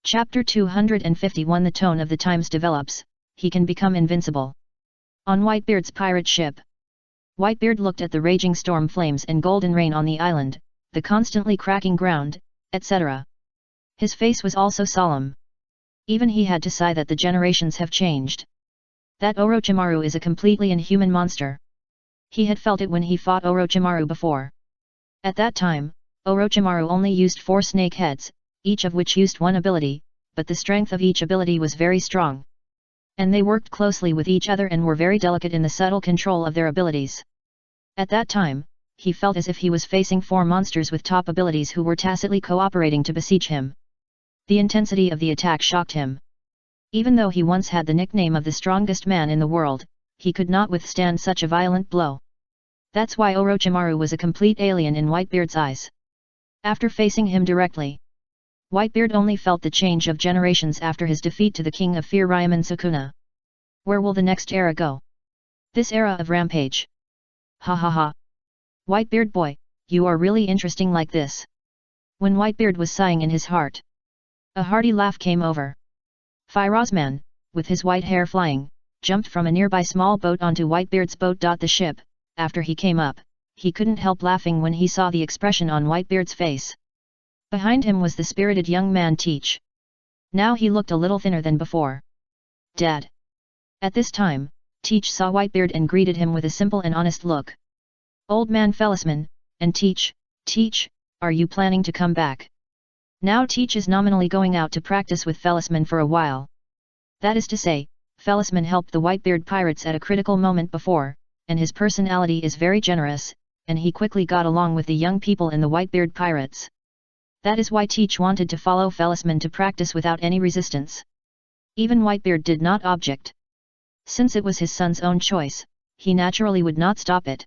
Chapter 251. The tone of the times develops, he can become invincible. On Whitebeard's pirate ship. Whitebeard looked at the raging storm flames and golden rain on the island, the constantly cracking ground, etc. His face was also solemn. Even he had to sigh that the generations have changed. That Orochimaru is a completely inhuman monster. He had felt it when he fought Orochimaru before. At that time, Orochimaru only used 4 snake heads, each of which used one ability, but the strength of each ability was very strong. And they worked closely with each other and were very delicate in the subtle control of their abilities. At that time, he felt as if he was facing 4 monsters with top abilities who were tacitly cooperating to besiege him. The intensity of the attack shocked him. Even though he once had the nickname of the strongest man in the world, he could not withstand such a violent blow. That's why Orochimaru was a complete alien in Whitebeard's eyes. After facing him directly, Whitebeard only felt the change of generations after his defeat to the King of Fear Ryomen Sukuna. Where will the next era go? This era of rampage. Ha ha ha. Whitebeard boy, you are really interesting like this. When Whitebeard was sighing in his heart, a hearty laugh came over. Firozman, with his white hair flying, jumped from a nearby small boat onto Whitebeard's boat. The ship, after he came up, he couldn't help laughing when he saw the expression on Whitebeard's face. Behind him was the spirited young man Teach. Now he looked a little thinner than before. Dad. At this time, Teach saw Whitebeard and greeted him with a simple and honest look. Old man Felisman, and Teach, are you planning to come back? Now Teach is nominally going out to practice with Felisman for a while. That is to say, Felisman helped the Whitebeard pirates at a critical moment before, and his personality is very generous, and he quickly got along with the young people in the Whitebeard pirates. That is why Teach wanted to follow Felisman to practice without any resistance. Even Whitebeard did not object. Since it was his son's own choice, he naturally would not stop it.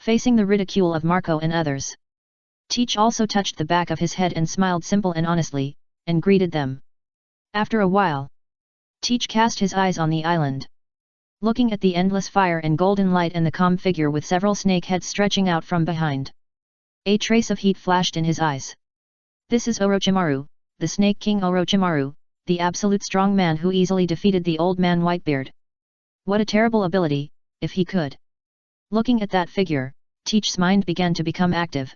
Facing the ridicule of Marco and others, Teach also touched the back of his head and smiled simple and honestly, and greeted them. After a while, Teach cast his eyes on the island. Looking at the endless fire and golden light and the calm figure with several snake heads stretching out from behind. A trace of heat flashed in his eyes. This is Orochimaru, the Snake King Orochimaru, the absolute strong man who easily defeated the old man Whitebeard. What a terrible ability, if he could. Looking at that figure, Teach's mind began to become active.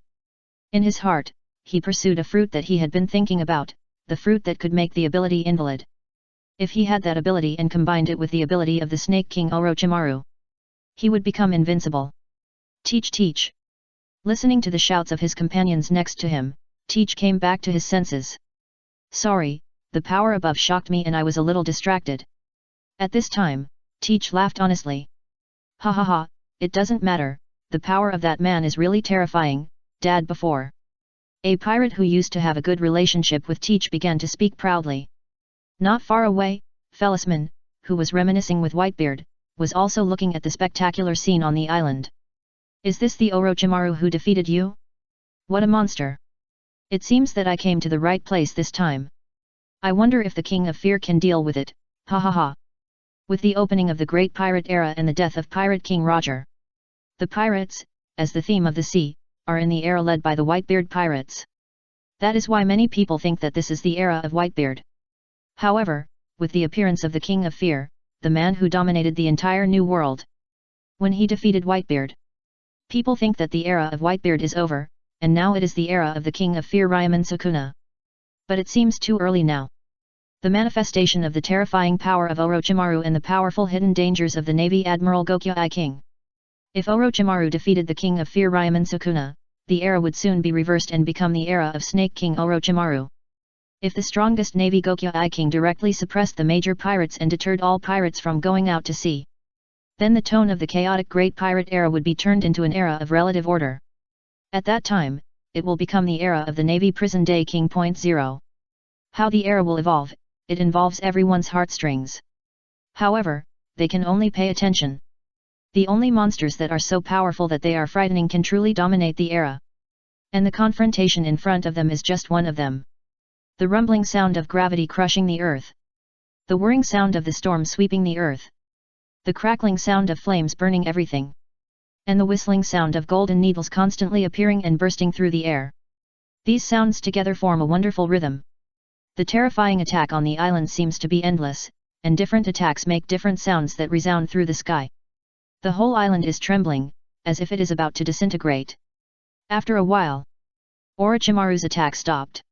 In his heart, he pursued a fruit that he had been thinking about, the fruit that could make the ability invalid. If he had that ability and combined it with the ability of the Snake King Orochimaru, he would become invincible. Teach. Listening to the shouts of his companions next to him, Teach came back to his senses. Sorry, the power above shocked me and I was a little distracted. At this time, Teach laughed honestly. Ha ha ha, it doesn't matter, the power of that man is really terrifying, Dad. Before, a pirate who used to have a good relationship with Teach began to speak proudly. Not far away, Felisman, who was reminiscing with Whitebeard, was also looking at the spectacular scene on the island. Is this the Orochimaru who defeated you? What a monster! It seems that I came to the right place this time. I wonder if the King of Fear can deal with it, ha ha ha. With the opening of the Great Pirate Era and the death of Pirate King Roger, the pirates, as the theme of the sea, are in the era led by the Whitebeard pirates. That is why many people think that this is the era of Whitebeard. However, with the appearance of the King of Fear, the man who dominated the entire New World, when he defeated Whitebeard, people think that the era of Whitebeard is over, and now it is the era of the King of Fear Ryomen Sukuna. But it seems too early now. The manifestation of the terrifying power of Orochimaru and the powerful hidden dangers of the Navy Admiral Gokyei King. If Orochimaru defeated the King of Fear Ryomen Sukuna, the era would soon be reversed and become the era of Snake King Orochimaru. If the strongest Navy Gokyei King directly suppressed the major pirates and deterred all pirates from going out to sea, then the tone of the chaotic Great Pirate Era would be turned into an era of relative order. At that time, it will become the era of the Navy Prison Day King. 0. How the era will evolve, it involves everyone's heartstrings. However, they can only pay attention. The only monsters that are so powerful that they are frightening can truly dominate the era. And the confrontation in front of them is just one of them. The rumbling sound of gravity crushing the earth. The whirring sound of the storm sweeping the earth. The crackling sound of flames burning everything. And the whistling sound of golden needles constantly appearing and bursting through the air. These sounds together form a wonderful rhythm. The terrifying attack on the island seems to be endless, and different attacks make different sounds that resound through the sky. The whole island is trembling, as if it is about to disintegrate. After a while, Orochimaru's attack stopped.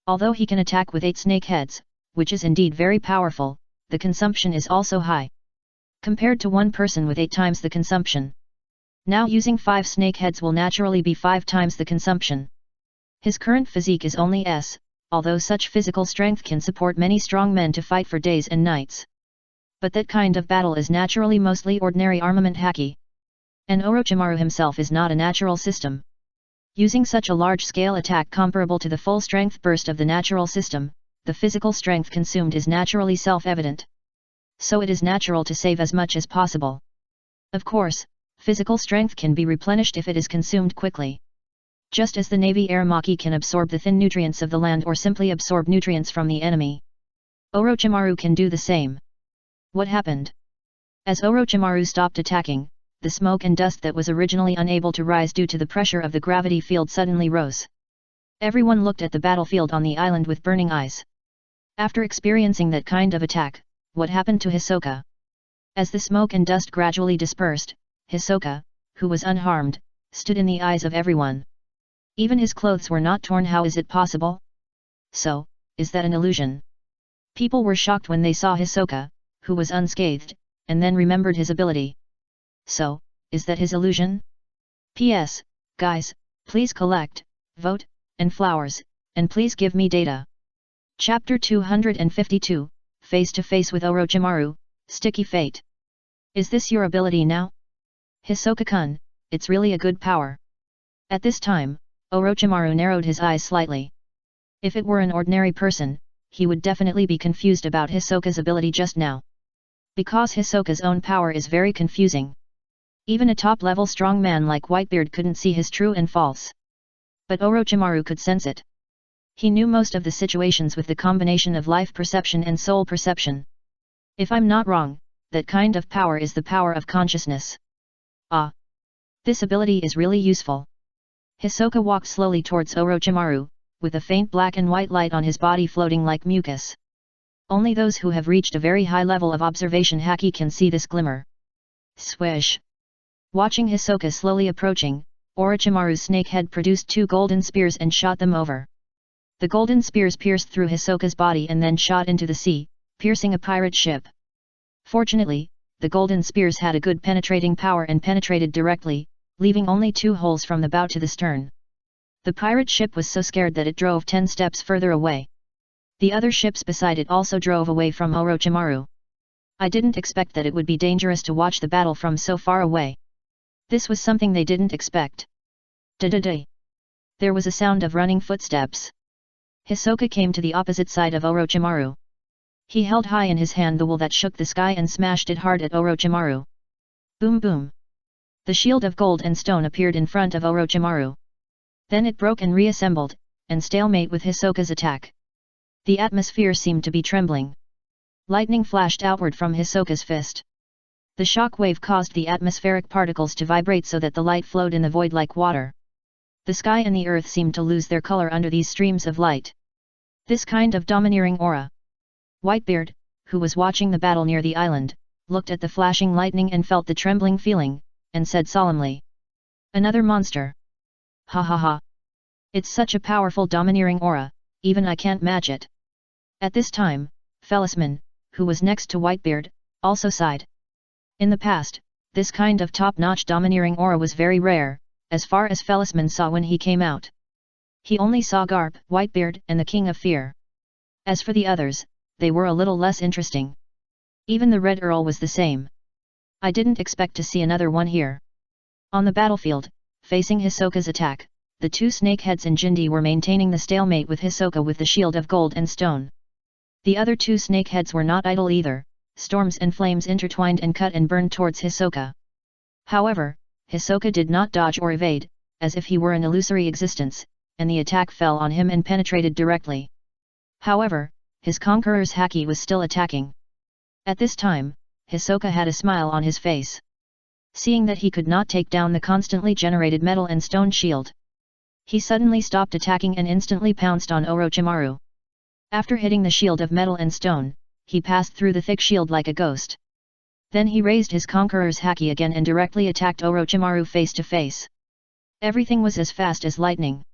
Although he can attack with 8 snake heads, which is indeed very powerful, the consumption is also high. Compared to one person with 8 times the consumption. Now using 5 snake heads will naturally be 5 times the consumption. His current physique is only S, although such physical strength can support many strong men to fight for days and nights. But that kind of battle is naturally mostly ordinary armament haki. And Orochimaru himself is not a natural system. Using such a large-scale attack comparable to the full strength burst of the natural system, the physical strength consumed is naturally self-evident. So it is natural to save as much as possible. Of course, physical strength can be replenished if it is consumed quickly. Just as the Navy air Maki can absorb the thin nutrients of the land or simply absorb nutrients from the enemy. Orochimaru can do the same. What happened? As Orochimaru stopped attacking, the smoke and dust that was originally unable to rise due to the pressure of the gravity field suddenly rose. Everyone looked at the battlefield on the island with burning eyes. After experiencing that kind of attack, what happened to Hisoka? As the smoke and dust gradually dispersed, Hisoka, who was unharmed, stood in the eyes of everyone. Even his clothes were not torn. How is it possible? So, is that an illusion? People were shocked when they saw Hisoka, who was unscathed, and then remembered his ability. So, is that his illusion? P.S. Guys, please collect, vote, and flowers, and please give me data. Chapter 252, Face to Face with Orochimaru, Sticky Fate. Is this your ability now? Hisoka-kun, it's really a good power. At this time, Orochimaru narrowed his eyes slightly. If it were an ordinary person, he would definitely be confused about Hisoka's ability just now. Because Hisoka's own power is very confusing. Even a top-level strong man like Whitebeard couldn't see his true and false. But Orochimaru could sense it. He knew most of the situations with the combination of life perception and soul perception. If I'm not wrong, that kind of power is the power of consciousness. Ah! This ability is really useful. Hisoka walked slowly towards Orochimaru, with a faint black and white light on his body floating like mucus. Only those who have reached a very high level of observation haki can see this glimmer. Swish! Watching Hisoka slowly approaching, Orochimaru's snake head produced 2 golden spears and shot them over. The golden spears pierced through Hisoka's body and then shot into the sea, piercing a pirate ship. Fortunately, the golden spears had a good penetrating power and penetrated directly, leaving only 2 holes from the bow to the stern. The pirate ship was so scared that it drove 10 steps further away. The other ships beside it also drove away from Orochimaru. I didn't expect that it would be dangerous to watch the battle from so far away. This was something they didn't expect. Da-da-da. There was a sound of running footsteps. Hisoka came to the opposite side of Orochimaru. He held high in his hand the wool that shook the sky and smashed it hard at Orochimaru. Boom boom. The shield of gold and stone appeared in front of Orochimaru. Then it broke and reassembled, and stalemate with Hisoka's attack. The atmosphere seemed to be trembling. Lightning flashed outward from Hisoka's fist. The shock wave caused the atmospheric particles to vibrate so that the light flowed in the void like water. The sky and the earth seemed to lose their color under these streams of light. This kind of domineering aura. Whitebeard, who was watching the battle near the island, looked at the flashing lightning and felt the trembling feeling, and said solemnly. Another monster. Ha ha ha. It's such a powerful domineering aura, even I can't match it. At this time, Felisman, who was next to Whitebeard, also sighed. In the past, this kind of top-notch domineering aura was very rare, as far as Felisman saw when he came out. He only saw Garp, Whitebeard and the King of Fear. As for the others, they were a little less interesting. Even the Red Earl was the same. I didn't expect to see another one here. On the battlefield, facing Hisoka's attack, the 2 snakeheads and Jindy were maintaining the stalemate with Hisoka with the shield of gold and stone. The other 2 snakeheads were not idle either, storms and flames intertwined and cut and burned towards Hisoka. However, Hisoka did not dodge or evade, as if he were an illusory existence, and the attack fell on him and penetrated directly. However, his conqueror's haki was still attacking. At this time, Hisoka had a smile on his face. Seeing that he could not take down the constantly generated metal and stone shield, he suddenly stopped attacking and instantly pounced on Orochimaru. After hitting the shield of metal and stone, he passed through the thick shield like a ghost. Then he raised his conqueror's haki again and directly attacked Orochimaru face to face. Everything was as fast as lightning.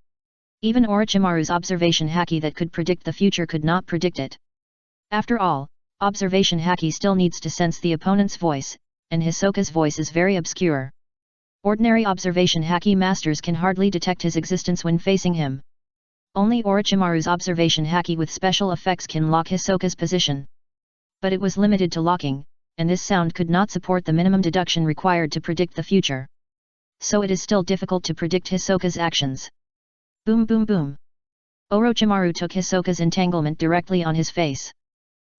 Even Orochimaru's observation haki that could predict the future could not predict it. After all, observation haki still needs to sense the opponent's voice, and Hisoka's voice is very obscure. Ordinary observation haki masters can hardly detect his existence when facing him. Only Orochimaru's observation haki with special effects can lock Hisoka's position. But it was limited to locking, and this sound could not support the minimum deduction required to predict the future. So it is still difficult to predict Hisoka's actions. Boom boom boom. Orochimaru took Hisoka's entanglement directly on his face.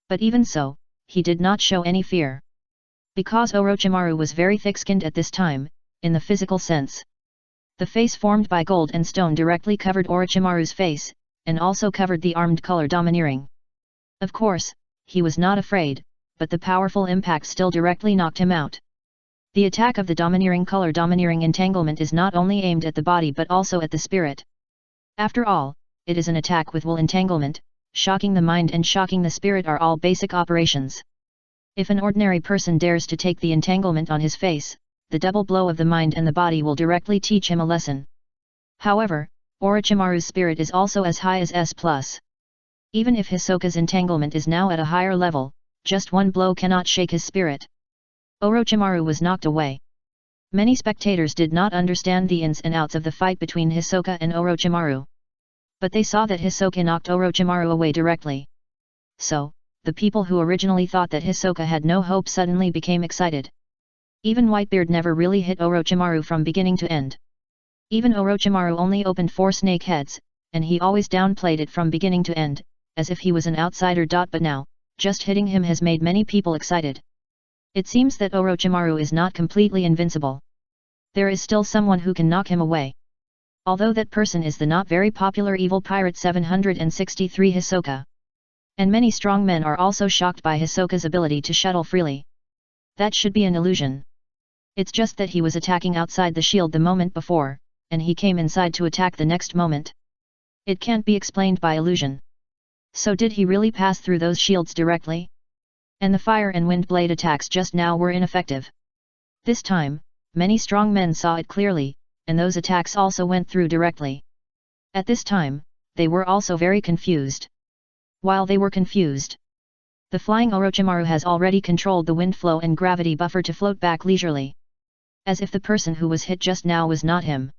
But even so, he did not show any fear. Because Orochimaru was very thick-skinned at this time, in the physical sense. The face formed by gold and stone directly covered Orochimaru's face, and also covered the armed color domineering. Of course, he was not afraid, but the powerful impact still directly knocked him out. The attack of the domineering color domineering entanglement is not only aimed at the body but also at the spirit. After all, it is an attack with will entanglement, shocking the mind and shocking the spirit are all basic operations. If an ordinary person dares to take the entanglement on his face, the double blow of the mind and the body will directly teach him a lesson. However, Orochimaru's spirit is also as high as S+. Even if Hisoka's entanglement is now at a higher level, just one blow cannot shake his spirit. Orochimaru was knocked away. Many spectators did not understand the ins and outs of the fight between Hisoka and Orochimaru. But they saw that Hisoka knocked Orochimaru away directly. So, the people who originally thought that Hisoka had no hope suddenly became excited. Even Whitebeard never really hit Orochimaru from beginning to end. Even Orochimaru only opened 4 snake heads, and he always downplayed it from beginning to end, as if he was an outsider. But now, just hitting him has made many people excited. It seems that Orochimaru is not completely invincible. There is still someone who can knock him away. Although that person is the not very popular evil pirate 763 Hisoka. And many strong men are also shocked by Hisoka's ability to shuttle freely. That should be an illusion. It's just that he was attacking outside the shield the moment before, and he came inside to attack the next moment. It can't be explained by illusion. So did he really pass through those shields directly? And the fire and wind blade attacks just now were ineffective. This time, many strong men saw it clearly, and those attacks also went through directly. At this time, they were also very confused. While they were confused, the flying Orochimaru has already controlled the wind flow and gravity buffer to float back leisurely. As if the person who was hit just now was not him.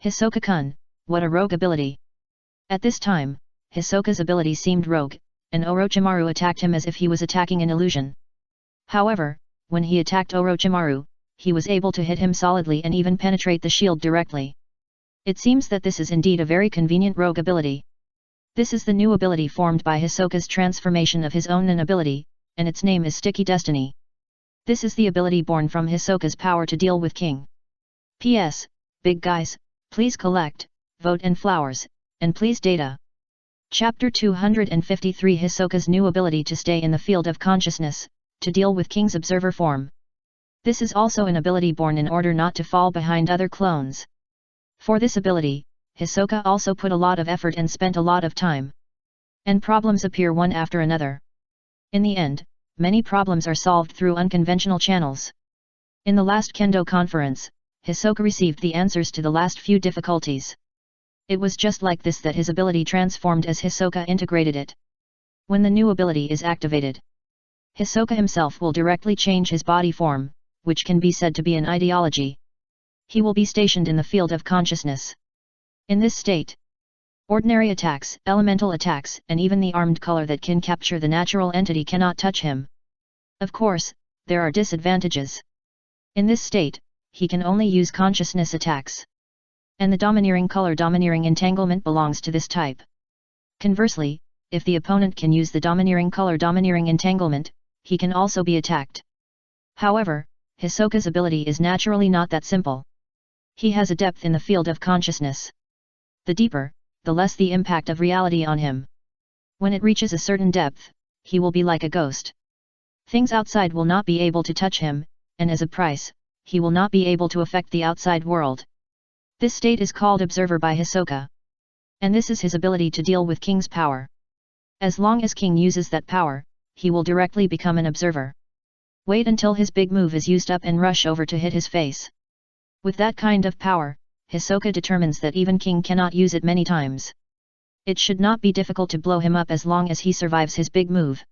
Hisoka-kun, what a rogue ability. At this time, Hisoka's ability seemed rogue, and Orochimaru attacked him as if he was attacking an illusion. However, when he attacked Orochimaru, he was able to hit him solidly and even penetrate the shield directly. It seems that this is indeed a very convenient rogue ability. This is the new ability formed by Hisoka's transformation of his own Nin ability, and its name is Sticky Destiny. This is the ability born from Hisoka's power to deal with King. P.S. Big guys, please collect, vote and flowers, and please data. Chapter 253 Hisoka's new ability to stay in the field of consciousness, to deal with King's observer form. This is also an ability born in order not to fall behind other clones. For this ability, Hisoka also put a lot of effort and spent a lot of time. And problems appear one after another. In the end, many problems are solved through unconventional channels. In the last Kendo conference, Hisoka received the answers to the last few difficulties. It was just like this that his ability transformed as Hisoka integrated it. When the new ability is activated, Hisoka himself will directly change his body form, which can be said to be an ideology. He will be stationed in the field of consciousness. In this state, ordinary attacks, elemental attacks, and even the armed color that can capture the natural entity cannot touch him. Of course, there are disadvantages. In this state, he can only use consciousness attacks. And the domineering color domineering entanglement belongs to this type. Conversely, if the opponent can use the domineering color domineering entanglement, he can also be attacked. However, Hisoka's ability is naturally not that simple. He has a depth in the field of consciousness. The deeper, the less the impact of reality on him. When it reaches a certain depth, he will be like a ghost. Things outside will not be able to touch him, and as a price, he will not be able to affect the outside world. This state is called Observer by Hisoka. And this is his ability to deal with King's power. As long as King uses that power, he will directly become an observer. Wait until his big move is used up and rush over to hit his face. With that kind of power, Hisoka determines that even King cannot use it many times. It should not be difficult to blow him up as long as he survives his big move.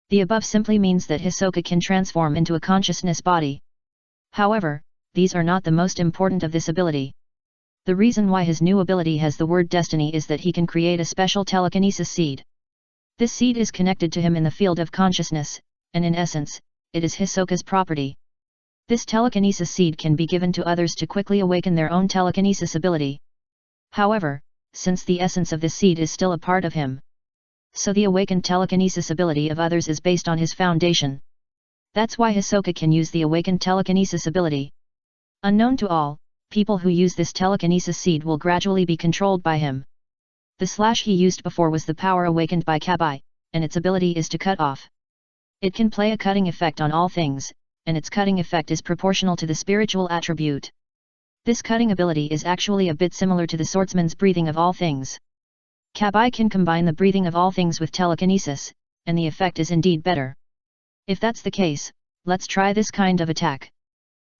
The above simply means that Hisoka can transform into a consciousness body. However, these are not the most important of this ability. The reason why his new ability has the word destiny is that he can create a special telekinesis seed. This seed is connected to him in the field of consciousness, and in essence, it is Hisoka's property. This telekinesis seed can be given to others to quickly awaken their own telekinesis ability. However, since the essence of this seed is still a part of him, so the awakened telekinesis ability of others is based on his foundation. That's why Hisoka can use the awakened telekinesis ability. Unknown to all, people who use this telekinesis seed will gradually be controlled by him. The slash he used before was the power awakened by Kabai, and its ability is to cut off. It can play a cutting effect on all things, and its cutting effect is proportional to the spiritual attribute. This cutting ability is actually a bit similar to the swordsman's breathing of all things. Kabai can combine the breathing of all things with telekinesis, and the effect is indeed better. If that's the case, let's try this kind of attack.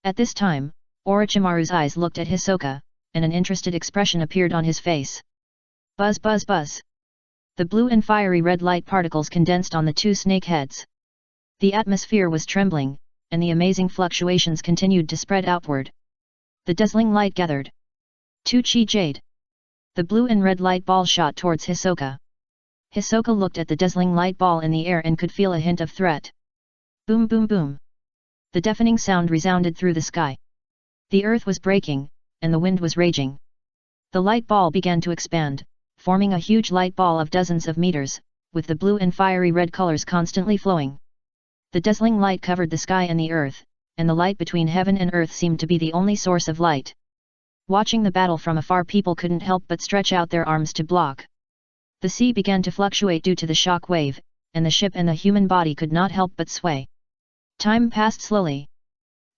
At this time, Orochimaru's eyes looked at Hisoka, and an interested expression appeared on his face. Buzz buzz buzz. The blue and fiery red light particles condensed on the two snake heads. The atmosphere was trembling, and the amazing fluctuations continued to spread outward. The dazzling light gathered. To Chi Jade. The blue and red light ball shot towards Hisoka. Hisoka looked at the dazzling light ball in the air and could feel a hint of threat. Boom boom boom. The deafening sound resounded through the sky. The earth was breaking, and the wind was raging. The light ball began to expand, forming a huge light ball of dozens of meters, with the blue and fiery red colors constantly flowing. The dazzling light covered the sky and the earth, and the light between heaven and earth seemed to be the only source of light. Watching the battle from afar, people couldn't help but stretch out their arms to block. The sea began to fluctuate due to the shock wave, and the ship and the human body could not help but sway. Time passed slowly.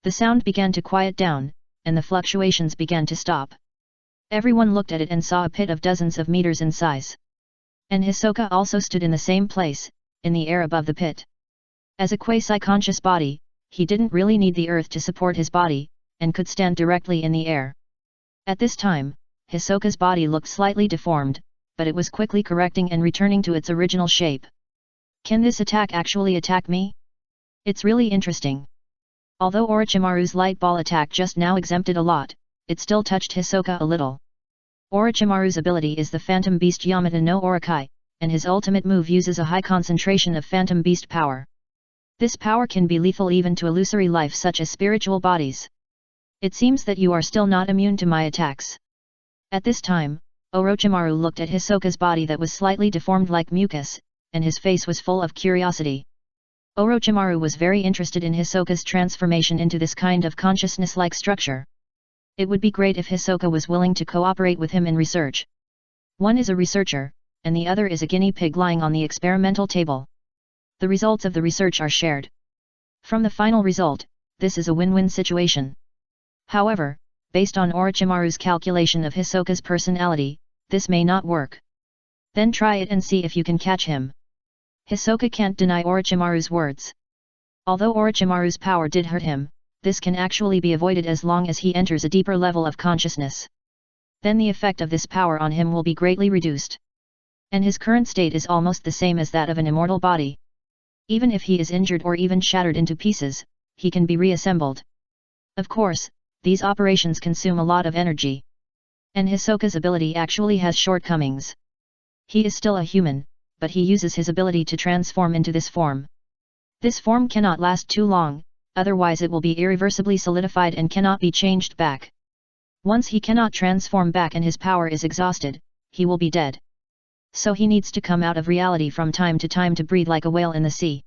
The sound began to quiet down, and the fluctuations began to stop. Everyone looked at it and saw a pit of dozens of meters in size. And Hisoka also stood in the same place, in the air above the pit. As a quasi-conscious body, he didn't really need the earth to support his body, and could stand directly in the air. At this time, Hisoka's body looked slightly deformed, but it was quickly correcting and returning to its original shape. Can this attack actually attack me? It's really interesting. Although Orochimaru's light ball attack just now exempted a lot, it still touched Hisoka a little. Orochimaru's ability is the Phantom Beast Yamata no Orokai, and his ultimate move uses a high concentration of Phantom Beast power. This power can be lethal even to illusory life such as spiritual bodies. It seems that you are still not immune to my attacks. At this time, Orochimaru looked at Hisoka's body that was slightly deformed like mucus, and his face was full of curiosity. Orochimaru was very interested in Hisoka's transformation into this kind of consciousness-like structure. It would be great if Hisoka was willing to cooperate with him in research. One is a researcher, and the other is a guinea pig lying on the experimental table. The results of the research are shared. From the final result, this is a win-win situation. However, based on Orochimaru's calculation of Hisoka's personality, this may not work. Then try it and see if you can catch him. Hisoka can't deny Orochimaru's words. Although Orochimaru's power did hurt him, this can actually be avoided as long as he enters a deeper level of consciousness. Then the effect of this power on him will be greatly reduced. And his current state is almost the same as that of an immortal body. Even if he is injured or even shattered into pieces, he can be reassembled. Of course, these operations consume a lot of energy. And Hisoka's ability actually has shortcomings. He is still a human, but he uses his ability to transform into this form. This form cannot last too long, otherwise it will be irreversibly solidified and cannot be changed back. Once he cannot transform back and his power is exhausted, he will be dead. So he needs to come out of reality from time to time to breathe like a whale in the sea.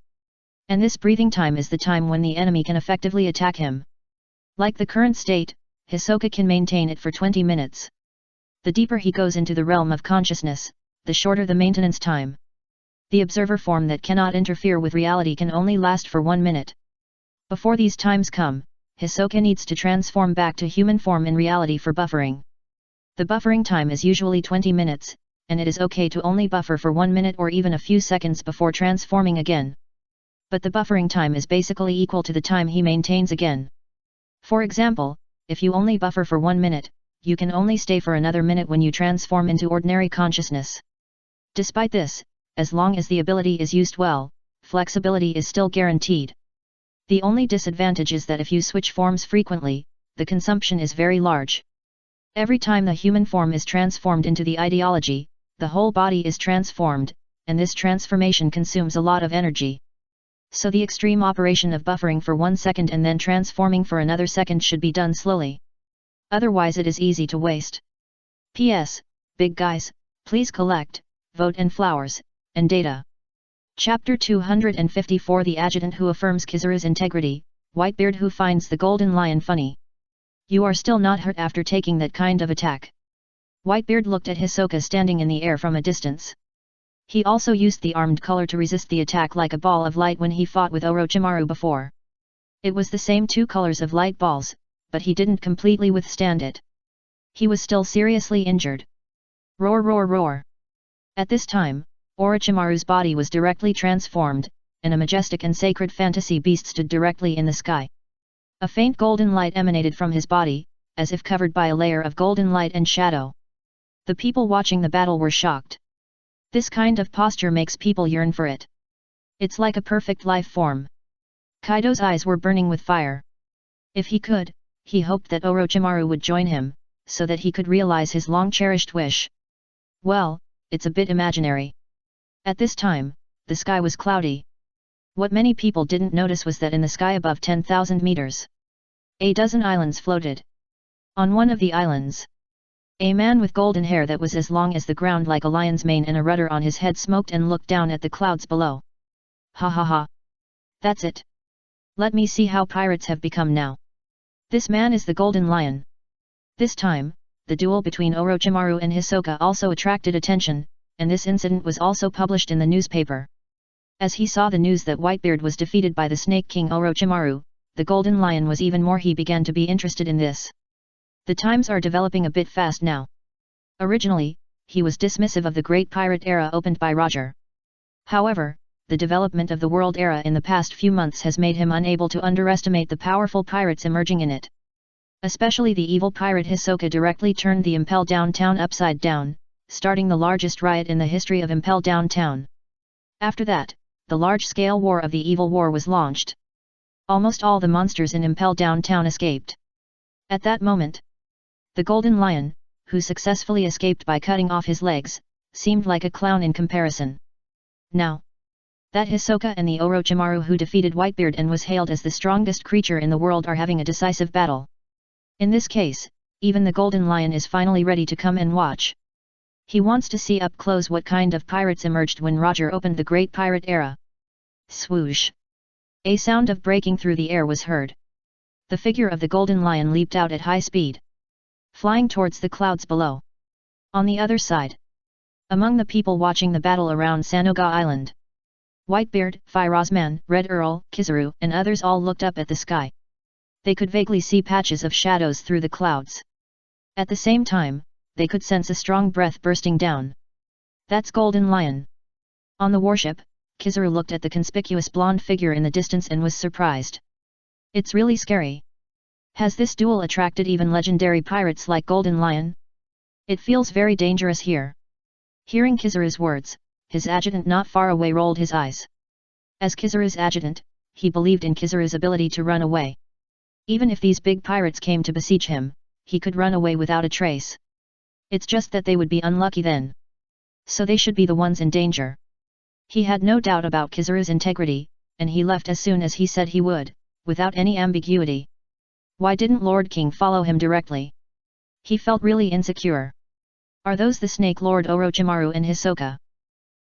And this breathing time is the time when the enemy can effectively attack him. Like the current state, Hisoka can maintain it for 20 minutes. The deeper he goes into the realm of consciousness, the shorter the maintenance time. The observer form that cannot interfere with reality can only last for 1 minute. Before these times come, Hisoka needs to transform back to human form in reality for buffering. The buffering time is usually 20 minutes, and it is okay to only buffer for 1 minute or even a few seconds before transforming again. But the buffering time is basically equal to the time he maintains again. For example, if you only buffer for 1 minute, you can only stay for another minute when you transform into ordinary consciousness. Despite this, as long as the ability is used well, flexibility is still guaranteed. The only disadvantage is that if you switch forms frequently, the consumption is very large. Every time the human form is transformed into the ideology, the whole body is transformed, and this transformation consumes a lot of energy. So the extreme operation of buffering for 1 second and then transforming for another second should be done slowly. Otherwise it is easy to waste. P.S. Big guys, please collect, vote and flowers, and data. Chapter 254 The Adjutant Who Affirms Kizaru's Integrity, Whitebeard Who Finds the Golden Lion Funny. You are still not hurt after taking that kind of attack. Whitebeard looked at Hisoka standing in the air from a distance. He also used the armed color to resist the attack like a ball of light when he fought with Orochimaru before. It was the same 2 colors of light balls, but he didn't completely withstand it. He was still seriously injured. Roar roar roar. At this time, Orochimaru's body was directly transformed, and a majestic and sacred fantasy beast stood directly in the sky. A faint golden light emanated from his body, as if covered by a layer of golden light and shadow. The people watching the battle were shocked. This kind of posture makes people yearn for it. It's like a perfect life form. Kaido's eyes were burning with fire. If he could, he hoped that Orochimaru would join him, so that he could realize his long-cherished wish. Well, it's a bit imaginary. At this time, the sky was cloudy. What many people didn't notice was that in the sky above 10,000 meters, a dozen islands floated. On one of the islands, a man with golden hair that was as long as the ground like a lion's mane and a rudder on his head smoked and looked down at the clouds below. Ha ha ha. That's it. Let me see how pirates have become now. This man is the Golden Lion. This time, the duel between Orochimaru and Hisoka also attracted attention, and this incident was also published in the newspaper. As he saw the news that Whitebeard was defeated by the Snake King Orochimaru, the Golden Lion was even more he began to be interested in this. The times are developing a bit fast now. Originally, he was dismissive of the great pirate era opened by Roger. However, the development of the world era in the past few months has made him unable to underestimate the powerful pirates emerging in it. Especially the evil pirate Hisoka directly turned the Impel Downtown upside down, starting the largest riot in the history of Impel Downtown. After that, the large-scale War of the Evil War was launched. Almost all the monsters in Impel Downtown escaped. At that moment, the Golden Lion, who successfully escaped by cutting off his legs, seemed like a clown in comparison. Now that Hisoka and the Orochimaru who defeated Whitebeard and was hailed as the strongest creature in the world are having a decisive battle. In this case, even the Golden Lion is finally ready to come and watch. He wants to see up close what kind of pirates emerged when Roger opened the Great Pirate Era. Swoosh! A sound of breaking through the air was heard. The figure of the Golden Lion leaped out at high speed, flying towards the clouds below. On the other side, among the people watching the battle around Sanoga Island, Whitebeard, Firozman, Red Earl, Kizaru, and others all looked up at the sky. They could vaguely see patches of shadows through the clouds. At the same time, they could sense a strong breath bursting down. That's Golden Lion. On the warship, Kizaru looked at the conspicuous blonde figure in the distance and was surprised. It's really scary. Has this duel attracted even legendary pirates like Golden Lion? It feels very dangerous here. Hearing Kizaru's words, his adjutant not far away rolled his eyes. As Kizaru's adjutant, he believed in Kizaru's ability to run away. Even if these big pirates came to besiege him, he could run away without a trace. It's just that they would be unlucky then. So they should be the ones in danger. He had no doubt about Kizaru's integrity, and he left as soon as he said he would, without any ambiguity. Why didn't Lord King follow him directly? He felt really insecure. Are those the Snake Lord Orochimaru and Hisoka?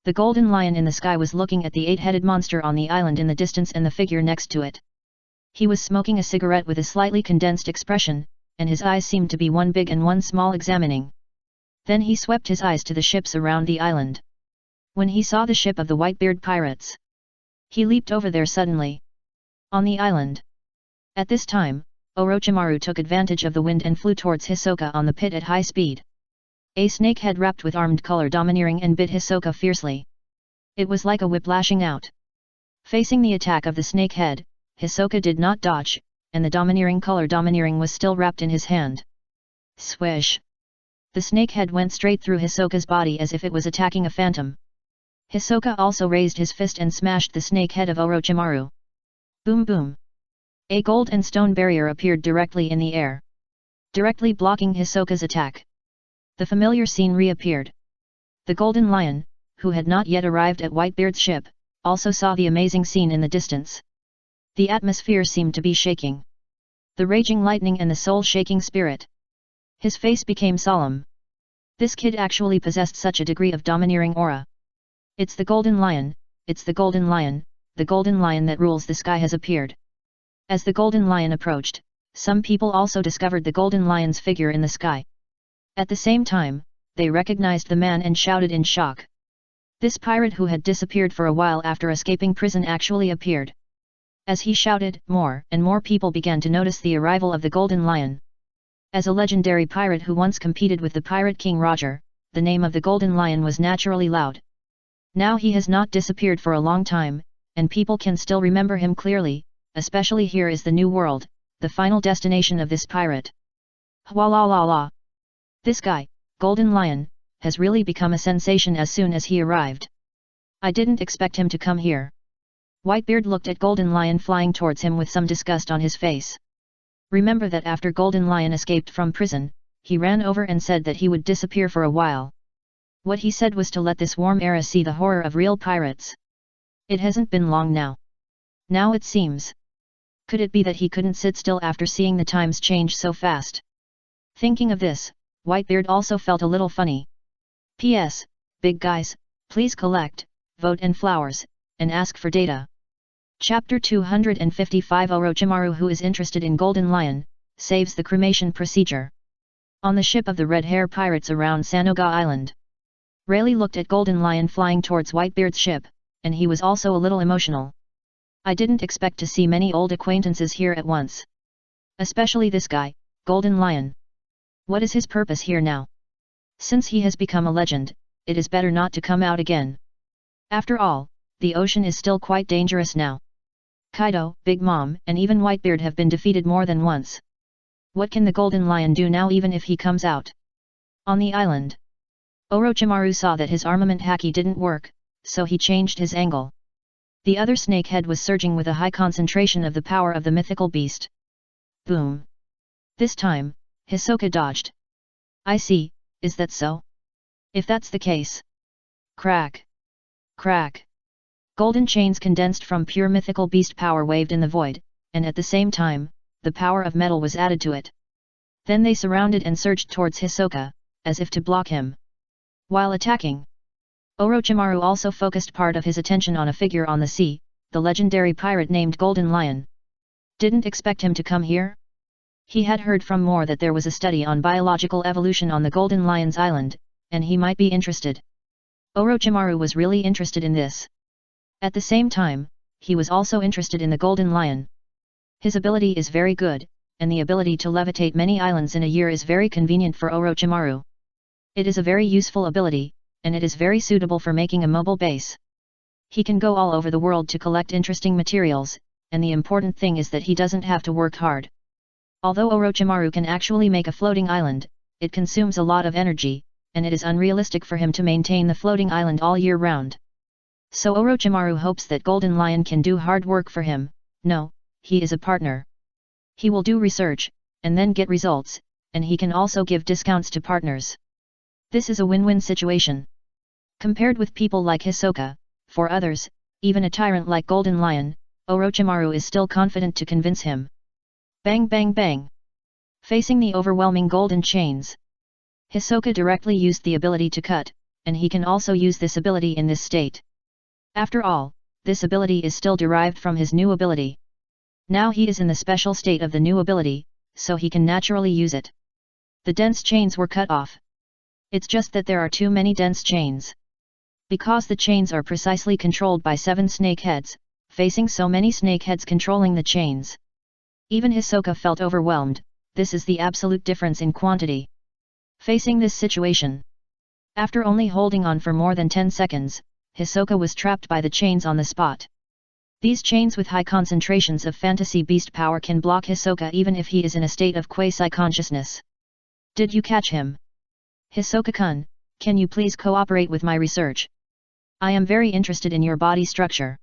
The Golden Lion in the sky was looking at the 8-headed monster on the island in the distance and the figure next to it. He was smoking a cigarette with a slightly condensed expression, and his eyes seemed to be one big and one small examining. Then he swept his eyes to the ships around the island. When he saw the ship of the Whitebeard pirates, he leaped over there suddenly. On the island. At this time, Orochimaru took advantage of the wind and flew towards Hisoka on the pit at high speed. A snake head wrapped with armed color domineering and bit Hisoka fiercely. It was like a whip lashing out. Facing the attack of the snake head, Hisoka did not dodge, and the domineering color domineering was still wrapped in his hand. Swish! The snake head went straight through Hisoka's body as if it was attacking a phantom. Hisoka also raised his fist and smashed the snake head of Orochimaru. Boom boom! A gold and stone barrier appeared directly in the air, directly blocking Hisoka's attack. The familiar scene reappeared. The Golden Lion, who had not yet arrived at Whitebeard's ship, also saw the amazing scene in the distance. The atmosphere seemed to be shaking. The raging lightning and the soul-shaking spirit. His face became solemn. This kid actually possessed such a degree of domineering aura. It's the Golden Lion, it's the Golden Lion that rules the sky has appeared. As the Golden Lion approached, some people also discovered the Golden Lion's figure in the sky. At the same time, they recognized the man and shouted in shock. This pirate who had disappeared for a while after escaping prison actually appeared. As he shouted, more and more people began to notice the arrival of the Golden Lion. As a legendary pirate who once competed with the Pirate King Roger, the name of the Golden Lion was naturally loud. Now he has not disappeared for a long time, and people can still remember him clearly, especially here is the New World, the final destination of this pirate. Hwalalalala! This guy, Golden Lion, has really become a sensation as soon as he arrived. I didn't expect him to come here. Whitebeard looked at Golden Lion flying towards him with some disgust on his face. Remember that after Golden Lion escaped from prison, he ran over and said that he would disappear for a while. What he said was to let this warm era see the horror of real pirates. It hasn't been long now. Now it seems. Could it be that he couldn't sit still after seeing the times change so fast? Thinking of this, Whitebeard also felt a little funny. P.S. Big guys, please collect, vote and flowers, and ask for data. Chapter 255 Orochimaru, who is interested in Golden Lion, saves the cremation procedure. On the ship of the Red Hair Pirates around Sanoga Island. Rayleigh looked at Golden Lion flying towards Whitebeard's ship, and he was also a little emotional. I didn't expect to see many old acquaintances here at once. Especially this guy, Golden Lion. What is his purpose here now? Since he has become a legend, it is better not to come out again. After all, the ocean is still quite dangerous now. Kaido, Big Mom, and even Whitebeard have been defeated more than once. What can the Golden Lion do now even if he comes out? On the island. Orochimaru saw that his armament haki didn't work, so he changed his angle. The other snake head was surging with a high concentration of the power of the mythical beast. Boom! This time, Hisoka dodged. I see, is that so? If that's the case. Crack! Crack! Golden chains condensed from pure mythical beast power waved in the void, and at the same time, the power of metal was added to it. Then they surrounded and surged towards Hisoka, as if to block him. While attacking, Orochimaru also focused part of his attention on a figure on the sea, the legendary pirate named Golden Lion. Didn't expect him to come here? He had heard from Moore that there was a study on biological evolution on the Golden Lion's island, and he might be interested. Orochimaru was really interested in this. At the same time, he was also interested in the Golden Lion. His ability is very good, and the ability to levitate many islands in a year is very convenient for Orochimaru. It is a very useful ability, and it is very suitable for making a mobile base. He can go all over the world to collect interesting materials, and the important thing is that he doesn't have to work hard. Although Orochimaru can actually make a floating island, it consumes a lot of energy, and it is unrealistic for him to maintain the floating island all year round. So Orochimaru hopes that Golden Lion can do hard work for him. No, he is a partner. He will do research, and then get results, and he can also give discounts to partners. This is a win-win situation. Compared with people like Hisoka, for others, even a tyrant like Golden Lion, Orochimaru is still confident to convince him. Bang bang bang! Facing the overwhelming golden chains, Hisoka directly used the ability to cut, and he can also use this ability in this state. After all, this ability is still derived from his new ability. Now he is in the special state of the new ability, so he can naturally use it. The dense chains were cut off. It's just that there are too many dense chains. Because the chains are precisely controlled by 7 snake heads, facing so many snake heads controlling the chains. Even Hisoka felt overwhelmed. This is the absolute difference in quantity. Facing this situation, after only holding on for more than 10 seconds, Hisoka was trapped by the chains on the spot. These chains with high concentrations of fantasy beast power can block Hisoka even if he is in a state of quasi-consciousness. Did you catch him? Hisoka-kun, can you please cooperate with my research? I am very interested in your body structure.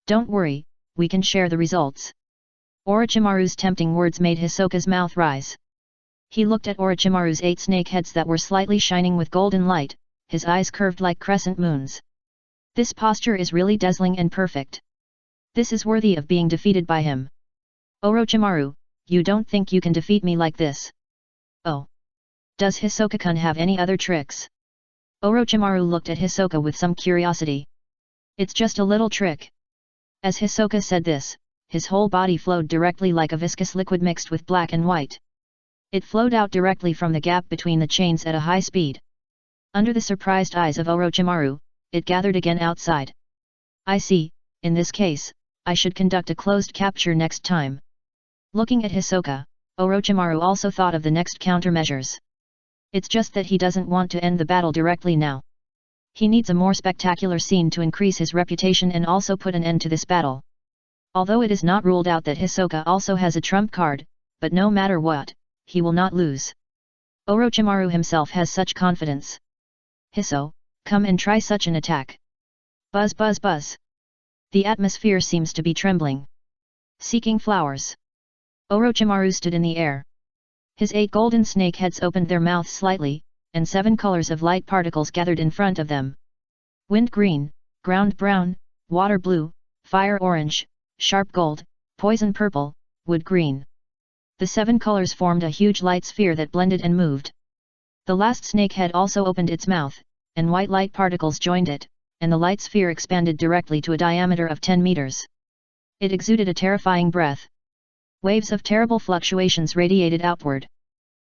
Don't worry, we can share the results. Orochimaru's tempting words made Hisoka's mouth rise. He looked at Orochimaru's 8 snake heads that were slightly shining with golden light, his eyes curved like crescent moons. This posture is really dazzling and perfect. This is worthy of being defeated by him. Orochimaru, you don't think you can defeat me like this? Oh. Does Hisoka-kun have any other tricks? Orochimaru looked at Hisoka with some curiosity. It's just a little trick. As Hisoka said this, his whole body flowed directly like a viscous liquid mixed with black and white. It flowed out directly from the gap between the chains at a high speed. Under the surprised eyes of Orochimaru, it gathered again outside. I see, in this case, I should conduct a closed capture next time. Looking at Hisoka, Orochimaru also thought of the next countermeasures. It's just that he doesn't want to end the battle directly now. He needs a more spectacular scene to increase his reputation and also put an end to this battle. Although it is not ruled out that Hisoka also has a trump card, but no matter what, he will not lose. Orochimaru himself has such confidence. Hiso, come and try such an attack. Buzz buzz buzz. The atmosphere seems to be trembling. Seeking flowers. Orochimaru stood in the air. His 8 golden snake heads opened their mouths slightly, and 7 colors of light particles gathered in front of them. Wind green, ground brown, water blue, fire orange, sharp gold, poison purple, wood green. The 7 colors formed a huge light sphere that blended and moved. The last snake head also opened its mouth, and white light particles joined it, and the light sphere expanded directly to a diameter of 10 meters. It exuded a terrifying breath. Waves of terrible fluctuations radiated outward.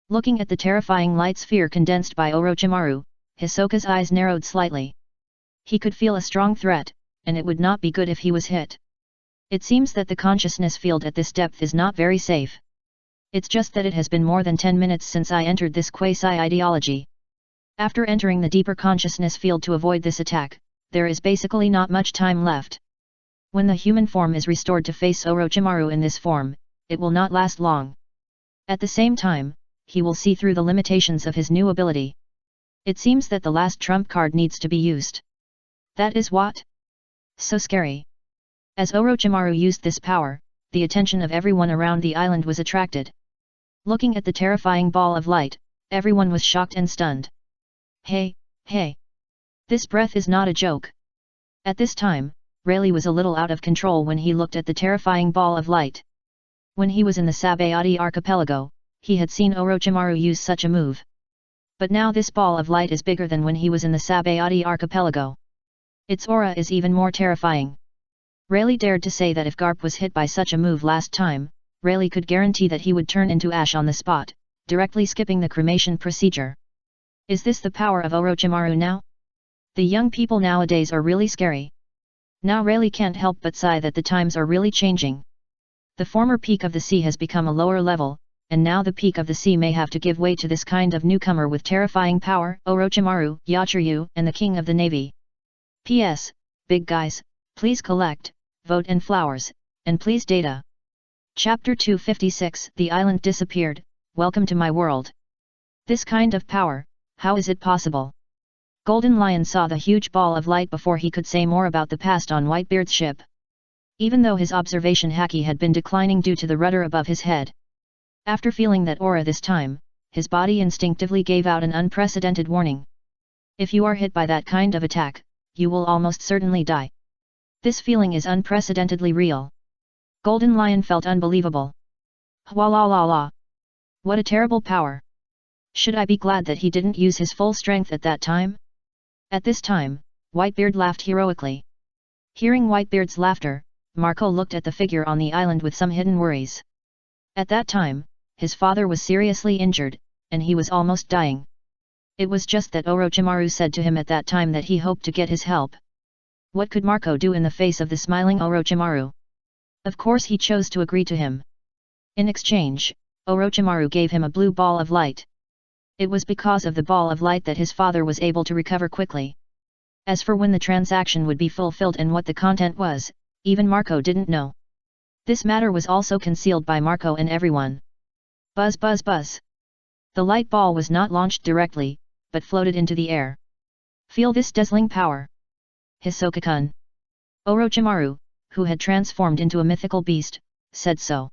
Looking at the terrifying light sphere condensed by Orochimaru, Hisoka's eyes narrowed slightly. He could feel a strong threat, and it would not be good if he was hit. It seems that the consciousness field at this depth is not very safe. It's just that it has been more than 10 minutes since I entered this quasi-ideology. After entering the deeper consciousness field to avoid this attack, there is basically not much time left. When the human form is restored to face Orochimaru in this form, it will not last long. At the same time, he will see through the limitations of his new ability. It seems that the last trump card needs to be used. That is what? So scary. As Orochimaru used this power, the attention of everyone around the island was attracted. Looking at the terrifying ball of light, everyone was shocked and stunned. Hey, hey! This breath is not a joke. At this time, Rayleigh was a little out of control when he looked at the terrifying ball of light. When he was in the Sabaody archipelago, he had seen Orochimaru use such a move. But now this ball of light is bigger than when he was in the Sabaody archipelago. Its aura is even more terrifying. Rayleigh dared to say that if Garp was hit by such a move last time, Rayleigh could guarantee that he would turn into ash on the spot, directly skipping the cremation procedure. Is this the power of Orochimaru now? The young people nowadays are really scary. Now Rayleigh can't help but sigh that the times are really changing. The former peak of the sea has become a lower level, and now the peak of the sea may have to give way to this kind of newcomer with terrifying power, Orochimaru, Yachiru, and the King of the Navy. P.S. Big guys, please collect, vote and flowers, and please data. Chapter 256 The Island Disappeared, Welcome to My World. This kind of power, how is it possible? Golden Lion saw the huge ball of light before he could say more about the past on Whitebeard's ship. Even though his observation haki had been declining due to the rudder above his head. After feeling that aura this time, his body instinctively gave out an unprecedented warning. If you are hit by that kind of attack, you will almost certainly die. This feeling is unprecedentedly real. Golden Lion felt unbelievable. Hwa la la la. What a terrible power. Should I be glad that he didn't use his full strength at that time? At this time, Whitebeard laughed heroically. Hearing Whitebeard's laughter, Marco looked at the figure on the island with some hidden worries. At that time, his father was seriously injured, and he was almost dying. It was just that Orochimaru said to him at that time that he hoped to get his help. What could Marco do in the face of the smiling Orochimaru? Of course he chose to agree to him. In exchange, Orochimaru gave him a blue ball of light. It was because of the ball of light that his father was able to recover quickly. As for when the transaction would be fulfilled and what the content was, even Marco didn't know. This matter was also concealed by Marco and everyone. Buzz buzz buzz. The light ball was not launched directly, but floated into the air. Feel this dazzling power. Hisoka-kun. Orochimaru, who had transformed into a mythical beast, said so.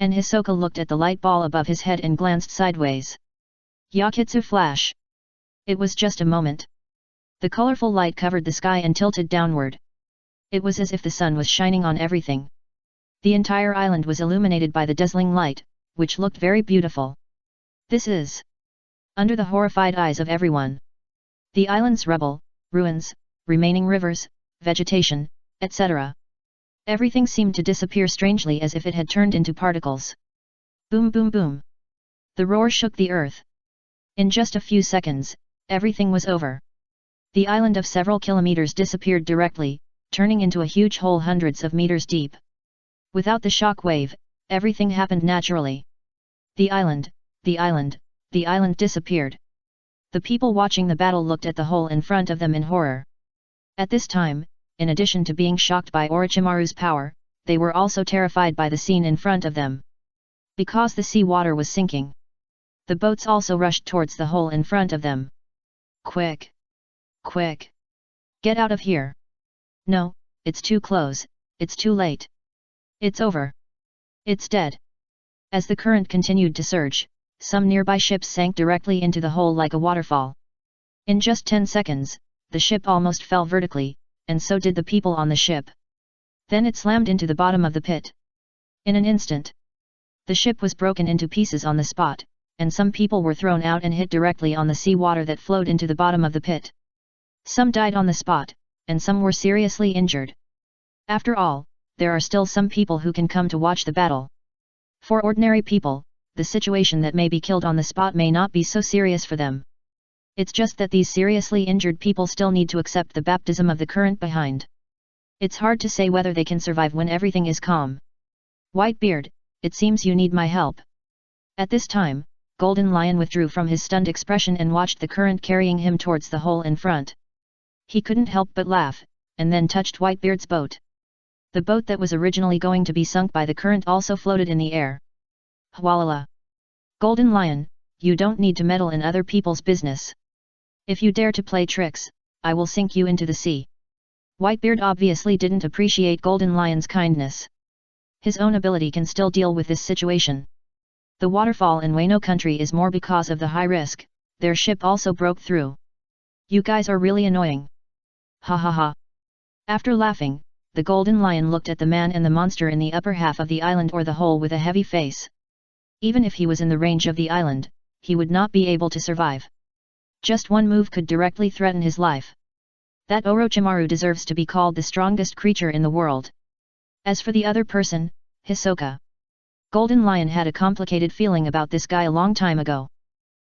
And Hisoka looked at the light ball above his head and glanced sideways. Yakitsu flash. It was just a moment. The colorful light covered the sky and tilted downward. It was as if the sun was shining on everything. The entire island was illuminated by the dazzling light, which looked very beautiful. This is under the horrified eyes of everyone. The island's rubble, ruins, remaining rivers, vegetation, etc. Everything seemed to disappear strangely as if it had turned into particles. Boom boom boom. The roar shook the earth. In just a few seconds, everything was over. The island of several kilometers disappeared directly, turning into a huge hole hundreds of meters deep. Without the shock wave, everything happened naturally. The island disappeared. The people watching the battle looked at the hole in front of them in horror. At this time, in addition to being shocked by Orochimaru's power, they were also terrified by the scene in front of them. Because the sea water was sinking. The boats also rushed towards the hole in front of them. Quick! Quick! Get out of here! No, it's too close, it's too late. It's over. It's dead. As the current continued to surge, some nearby ships sank directly into the hole like a waterfall. In just 10 seconds, the ship almost fell vertically, and so did the people on the ship. Then it slammed into the bottom of the pit. In an instant, the ship was broken into pieces on the spot, and some people were thrown out and hit directly on the sea water that flowed into the bottom of the pit. Some died on the spot, and some were seriously injured. After all, there are still some people who can come to watch the battle. For ordinary people, the situation that may be killed on the spot may not be so serious for them. It's just that these seriously injured people still need to accept the baptism of the current behind. It's hard to say whether they can survive when everything is calm. Whitebeard, it seems you need my help. At this time, Golden Lion withdrew from his stunned expression and watched the current carrying him towards the hole in front. He couldn't help but laugh, and then touched Whitebeard's boat. The boat that was originally going to be sunk by the current also floated in the air. Hwalala! Golden Lion, you don't need to meddle in other people's business. If you dare to play tricks, I will sink you into the sea. Whitebeard obviously didn't appreciate Golden Lion's kindness. His own ability can still deal with this situation. The waterfall in Wano country is more because of the high risk, their ship also broke through. You guys are really annoying. Ha ha ha. After laughing, the Golden Lion looked at the man and the monster in the upper half of the island or the hole with a heavy face. Even if he was in the range of the island, he would not be able to survive. Just one move could directly threaten his life. That Orochimaru deserves to be called the strongest creature in the world. As for the other person, Hisoka. Golden Lion had a complicated feeling about this guy a long time ago.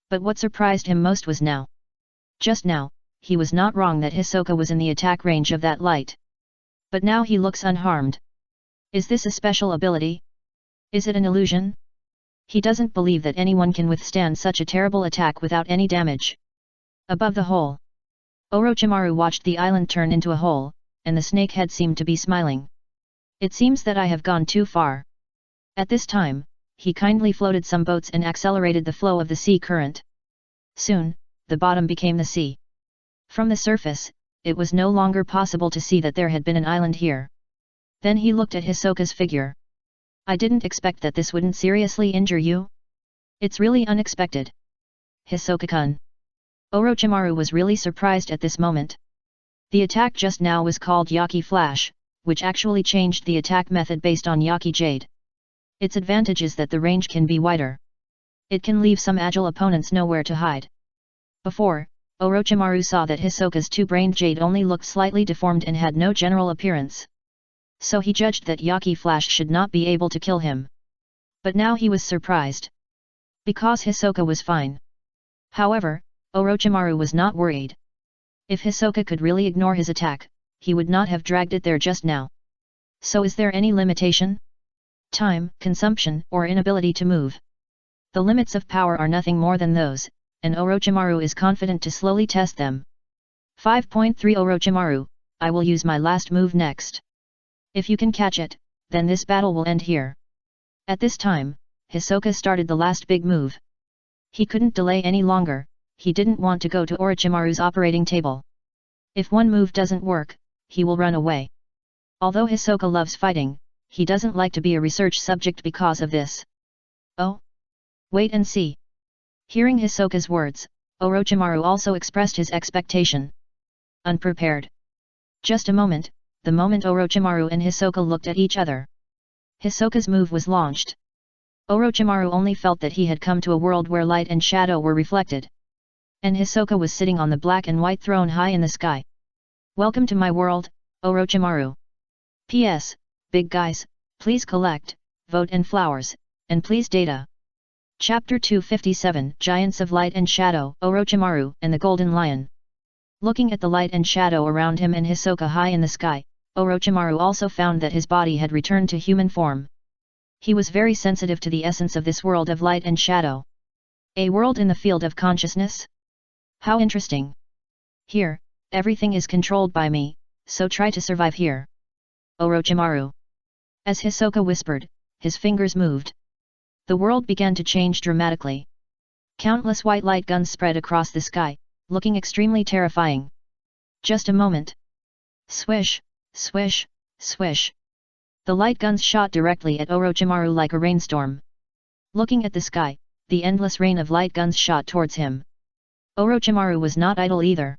But what surprised him most was now. Just now, he was not wrong that Hisoka was in the attack range of that light. But now he looks unharmed. Is this a special ability? Is it an illusion? He doesn't believe that anyone can withstand such a terrible attack without any damage. Above the hole, Orochimaru watched the island turn into a hole, and the snake head seemed to be smiling. It seems that I have gone too far. At this time, he kindly floated some boats and accelerated the flow of the sea current. Soon, the bottom became the sea. From the surface, it was no longer possible to see that there had been an island here. Then he looked at Hisoka's figure. I didn't expect that this wouldn't seriously injure you. It's really unexpected. Hisoka-kun. Orochimaru was really surprised at this moment. The attack just now was called Yaki Flash, which actually changed the attack method based on Yaki Jade. Its advantage is that the range can be wider. It can leave some agile opponents nowhere to hide. Before, Orochimaru saw that Hisoka's two-brained Jade only looked slightly deformed and had no general appearance. So he judged that Yaki Flash should not be able to kill him. But now he was surprised. Because Hisoka was fine. However, Orochimaru was not worried. If Hisoka could really ignore his attack, he would not have dragged it there just now. So is there any limitation? Time, consumption, or inability to move? The limits of power are nothing more than those, and Orochimaru is confident to slowly test them. 5.3 Orochimaru, I will use my last move next. If you can catch it, then this battle will end here. At this time, Hisoka started the last big move. He couldn't delay any longer, he didn't want to go to Orochimaru's operating table. If one move doesn't work, he will run away. Although Hisoka loves fighting, he doesn't like to be a research subject because of this. Oh? Wait and see. Hearing Hisoka's words, Orochimaru also expressed his expectation. Unprepared. Just a moment, the moment Orochimaru and Hisoka looked at each other. Hisoka's move was launched. Orochimaru only felt that he had come to a world where light and shadow were reflected. And Hisoka was sitting on the black and white throne high in the sky. Welcome to my world, Orochimaru. P.S. Big guys, please collect, vote and flowers, and please data. Chapter 257 Giants of Light and Shadow, Orochimaru and the Golden Lion. Looking at the light and shadow around him and Hisoka high in the sky, Orochimaru also found that his body had returned to human form. He was very sensitive to the essence of this world of light and shadow. A world in the field of consciousness? How interesting. Here, everything is controlled by me, so try to survive here. Orochimaru. As Hisoka whispered, his fingers moved. The world began to change dramatically. Countless white light guns spread across the sky, looking extremely terrifying. Just a moment. Swish, swish, swish. The light guns shot directly at Orochimaru like a rainstorm. Looking at the sky, the endless rain of light guns shot towards him. Orochimaru was not idle either.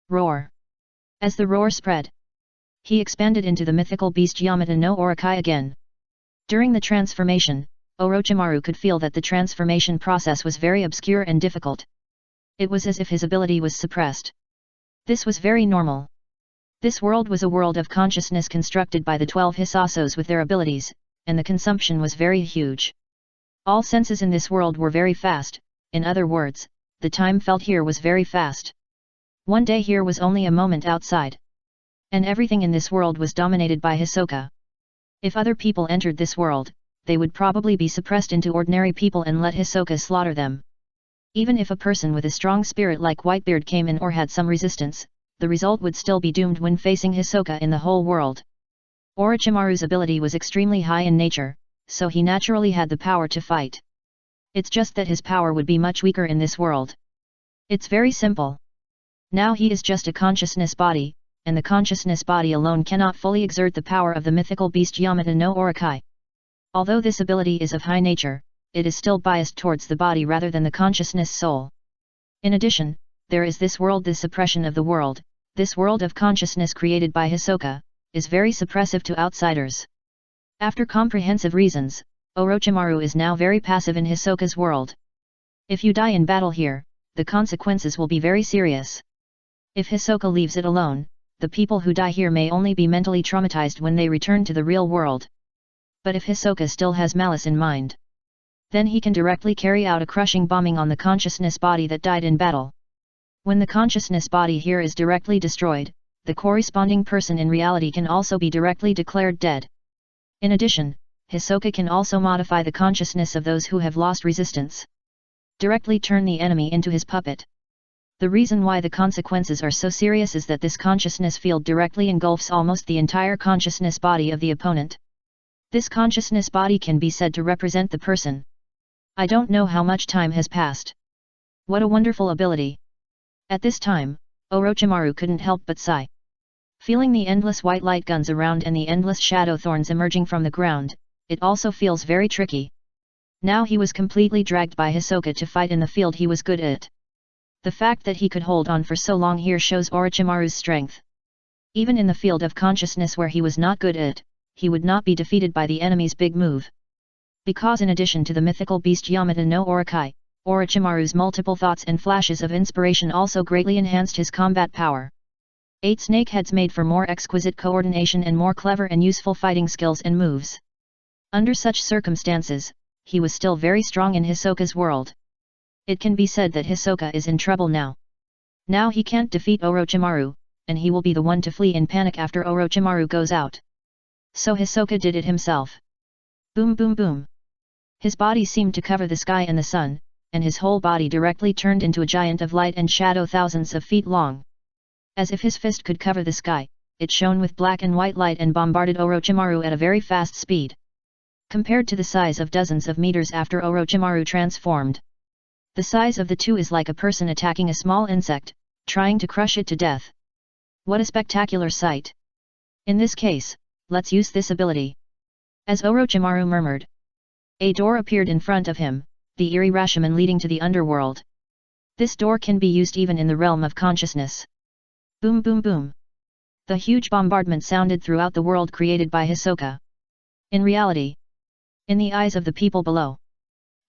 Roar. As the roar spread, he expanded into the mythical beast Yamata no Orokai again. During the transformation, Orochimaru could feel that the transformation process was very obscure and difficult. It was as if his ability was suppressed. This was very normal. This world was a world of consciousness constructed by the 12 Hisasos with their abilities, and the consumption was very huge. All senses in this world were very fast, in other words, the time felt here was very fast. One day here was only a moment outside. And everything in this world was dominated by Hisoka. If other people entered this world, they would probably be suppressed into ordinary people and let Hisoka slaughter them. Even if a person with a strong spirit like Whitebeard came in or had some resistance, the result would still be doomed when facing Hisoka in the whole world. Orochimaru's ability was extremely high in nature, so he naturally had the power to fight. It's just that his power would be much weaker in this world. It's very simple. Now he is just a consciousness body, and the consciousness body alone cannot fully exert the power of the mythical beast Yamata no Orokai. Although this ability is of high nature, it is still biased towards the body rather than the consciousness soul. In addition, there is this world. The suppression of the world, this world of consciousness created by Hisoka, is very suppressive to outsiders. After comprehensive reasons, Orochimaru is now very passive in Hisoka's world. If you die in battle here, the consequences will be very serious. If Hisoka leaves it alone, the people who die here may only be mentally traumatized when they return to the real world. But if Hisoka still has malice in mind, then he can directly carry out a crushing bombing on the consciousness body that died in battle. When the consciousness body here is directly destroyed, the corresponding person in reality can also be directly declared dead. In addition, Hisoka can also modify the consciousness of those who have lost resistance. Directly turn the enemy into his puppet. The reason why the consequences are so serious is that this consciousness field directly engulfs almost the entire consciousness body of the opponent. This consciousness body can be said to represent the person. I don't know how much time has passed. What a wonderful ability. At this time, Orochimaru couldn't help but sigh. Feeling the endless white light guns around and the endless shadow thorns emerging from the ground, it also feels very tricky. Now he was completely dragged by Hisoka to fight in the field he was good at. The fact that he could hold on for so long here shows Orochimaru's strength. Even in the field of consciousness where he was not good at, he would not be defeated by the enemy's big move. Because in addition to the mythical beast Yamata no Orokai, Orochimaru's multiple thoughts and flashes of inspiration also greatly enhanced his combat power. 8 snakeheads made for more exquisite coordination and more clever and useful fighting skills and moves. Under such circumstances, he was still very strong in Hisoka's world. It can be said that Hisoka is in trouble now. Now he can't defeat Orochimaru, and he will be the one to flee in panic after Orochimaru goes out. So Hisoka did it himself. Boom boom boom. His body seemed to cover the sky and the sun, and his whole body directly turned into a giant of light and shadow thousands of feet long. As if his fist could cover the sky, it shone with black and white light and bombarded Orochimaru at a very fast speed. Compared to the size of dozens of meters after Orochimaru transformed, the size of the two is like a person attacking a small insect, trying to crush it to death. What a spectacular sight! In this case, let's use this ability. As Orochimaru murmured, a door appeared in front of him, the eerie Rashomon leading to the underworld. This door can be used even in the realm of consciousness. Boom boom boom. The huge bombardment sounded throughout the world created by Hisoka. In reality, in the eyes of the people below,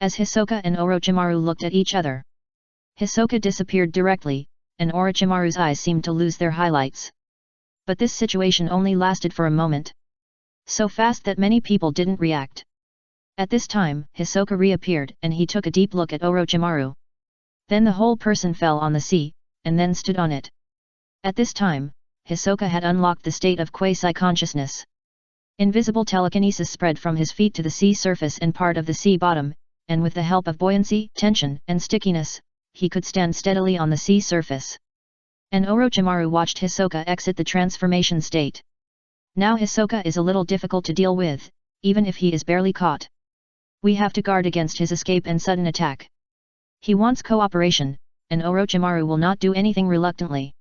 as Hisoka and Orochimaru looked at each other, Hisoka disappeared directly, and Orochimaru's eyes seemed to lose their highlights. But this situation only lasted for a moment. So fast that many people didn't react. At this time, Hisoka reappeared and he took a deep look at Orochimaru. Then the whole person fell on the sea, and then stood on it. At this time, Hisoka had unlocked the state of quasi-consciousness. Invisible telekinesis spread from his feet to the sea surface and part of the sea bottom, and with the help of buoyancy, tension, and stickiness, he could stand steadily on the sea surface. And Orochimaru watched Hisoka exit the transformation state. Now Hisoka is a little difficult to deal with, even if he is barely caught. We have to guard against his escape and sudden attack. He wants cooperation, and Orochimaru will not do anything reluctantly.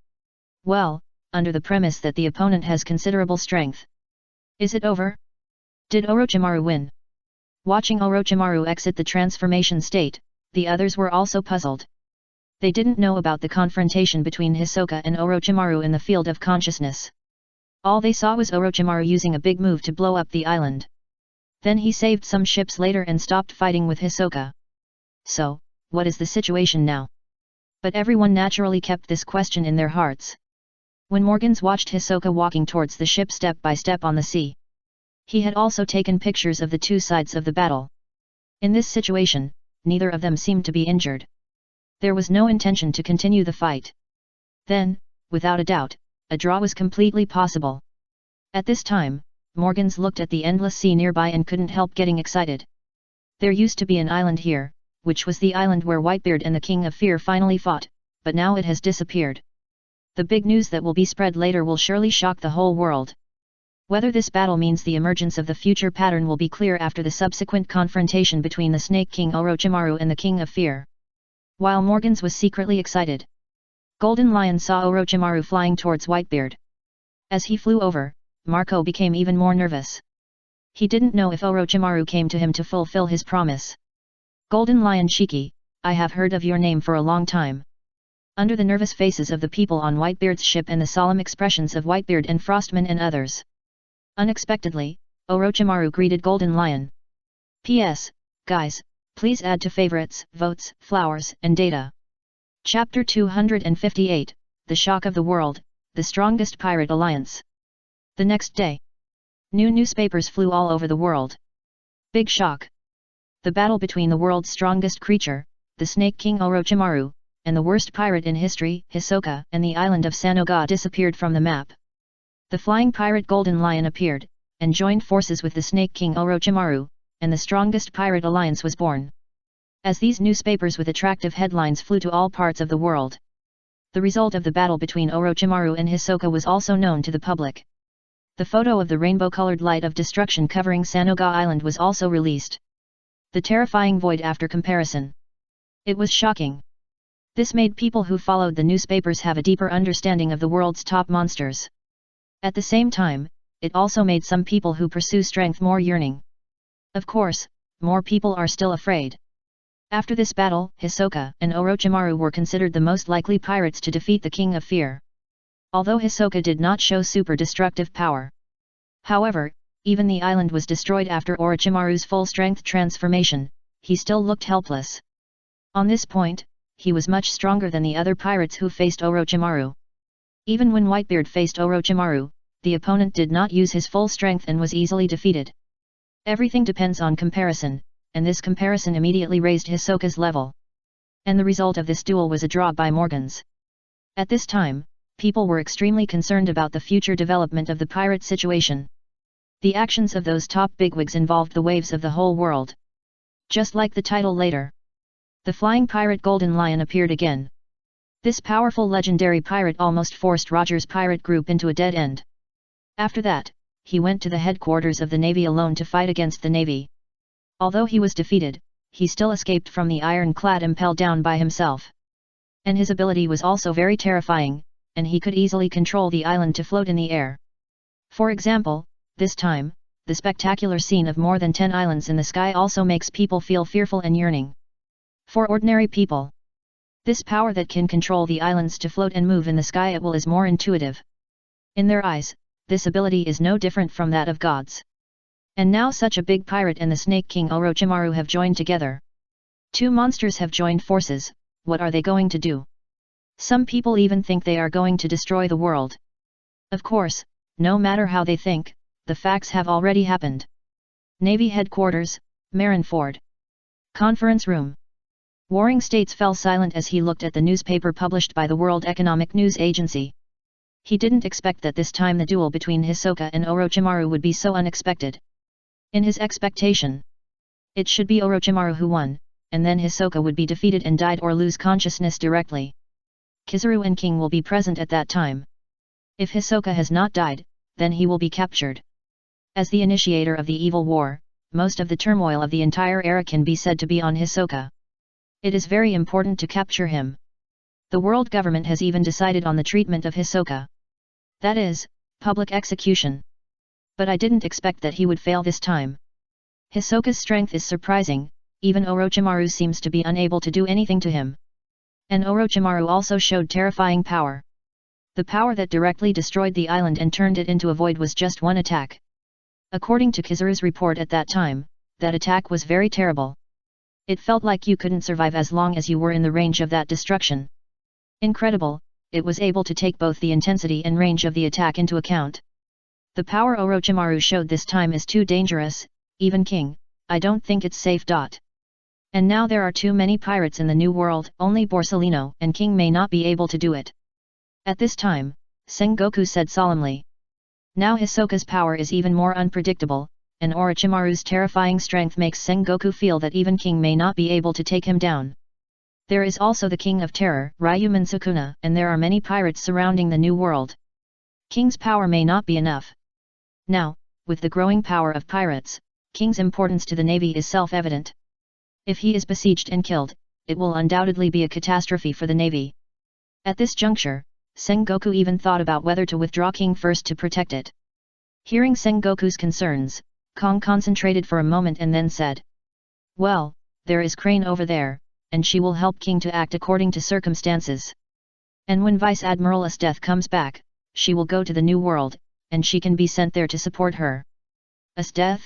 Well, under the premise that the opponent has considerable strength. Is it over? Did Orochimaru win? Watching Orochimaru exit the transformation state, the others were also puzzled. They didn't know about the confrontation between Hisoka and Orochimaru in the field of consciousness. All they saw was Orochimaru using a big move to blow up the island. Then he saved some ships later and stopped fighting with Hisoka. So, what is the situation now? But everyone naturally kept this question in their hearts. When Morgans watched Hisoka walking towards the ship step by step on the sea, he had also taken pictures of the two sides of the battle. In this situation, neither of them seemed to be injured. There was no intention to continue the fight. Then, without a doubt, a draw was completely possible. At this time, Morgans looked at the endless sea nearby and couldn't help getting excited. There used to be an island here, which was the island where Whitebeard and the King of Fear finally fought, but now it has disappeared. The big news that will be spread later will surely shock the whole world. Whether this battle means the emergence of the future pattern will be clear after the subsequent confrontation between the Snake King Orochimaru and the King of Fear. While Morgans was secretly excited, Golden Lion saw Orochimaru flying towards Whitebeard. As he flew over, Marco became even more nervous. He didn't know if Orochimaru came to him to fulfill his promise. Golden Lion Shiki, I have heard of your name for a long time. Under the nervous faces of the people on Whitebeard's ship and the solemn expressions of Whitebeard and Frostman and others, unexpectedly, Orochimaru greeted Golden Lion. P.S. Guys, please add to favorites, votes, flowers, and data. Chapter 258, The Shock of the World, The Strongest Pirate Alliance. The next day, new newspapers flew all over the world. Big shock. The battle between the world's strongest creature, the Snake King Orochimaru, and the worst pirate in history, Hisoka, and the island of Sanoga disappeared from the map. The flying pirate Golden Lion appeared, and joined forces with the Snake King Orochimaru, and the strongest pirate alliance was born. As these newspapers with attractive headlines flew to all parts of the world, the result of the battle between Orochimaru and Hisoka was also known to the public. The photo of the rainbow-colored light of destruction covering Sanoga Island was also released. The terrifying void after comparison. It was shocking. This made people who followed the newspapers have a deeper understanding of the world's top monsters. At the same time, it also made some people who pursue strength more yearning. Of course, more people are still afraid. After this battle, Hisoka and Orochimaru were considered the most likely pirates to defeat the King of Fear. Although Hisoka did not show super destructive power. However, even the island was destroyed after Orochimaru's full-strength transformation, he still looked helpless. On this point, he was much stronger than the other pirates who faced Orochimaru. Even when Whitebeard faced Orochimaru, the opponent did not use his full strength and was easily defeated. Everything depends on comparison, and this comparison immediately raised Hisoka's level. And the result of this duel was a draw by Morgans. At this time, people were extremely concerned about the future development of the pirate situation. The actions of those top bigwigs involved the waves of the whole world. Just like the title later. The flying pirate Golden Lion appeared again. This powerful legendary pirate almost forced Roger's pirate group into a dead end. After that, he went to the headquarters of the Navy alone to fight against the Navy. Although he was defeated, he still escaped from the ironclad impelled down by himself. And his ability was also very terrifying, and he could easily control the island to float in the air. For example, this time, the spectacular scene of more than 10 islands in the sky also makes people feel fearful and yearning. For ordinary people, this power that can control the islands to float and move in the sky at will is more intuitive. In their eyes, this ability is no different from that of gods. And now such a big pirate and the Snake King Orochimaru have joined together. Two monsters have joined forces. What are they going to do? Some people even think they are going to destroy the world. Of course, no matter how they think, the facts have already happened. Navy Headquarters, Marineford. Conference Room. Warring States fell silent as he looked at the newspaper published by the World Economic News Agency. He didn't expect that this time the duel between Hisoka and Orochimaru would be so unexpected. In his expectation, it should be Orochimaru who won, and then Hisoka would be defeated and died or lose consciousness directly. Kizaru and King will be present at that time. If Hisoka has not died, then he will be captured. As the initiator of the evil war, most of the turmoil of the entire era can be said to be on Hisoka. It is very important to capture him. The world government has even decided on the treatment of Hisoka. That is, public execution. But I didn't expect that he would fail this time. Hisoka's strength is surprising, even Orochimaru seems to be unable to do anything to him. And Orochimaru also showed terrifying power. The power that directly destroyed the island and turned it into a void was just one attack. According to Kizaru's report at that time, that attack was very terrible. It felt like you couldn't survive as long as you were in the range of that destruction. Incredible, it was able to take both the intensity and range of the attack into account. The power Orochimaru showed this time is too dangerous, even King, I don't think it's safe. And now there are too many pirates in the New World, only Borsellino and King may not be able to do it. At this time, Sengoku said solemnly. Now Hisoka's power is even more unpredictable, and Orochimaru's terrifying strength makes Sengoku feel that even King may not be able to take him down. There is also the King of Terror, Ryomen Sukuna, and there are many pirates surrounding the New World. King's power may not be enough. Now, with the growing power of pirates, King's importance to the Navy is self-evident. If he is besieged and killed, it will undoubtedly be a catastrophe for the Navy. At this juncture, Sengoku even thought about whether to withdraw King first to protect it. Hearing Sengoku's concerns, Kong concentrated for a moment and then said, "Well, there is Crane over there, and she will help King to act according to circumstances. And when Vice Admiral Esteth comes back, she will go to the New World, and she can be sent there to support her." Esteth?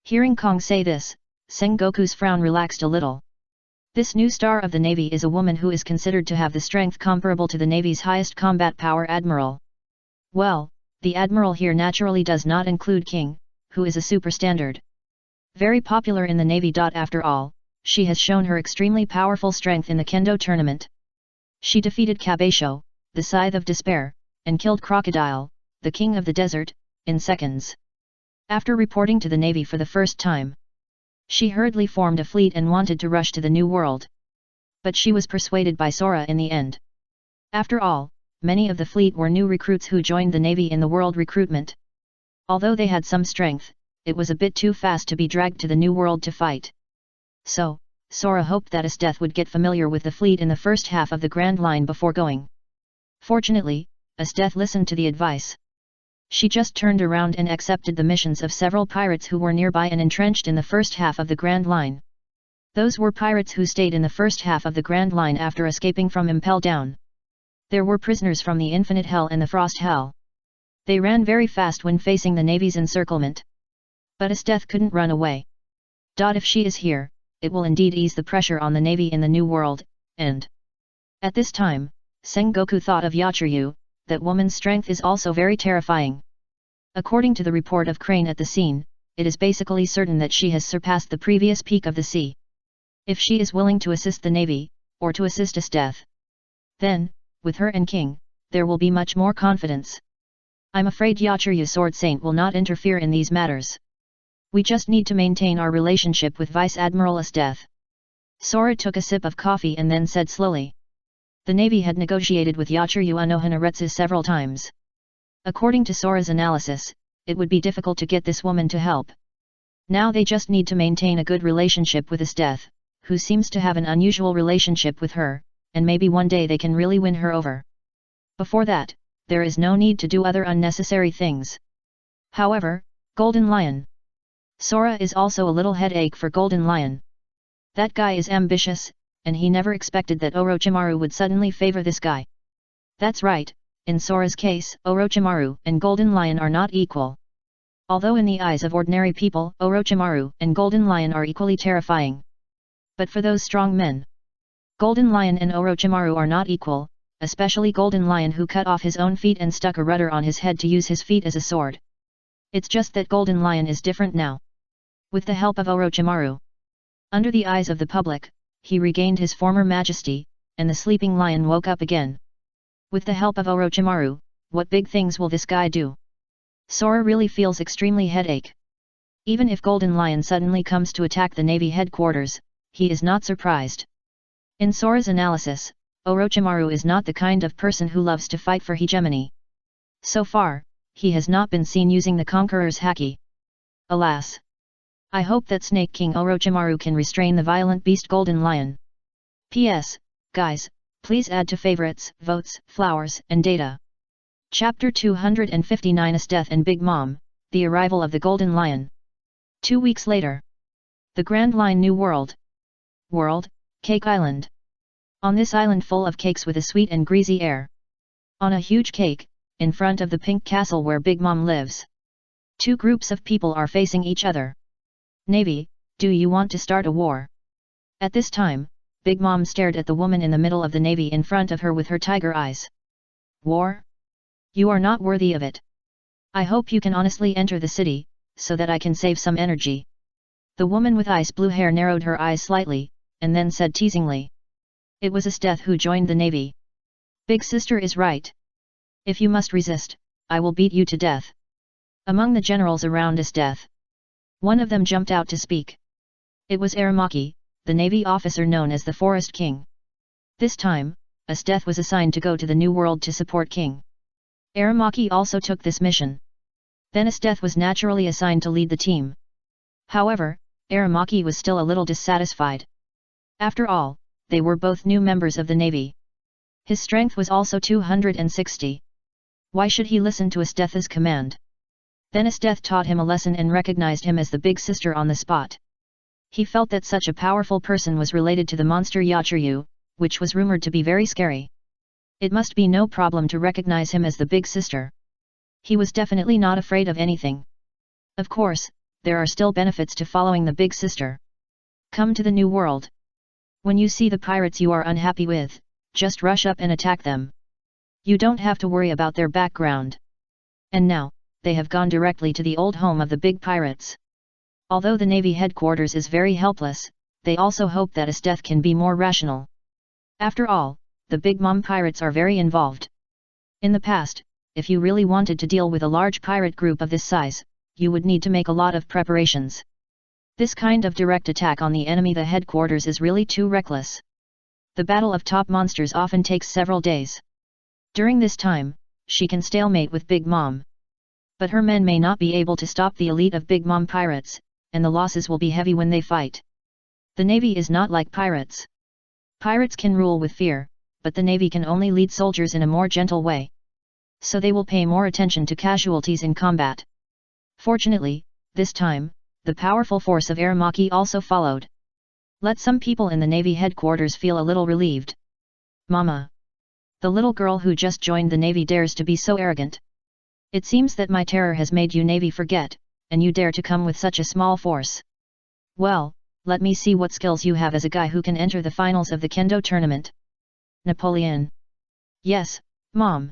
Hearing Kong say this, Sengoku's frown relaxed a little. This new star of the Navy is a woman who is considered to have the strength comparable to the Navy's highest combat power admiral. Well, the admiral here naturally does not include King, who is a superstandard. Very popular in the Navy. After all, she has shown her extremely powerful strength in the Kendo tournament. She defeated Kabesho, the Scythe of Despair, and killed Crocodile, the King of the Desert, in seconds. After reporting to the Navy for the first time, she hurriedly formed a fleet and wanted to rush to the New World. But she was persuaded by Sora in the end. After all, many of the fleet were new recruits who joined the Navy in the world recruitment. Although they had some strength, it was a bit too fast to be dragged to the New World to fight. So, Sora hoped that Esteth would get familiar with the fleet in the first half of the Grand Line before going. Fortunately, Esteth listened to the advice. She just turned around and accepted the missions of several pirates who were nearby and entrenched in the first half of the Grand Line. Those were pirates who stayed in the first half of the Grand Line after escaping from Impel Down. There were prisoners from the Infinite Hell and the Frost Hell. They ran very fast when facing the Navy's encirclement. But Esteth couldn't run away. If she is here, it will indeed ease the pressure on the Navy in the New World, and... At this time, Sengoku thought of Yachiru, that woman's strength is also very terrifying. According to the report of Crane at the scene, it is basically certain that she has surpassed the previous peak of the sea. If she is willing to assist the Navy, or to assist Esteth, then, with her and King, there will be much more confidence. I'm afraid Yachiru Sword Saint will not interfere in these matters. We just need to maintain our relationship with Vice Admiral Esteth. Sora took a sip of coffee and then said slowly. The Navy had negotiated with Yachiru Anohanaretsu several times. According to Sora's analysis, it would be difficult to get this woman to help. Now they just need to maintain a good relationship with Esteth, who seems to have an unusual relationship with her, and maybe one day they can really win her over. Before that, there is no need to do other unnecessary things. However, Golden Lion. Sora is also a little headache for Golden Lion. That guy is ambitious, and he never expected that Orochimaru would suddenly favor this guy. That's right, in Sora's case, Orochimaru and Golden Lion are not equal. Although in the eyes of ordinary people, Orochimaru and Golden Lion are equally terrifying. But for those strong men, Golden Lion and Orochimaru are not equal, especially Golden Lion who cut off his own feet and stuck a rudder on his head to use his feet as a sword. It's just that Golden Lion is different now. With the help of Orochimaru, under the eyes of the public, he regained his former majesty, and the sleeping lion woke up again. With the help of Orochimaru, what big things will this guy do? Sora really feels extremely headache. Even if Golden Lion suddenly comes to attack the Navy headquarters, he is not surprised. In Sora's analysis, Orochimaru is not the kind of person who loves to fight for hegemony. So far, he has not been seen using the Conqueror's haki. Alas! I hope that Snake King Orochimaru can restrain the violent beast Golden Lion. P.S. Guys, please add to favorites, votes, flowers, and data. Chapter 259 Esteth and Big Mom, The Arrival of the Golden Lion. 2 weeks later. The Grand Line New World. Cake Island. On this island full of cakes with a sweet and greasy air. On a huge cake, in front of the pink castle where Big Mom lives. 2 groups of people are facing each other. Navy, do you want to start a war? At this time, Big Mom stared at the woman in the middle of the Navy in front of her with her tiger eyes. War? You are not worthy of it. I hope you can honestly enter the city, so that I can save some energy. The woman with ice blue hair narrowed her eyes slightly, and then said teasingly. It was Esteth who joined the Navy. Big sister is right. If you must resist, I will beat you to death. Among the generals around Esteth, one of them jumped out to speak. It was Aramaki, the Navy officer known as the Forest King. This time, Esteth was assigned to go to the New World to support King. Aramaki also took this mission. Then Esteth was naturally assigned to lead the team. However, Aramaki was still a little dissatisfied. After all, they were both new members of the Navy. His strength was also 260. Why should he listen to Esteth's command? Then Esteth taught him a lesson and recognized him as the big sister on the spot. He felt that such a powerful person was related to the monster Yachiru, which was rumored to be very scary. It must be no problem to recognize him as the big sister. He was definitely not afraid of anything. Of course, there are still benefits to following the big sister. Come to the New World. When you see the pirates you are unhappy with, just rush up and attack them. You don't have to worry about their background. And now, they have gone directly to the old home of the big pirates. Although the Navy headquarters is very helpless, they also hope that Esteth can be more rational. After all, the Big Mom pirates are very involved. In the past, if you really wanted to deal with a large pirate group of this size, you would need to make a lot of preparations. This kind of direct attack on the enemy the headquarters is really too reckless. The battle of top monsters often takes several days. During this time, she can stalemate with Big Mom. But her men may not be able to stop the elite of Big Mom pirates, and the losses will be heavy when they fight. The Navy is not like pirates. Pirates can rule with fear, but the Navy can only lead soldiers in a more gentle way. So they will pay more attention to casualties in combat. Fortunately, this time, the powerful force of Aramaki also followed. Let some people in the Navy headquarters feel a little relieved. Mama! The little girl who just joined the Navy dares to be so arrogant. It seems that my terror has made you Navy forget, and you dare to come with such a small force. Well, let me see what skills you have as a guy who can enter the finals of the Kendo tournament. Napoleon. Yes, Mom.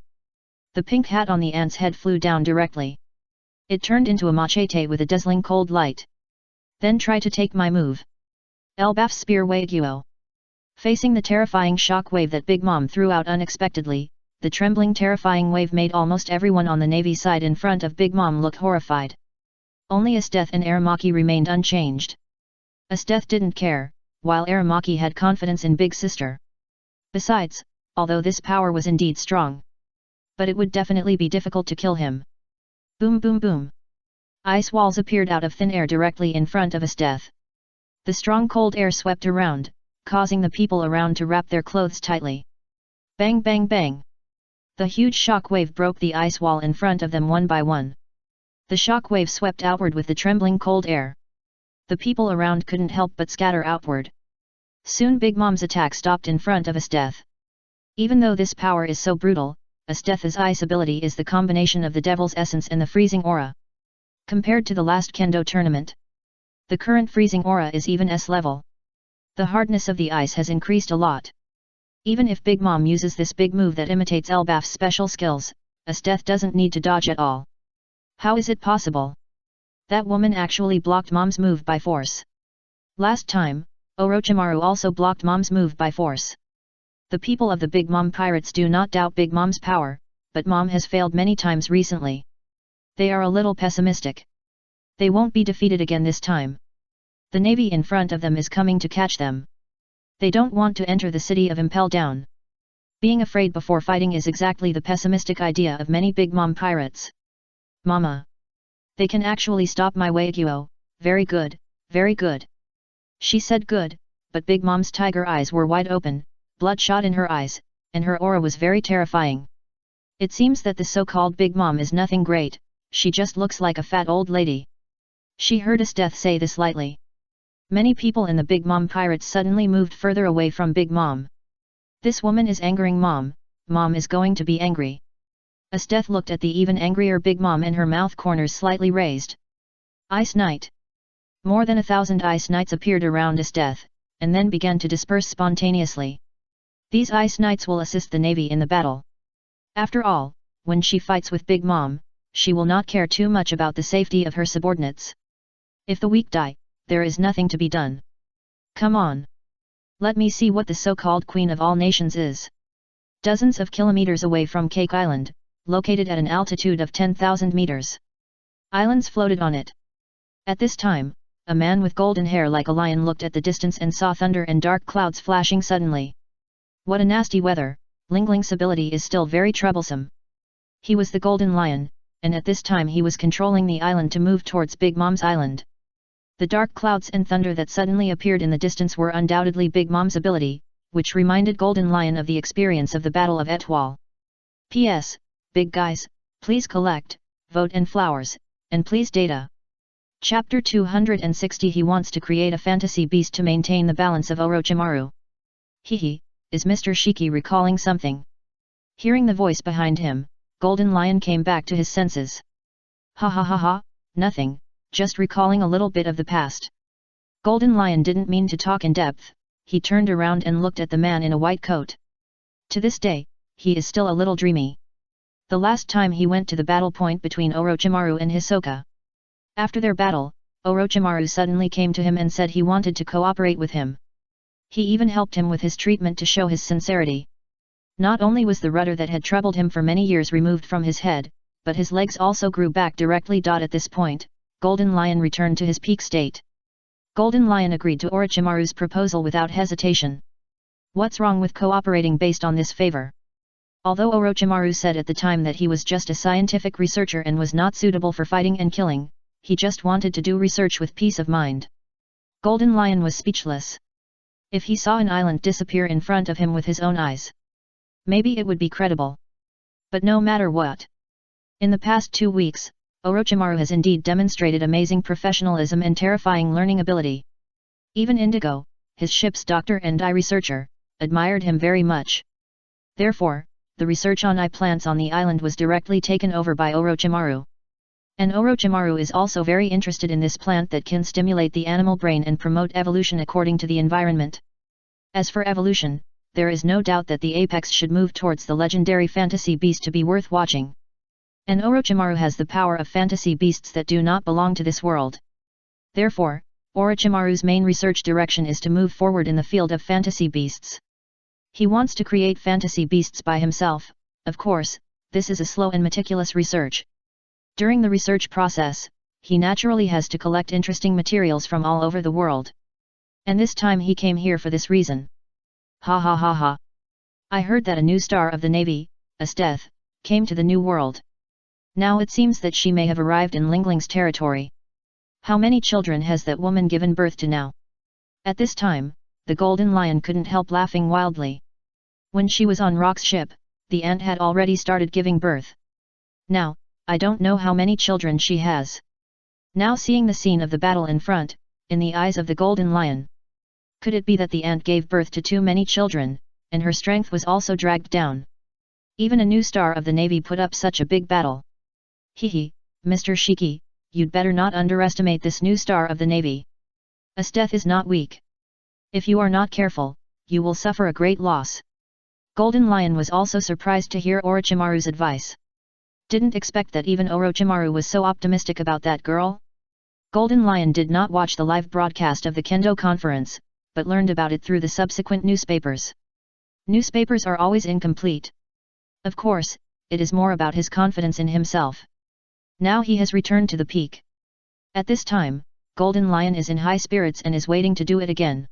The pink hat on the ant's head flew down directly. It turned into a machete with a dazzling cold light. Then try to take my move. Elbaf Spear Waiguo. Facing the terrifying shock wave that Big Mom threw out unexpectedly, the trembling terrifying wave made almost everyone on the Navy side in front of Big Mom look horrified. Only Esteth and Aramaki remained unchanged. Esteth didn't care, while Aramaki had confidence in Big Sister. Besides, although this power was indeed strong, but it would definitely be difficult to kill him. Boom boom boom. Ice walls appeared out of thin air directly in front of Esteth. The strong cold air swept around, causing the people around to wrap their clothes tightly. Bang bang bang. The huge shock wave broke the ice wall in front of them one by one. The shock wave swept outward with the trembling cold air. The people around couldn't help but scatter outward. Soon Big Mom's attack stopped in front of Esteth. Even though this power is so brutal, Esteth's ice ability is the combination of the devil's essence and the freezing aura. Compared to the last kendo tournament, the current freezing aura is even S level. The hardness of the ice has increased a lot. Even if Big Mom uses this big move that imitates Elbaf's special skills, Esteth doesn't need to dodge at all. How is it possible? That woman actually blocked Mom's move by force. Last time, Orochimaru also blocked Mom's move by force. The people of the Big Mom pirates do not doubt Big Mom's power, but Mom has failed many times recently. They are a little pessimistic. They won't be defeated again this time. The navy in front of them is coming to catch them. They don't want to enter the city of Impel Down. Being afraid before fighting is exactly the pessimistic idea of many Big Mom pirates. Mama. They can actually stop my Wagyu. Very good, very good. She said good, but Big Mom's tiger eyes were wide open, bloodshot in her eyes, and her aura was very terrifying. It seems that the so-called Big Mom is nothing great, she just looks like a fat old lady. She heard Esteth say this lightly. Many people in the Big Mom pirates suddenly moved further away from Big Mom. This woman is angering Mom, Mom is going to be angry. Esteth looked at the even angrier Big Mom and her mouth corners slightly raised. Ice Knight. More than 1,000 Ice Knights appeared around Esteth, and then began to disperse spontaneously. These Ice Knights will assist the navy in the battle. After all, when she fights with Big Mom, she will not care too much about the safety of her subordinates. If the weak die, there is nothing to be done. Come on. Let me see what the so-called Queen of all Nations is. Dozens of kilometers away from Cake Island, located at an altitude of 10,000 meters. Islands floated on it. At this time, a man with golden hair like a lion looked at the distance and saw thunder and dark clouds flashing suddenly. What a nasty weather, Ling Ling's ability is still very troublesome. He was the Golden Lion, and at this time he was controlling the island to move towards Big Mom's island. The dark clouds and thunder that suddenly appeared in the distance were undoubtedly Big Mom's ability, which reminded Golden Lion of the experience of the Battle of Etoile. P.S. Big guys, please collect, vote and flowers, and please data. Chapter 260 He wants to create a fantasy beast to maintain the balance of Orochimaru. Hehe, is Mr. Shiki recalling something? Hearing the voice behind him, Golden Lion came back to his senses. Ha ha ha ha, nothing, just recalling a little bit of the past. Golden Lion didn't mean to talk in depth, he turned around and looked at the man in a white coat. To this day, he is still a little dreamy. The last time he went to the battle point between Orochimaru and Hisoka. After their battle, Orochimaru suddenly came to him and said he wanted to cooperate with him. He even helped him with his treatment to show his sincerity. Not only was the rudder that had troubled him for many years removed from his head, but his legs also grew back directly. At this point, Golden Lion returned to his peak state. Golden Lion agreed to Orochimaru's proposal without hesitation. What's wrong with cooperating based on this favor? Although Orochimaru said at the time that he was just a scientific researcher and was not suitable for fighting and killing, he just wanted to do research with peace of mind. Golden Lion was speechless. If he saw an island disappear in front of him with his own eyes, maybe it would be credible. But no matter what. In the past 2 weeks, Orochimaru has indeed demonstrated amazing professionalism and terrifying learning ability. Even Indigo, his ship's doctor and eye researcher, admired him very much. Therefore, the research on eye plants on the island was directly taken over by Orochimaru. And Orochimaru is also very interested in this plant that can stimulate the animal brain and promote evolution according to the environment. As for evolution, there is no doubt that the apex should move towards the legendary fantasy beast to be worth watching. And Orochimaru has the power of fantasy beasts that do not belong to this world. Therefore, Orochimaru's main research direction is to move forward in the field of fantasy beasts. He wants to create fantasy beasts by himself. Of course, this is a slow and meticulous research. During the research process, he naturally has to collect interesting materials from all over the world. And this time he came here for this reason. Ha ha ha ha. I heard that a new star of the Navy, Esteth, came to the New World. Now it seems that she may have arrived in Lingling's territory. How many children has that woman given birth to now? At this time, the Golden Lion couldn't help laughing wildly. When she was on Rock's ship, the ant had already started giving birth. Now, I don't know how many children she has. Now seeing the scene of the battle in front, in the eyes of the Golden Lion. Could it be that the ant gave birth to too many children, and her strength was also dragged down? Even a new star of the Navy put up such a big battle. Hehe, Mr. Shiki, you'd better not underestimate this new star of the Navy. Esteth is not weak. If you are not careful, you will suffer a great loss. Golden Lion was also surprised to hear Orochimaru's advice. Didn't expect that even Orochimaru was so optimistic about that girl. Golden Lion did not watch the live broadcast of the Kendo conference, but learned about it through the subsequent newspapers. Newspapers are always incomplete. Of course, it is more about his confidence in himself. Now he has returned to the peak. At this time, Golden Lion is in high spirits and is waiting to do it again.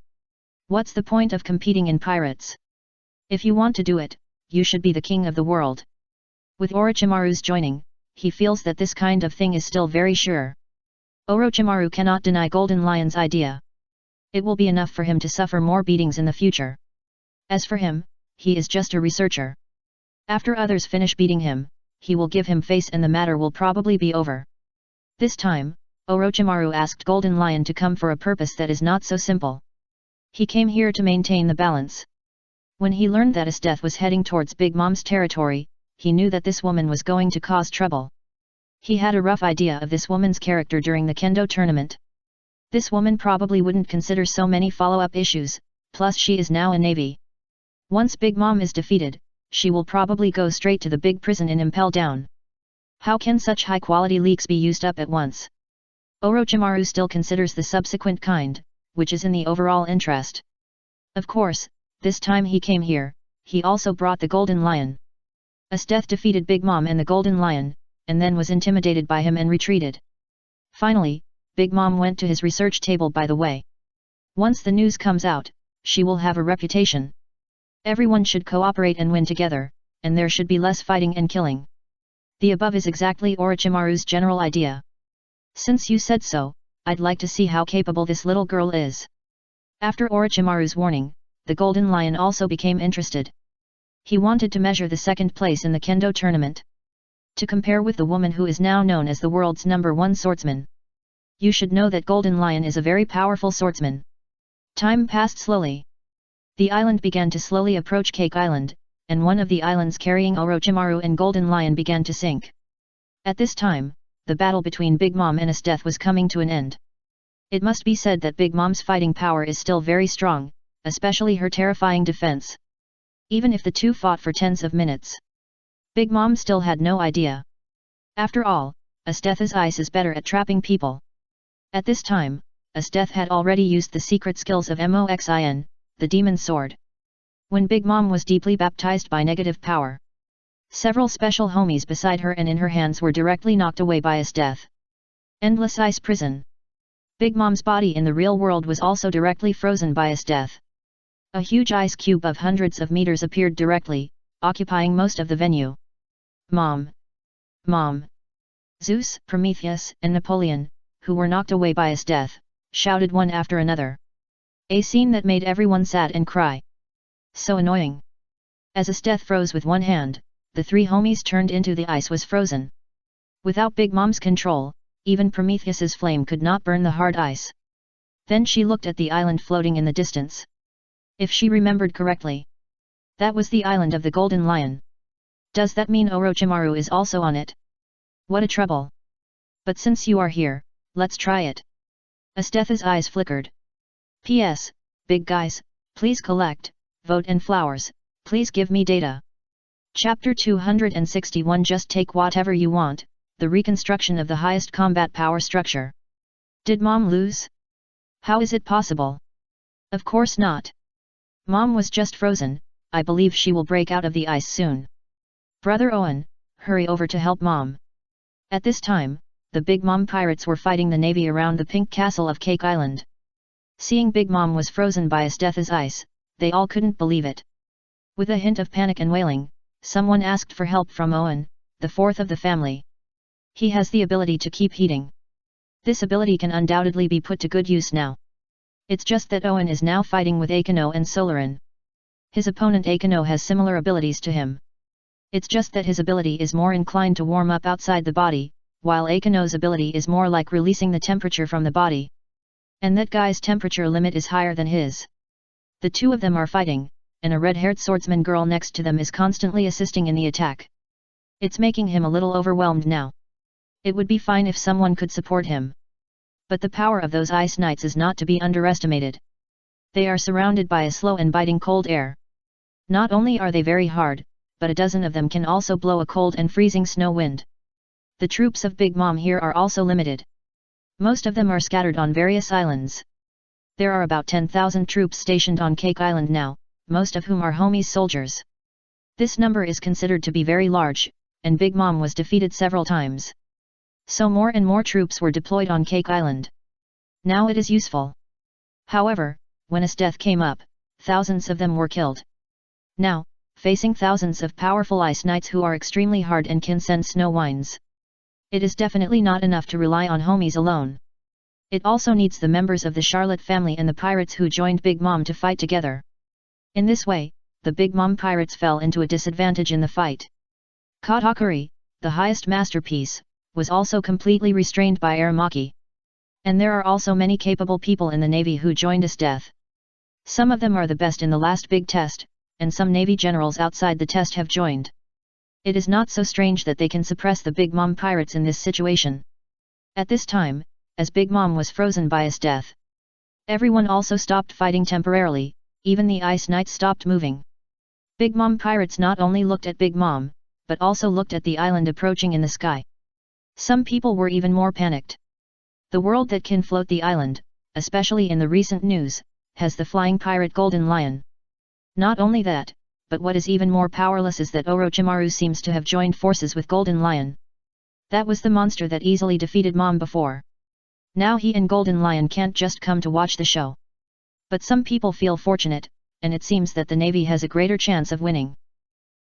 What's the point of competing in pirates? If you want to do it, you should be the king of the world. With Orochimaru's joining, he feels that this kind of thing is still very sure. Orochimaru cannot deny Golden Lion's idea. It will be enough for him to suffer more beatings in the future. As for him, he is just a researcher. After others finish beating him, he will give him face and the matter will probably be over. This time, Orochimaru asked Golden Lion to come for a purpose that is not so simple. He came here to maintain the balance. When he learned that Esteth was heading towards Big Mom's territory, he knew that this woman was going to cause trouble. He had a rough idea of this woman's character during the Kendo tournament. This woman probably wouldn't consider so many follow-up issues, plus she is now a Navy. Once Big Mom is defeated, she will probably go straight to the big prison in Impel Down. How can such high-quality leaks be used up at once? Orochimaru still considers the subsequent kind, which is in the overall interest. Of course, this time he came here, he also brought the Golden Lion. Esteth defeated Big Mom and the Golden Lion, and then was intimidated by him and retreated. Finally, Big Mom went to his research table by the way. Once the news comes out, she will have a reputation. Everyone should cooperate and win together, and there should be less fighting and killing. The above is exactly Orochimaru's general idea. Since you said so, I'd like to see how capable this little girl is. After Orochimaru's warning, the Golden Lion also became interested. He wanted to measure the second place in the Kendo tournament. To compare with the woman who is now known as the world's #1 swordsman. You should know that Golden Lion is a very powerful swordsman. Time passed slowly. The island began to slowly approach Cake Island, and one of the islands carrying Orochimaru and Golden Lion began to sink. At this time, the battle between Big Mom and Esteth was coming to an end. It must be said that Big Mom's fighting power is still very strong, especially her terrifying defense. Even if the two fought for tens of minutes, Big Mom still had no idea. After all, Esteth's ice is better at trapping people. At this time, Esteth had already used the secret skills of Moxin, the demon sword. When Big Mom was deeply baptized by negative power, several special homies beside her and in her hands were directly knocked away by Esteth. Endless ice prison. Big Mom's body in the real world was also directly frozen by Esteth. A huge ice cube of hundreds of meters appeared directly, occupying most of the venue. Mom! Mom! Zeus, Prometheus, and Napoleon, who were knocked away by Esteth, shouted one after another. A scene that made everyone sad and cry. So annoying. As Esteth froze with one hand, the three homies turned into the ice was frozen. Without Big Mom's control, even Prometheus's flame could not burn the hard ice. Then she looked at the island floating in the distance. If she remembered correctly, that was the island of the Golden Lion. Does that mean Orochimaru is also on it? What a trouble. But since you are here, let's try it. Esteth's eyes flickered. P.S. Big guys, please collect, vote and flowers, please give me data. Chapter 261 Just take whatever you want, the reconstruction of the highest combat power structure. Did Mom lose? How is it possible? Of course not. Mom was just frozen, I believe she will break out of the ice soon. Brother Owen, hurry over to help Mom. At this time, the Big Mom pirates were fighting the navy around the pink castle of Cake Island. Seeing Big Mom was frozen by as death as ice, they all couldn't believe it. With a hint of panic and wailing, someone asked for help from Owen, the fourth of the family. He has the ability to keep heating. This ability can undoubtedly be put to good use now. It's just that Owen is now fighting with Akeno and Solarin. His opponent Akeno has similar abilities to him. It's just that his ability is more inclined to warm up outside the body, while Akeno's ability is more like releasing the temperature from the body. And that guy's temperature limit is higher than his. The two of them are fighting, and a red-haired swordsman girl next to them is constantly assisting in the attack. It's making him a little overwhelmed now. It would be fine if someone could support him. But the power of those ice knights is not to be underestimated. They are surrounded by a slow and biting cold air. Not only are they very hard, but a dozen of them can also blow a cold and freezing snow wind. The troops of Big Mom here are also limited. Most of them are scattered on various islands. There are about 10,000 troops stationed on Cake Island now, most of whom are Homies soldiers. This number is considered to be very large, and Big Mom was defeated several times. So more and more troops were deployed on Cake Island. Now it is useful. However, when his death came up, thousands of them were killed. Now, facing thousands of powerful ice knights who are extremely hard and can send snow winds, it is definitely not enough to rely on Homies alone. It also needs the members of the Charlotte family and the pirates who joined Big Mom to fight together. In this way, the Big Mom pirates fell into a disadvantage in the fight. Katakuri, the highest masterpiece, was also completely restrained by Aramaki. And there are also many capable people in the Navy who joined his death. Some of them are the best in the last big test, and some Navy generals outside the test have joined. It is not so strange that they can suppress the Big Mom pirates in this situation. At this time, as Big Mom was frozen by his death, everyone also stopped fighting temporarily, even the ice knights stopped moving. Big Mom pirates not only looked at Big Mom, but also looked at the island approaching in the sky. Some people were even more panicked. The world that can float the island, especially in the recent news, has the flying pirate Golden Lion. Not only that, but what is even more powerless is that Orochimaru seems to have joined forces with Golden Lion. That was the monster that easily defeated Mom before. Now he and Golden Lion can't just come to watch the show. But some people feel fortunate, and it seems that the Navy has a greater chance of winning.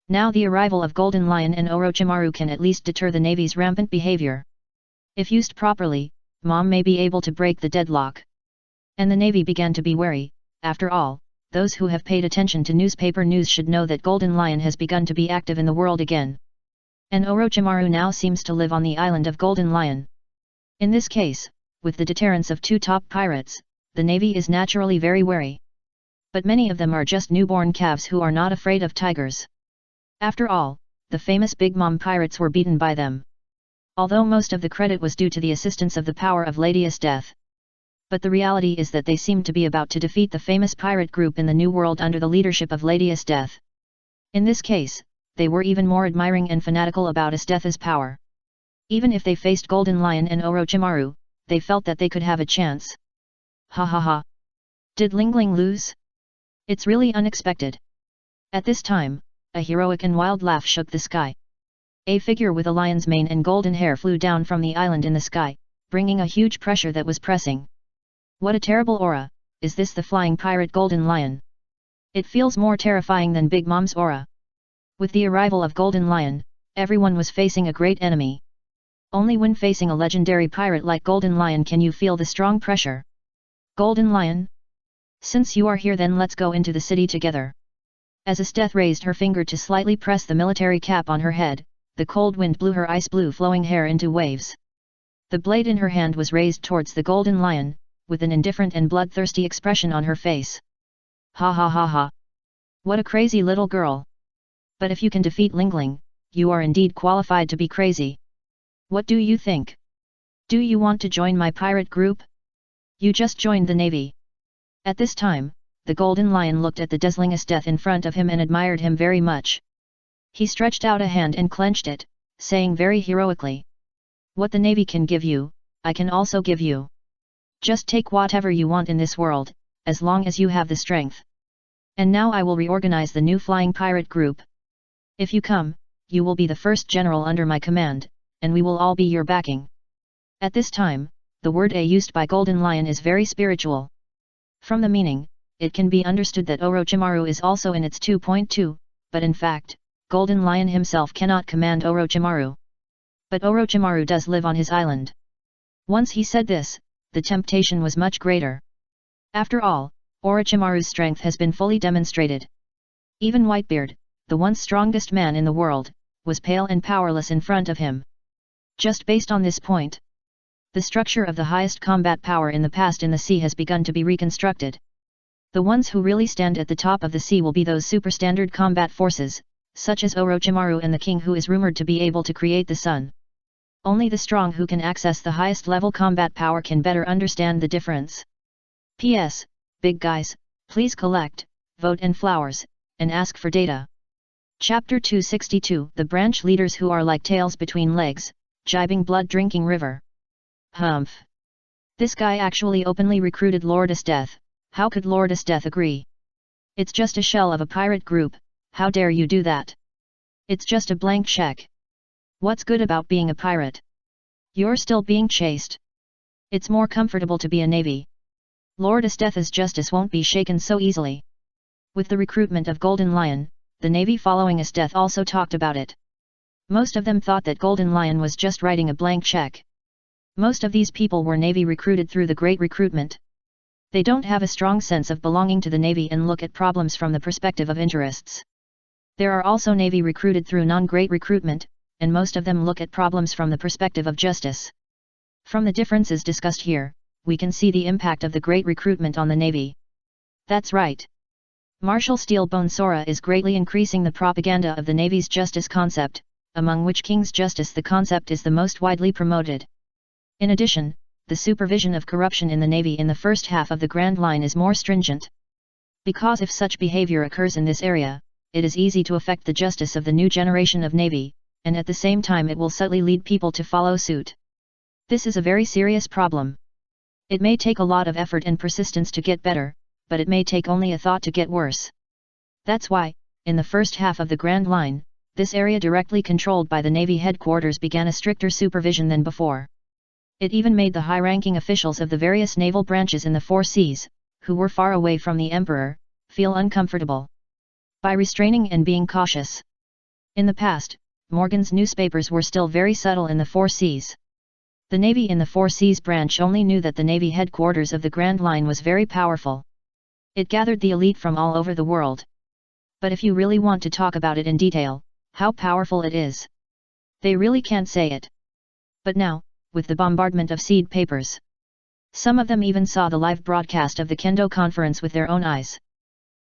Now the arrival of Golden Lion and Orochimaru can at least deter the Navy's rampant behavior. If used properly, Mom may be able to break the deadlock. And the Navy began to be wary. After all, those who have paid attention to newspaper news should know that Golden Lion has begun to be active in the world again. And Orochimaru now seems to live on the island of Golden Lion. In this case, with the deterrence of two top pirates, the Navy is naturally very wary. But many of them are just newborn calves who are not afraid of tigers. After all, the famous Big Mom pirates were beaten by them. Although most of the credit was due to the assistance of the power of Lady's death. But the reality is that they seemed to be about to defeat the famous pirate group in the New World under the leadership of Lady's death. In this case, they were even more admiring and fanatical about Esdeath's power. Even if they faced Golden Lion and Orochimaru, they felt that they could have a chance. Ha ha ha. Did Lingling lose? It's really unexpected. At this time, a heroic and wild laugh shook the sky. A figure with a lion's mane and golden hair flew down from the island in the sky, bringing a huge pressure that was pressing. What a terrible aura! Is this the flying pirate Golden Lion? It feels more terrifying than Big Mom's aura. With the arrival of Golden Lion, everyone was facing a great enemy. Only when facing a legendary pirate like Golden Lion can you feel the strong pressure. Golden Lion? Since you are here, then let's go into the city together. As Esdeath raised her finger to slightly press the military cap on her head, the cold wind blew her ice blue flowing hair into waves. The blade in her hand was raised towards the Golden Lion, with an indifferent and bloodthirsty expression on her face. Ha ha ha ha. What a crazy little girl. But if you can defeat Lingling, you are indeed qualified to be crazy. What do you think? Do you want to join my pirate group? You just joined the Navy. At this time, the Golden Lion looked at the dazzling Esdeath in front of him and admired him very much. He stretched out a hand and clenched it, saying very heroically, "What the Navy can give you, I can also give you. Just take whatever you want in this world, as long as you have the strength. And now I will reorganize the new flying pirate group. If you come, you will be the first general under my command, and we will all be your backing." At this time, the word "a" used by Golden Lion is very spiritual. From the meaning, it can be understood that Orochimaru is also in its 2.2, but in fact, Golden Lion himself cannot command Orochimaru. But Orochimaru does live on his island. Once he said this, the temptation was much greater. After all, Orochimaru's strength has been fully demonstrated. Even Whitebeard, the once strongest man in the world, was pale and powerless in front of him. Just based on this point, the structure of the highest combat power in the past in the sea has begun to be reconstructed. The ones who really stand at the top of the sea will be those superstandard combat forces, such as Orochimaru and the king who is rumored to be able to create the sun. Only the strong who can access the highest level combat power can better understand the difference. P.S. Big guys, please collect, vote and flowers, and ask for data. Chapter 262 The branch leaders who are like tails between legs, jibing blood-drinking river. Humph. This guy actually openly recruited Lord Esteth. How could Lord Esteth agree? It's just a shell of a pirate group, how dare you do that? It's just a blank check. What's good about being a pirate? You're still being chased. It's more comfortable to be a navy. Lord Esteth's justice won't be shaken so easily. With the recruitment of Golden Lion, the navy following Esteth also talked about it. Most of them thought that Golden Lion was just writing a blank check. Most of these people were navy recruited through the Great Recruitment. They don't have a strong sense of belonging to the navy and look at problems from the perspective of interests. There are also navy recruited through non-Great Recruitment, and most of them look at problems from the perspective of justice. From the differences discussed here, we can see the impact of the Great Recruitment on the navy. That's right. Marshal Steelbone Sora is greatly increasing the propaganda of the navy's justice concept, among which King's Justice the concept is the most widely promoted. In addition, the supervision of corruption in the navy in the first half of the Grand Line is more stringent. Because if such behavior occurs in this area, it is easy to affect the justice of the new generation of navy, and at the same time it will subtly lead people to follow suit. This is a very serious problem. It may take a lot of effort and persistence to get better, but it may take only a thought to get worse. That's why, in the first half of the Grand Line, this area directly controlled by the Navy headquarters began a stricter supervision than before. It even made the high-ranking officials of the various naval branches in the four seas, who were far away from the Emperor, feel uncomfortable. By restraining and being cautious. In the past, Morgan's newspapers were still very subtle in the four seas. The Navy in the Four Seas branch only knew that the Navy headquarters of the Grand Line was very powerful. It gathered the elite from all over the world. But if you really want to talk about it in detail, how powerful it is, they really can't say it. But now, with the bombardment of seed papers, some of them even saw the live broadcast of the Kendo conference with their own eyes.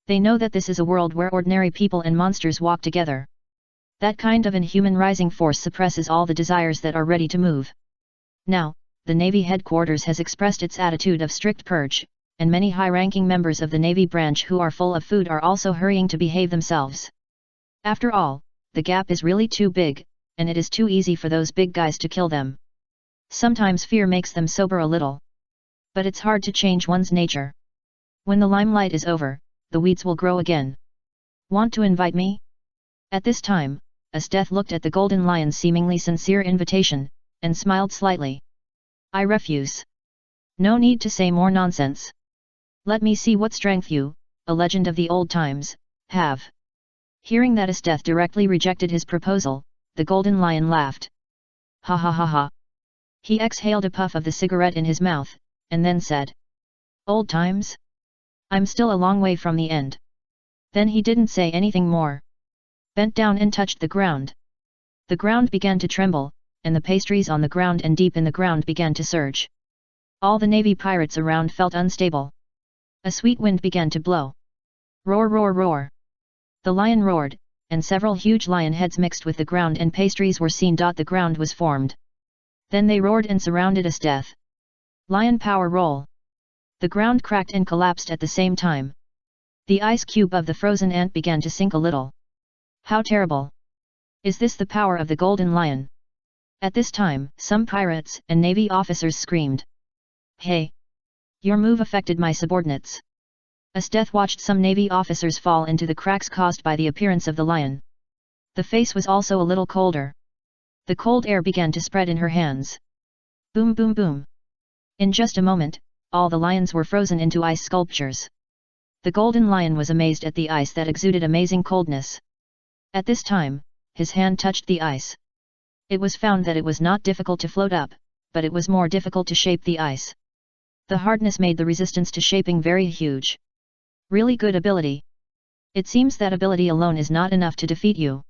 They know that this is a world where ordinary people and monsters walk together. That kind of inhuman rising force suppresses all the desires that are ready to move. Now, the Navy headquarters has expressed its attitude of strict purge, and many high-ranking members of the Navy branch who are full of food are also hurrying to behave themselves. After all, the gap is really too big, and it is too easy for those big guys to kill them. Sometimes fear makes them sober a little. But it's hard to change one's nature. When the limelight is over, the weeds will grow again. Want to invite me? At this time, Esteth looked at the Golden Lion's seemingly sincere invitation, and smiled slightly. I refuse. No need to say more nonsense. Let me see what strength you, a legend of the old times, have. Hearing that Esteth directly rejected his proposal, the Golden Lion laughed. Ha ha ha ha. He exhaled a puff of the cigarette in his mouth, and then said, Old times? I'm still a long way from the end. Then he didn't say anything more. Bent down and touched the ground. The ground began to tremble, and the pastries on the ground and deep in the ground began to surge. All the Navy pirates around felt unstable. A sweet wind began to blow. Roar roar roar. The lion roared, and several huge lion heads mixed with the ground and pastries were seen. The ground was formed. Then they roared and surrounded Esteth. Lion power roll. The ground cracked and collapsed at the same time. The ice cube of the frozen ant began to sink a little. How terrible! Is this the power of the Golden Lion? At this time, some pirates and Navy officers screamed. Hey! Your move affected my subordinates. Esteth watched some Navy officers fall into the cracks caused by the appearance of the lion. The face was also a little colder. The cold air began to spread in her hands. Boom boom boom. In just a moment, all the lions were frozen into ice sculptures. The golden lion was amazed at the ice that exuded amazing coldness. At this time, his hand touched the ice. It was found that it was not difficult to float up, but it was more difficult to shape the ice. The hardness made the resistance to shaping very huge. Really good ability. It seems that ability alone is not enough to defeat you.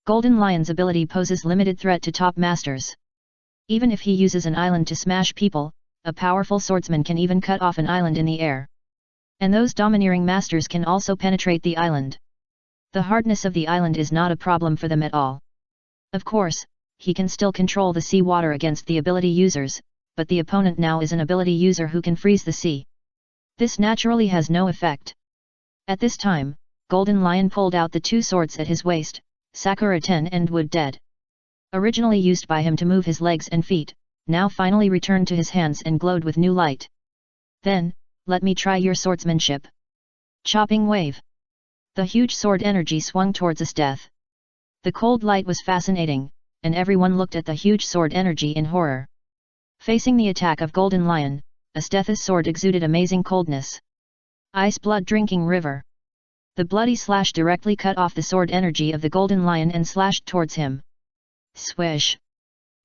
Golden Lion's ability poses limited threat to top masters. Even if he uses an island to smash people, a powerful swordsman can even cut off an island in the air. And those domineering masters can also penetrate the island. The hardness of the island is not a problem for them at all. Of course, he can still control the sea water against the ability users, but the opponent now is an ability user who can freeze the sea. This naturally has no effect. At this time, Golden Lion pulled out the two swords at his waist, Sakura Ten and Wood Dead. Originally used by him to move his legs and feet, now finally returned to his hands and glowed with new light. Then, let me try your swordsmanship. Chopping wave. The huge sword energy swung towards Esteth. The cold light was fascinating, and everyone looked at the huge sword energy in horror. Facing the attack of Golden Lion, Esteth's sword exuded amazing coldness. Ice blood drinking river. The bloody slash directly cut off the sword energy of the Golden Lion and slashed towards him. Swish!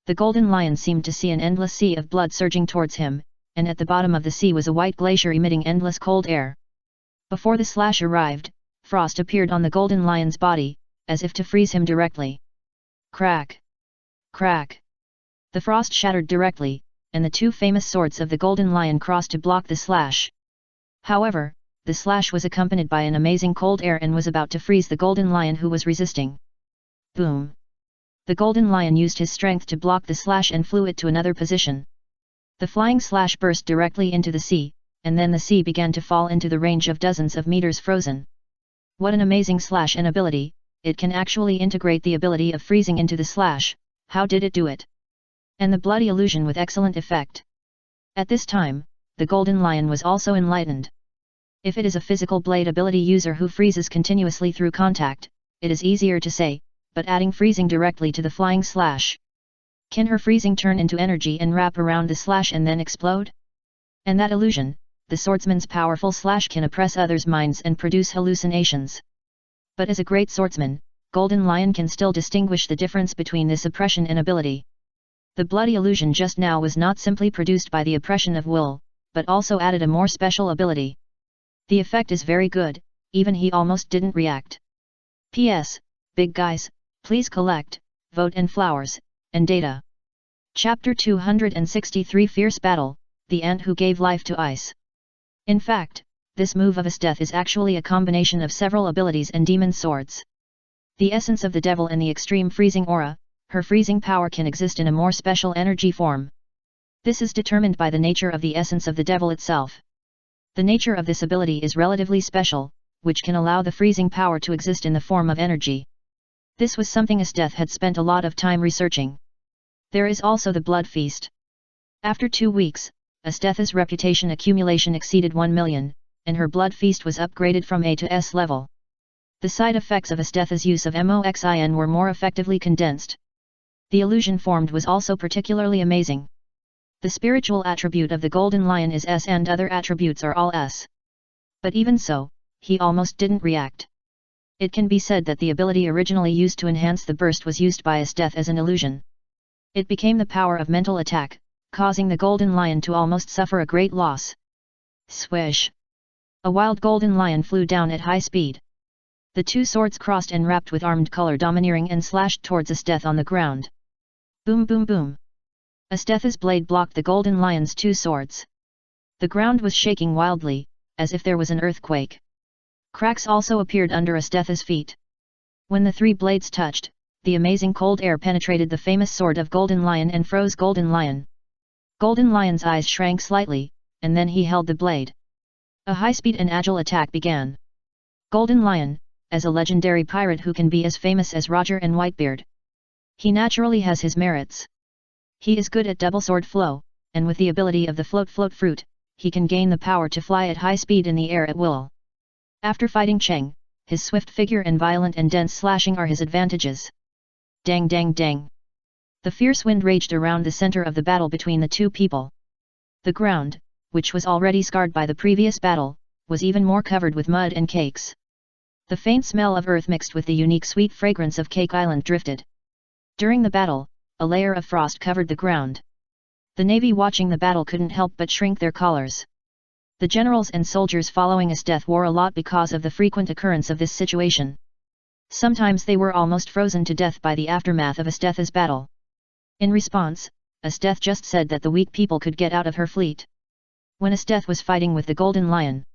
The Golden Lion seemed to see an endless sea of blood surging towards him, and at the bottom of the sea was a white glacier emitting endless cold air. Before the slash arrived, frost appeared on the Golden Lion's body, as if to freeze him directly. Crack! Crack! The frost shattered directly, and the two famous swords of the Golden Lion crossed to block the slash. However, the slash was accompanied by an amazing cold air and was about to freeze the Golden Lion who was resisting. Boom! The Golden Lion used his strength to block the slash and flew it to another position. The flying slash burst directly into the sea, and then the sea began to fall into the range of dozens of meters frozen. What an amazing slash and ability, it can actually integrate the ability of freezing into the slash. How did it do it? And the bloody illusion with excellent effect. At this time, the Golden Lion was also enlightened. If it is a physical blade ability user who freezes continuously through contact, it is easier to say, but adding freezing directly to the flying slash. Can her freezing turn into energy and wrap around the slash and then explode? And that illusion, the swordsman's powerful slash can oppress others' minds and produce hallucinations. But as a great swordsman, Golden Lion can still distinguish the difference between this oppression and ability. The bloody illusion just now was not simply produced by the oppression of will, but also added a more special ability. The effect is very good, even he almost didn't react. P.S. Big guys, please collect, vote and flowers, and data. Chapter 263 Fierce Battle, the Ant Who Gave Life to Ice. In fact, this move of Esteth is actually a combination of several abilities and demon swords. The essence of the devil and the extreme freezing aura, her freezing power can exist in a more special energy form. This is determined by the nature of the essence of the devil itself. The nature of this ability is relatively special, which can allow the freezing power to exist in the form of energy. This was something Esteth had spent a lot of time researching. There is also the blood feast. After 2 weeks, Esteth's reputation accumulation exceeded 1 million, and her blood feast was upgraded from A to S level. The side effects of Esteth's use of MOXIN were more effectively condensed. The illusion formed was also particularly amazing. The spiritual attribute of the Golden Lion is S and other attributes are all S. But even so, he almost didn't react. It can be said that the ability originally used to enhance the burst was used by Esteth as an illusion. It became the power of mental attack, causing the Golden Lion to almost suffer a great loss. Swish! A wild Golden Lion flew down at high speed. The two swords crossed and wrapped with armed color domineering and slashed towards Esteth on the ground. Boom boom boom! Esteth's blade blocked the Golden Lion's two swords. The ground was shaking wildly, as if there was an earthquake. Cracks also appeared under Esteth's feet. When the three blades touched, the amazing cold air penetrated the famous sword of Golden Lion and froze Golden Lion. Golden Lion's eyes shrank slightly, and then he held the blade. A high-speed and agile attack began. Golden Lion, as a legendary pirate who can be as famous as Roger and Whitebeard. He naturally has his merits. He is good at double sword flow, and with the ability of the float fruit, he can gain the power to fly at high speed in the air at will. After fighting Cheng, his swift figure and violent and dense slashing are his advantages. Dang dang dang! The fierce wind raged around the center of the battle between the two people. The ground, which was already scarred by the previous battle, was even more covered with mud and cakes. The faint smell of earth mixed with the unique sweet fragrance of Cake Island drifted. During the battle, a layer of frost covered the ground. The navy watching the battle couldn't help but shrink their collars. The generals and soldiers following his death wore a lot because of the frequent occurrence of this situation. Sometimes they were almost frozen to death by the aftermath of Asteth's battle. In response, Asteth just said that the weak people could get out of her fleet. When Asteth was fighting with the Golden Lion,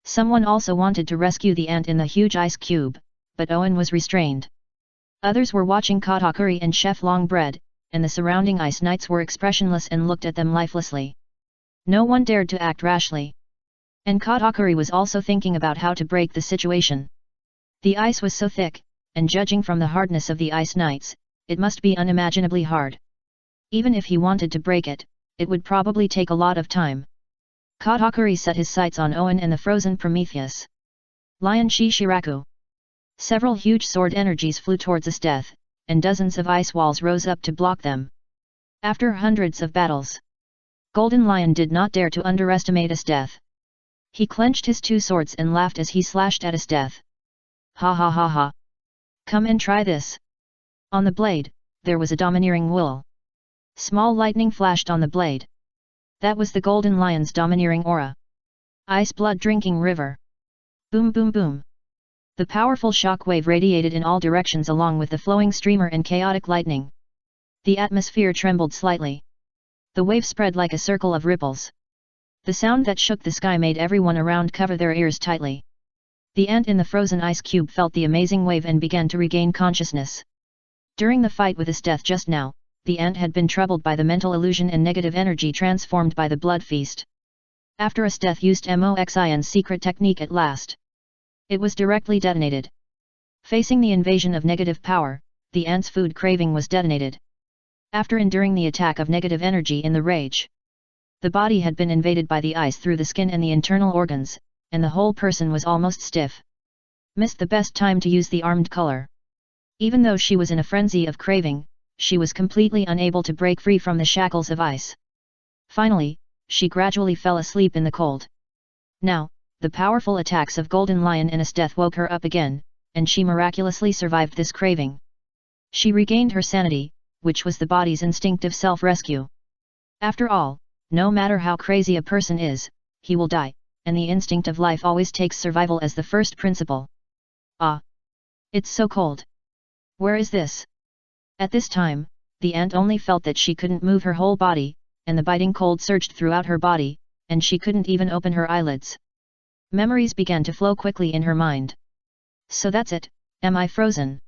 someone also wanted to rescue the ant in the huge ice cube, but Owen was restrained. Others were watching Katakuri and Chef Longbread, and the surrounding ice knights were expressionless and looked at them lifelessly. No one dared to act rashly. And Katakuri was also thinking about how to break the situation. The ice was so thick, and judging from the hardness of the ice knights, it must be unimaginably hard. Even if he wanted to break it, it would probably take a lot of time. Katakuri set his sights on Owen and the frozen Prometheus. Lion Shishiraku. Several huge sword energies flew towards Asteth, and dozens of ice walls rose up to block them. After hundreds of battles, Golden Lion did not dare to underestimate Asteth. He clenched his two swords and laughed as he slashed at Asteth. Ha ha ha ha. Come and try this. On the blade, there was a domineering will. Small lightning flashed on the blade. That was the Golden Lion's domineering aura. Ice blood drinking river. Boom boom boom. The powerful shock wave radiated in all directions along with the flowing streamer and chaotic lightning. The atmosphere trembled slightly. The wave spread like a circle of ripples. The sound that shook the sky made everyone around cover their ears tightly. The ant in the frozen ice cube felt the amazing wave and began to regain consciousness. During the fight with Asteth just now, the ant had been troubled by the mental illusion and negative energy transformed by the blood feast. After Asteth used Moxin's secret technique at last, it was directly detonated. Facing the invasion of negative power, the ant's food craving was detonated. After enduring the attack of negative energy in the rage, the body had been invaded by the ice through the skin and the internal organs, and the whole person was almost stiff. Missed the best time to use the armed color. Even though she was in a frenzy of craving, she was completely unable to break free from the shackles of ice. Finally, she gradually fell asleep in the cold. Now, the powerful attacks of Golden Lion and Asteth woke her up again, and she miraculously survived this craving. She regained her sanity, which was the body's instinctive self-rescue. After all, no matter how crazy a person is, he will die, and the instinct of life always takes survival as the first principle. Ah! It's so cold. Where is this? At this time, the ant only felt that she couldn't move her whole body, and the biting cold surged throughout her body, and she couldn't even open her eyelids. Memories began to flow quickly in her mind. So that's it, am I frozen?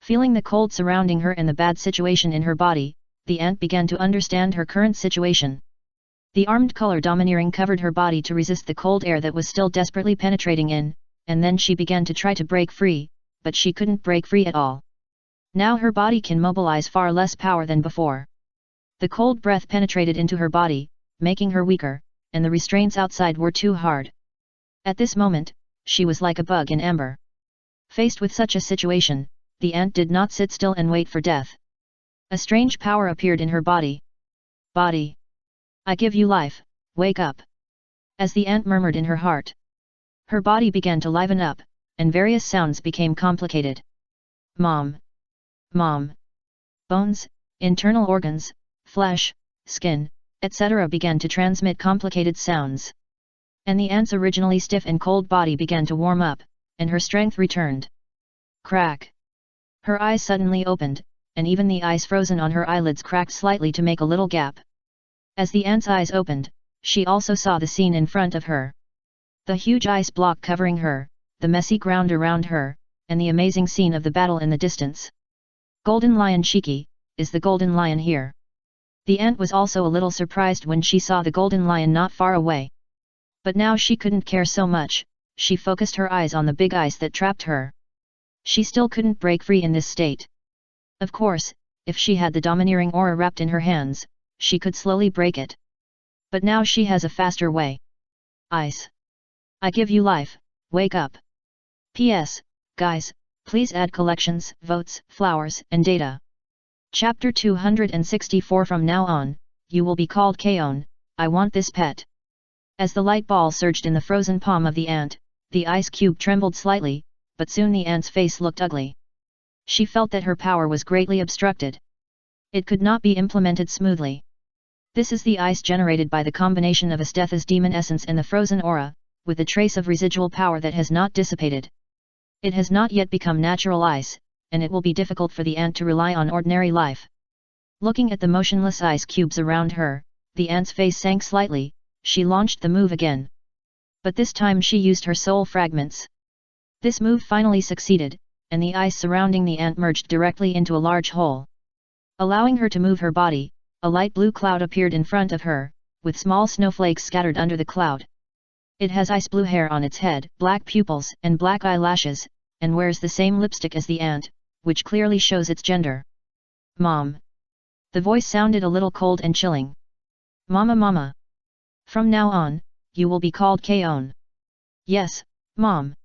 Feeling the cold surrounding her and the bad situation in her body, the ant began to understand her current situation. The armed color domineering covered her body to resist the cold air that was still desperately penetrating in, and then she began to try to break free, but she couldn't break free at all. Now her body can mobilize far less power than before. The cold breath penetrated into her body, making her weaker, and the restraints outside were too hard. At this moment, she was like a bug in amber. Faced with such a situation, the ant did not sit still and wait for death. A strange power appeared in her body. Body! I give you life, wake up! As the ant murmured in her heart, her body began to liven up, and various sounds became complicated. Mom! Mom! Bones, internal organs, flesh, skin, etc. began to transmit complicated sounds. And the ant's originally stiff and cold body began to warm up, and her strength returned. Crack! Her eyes suddenly opened, and even the ice frozen on her eyelids cracked slightly to make a little gap. As the ant's eyes opened, she also saw the scene in front of her. The huge ice block covering her, the messy ground around her, and the amazing scene of the battle in the distance. Golden Lion Shiki, is the Golden Lion here? The ant was also a little surprised when she saw the Golden Lion not far away. But now she couldn't care so much, she focused her eyes on the big ice that trapped her. She still couldn't break free in this state. Of course, if she had the domineering aura wrapped in her hands, she could slowly break it. But now she has a faster way. Ice! I give you life, wake up! P.S. Guys, please add collections, votes, flowers, and data. Chapter 264. From now on, you will be called Kaon, I want this pet. As the light ball surged in the frozen palm of the ant, the ice cube trembled slightly, but soon the ant's face looked ugly. She felt that her power was greatly obstructed. It could not be implemented smoothly. This is the ice generated by the combination of Asthetha's demon essence and the frozen aura, with a trace of residual power that has not dissipated. It has not yet become natural ice, and it will be difficult for the ant to rely on ordinary life. Looking at the motionless ice cubes around her, the ant's face sank slightly. She launched the move again. But this time she used her soul fragments. This move finally succeeded, and the ice surrounding the ant merged directly into a large hole. Allowing her to move her body, a light blue cloud appeared in front of her, with small snowflakes scattered under the cloud. It has ice blue hair on its head, black pupils and black eyelashes, and wears the same lipstick as the ant, which clearly shows its gender. Mom. The voice sounded a little cold and chilling. Mama mama. From now on, you will be called Kaon. Yes, Mom.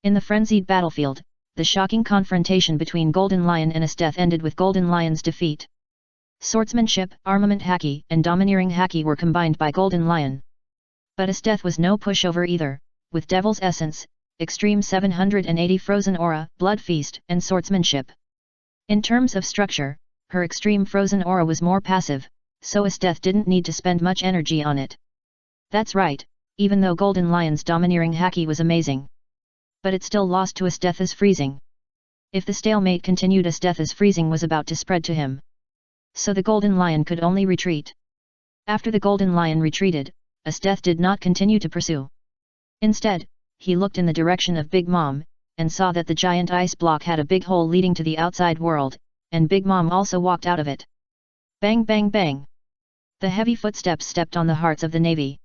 In the frenzied battlefield, the shocking confrontation between Golden Lion and Asteth ended with Golden Lion's defeat. Swordsmanship, armament haki, and domineering haki were combined by Golden Lion. But Asteth was no pushover either, with Devil's Essence, Extreme 780 Frozen Aura, Blood Feast, and Swordsmanship. In terms of structure, her Extreme Frozen Aura was more passive, so Asteth didn't need to spend much energy on it. That's right, even though Golden Lion's domineering haki was amazing. But it still lost to Asthetha's freezing. If the stalemate continued, Asthetha's freezing was about to spread to him. So the Golden Lion could only retreat. After the Golden Lion retreated, Asteth did not continue to pursue. Instead, he looked in the direction of Big Mom, and saw that the giant ice block had a big hole leading to the outside world, and Big Mom also walked out of it. Bang bang bang! The heavy footsteps stepped on the hearts of the navy.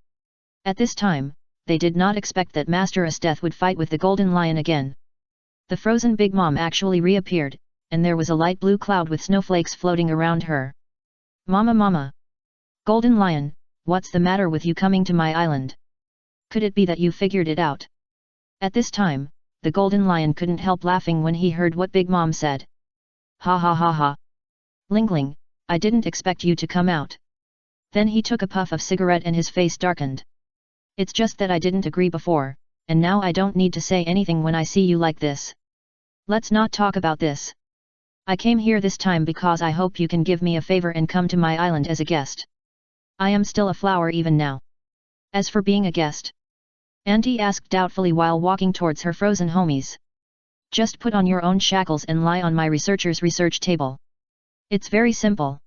At this time, they did not expect that Master Asteth would fight with the Golden Lion again. The frozen Big Mom actually reappeared, and there was a light blue cloud with snowflakes floating around her. Mama mama! Golden Lion, what's the matter with you coming to my island? Could it be that you figured it out? At this time, the Golden Lion couldn't help laughing when he heard what Big Mom said. Ha ha ha ha! Lingling, I didn't expect you to come out. Then he took a puff of cigarette and his face darkened. It's just that I didn't agree before, and now I don't need to say anything when I see you like this. Let's not talk about this. I came here this time because I hope you can give me a favor and come to my island as a guest. I am still a flower even now. As for being a guest? Auntie asked doubtfully while walking towards her frozen homies. Just put on your own shackles and lie on my researcher's research table. It's very simple.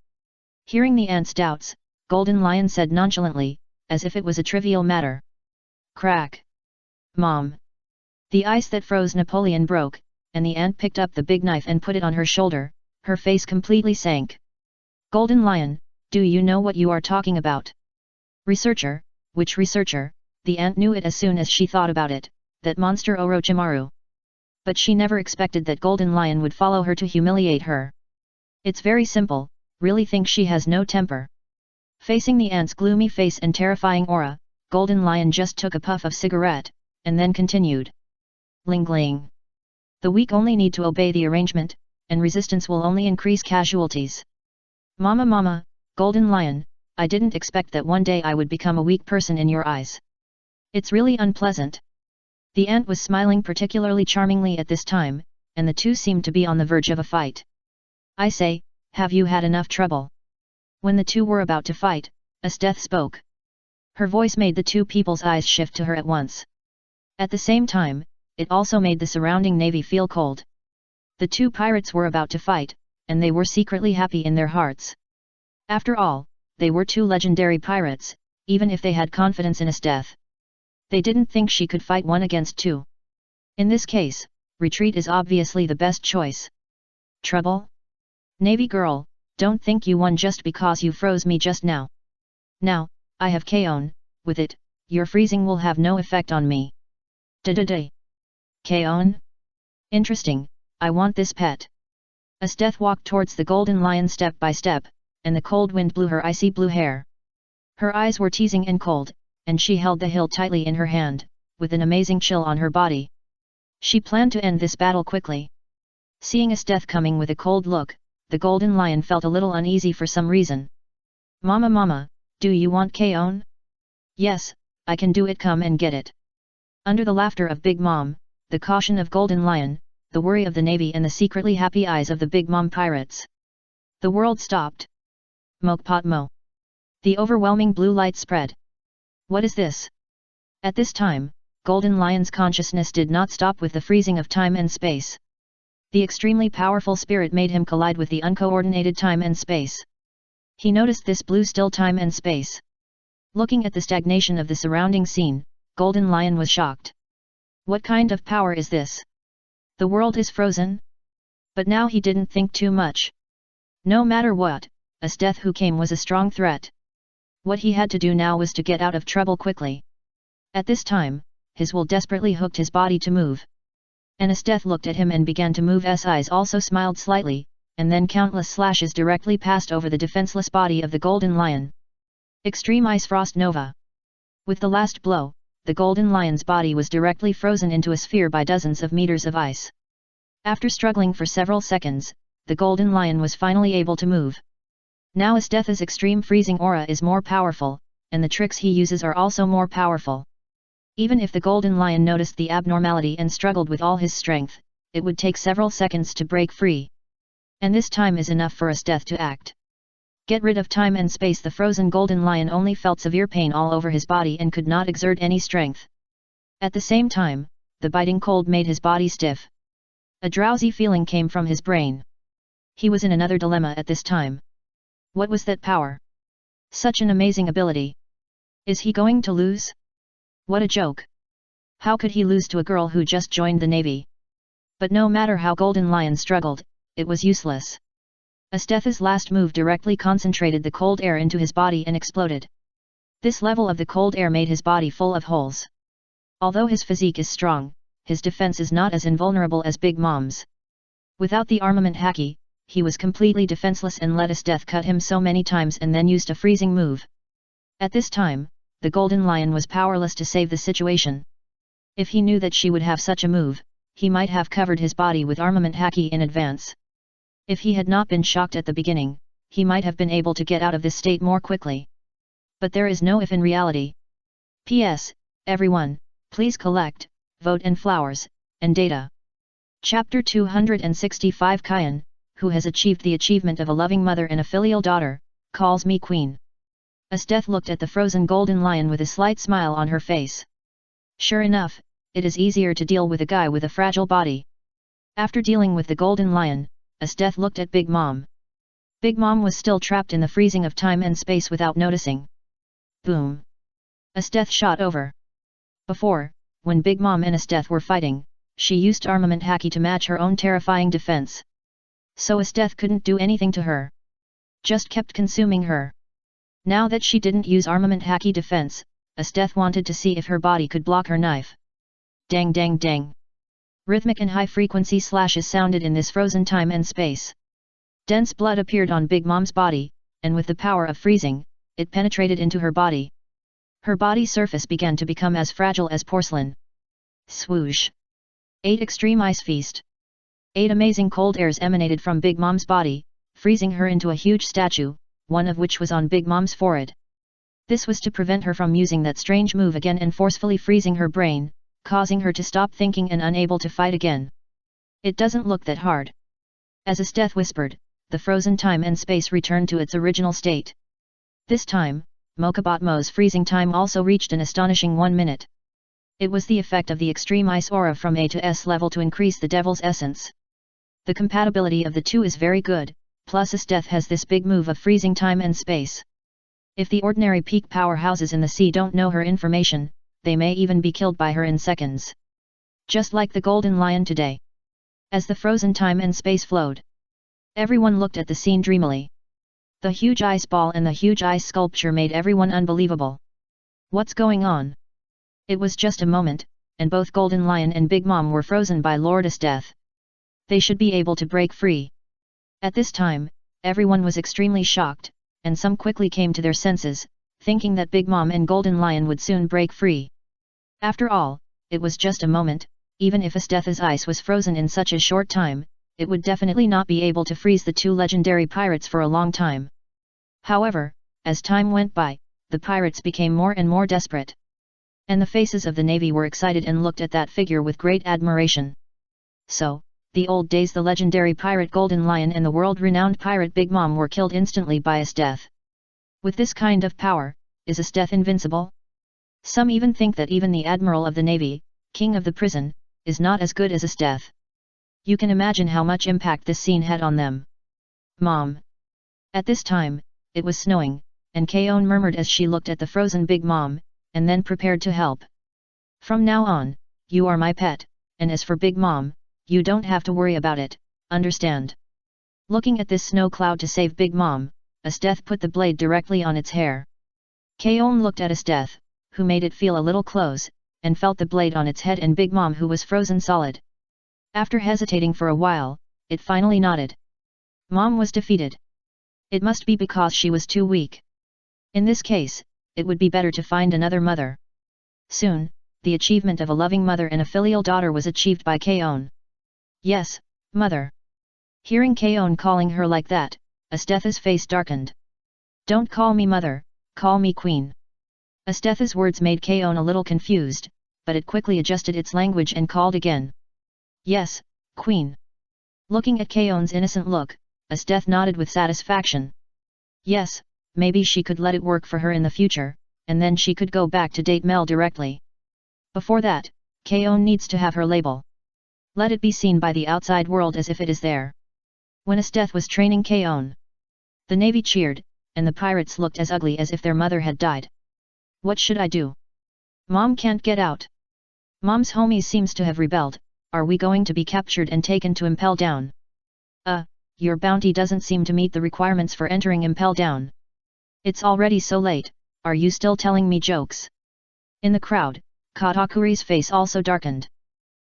Hearing the ant's doubts, Golden Lion said nonchalantly, as if it was a trivial matter. Crack! Mom! The ice that froze Napoleon broke, and the ant picked up the big knife and put it on her shoulder. Her face completely sank. Golden Lion, do you know what you are talking about? Researcher? Which researcher? The ant knew it as soon as she thought about it, that monster Orochimaru. But she never expected that Golden Lion would follow her to humiliate her. It's very simple, really think she has no temper. Facing the ant's gloomy face and terrifying aura, Golden Lion just took a puff of cigarette, and then continued. Lingling. The weak only need to obey the arrangement, and resistance will only increase casualties. Mama mama, Golden Lion, I didn't expect that one day I would become a weak person in your eyes. It's really unpleasant. The ant was smiling particularly charmingly at this time, and the two seemed to be on the verge of a fight. I say, have you had enough trouble? When the two were about to fight, Asteth spoke. Her voice made the two people's eyes shift to her at once. At the same time, it also made the surrounding navy feel cold. The two pirates were about to fight, and they were secretly happy in their hearts. After all, they were two legendary pirates, even if they had confidence in Asteth. They didn't think she could fight one against two. In this case, retreat is obviously the best choice. Trouble? Navy girl, don't think you won just because you froze me just now. Now, I have Kaon, with it, your freezing will have no effect on me. Da-da-da. Kaon? Interesting, I want this pet. Asteth walked towards the Golden Lion step by step, and the cold wind blew her icy blue hair. Her eyes were teasing and cold, and she held the hilt tightly in her hand, with an amazing chill on her body. She planned to end this battle quickly. Seeing Asteth coming with a cold look, the Golden Lion felt a little uneasy for some reason. Mama mama, do you want Kaon? Yes, I can do it, come and get it. Under the laughter of Big Mom, the caution of Golden Lion, the worry of the Navy and the secretly happy eyes of the Big Mom pirates, the world stopped. Mokpot mo. The overwhelming blue light spread. What is this? At this time, Golden Lion's consciousness did not stop with the freezing of time and space. The extremely powerful spirit made him collide with the uncoordinated time and space. He noticed this blue still time and space. Looking at the stagnation of the surrounding scene, Golden Lion was shocked. What kind of power is this? The world is frozen? But now he didn't think too much. No matter what, a death who came was a strong threat. What he had to do now was to get out of trouble quickly. At this time, his will desperately hooked his body to move. And Esteth looked at him and began to move. His eyes also smiled slightly, and then countless slashes directly passed over the defenseless body of the Golden Lion. Extreme Ice Frost Nova. With the last blow, the Golden Lion's body was directly frozen into a sphere by dozens of meters of ice. After struggling for several seconds, the Golden Lion was finally able to move. Now Esteth's extreme freezing aura is more powerful, and the tricks he uses are also more powerful. Even if the Golden Lion noticed the abnormality and struggled with all his strength, it would take several seconds to break free. And this time is enough for Esteth to act. Get rid of time and space. The frozen Golden Lion only felt severe pain all over his body and could not exert any strength. At the same time, the biting cold made his body stiff. A drowsy feeling came from his brain. He was in another dilemma at this time. What was that power? Such an amazing ability. Is he going to lose? What a joke. How could he lose to a girl who just joined the Navy? But no matter how Golden Lion struggled, it was useless. Esteth's last move directly concentrated the cold air into his body and exploded. This level of the cold air made his body full of holes. Although his physique is strong, his defense is not as invulnerable as Big Mom's. Without the armament haki, he was completely defenseless and let Esteth cut him so many times and then used a freezing move. At this time, the Golden Lion was powerless to save the situation. If he knew that she would have such a move, he might have covered his body with armament haki in advance. If he had not been shocked at the beginning, he might have been able to get out of this state more quickly. But there is no if in reality. P.S. Everyone, please collect, vote and flowers, and data. Chapter 265 Kyan, who has achieved the achievement of a loving mother and a filial daughter, calls me queen. Esteth looked at the frozen Golden Lion with a slight smile on her face. Sure enough, it is easier to deal with a guy with a fragile body. After dealing with the Golden Lion, Esteth looked at Big Mom. Big Mom was still trapped in the freezing of time and space without noticing. Boom! Esteth shot over. Before, when Big Mom and Esteth were fighting, she used armament haki to match her own terrifying defense. So Esteth couldn't do anything to her. Just kept consuming her. Now that she didn't use armament haki defense, Esteth wanted to see if her body could block her knife. Dang dang dang. Rhythmic and high-frequency slashes sounded in this frozen time and space. Dense blood appeared on Big Mom's body, and with the power of freezing, it penetrated into her body. Her body surface began to become as fragile as porcelain. Swoosh! 8 Extreme Ice Feast. 8 amazing cold airs emanated from Big Mom's body, freezing her into a huge statue, one of which was on Big Mom's forehead. This was to prevent her from using that strange move again and forcefully freezing her brain, causing her to stop thinking and unable to fight again. It doesn't look that hard. As Esteth whispered, the frozen time and space returned to its original state. This time, Mokabatmo's freezing time also reached an astonishing 1 minute. It was the effect of the extreme ice aura from A to S level to increase the devil's essence. The compatibility of the two is very good, plus Esteth has this big move of freezing time and space. If the ordinary peak powerhouses in the sea don't know her information, they may even be killed by her in seconds. Just like the Golden Lion today. As the frozen time and space flowed, everyone looked at the scene dreamily. The huge ice ball and the huge ice sculpture made everyone unbelievable. What's going on? It was just a moment, and both Golden Lion and Big Mom were frozen by Lord Esteth. They should be able to break free. At this time, everyone was extremely shocked, and some quickly came to their senses, thinking that Big Mom and Golden Lion would soon break free. After all, it was just a moment. Even if Esteth's ice was frozen in such a short time, it would definitely not be able to freeze the two legendary pirates for a long time. However, as time went by, the pirates became more and more desperate. And the faces of the navy were excited and looked at that figure with great admiration. So, the old days the legendary pirate Golden Lion and the world-renowned pirate Big Mom were killed instantly by Esteth. With this kind of power, is Esteth invincible? Some even think that even the admiral of the navy, king of the prison, is not as good as Esteth. You can imagine how much impact this scene had on them. Mom. At this time, it was snowing, and Kaon murmured as she looked at the frozen Big Mom, and then prepared to help. From now on, you are my pet, and as for Big Mom, you don't have to worry about it, understand? Looking at this snow cloud to save Big Mom, Esteth put the blade directly on its hair. Kaon looked at Esteth, who made it feel a little close, and felt the blade on its head and Big Mom who was frozen solid. After hesitating for a while, it finally nodded. Mom was defeated. It must be because she was too weak. In this case, it would be better to find another mother. Soon, the achievement of a loving mother and a filial daughter was achieved by Kaon. Yes, mother. Hearing Kaon calling her like that, Esteth's face darkened. Don't call me mother, call me queen. Esteth's words made Kaon a little confused, but it quickly adjusted its language and called again. Yes, queen. Looking at Kaon's innocent look, Esteth nodded with satisfaction. Yes, maybe she could let it work for her in the future, and then she could go back to date Mel directly. Before that, Kaon needs to have her label. Let it be seen by the outside world as if it is there. When Esteth was training Kaon, the navy cheered, and the pirates looked as ugly as if their mother had died. What should I do? Mom can't get out. Mom's homies seems to have rebelled. Are we going to be captured and taken to Impel Down? Your bounty doesn't seem to meet the requirements for entering Impel Down. It's already so late, are you still telling me jokes? In the crowd, Katakuri's face also darkened.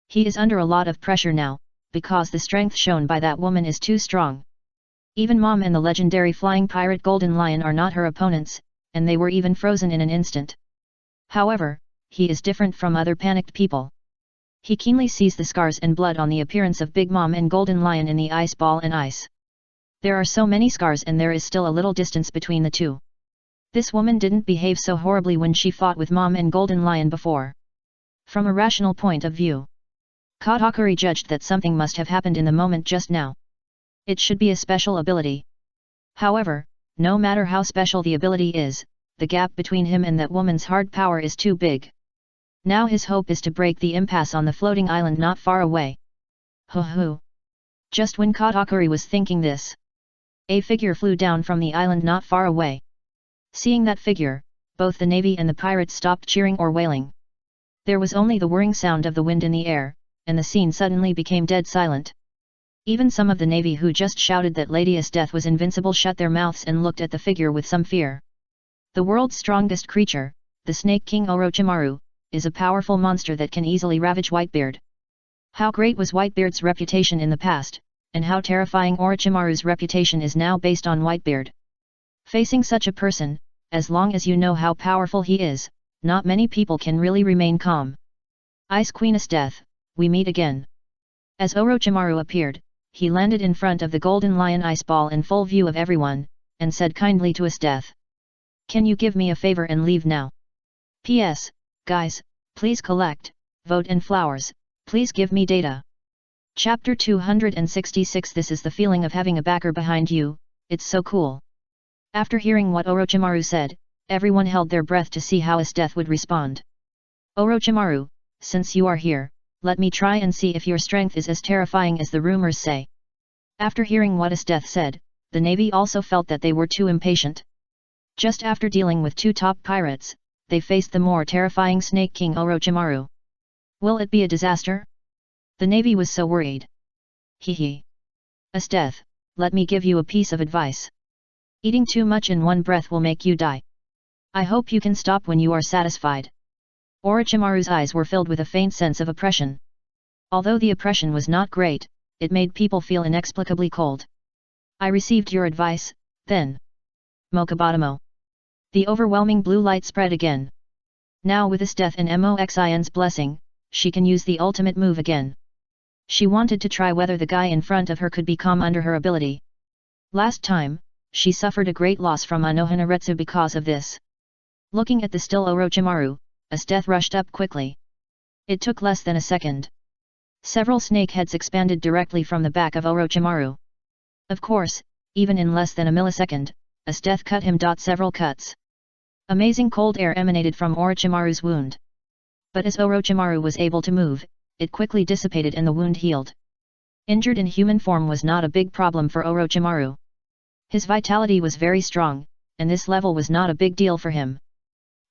He is under a lot of pressure now, because the strength shown by that woman is too strong. Even Mom and the legendary flying pirate Golden Lion are not her opponents, and they were even frozen in an instant. However, he is different from other panicked people. He keenly sees the scars and blood on the appearance of Big Mom and Golden Lion in the ice ball and ice. There are so many scars and there is still a little distance between the two. This woman didn't behave so horribly when she fought with Mom and Golden Lion before. From a rational point of view, Katakuri judged that something must have happened in the moment just now. It should be a special ability. However, no matter how special the ability is, the gap between him and that woman's hard power is too big. Now his hope is to break the impasse on the floating island not far away. Hoo. Just when Katakuri was thinking this, a figure flew down from the island not far away. Seeing that figure, both the navy and the pirates stopped cheering or wailing. There was only the whirring sound of the wind in the air, and the scene suddenly became dead silent. Even some of the navy who just shouted that Lady Esteth was invincible shut their mouths and looked at the figure with some fear. The world's strongest creature, the Snake King Orochimaru, is a powerful monster that can easily ravage Whitebeard. How great was Whitebeard's reputation in the past, and how terrifying Orochimaru's reputation is now based on Whitebeard. Facing such a person, as long as you know how powerful he is, not many people can really remain calm. Ice Queen Esteth, we meet again. As Orochimaru appeared, he landed in front of the Golden Lion ice ball in full view of everyone, and said kindly to Esteth. Can you give me a favor and leave now? P.S. Guys, please collect, vote and flowers, please give me data. Chapter 266 This is the feeling of having a backer behind you, it's so cool. After hearing what Orochimaru said, everyone held their breath to see how Esteth would respond. Orochimaru, since you are here, let me try and see if your strength is as terrifying as the rumors say. After hearing what Esteth said, the navy also felt that they were too impatient. Just after dealing with two top pirates, they faced the more terrifying Snake King Orochimaru. Will it be a disaster? The navy was so worried. Hee. Esteth, let me give you a piece of advice. Eating too much in one breath will make you die. I hope you can stop when you are satisfied. Orochimaru's eyes were filled with a faint sense of oppression. Although the oppression was not great, it made people feel inexplicably cold. I received your advice, then. Mokubatamo. The overwhelming blue light spread again. Now with Esteth and Moxin's blessing, she can use the ultimate move again. She wanted to try whether the guy in front of her could be calm under her ability. Last time, she suffered a great loss from Anohanaretsu because of this. Looking at the still Orochimaru, Esdeath rushed up quickly. It took less than a second. Several snake heads expanded directly from the back of Orochimaru. Of course, even in less than a millisecond, Esdeath cut him. Several cuts. Amazing cold air emanated from Orochimaru's wound. But as Orochimaru was able to move, it quickly dissipated and the wound healed. Injured in human form was not a big problem for Orochimaru. His vitality was very strong, and this level was not a big deal for him.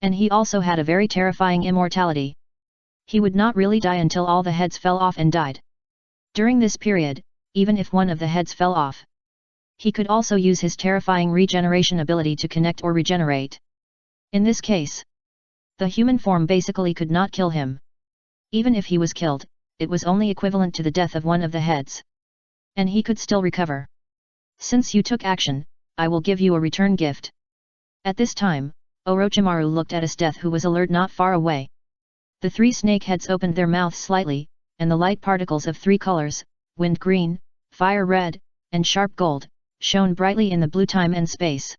And he also had a very terrifying immortality. He would not really die until all the heads fell off and died. During this period, even if one of the heads fell off, he could also use his terrifying regeneration ability to connect or regenerate. In this case, the human form basically could not kill him. Even if he was killed, it was only equivalent to the death of one of the heads. And he could still recover. Since you took action, I will give you a return gift. At this time, Orochimaru looked at Esdeath, who was alert not far away. The three snake heads opened their mouths slightly, and the light particles of three colors, wind green, fire red, and sharp gold, shone brightly in the blue time and space.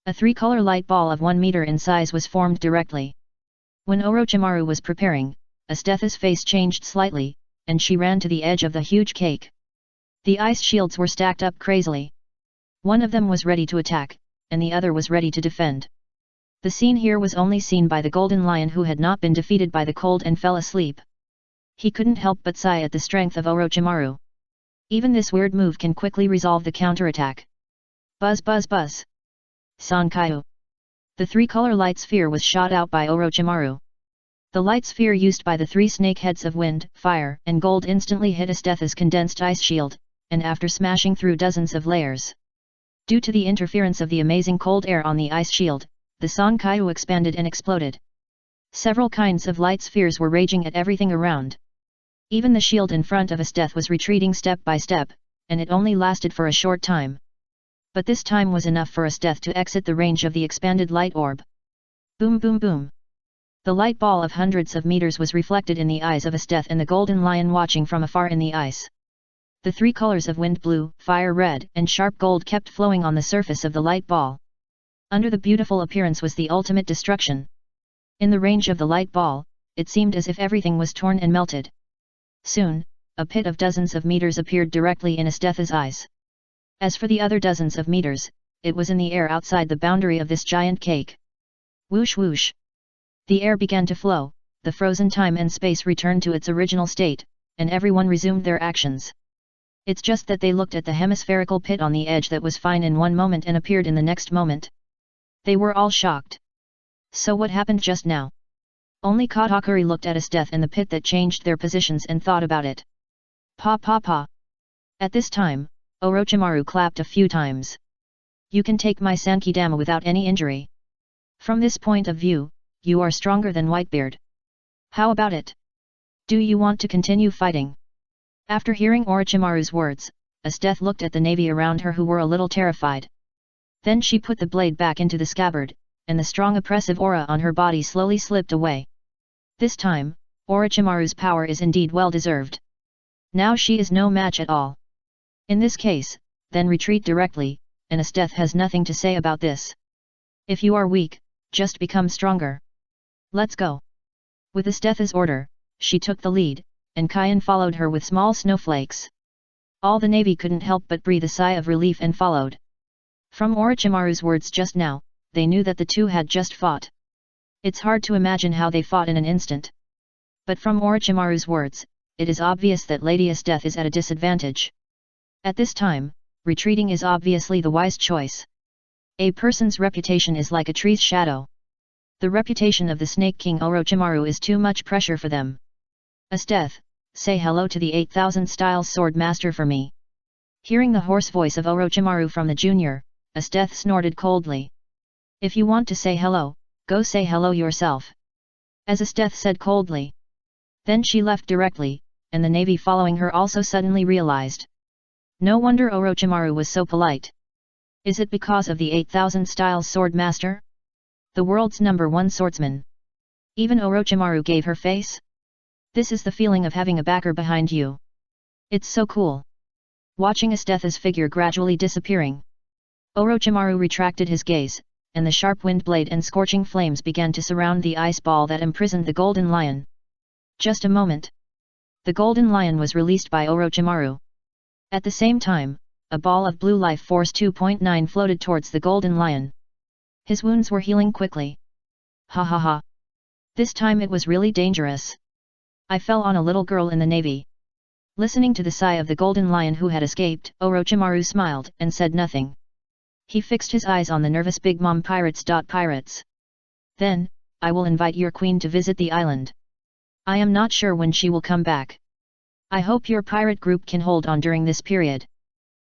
A three-color light ball of 1 meter in size was formed directly. When Orochimaru was preparing, Esdeath's face changed slightly, and she ran to the edge of the huge cake. The ice shields were stacked up crazily. One of them was ready to attack, and the other was ready to defend. The scene here was only seen by the Golden Lion, who had not been defeated by the cold and fell asleep. He couldn't help but sigh at the strength of Orochimaru. Even this weird move can quickly resolve the counterattack. Buzz buzz buzz. Sankaiu. The three-color light sphere was shot out by Orochimaru. The light sphere used by the three snake heads of wind, fire, and gold instantly hit Esdeath's condensed ice shield, and after smashing through dozens of layers. Due to the interference of the amazing cold air on the ice shield, the Sankaiu expanded and exploded. Several kinds of light spheres were raging at everything around. Even the shield in front of Esdeath was retreating step by step, and it only lasted for a short time. But this time was enough for Esdeath to exit the range of the expanded light orb. Boom boom boom. The light ball of hundreds of meters was reflected in the eyes of Esdeath and the Golden Lion watching from afar in the ice. The three colors of wind blue, fire red, and sharp gold kept flowing on the surface of the light ball. Under the beautiful appearance was the ultimate destruction. In the range of the light ball, it seemed as if everything was torn and melted. Soon, a pit of dozens of meters appeared directly in Esdeath's eyes. As for the other dozens of meters, it was in the air outside the boundary of this giant cake. Whoosh whoosh. The air began to flow, the frozen time and space returned to its original state, and everyone resumed their actions. It's just that they looked at the hemispherical pit on the edge that was fine in one moment and appeared in the next moment. They were all shocked. So what happened just now? Only Katakuri looked at Esdeath and the pit that changed their positions and thought about it. Pa pa pa. At this time, Orochimaru clapped a few times. You can take my Sankidama without any injury. From this point of view, you are stronger than Whitebeard. How about it? Do you want to continue fighting? After hearing Orochimaru's words, Esdeath looked at the navy around her, who were a little terrified. Then she put the blade back into the scabbard, and the strong oppressive aura on her body slowly slipped away. This time, Orochimaru's power is indeed well deserved. Now she is no match at all. In this case, then retreat directly, and Esdeath has nothing to say about this. If you are weak, just become stronger. Let's go. With Esdeath's order, she took the lead, and Kaien followed her with small snowflakes. All the navy couldn't help but breathe a sigh of relief and followed. From Orochimaru's words just now, they knew that the two had just fought. It's hard to imagine how they fought in an instant. But from Orochimaru's words, it is obvious that Lady Esdeath is at a disadvantage. At this time, retreating is obviously the wise choice. A person's reputation is like a tree's shadow. The reputation of the Snake King Orochimaru is too much pressure for them. Esdeath, say hello to the 8000 Styles Sword Master for me. Hearing the hoarse voice of Orochimaru from the junior, Esdeath snorted coldly. If you want to say hello, go say hello yourself. As Esdeath said coldly. Then she left directly, and the navy following her also suddenly realized. No wonder Orochimaru was so polite. Is it because of the 8000 Styles Sword Master? The world's #1 swordsman. Even Orochimaru gave her face? This is the feeling of having a backer behind you. It's so cool. Watching Esdeath's figure gradually disappearing, Orochimaru retracted his gaze, and the sharp wind blade and scorching flames began to surround the ice ball that imprisoned the golden lion. Just a moment. The golden lion was released by Orochimaru. At the same time, a ball of blue life force 2.9 floated towards the golden lion. His wounds were healing quickly. Ha ha ha. This time it was really dangerous. I fell on a little girl in the navy. Listening to the sigh of the golden lion who had escaped, Orochimaru smiled and said nothing. He fixed his eyes on the nervous Big Mom pirates. Then, I will invite your queen to visit the island. I am not sure when she will come back. I hope your pirate group can hold on during this period.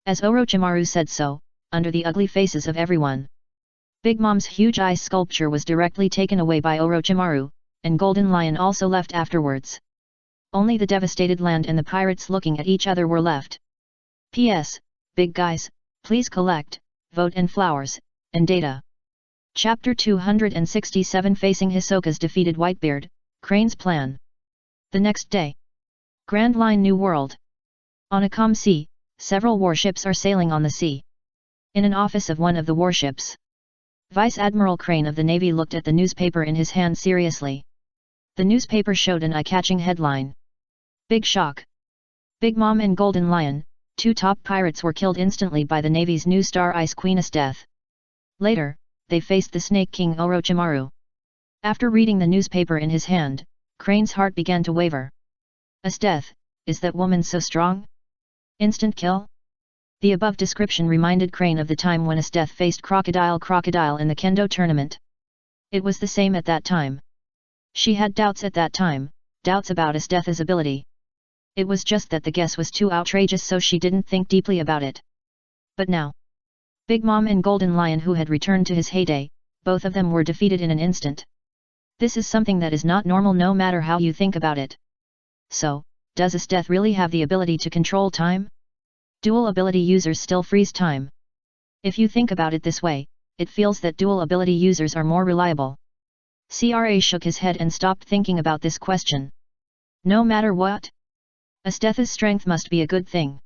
As Orochimaru said so, under the ugly faces of everyone, Big Mom's huge ice sculpture was directly taken away by Orochimaru, and Golden Lion also left afterwards. Only the devastated land and the pirates looking at each other were left. P.S. Big guys, please collect, vote and flowers, and data. Chapter 267 Facing Hisoka's defeated Whitebeard, Crane's plan. The next day. Grand Line New World. On a calm sea, several warships are sailing on the sea. In an office of one of the warships, Vice Admiral Crane of the Navy looked at the newspaper in his hand seriously. The newspaper showed an eye-catching headline. Big shock. Big Mom and Golden Lion, two top pirates, were killed instantly by the Navy's new Star Ice Queen's death. Later, they faced the Snake King Orochimaru. After reading the newspaper in his hand, Crane's heart began to waver. Death, is that woman so strong? Instant kill? The above description reminded Crane of the time when Death faced Crocodile in the Kendo tournament. It was the same at that time. She had doubts at that time, doubts about Death's ability. It was just that the guess was too outrageous, so she didn't think deeply about it. But now, Big Mom and Golden Lion, who had returned to his heyday, both of them were defeated in an instant. This is something that is not normal no matter how you think about it. So, does Death really have the ability to control time? Dual ability users still freeze time. If you think about it this way, it feels that dual ability users are more reliable. CRA shook his head and stopped thinking about this question. No matter what, Death's strength must be a good thing.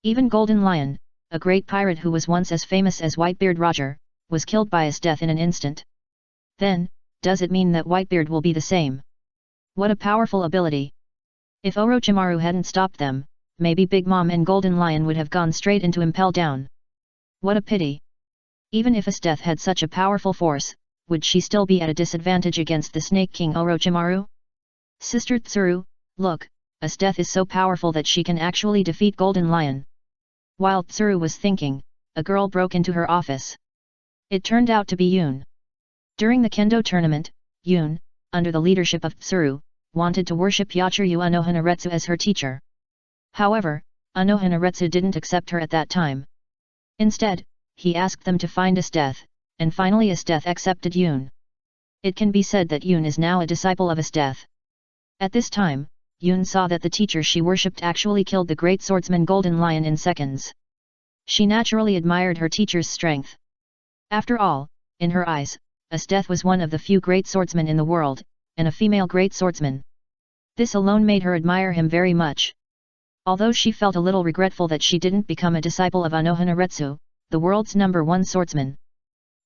Even Golden Lion, a great pirate who was once as famous as Whitebeard Roger, was killed by Death in an instant. Then, does it mean that Whitebeard will be the same? What a powerful ability! If Orochimaru hadn't stopped them, maybe Big Mom and Golden Lion would have gone straight into Impel Down. What a pity! Even if Death had such a powerful force, would she still be at a disadvantage against the Snake King Orochimaru? Sister Tsuru, look, Death is so powerful that she can actually defeat Golden Lion. While Tsuru was thinking, a girl broke into her office. It turned out to be Yoon. During the Kendo tournament, Yoon, under the leadership of Tsuru, wanted to worship Yachiru Unohanaretsu as her teacher. However, Unohanaretsu didn't accept her at that time. Instead, he asked them to find Death, and finally Death accepted Yoon. It can be said that Yoon is now a disciple of Death. At this time, Yoon saw that the teacher she worshipped actually killed the great swordsman Golden Lion in seconds. She naturally admired her teacher's strength. After all, in her eyes, Death was one of the few great swordsmen in the world, and a female great swordsman. This alone made her admire him very much. Although she felt a little regretful that she didn't become a disciple of Unohanaretsu, the world's #1 swordsman.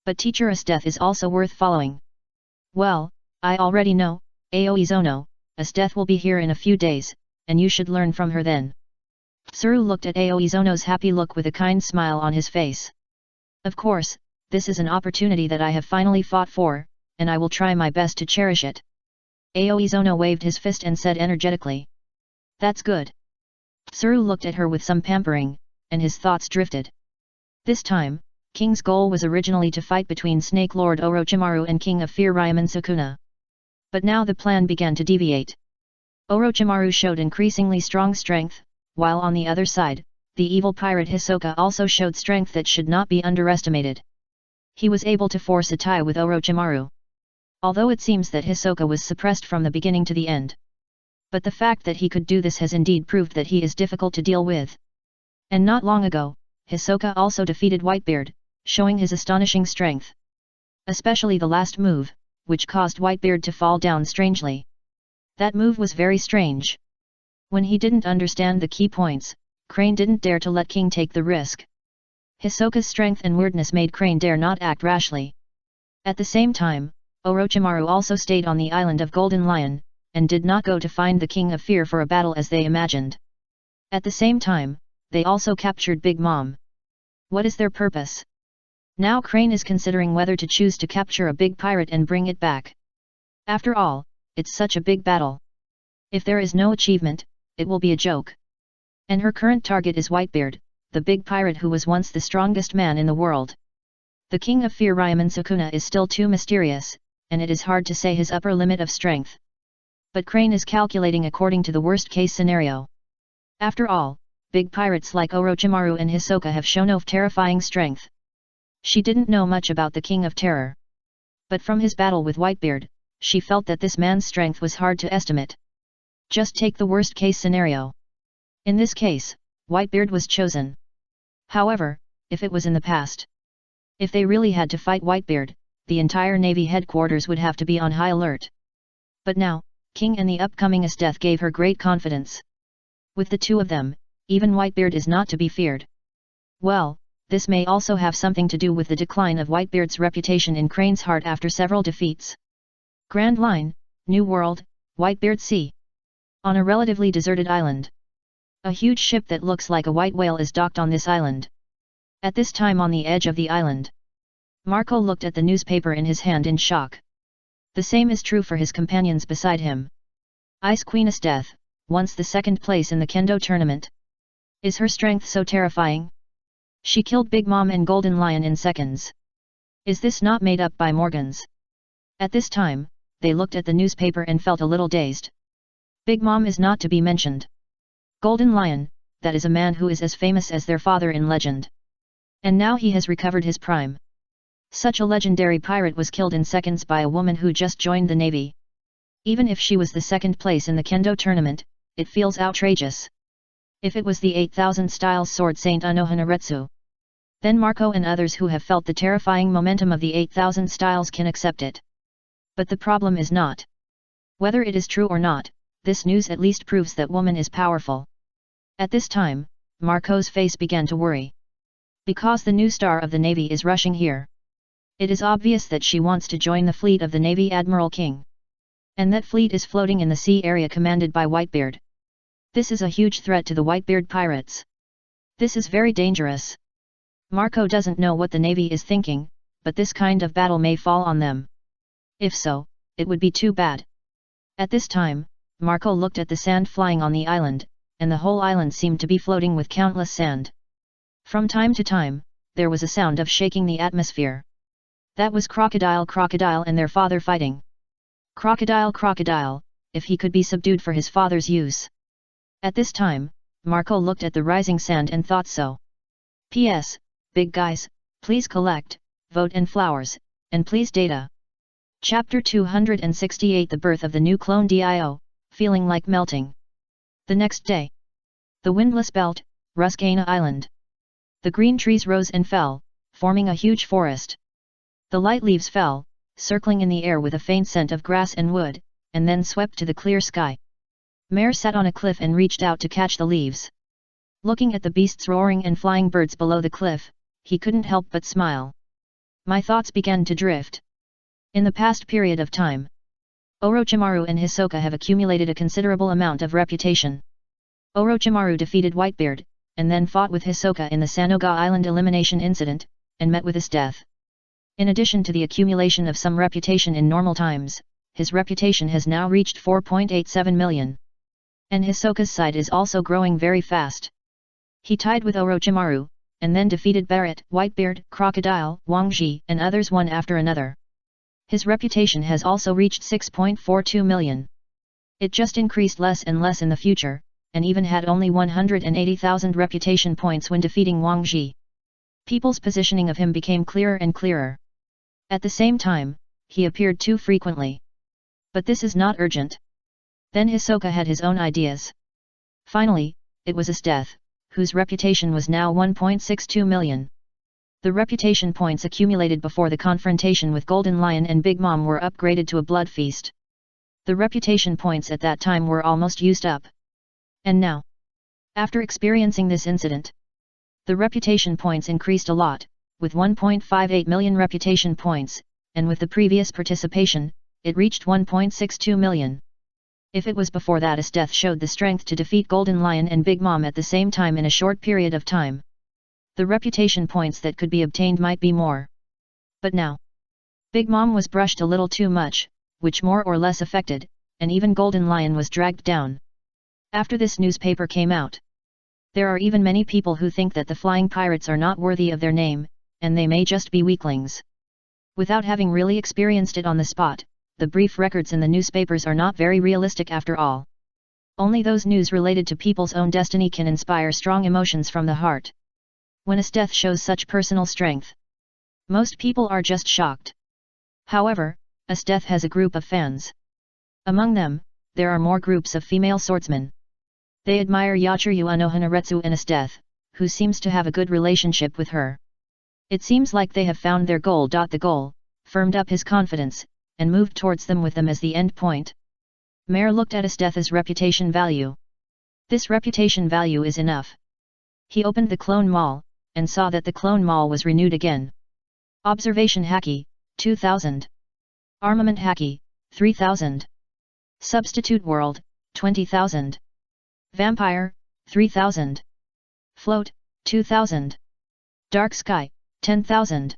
But teacher Death is also worth following. Well, I already know, Aoi Zono, Death will be here in a few days, and you should learn from her then. Tsuru looked at Aoi Zono's happy look with a kind smile on his face. Of course, this is an opportunity that I have finally fought for, and I will try my best to cherish it. Aoi Zono waved his fist and said energetically. That's good. Tsuru looked at her with some pampering, and his thoughts drifted. This time, King's goal was originally to fight between Snake Lord Orochimaru and King of Fear Ryomen Sukuna. But now the plan began to deviate. Orochimaru showed increasingly strong strength, while on the other side, the evil pirate Hisoka also showed strength that should not be underestimated. He was able to force a tie with Orochimaru. Although it seems that Hisoka was suppressed from the beginning to the end. But the fact that he could do this has indeed proved that he is difficult to deal with. And not long ago, Hisoka also defeated Whitebeard, showing his astonishing strength. Especially the last move, which caused Whitebeard to fall down strangely. That move was very strange. When he didn't understand the key points, Crane didn't dare to let King take the risk. Hisoka's strength and weirdness made Crane dare not act rashly. At the same time, Orochimaru also stayed on the island of Golden Lion, and did not go to find the King of Fear for a battle as they imagined. At the same time, they also captured Big Mom. What is their purpose? Now Crane is considering whether to choose to capture a big pirate and bring it back. After all, it's such a big battle. If there is no achievement, it will be a joke. And her current target is Whitebeard, the big pirate who was once the strongest man in the world. The King of Fear Ryomen Sukuna is still too mysterious, and it is hard to say his upper limit of strength. But Crane is calculating according to the worst-case scenario. After all, big pirates like Orochimaru and Hisoka have shown off terrifying strength. She didn't know much about the King of Terror. But from his battle with Whitebeard, she felt that this man's strength was hard to estimate. Just take the worst-case scenario. In this case, Whitebeard was chosen. However, if it was in the past, if they really had to fight Whitebeard, the entire Navy headquarters would have to be on high alert. But now, King and the upcoming death gave her great confidence. With the two of them, even Whitebeard is not to be feared. Well, this may also have something to do with the decline of Whitebeard's reputation in Crane's heart after several defeats. Grand Line, New World, Whitebeard Sea. On a relatively deserted island. A huge ship that looks like a white whale is docked on this island. At this time on the edge of the island, Marco looked at the newspaper in his hand in shock. The same is true for his companions beside him. Ice Queen is death, once the second place in the kendo tournament. Is her strength so terrifying? She killed Big Mom and Golden Lion in seconds. Is this not made up by Morgans? At this time, they looked at the newspaper and felt a little dazed. Big Mom is not to be mentioned. Golden Lion, that is a man who is as famous as their father in legend. And now he has recovered his prime. Such a legendary pirate was killed in seconds by a woman who just joined the Navy. Even if she was the second place in the kendo tournament, it feels outrageous. If it was the 8000 Styles sword Saint Anohanaretsu, then Marco and others who have felt the terrifying momentum of the 8000 Styles can accept it. But the problem is not whether it is true or not, this news at least proves that woman is powerful. At this time, Marco's face began to worry. Because the new star of the Navy is rushing here. It is obvious that she wants to join the fleet of the Navy Admiral King. And that fleet is floating in the sea area commanded by Whitebeard. This is a huge threat to the Whitebeard pirates. This is very dangerous. Marco doesn't know what the Navy is thinking, but this kind of battle may fall on them. If so, it would be too bad. At this time, Marco looked at the sand flying on the island, and the whole island seemed to be floating with countless sand. From time to time, there was a sound of shaking the atmosphere. That was Crocodile and their father fighting. Crocodile, if he could be subdued for his father's use. At this time, Marco looked at the rising sand and thought so. P.S. Big guys, please collect, vote and flowers, and please data. Chapter 268 The birth of the new clone Dio, feeling like melting. The next day. The windless belt, Ruscana Island. The green trees rose and fell, forming a huge forest. The light leaves fell, circling in the air with a faint scent of grass and wood, and then swept to the clear sky. Mare sat on a cliff and reached out to catch the leaves. Looking at the beasts roaring and flying birds below the cliff, he couldn't help but smile. My thoughts began to drift. In the past period of time, Orochimaru and Hisoka have accumulated a considerable amount of reputation. Orochimaru defeated Whitebeard, and then fought with Hisoka in the Sanoga Island elimination incident, and met with his death. In addition to the accumulation of some reputation in normal times, his reputation has now reached 4.87 million. And Hisoka's side is also growing very fast. He tied with Orochimaru, and then defeated Barrett, Whitebeard, Crocodile, Wangji, and others one after another. His reputation has also reached 6.42 million. It just increased less and less in the future, and even had only 180,000 reputation points when defeating Wangji. People's positioning of him became clearer and clearer. At the same time, he appeared too frequently. But this is not urgent. Then Hisoka had his own ideas. Finally, it was his death, whose reputation was now 1.62 million. The reputation points accumulated before the confrontation with Golden Lion and Big Mom were upgraded to a blood feast. The reputation points at that time were almost used up. And now, after experiencing this incident, the reputation points increased a lot, with 1.58 million reputation points, and with the previous participation, it reached 1.62 million. If it was before that, Esteth showed the strength to defeat Golden Lion and Big Mom at the same time in a short period of time. The reputation points that could be obtained might be more. But now, Big Mom was brushed a little too much, which more or less affected, and even Golden Lion was dragged down. After this newspaper came out, there are even many people who think that the flying pirates are not worthy of their name, and they may just be weaklings. Without having really experienced it on the spot, the brief records in the newspapers are not very realistic after all. Only those news related to people's own destiny can inspire strong emotions from the heart. When Esteth shows such personal strength, most people are just shocked. However, Esteth has a group of fans. Among them, there are more groups of female swordsmen. They admire Yachiru Anohanaretsu and Esteth, who seems to have a good relationship with her. It seems like they have found their goal. The goal firmed up his confidence, and moved towards them with them as the end point. Mare looked at Esteth's reputation value. This reputation value is enough. He opened the clone mall, and saw that the clone mall was renewed again. Observation Haki, 2000. Armament Haki, 3000. Substitute World, 20,000. Vampire, 3000. Float, 2000. Dark Sky, 10,000.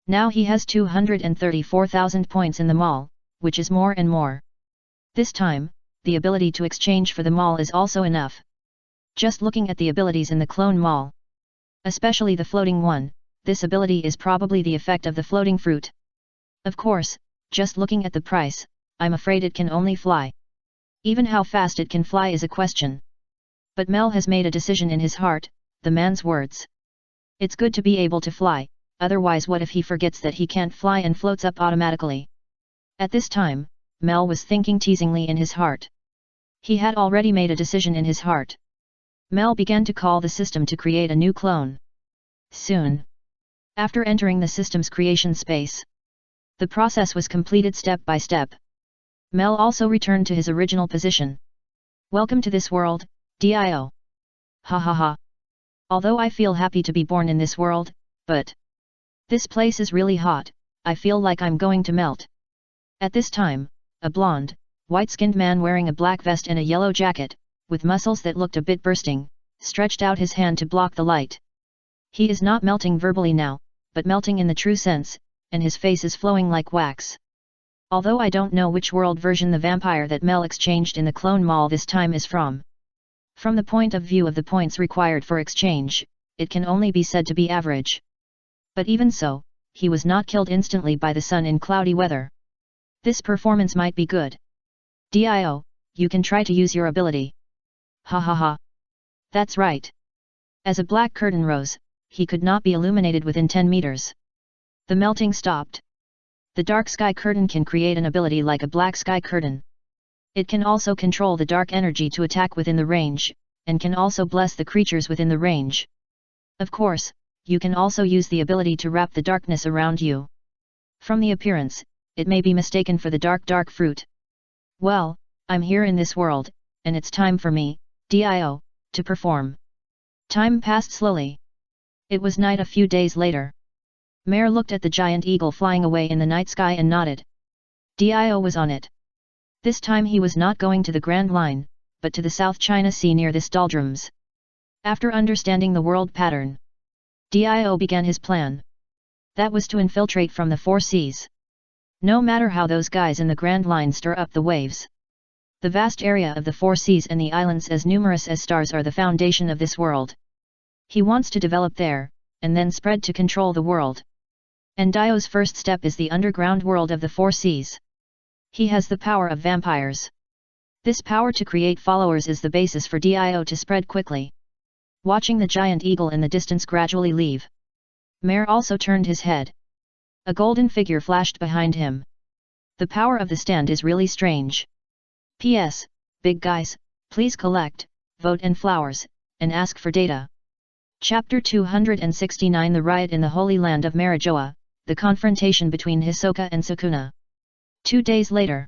Now he has 234,000 points in the mall, which is more and more. This time, the ability to exchange for the mall is also enough. Just looking at the abilities in the clone mall, especially the floating one, this ability is probably the effect of the floating fruit. Of course, just looking at the price, I'm afraid it can only fly. Even how fast it can fly is a question. But Mel has made a decision in his heart, the man's words. It's good to be able to fly, otherwise what if he forgets that he can't fly and floats up automatically? At this time, Mel was thinking teasingly in his heart. He had already made a decision in his heart. Mel began to call the system to create a new clone. Soon, after entering the system's creation space, the process was completed step by step. Mel also returned to his original position. Welcome to this world, Dio. Ha ha ha. Although I feel happy to be born in this world, but this place is really hot, I feel like I'm going to melt. At this time, a blonde, white-skinned man wearing a black vest and a yellow jacket, with muscles that looked a bit bursting, stretched out his hand to block the light. He is not melting verbally now, but melting in the true sense, and his face is flowing like wax. Although I don't know which world version the vampire that Mel exchanged in the clone mall this time is from. From the point of view of the points required for exchange, it can only be said to be average. But even so, he was not killed instantly by the sun in cloudy weather. This performance might be good. Dio, you can try to use your ability. Ha ha ha. That's right. As a black curtain rose, he could not be illuminated within 10 meters. The melting stopped. The dark sky curtain can create an ability like a black sky curtain. It can also control the dark energy to attack within the range, and can also bless the creatures within the range. Of course, you can also use the ability to wrap the darkness around you. From the appearance, it may be mistaken for the dark fruit. Well, I'm here in this world, and it's time for me, Dio, to perform. Time passed slowly. It was night a few days later. Mare looked at the giant eagle flying away in the night sky and nodded. Dio was on it. This time he was not going to the Grand Line, but to the South China Sea near the doldrums. After understanding the world pattern, Dio began his plan. That was to infiltrate from the four seas. No matter how those guys in the Grand Line stir up the waves. The vast area of the four seas and the islands as numerous as stars are the foundation of this world. He wants to develop there, and then spread to control the world. And Dio's first step is the underground world of the four seas. He has the power of vampires. This power to create followers is the basis for Dio to spread quickly. Watching the giant eagle in the distance gradually leave, Mare also turned his head. A golden figure flashed behind him. The power of the stand is really strange. P.S. Big guys, please collect, vote and flowers, and ask for data. Chapter 269 The Riot in the Holy Land of Marijoa, the confrontation between Hisoka and Sukuna. 2 days later.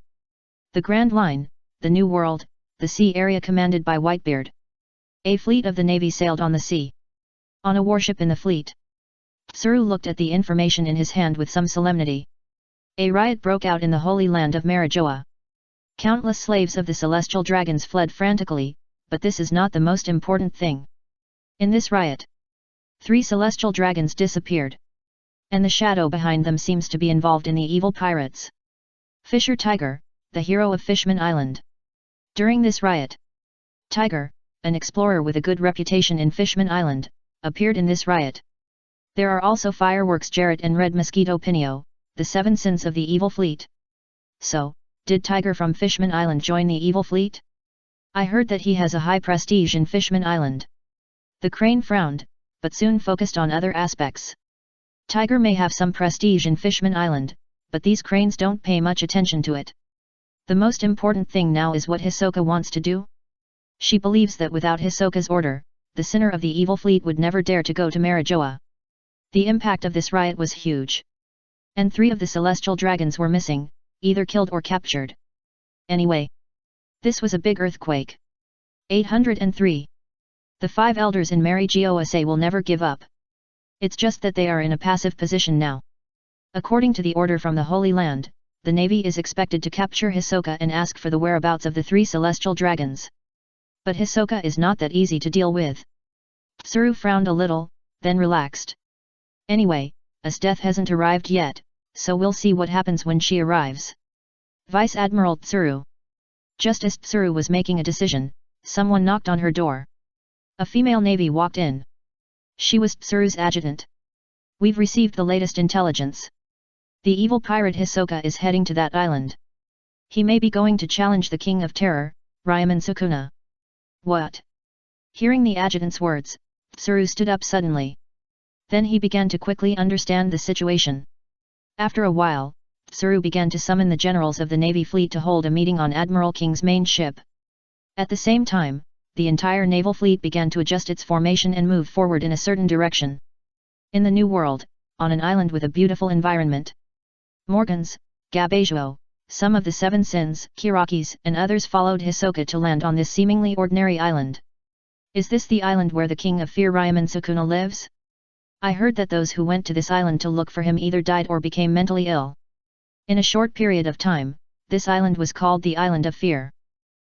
The Grand Line, the New World, the sea area commanded by Whitebeard. A fleet of the navy sailed on the sea. On a warship in the fleet. Tsuru looked at the information in his hand with some solemnity. A riot broke out in the holy land of Marijoa. Countless slaves of the celestial dragons fled frantically, but this is not the most important thing. In this riot, 3 celestial dragons disappeared. And the shadow behind them seems to be involved in the evil pirates. Fisher Tiger, the hero of Fishman Island. During this riot, Tiger, an explorer with a good reputation in Fishman Island, appeared in this riot. There are also Fireworks Jarrett and Red Mosquito Pinio, the 7 sins of the evil fleet. So, did Tiger from Fishman Island join the evil fleet? I heard that he has a high prestige in Fishman Island. The crane frowned, but soon focused on other aspects. Tiger may have some prestige in Fishman Island, but these cranes don't pay much attention to it. The most important thing now is what Hisoka wants to do. She believes that without Hisoka's order, the sinner of the evil fleet would never dare to go to Marijoa. The impact of this riot was huge. And 3 of the celestial dragons were missing, either killed or captured. Anyway, this was a big earthquake. 803. The 5 elders in Marijoa say will never give up. It's just that they are in a passive position now. According to the order from the Holy Land, the Navy is expected to capture Hisoka and ask for the whereabouts of the 3 celestial dragons. But Hisoka is not that easy to deal with. Tsuru frowned a little, then relaxed. Anyway, as death hasn't arrived yet, so we'll see what happens when she arrives. Vice Admiral Tsuru. Just as Tsuru was making a decision, someone knocked on her door. A female Navy walked in. She was Tsuru's adjutant. We've received the latest intelligence. The evil pirate Hisoka is heading to that island. He may be going to challenge the King of Terror, Ryomen Sukuna. What? Hearing the adjutant's words, Tsuru stood up suddenly. Then he began to quickly understand the situation. After a while, Tsuru began to summon the generals of the Navy fleet to hold a meeting on Admiral King's main ship. At the same time, the entire naval fleet began to adjust its formation and move forward in a certain direction. In the New World, on an island with a beautiful environment, Morgans, Gabajuo, some of the 7 sins, Kirakis and others followed Hisoka to land on this seemingly ordinary island. Is this the island where the King of Fear Ryomen Sukuna lives? I heard that those who went to this island to look for him either died or became mentally ill. In a short period of time, this island was called the Island of Fear.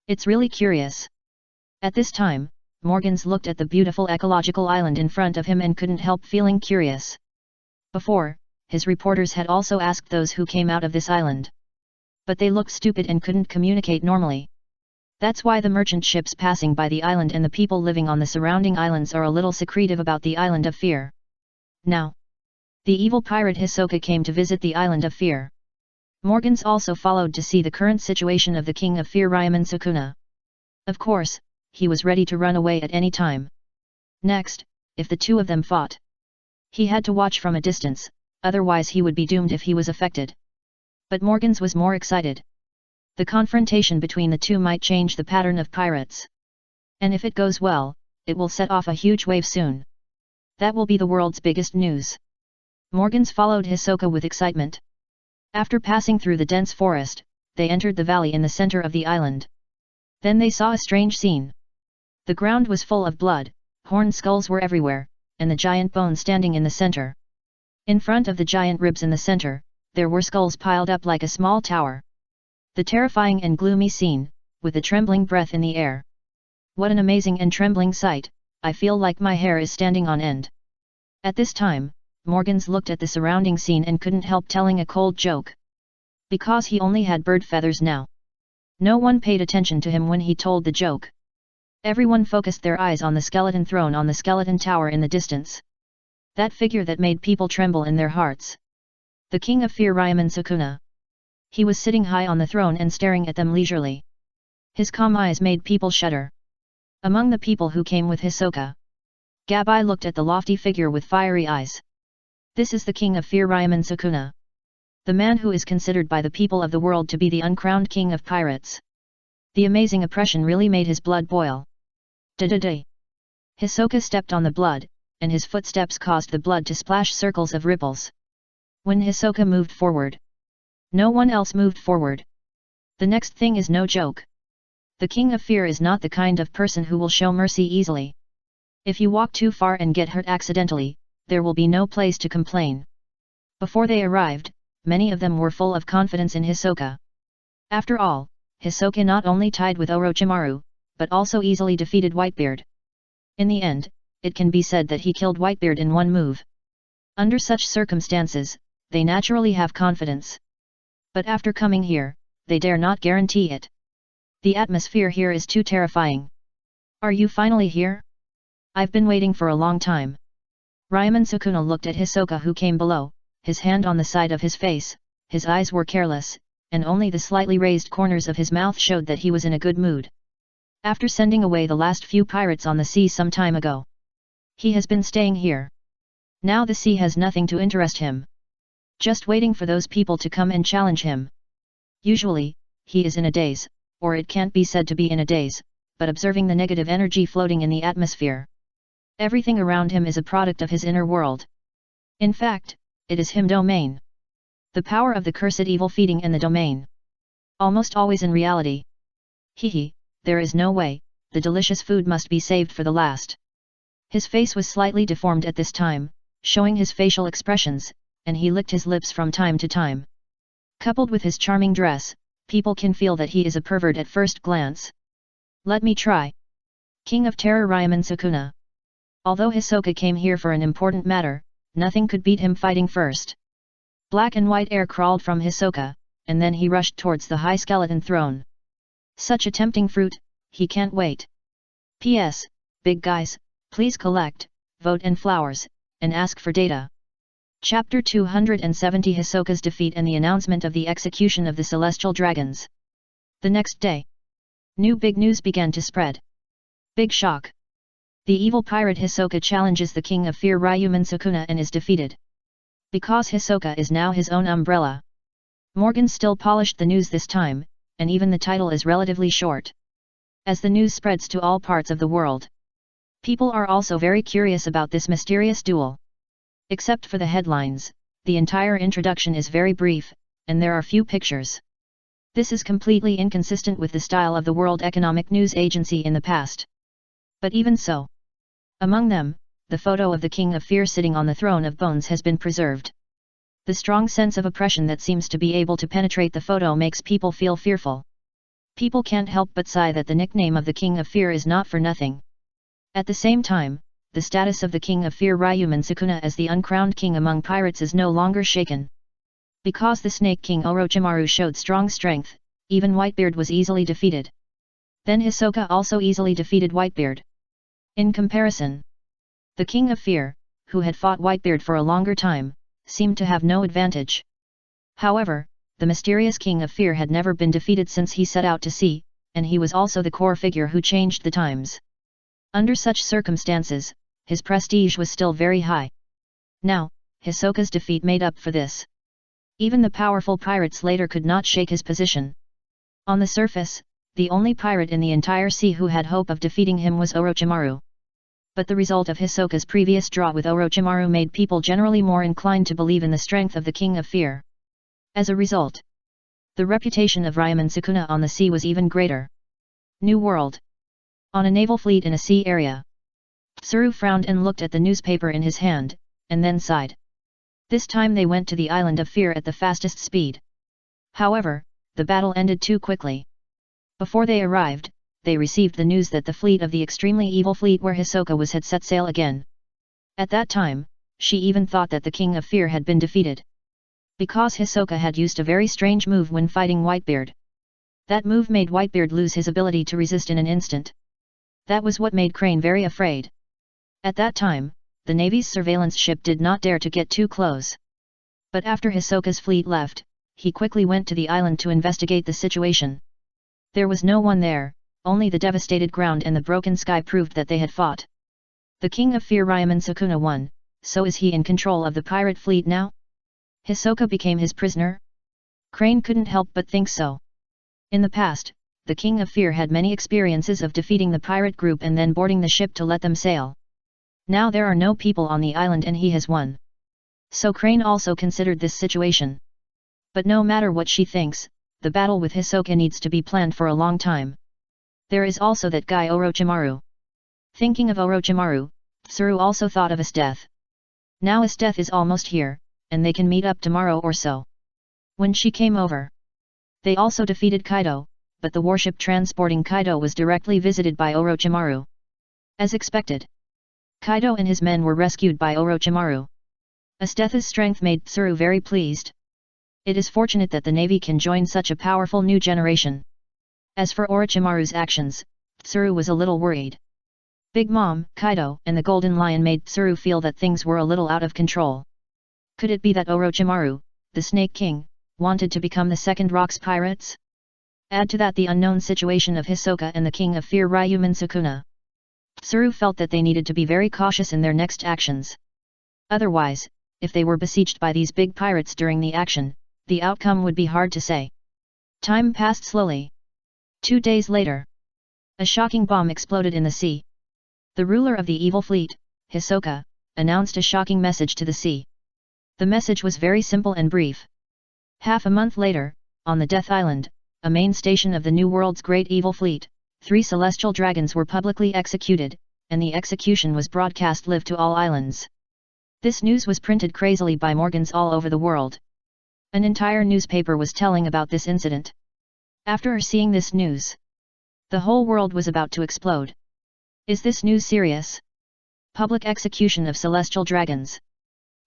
It's really curious. At this time, Morgans looked at the beautiful ecological island in front of him and couldn't help feeling curious. Before, his reporters had also asked those who came out of this island. But they looked stupid and couldn't communicate normally. That's why the merchant ships passing by the island and the people living on the surrounding islands are a little secretive about the Island of Fear. Now, the evil pirate Hisoka came to visit the Island of Fear. Morgans also followed to see the current situation of the King of Fear Ryomen Sukuna. Of course, he was ready to run away at any time. Next, if the 2 of them fought, he had to watch from a distance, otherwise he would be doomed if he was affected. But Morgans was more excited. The confrontation between the 2 might change the pattern of pirates. And if it goes well, it will set off a huge wave soon. That will be the world's biggest news. Morgans followed Hisoka with excitement. After passing through the dense forest, they entered the valley in the center of the island. Then they saw a strange scene. The ground was full of blood, horned skulls were everywhere, and the giant bone standing in the center. In front of the giant ribs in the center, there were skulls piled up like a small tower. The terrifying and gloomy scene, with the trembling breath in the air. What an amazing and trembling sight, I feel like my hair is standing on end. At this time, Morgans looked at the surrounding scene and couldn't help telling a cold joke. Because he only had bird feathers now. No one paid attention to him when he told the joke. Everyone focused their eyes on the skeleton throne on the skeleton tower in the distance. That figure that made people tremble in their hearts. The King of Fear Ryomen Sukuna. He was sitting high on the throne and staring at them leisurely. His calm eyes made people shudder. Among the people who came with Hisoka, Gabai looked at the lofty figure with fiery eyes. This is the King of Fear Ryomen Sukuna. The man who is considered by the people of the world to be the uncrowned king of pirates. The amazing oppression really made his blood boil. Da-da-da. Hisoka stepped on the blood, and his footsteps caused the blood to splash circles of ripples. When Hisoka moved forward, no one else moved forward. The next thing is no joke. The King of Fear is not the kind of person who will show mercy easily. If you walk too far and get hurt accidentally, there will be no place to complain. Before they arrived, many of them were full of confidence in Hisoka. After all, Hisoka not only tied with Orochimaru, but also easily defeated Whitebeard. In the end, it can be said that he killed Whitebeard in one move. Under such circumstances, they naturally have confidence. But after coming here, they dare not guarantee it. The atmosphere here is too terrifying. Are you finally here? I've been waiting for a long time. Ryomen Sukuna looked at Hisoka, who came below, his hand on the side of his face. His eyes were careless, and only the slightly raised corners of his mouth showed that he was in a good mood. After sending away the last few pirates on the sea some time ago, he has been staying here. Now the sea has nothing to interest him. Just waiting for those people to come and challenge him. Usually, he is in a daze, or it can't be said to be in a daze, but observing the negative energy floating in the atmosphere. Everything around him is a product of his inner world. In fact, it is him domain. The power of the cursed evil feeding in the domain. Almost always in reality. Hehe, there is no way, the delicious food must be saved for the last. His face was slightly deformed at this time, showing his facial expressions, and he licked his lips from time to time. Coupled with his charming dress, people can feel that he is a pervert at first glance. Let me try. King of Terror Ryomen Sukuna. Although Hisoka came here for an important matter, nothing could beat him fighting first. Black and white air crawled from Hisoka, and then he rushed towards the high skeleton throne. Such a tempting fruit, he can't wait. P.S. Big guys, please collect, vote and flowers, and ask for data. Chapter 270 Hisoka's defeat and the announcement of the execution of the celestial dragons. The next day, new big news began to spread. Big shock. The evil pirate Hisoka challenges the King of Fear Ryomen Sukuna and is defeated. Because Hisoka is now his own umbrella. Morgan still polished the news this time, and even the title is relatively short. As the news spreads to all parts of the world, people are also very curious about this mysterious duel. Except for the headlines, the entire introduction is very brief, and there are few pictures. This is completely inconsistent with the style of the World Economic News Agency in the past. But even so, among them, the photo of the King of Fear sitting on the throne of bones has been preserved. The strong sense of oppression that seems to be able to penetrate the photo makes people feel fearful. People can't help but sigh that the nickname of the King of Fear is not for nothing. At the same time, the status of the King of Fear Ryomen Sukuna as the uncrowned king among pirates is no longer shaken. Because the Snake King Orochimaru showed strong strength, even Whitebeard was easily defeated. Then Hisoka also easily defeated Whitebeard. In comparison, the King of Fear, who had fought Whitebeard for a longer time, seemed to have no advantage. However, the mysterious King of Fear had never been defeated since he set out to sea, and he was also the core figure who changed the times. Under such circumstances, his prestige was still very high. Now, Hisoka's defeat made up for this. Even the powerful pirates later could not shake his position. On the surface, the only pirate in the entire sea who had hope of defeating him was Orochimaru. But the result of Hisoka's previous draw with Orochimaru made people generally more inclined to believe in the strength of the King of Fear. As a result, the reputation of Ryomen Sukuna on the sea was even greater. New World. On a naval fleet in a sea area. Tsuru frowned and looked at the newspaper in his hand, and then sighed. This time they went to the Island of Fear at the fastest speed. However, the battle ended too quickly. Before they arrived, they received the news that the fleet of the extremely evil fleet where Hisoka was had set sail again. At that time, she even thought that the King of Fear had been defeated. Because Hisoka had used a very strange move when fighting Whitebeard. That move made Whitebeard lose his ability to resist in an instant. That was what made Crane very afraid. At that time, the Navy's surveillance ship did not dare to get too close. But after Hisoka's fleet left, he quickly went to the island to investigate the situation. There was no one there, only the devastated ground and the broken sky proved that they had fought. The King of Fear Ryomen Sukuna won, so is he in control of the pirate fleet now? Hisoka became his prisoner? Crane couldn't help but think so. In the past, the King of Fear had many experiences of defeating the pirate group and then boarding the ship to let them sail. Now there are no people on the island and he has won. So Crane also considered this situation. But no matter what she thinks, the battle with Hisoka needs to be planned for a long time. There is also that guy Orochimaru. Thinking of Orochimaru, Tsuru also thought of his death. Now his death is almost here, and they can meet up tomorrow or so. When she came over, they also defeated Kaido, but the warship transporting Kaido was directly visited by Orochimaru. As expected, Kaido and his men were rescued by Orochimaru. Astetha's strength made Tsuru very pleased. It is fortunate that the navy can join such a powerful new generation. As for Orochimaru's actions, Tsuru was a little worried. Big Mom, Kaido, and the Golden Lion made Tsuru feel that things were a little out of control. Could it be that Orochimaru, the Snake King, wanted to become the second Rocks Pirates? Add to that the unknown situation of Hisoka and the King of Fear Ryomen Sukuna. Tsuru felt that they needed to be very cautious in their next actions. Otherwise, if they were besieged by these big pirates during the action, the outcome would be hard to say. Time passed slowly. 2 days later, a shocking bomb exploded in the sea. The ruler of the evil fleet, Hisoka, announced a shocking message to the sea. The message was very simple and brief. Half a month later, on the Death Island, a main station of the New World's great evil fleet, 3 celestial dragons were publicly executed, and the execution was broadcast live to all islands. This news was printed crazily by Morgans all over the world. An entire newspaper was telling about this incident. After seeing this news, the whole world was about to explode. Is this news serious? Public execution of celestial dragons.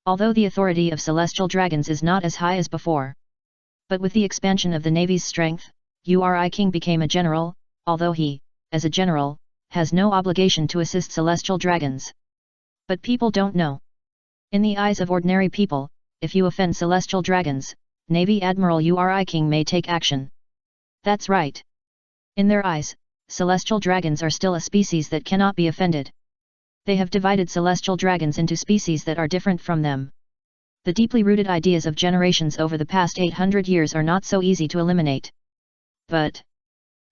Although the authority of celestial dragons is not as high as before, but with the expansion of the navy's strength, Uri King became a general, although he, as a general, has no obligation to assist celestial dragons. But people don't know. In the eyes of ordinary people, if you offend celestial dragons, Navy Admiral Uri King may take action. That's right. In their eyes, celestial dragons are still a species that cannot be offended. They have divided celestial dragons into species that are different from them. The deeply rooted ideas of generations over the past 800 years are not so easy to eliminate. But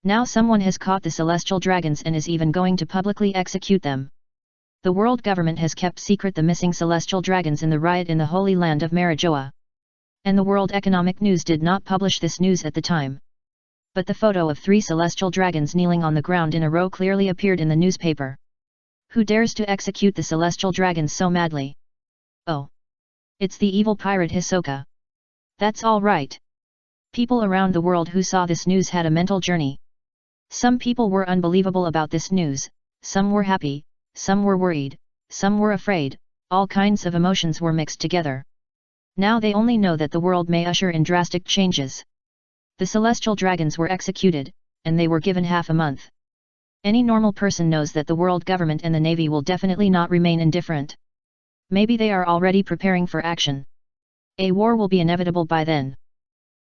now someone has caught the celestial dragons and is even going to publicly execute them. The world government has kept secret the missing celestial dragons in the riot in the Holy Land of Marijoa. And the World Economic News did not publish this news at the time. But the photo of 3 celestial dragons kneeling on the ground in a row clearly appeared in the newspaper. Who dares to execute the celestial dragons so madly? Oh! It's the evil pirate Hisoka. That's all right. People around the world who saw this news had a mental journey. Some people were unbelievable about this news, some were happy, some were worried, some were afraid, all kinds of emotions were mixed together. Now they only know that the world may usher in drastic changes. The celestial dragons were executed, and they were given half a month. Any normal person knows that the world government and the navy will definitely not remain indifferent. Maybe they are already preparing for action. A war will be inevitable by then.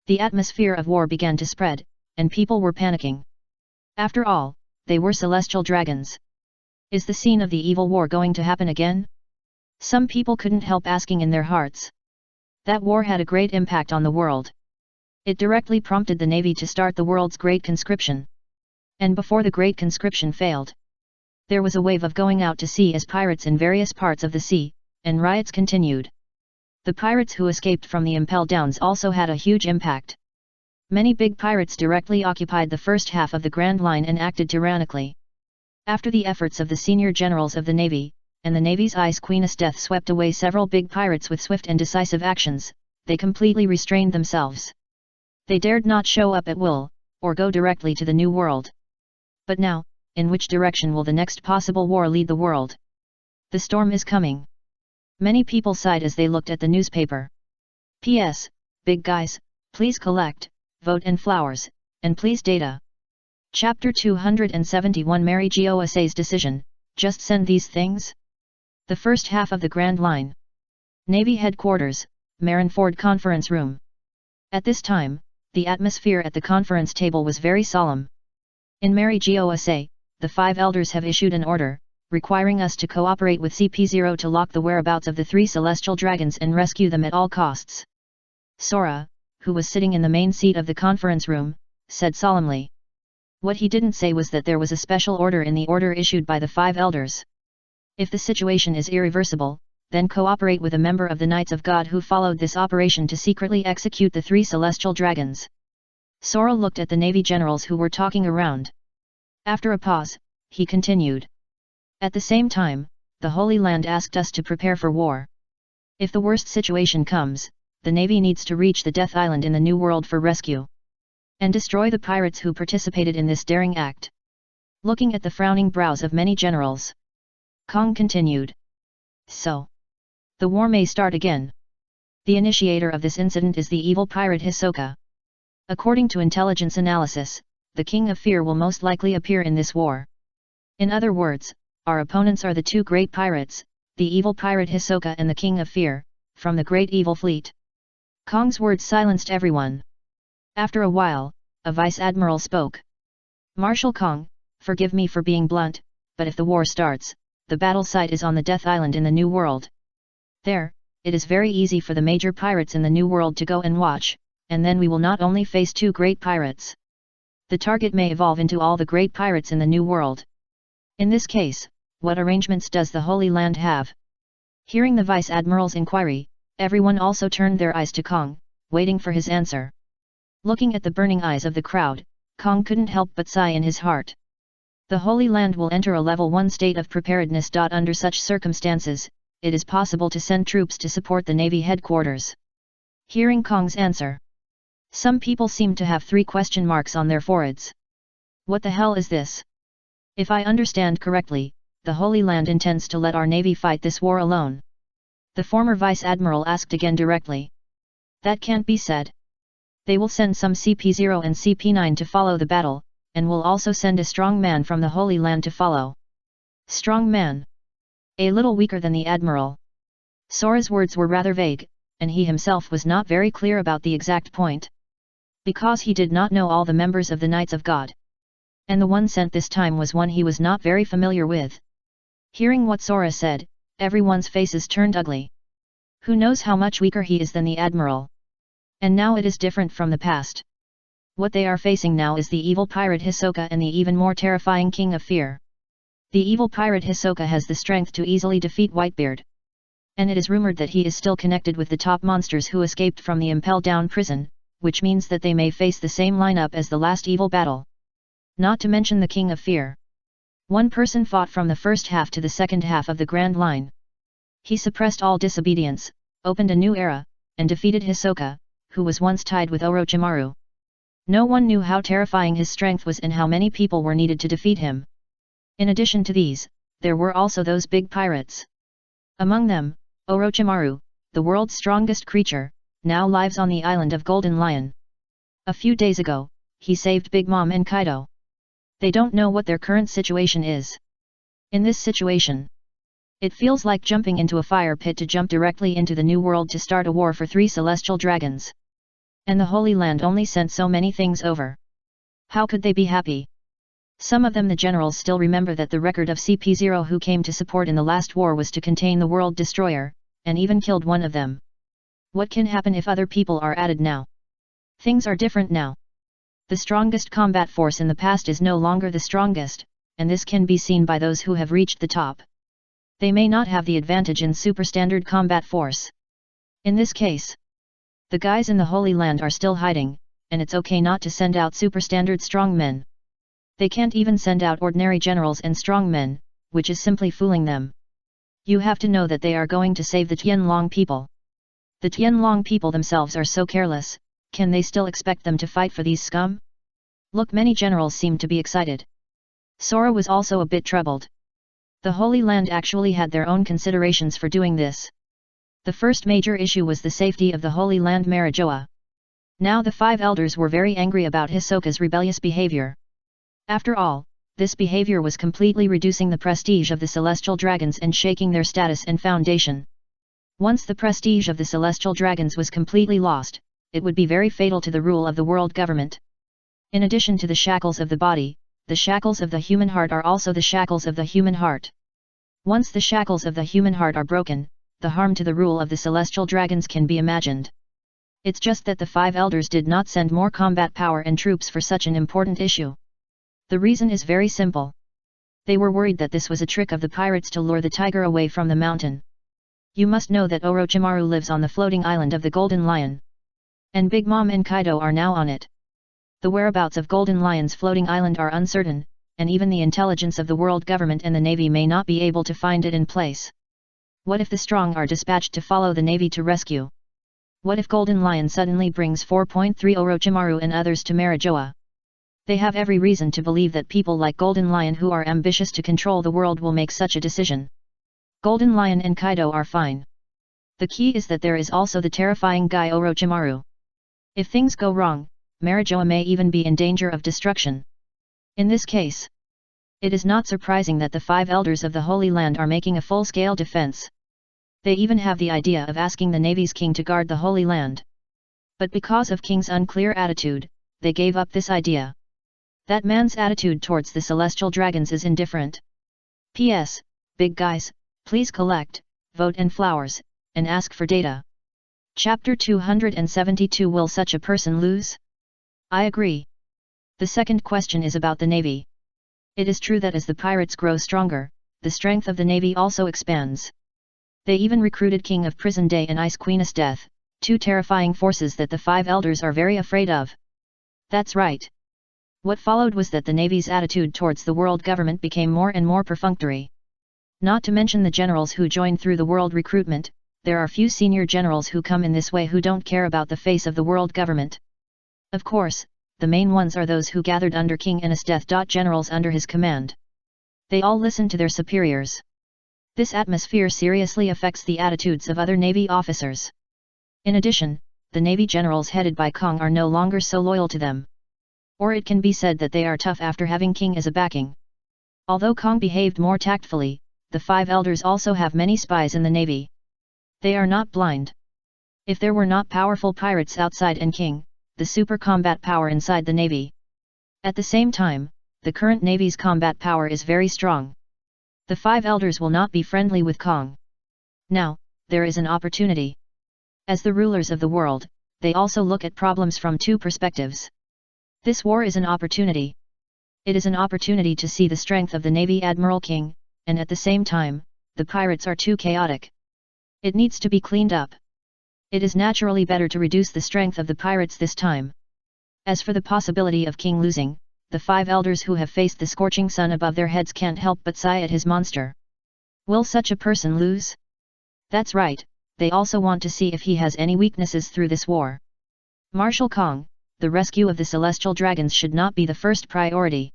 The atmosphere of war began to spread, and people were panicking. After all, they were celestial dragons. Is the scene of the evil war going to happen again? Some people couldn't help asking in their hearts. That war had a great impact on the world. It directly prompted the navy to start the world's Great Conscription. And before the Great Conscription failed, there was a wave of going out to sea as pirates in various parts of the sea, and riots continued. The pirates who escaped from the Impel Downs also had a huge impact. Many big pirates directly occupied the first half of the Grand Line and acted tyrannically. After the efforts of the senior generals of the navy, and the navy's Ice Queen Astetha swept away several big pirates with swift and decisive actions, they completely restrained themselves. They dared not show up at will, or go directly to the New World. But now, in which direction will the next possible war lead the world? The storm is coming. Many people sighed as they looked at the newspaper. P.S. Big guys, please collect, vote and flowers, and please data. Chapter 271 Mary Gosa's decision, just send these things? The first half of the Grand Line. Navy Headquarters, Marineford Conference Room. At this time, the atmosphere at the conference table was very solemn. In Mary Gosa, the 5 elders have issued an order, requiring us to cooperate with CP0 to lock the whereabouts of the 3 celestial dragons and rescue them at all costs. Sora, who was sitting in the main seat of the conference room, said solemnly. What he didn't say was that there was a special order in the order issued by the 5 elders. If the situation is irreversible, then cooperate with a member of the Knights of God who followed this operation to secretly execute the 3 celestial dragons. Sora looked at the navy generals who were talking around. After a pause, he continued. At the same time, the Holy Land asked us to prepare for war. If the worst situation comes, the Navy needs to reach the Death Island in the New World for rescue and destroy the pirates who participated in this daring act. Looking at the frowning brows of many generals, Kong continued. So, the war may start again. The initiator of this incident is the evil pirate Hisoka. According to intelligence analysis, the King of Fear will most likely appear in this war. In other words, our opponents are the two great pirates, the evil pirate Hisoka and the King of Fear, from the Great Evil Fleet. Kong's words silenced everyone. After a while, a vice admiral spoke. Marshal Kong, forgive me for being blunt, but if the war starts, the battle site is on the Death Island in the New World. There, it is very easy for the major pirates in the New World to go and watch, and then we will not only face two great pirates. The target may evolve into all the great pirates in the New World. In this case, what arrangements does the Holy Land have? Hearing the Vice Admiral's inquiry, everyone also turned their eyes to Kong, waiting for his answer. Looking at the burning eyes of the crowd, Kong couldn't help but sigh in his heart. The Holy Land will enter a level 1 state of preparedness. Under such circumstances, it is possible to send troops to support the Navy headquarters. Hearing Kong's answer, some people seemed to have 3 question marks on their foreheads. What the hell is this? If I understand correctly, the Holy Land intends to let our Navy fight this war alone. The former Vice Admiral asked again directly. That can't be said. They will send some CP0 and CP9 to follow the battle, and will also send a strong man from the Holy Land to follow. Strong man? A little weaker than the Admiral. Sora's words were rather vague, and he himself was not very clear about the exact point. Because he did not know all the members of the Knights of God. And the one sent this time was one he was not very familiar with. Hearing what Sora said, everyone's faces turned ugly. Who knows how much weaker he is than the Admiral? And now it is different from the past. What they are facing now is the evil pirate Hisoka and the even more terrifying King of Fear. The evil pirate Hisoka has the strength to easily defeat Whitebeard. And it is rumored that he is still connected with the top monsters who escaped from the Impel Down prison, which means that they may face the same lineup as the last evil battle. Not to mention the King of Fear. One person fought from the first half to the second half of the Grand Line. He suppressed all disobedience, opened a new era, and defeated Hisoka, who was once tied with Orochimaru. No one knew how terrifying his strength was and how many people were needed to defeat him. In addition to these, there were also those big pirates. Among them, Orochimaru, the world's strongest creature, now lives on the island of Golden Lion. A few days ago, he saved Big Mom and Kaido. They don't know what their current situation is. In this situation, it feels like jumping into a fire pit to jump directly into the New World to start a war for 3 celestial dragons. And the Holy Land only sent so many things over. How could they be happy? Some of them, the generals, still remember that the record of CP0 who came to support in the last war was to contain the World Destroyer, and even killed one of them. What can happen if other people are added now? Things are different now. The strongest combat force in the past is no longer the strongest, and this can be seen by those who have reached the top. They may not have the advantage in superstandard combat force. In this case, the guys in the Holy Land are still hiding, and it's okay not to send out superstandard strong men. They can't even send out ordinary generals and strong men, which is simply fooling them. You have to know that they are going to save the Tianlong people. The Tianlong people themselves are so careless, can they still expect them to fight for these scum? Look, many generals seem to be excited. Sora was also a bit troubled. The Holy Land actually had their own considerations for doing this. The first major issue was the safety of the Holy Land Marijoa. Now the 5 elders were very angry about Hisoka's rebellious behavior. After all, this behavior was completely reducing the prestige of the Celestial Dragons and shaking their status and foundation. Once the prestige of the Celestial Dragons was completely lost, it would be very fatal to the rule of the world government. In addition to the shackles of the body, the shackles of the human heart are also the shackles of the human heart. Once the shackles of the human heart are broken, the harm to the rule of the Celestial Dragons can be imagined. It's just that the 5 elders did not send more combat power and troops for such an important issue. The reason is very simple. They were worried that this was a trick of the pirates to lure the tiger away from the mountain. You must know that Orochimaru lives on the floating island of the Golden Lion. And Big Mom and Kaido are now on it. The whereabouts of Golden Lion's floating island are uncertain, and even the intelligence of the world government and the Navy may not be able to find it in place. What if the strong are dispatched to follow the Navy to rescue? What if Golden Lion suddenly brings 4.3 Orochimaru and others to Marijoa? They have every reason to believe that people like Golden Lion who are ambitious to control the world will make such a decision. Golden Lion and Kaido are fine. The key is that there is also the terrifying guy Orochimaru. If things go wrong, Marijoa may even be in danger of destruction. In this case, it is not surprising that the 5 elders of the Holy Land are making a full-scale defense. They even have the idea of asking the Navy's king to guard the Holy Land. But because of King's unclear attitude, they gave up this idea. That man's attitude towards the celestial dragons is indifferent. P.S. Big guys, please collect, vote and flowers, and ask for data. Chapter 272 Will such a person lose? I agree. The second question is about the Navy. It is true that as the pirates grow stronger, the strength of the Navy also expands. They even recruited King of Prison Day and Ice Queeness Death, 2 terrifying forces that the 5 elders are very afraid of. That's right. What followed was that the Navy's attitude towards the world government became more and more perfunctory. Not to mention the generals who joined through the world recruitment, there are few senior generals who come in this way who don't care about the face of the world government. Of course, the main ones are those who gathered under King Ennis Death. Generals under his command. They all listen to their superiors. This atmosphere seriously affects the attitudes of other Navy officers. In addition, the Navy generals headed by Kong are no longer so loyal to them. Or it can be said that they are tough after having King as a backing. Although Kong behaved more tactfully, the 5 elders also have many spies in the Navy. They are not blind. If there were not powerful pirates outside and King, the super combat power inside the Navy. At the same time, the current Navy's combat power is very strong. The 5 elders will not be friendly with Kong. Now, there is an opportunity. As the rulers of the world, they also look at problems from 2 perspectives. This war is an opportunity. It is an opportunity to see the strength of the Navy Admiral King, and at the same time, the pirates are too chaotic. It needs to be cleaned up. It is naturally better to reduce the strength of the pirates this time. As for the possibility of King losing, the 5 elders who have faced the scorching sun above their heads can't help but sigh at his monster. Will such a person lose? That's right, they also want to see if he has any weaknesses through this war. Marshal Kong, the rescue of the celestial dragons should not be the first priority.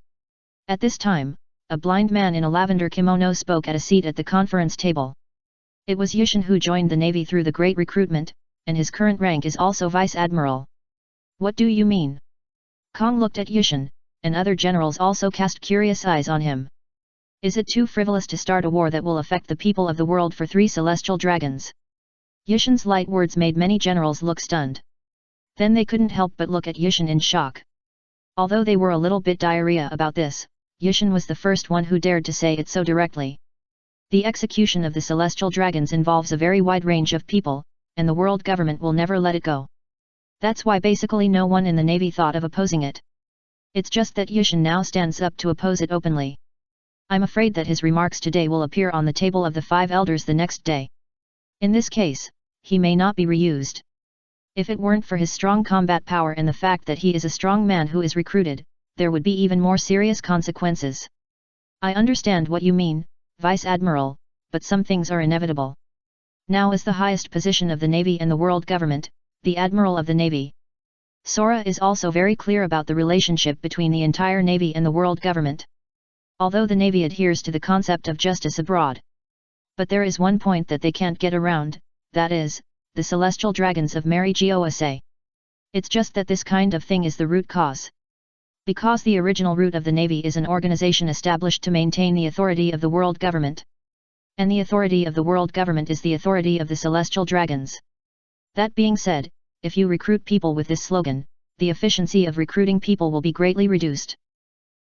At this time, a blind man in a lavender kimono spoke at a seat at the conference table. It was Yushin who joined the Navy through the Great Recruitment, and his current rank is also Vice Admiral. What do you mean? Kong looked at Yushin, and other generals also cast curious eyes on him. Is it too frivolous to start a war that will affect the people of the world for 3 celestial dragons? Yushin's light words made many generals look stunned. Then they couldn't help but look at Yushin in shock. Although they were a little bit diarrhea about this, Yushin was the first one who dared to say it so directly. The execution of the celestial dragons involves a very wide range of people, and the world government will never let it go. That's why basically no one in the Navy thought of opposing it. It's just that Yushin now stands up to oppose it openly. I'm afraid that his remarks today will appear on the table of the 5 elders the next day. In this case, he may not be reused. If it weren't for his strong combat power and the fact that he is a strong man who is recruited, there would be even more serious consequences. I understand what you mean, Vice Admiral, but some things are inevitable. Now as the highest position of the Navy and the world government, the Admiral of the Navy, Sora is also very clear about the relationship between the entire Navy and the world government. Although the Navy adheres to the concept of justice abroad. But there is one point that they can't get around, that is, the celestial dragons of Marijoa. It's just that this kind of thing is the root cause. Because the original root of the Navy is an organization established to maintain the authority of the world government. And the authority of the world government is the authority of the celestial dragons. That being said, if you recruit people with this slogan, the efficiency of recruiting people will be greatly reduced.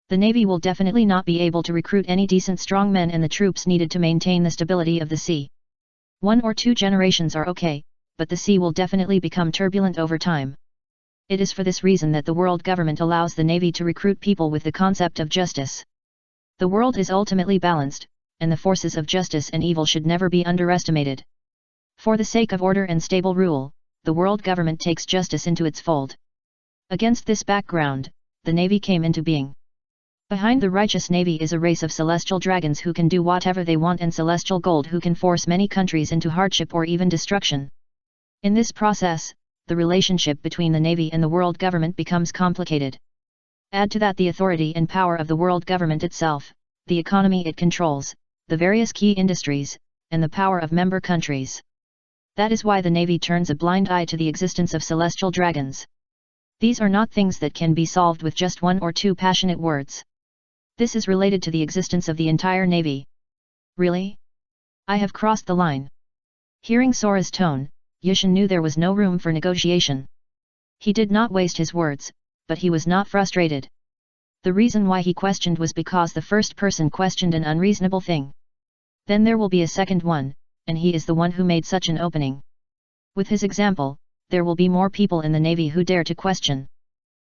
The Navy will definitely not be able to recruit any decent strong men and the troops needed to maintain the stability of the sea. 1 or 2 generations are okay, but the sea will definitely become turbulent over time. It is for this reason that the world government allows the Navy to recruit people with the concept of justice. The world is ultimately balanced, and the forces of justice and evil should never be underestimated. For the sake of order and stable rule, the world government takes justice into its fold. Against this background, the Navy came into being. Behind the righteous Navy is a race of celestial dragons who can do whatever they want and celestial gold who can force many countries into hardship or even destruction. In this process, the relationship between the Navy and the world government becomes complicated. Add to that the authority and power of the world government itself, the economy it controls, the various key industries, and the power of member countries. That is why the Navy turns a blind eye to the existence of celestial dragons. These are not things that can be solved with just one or two passionate words. This is related to the existence of the entire Navy. Really? I have crossed the line. Hearing Sora's tone, Yushin knew there was no room for negotiation. He did not waste his words, but he was not frustrated. The reason why he questioned was because the first person questioned an unreasonable thing. Then there will be a second one, and he is the one who made such an opening. With his example, there will be more people in the Navy who dare to question.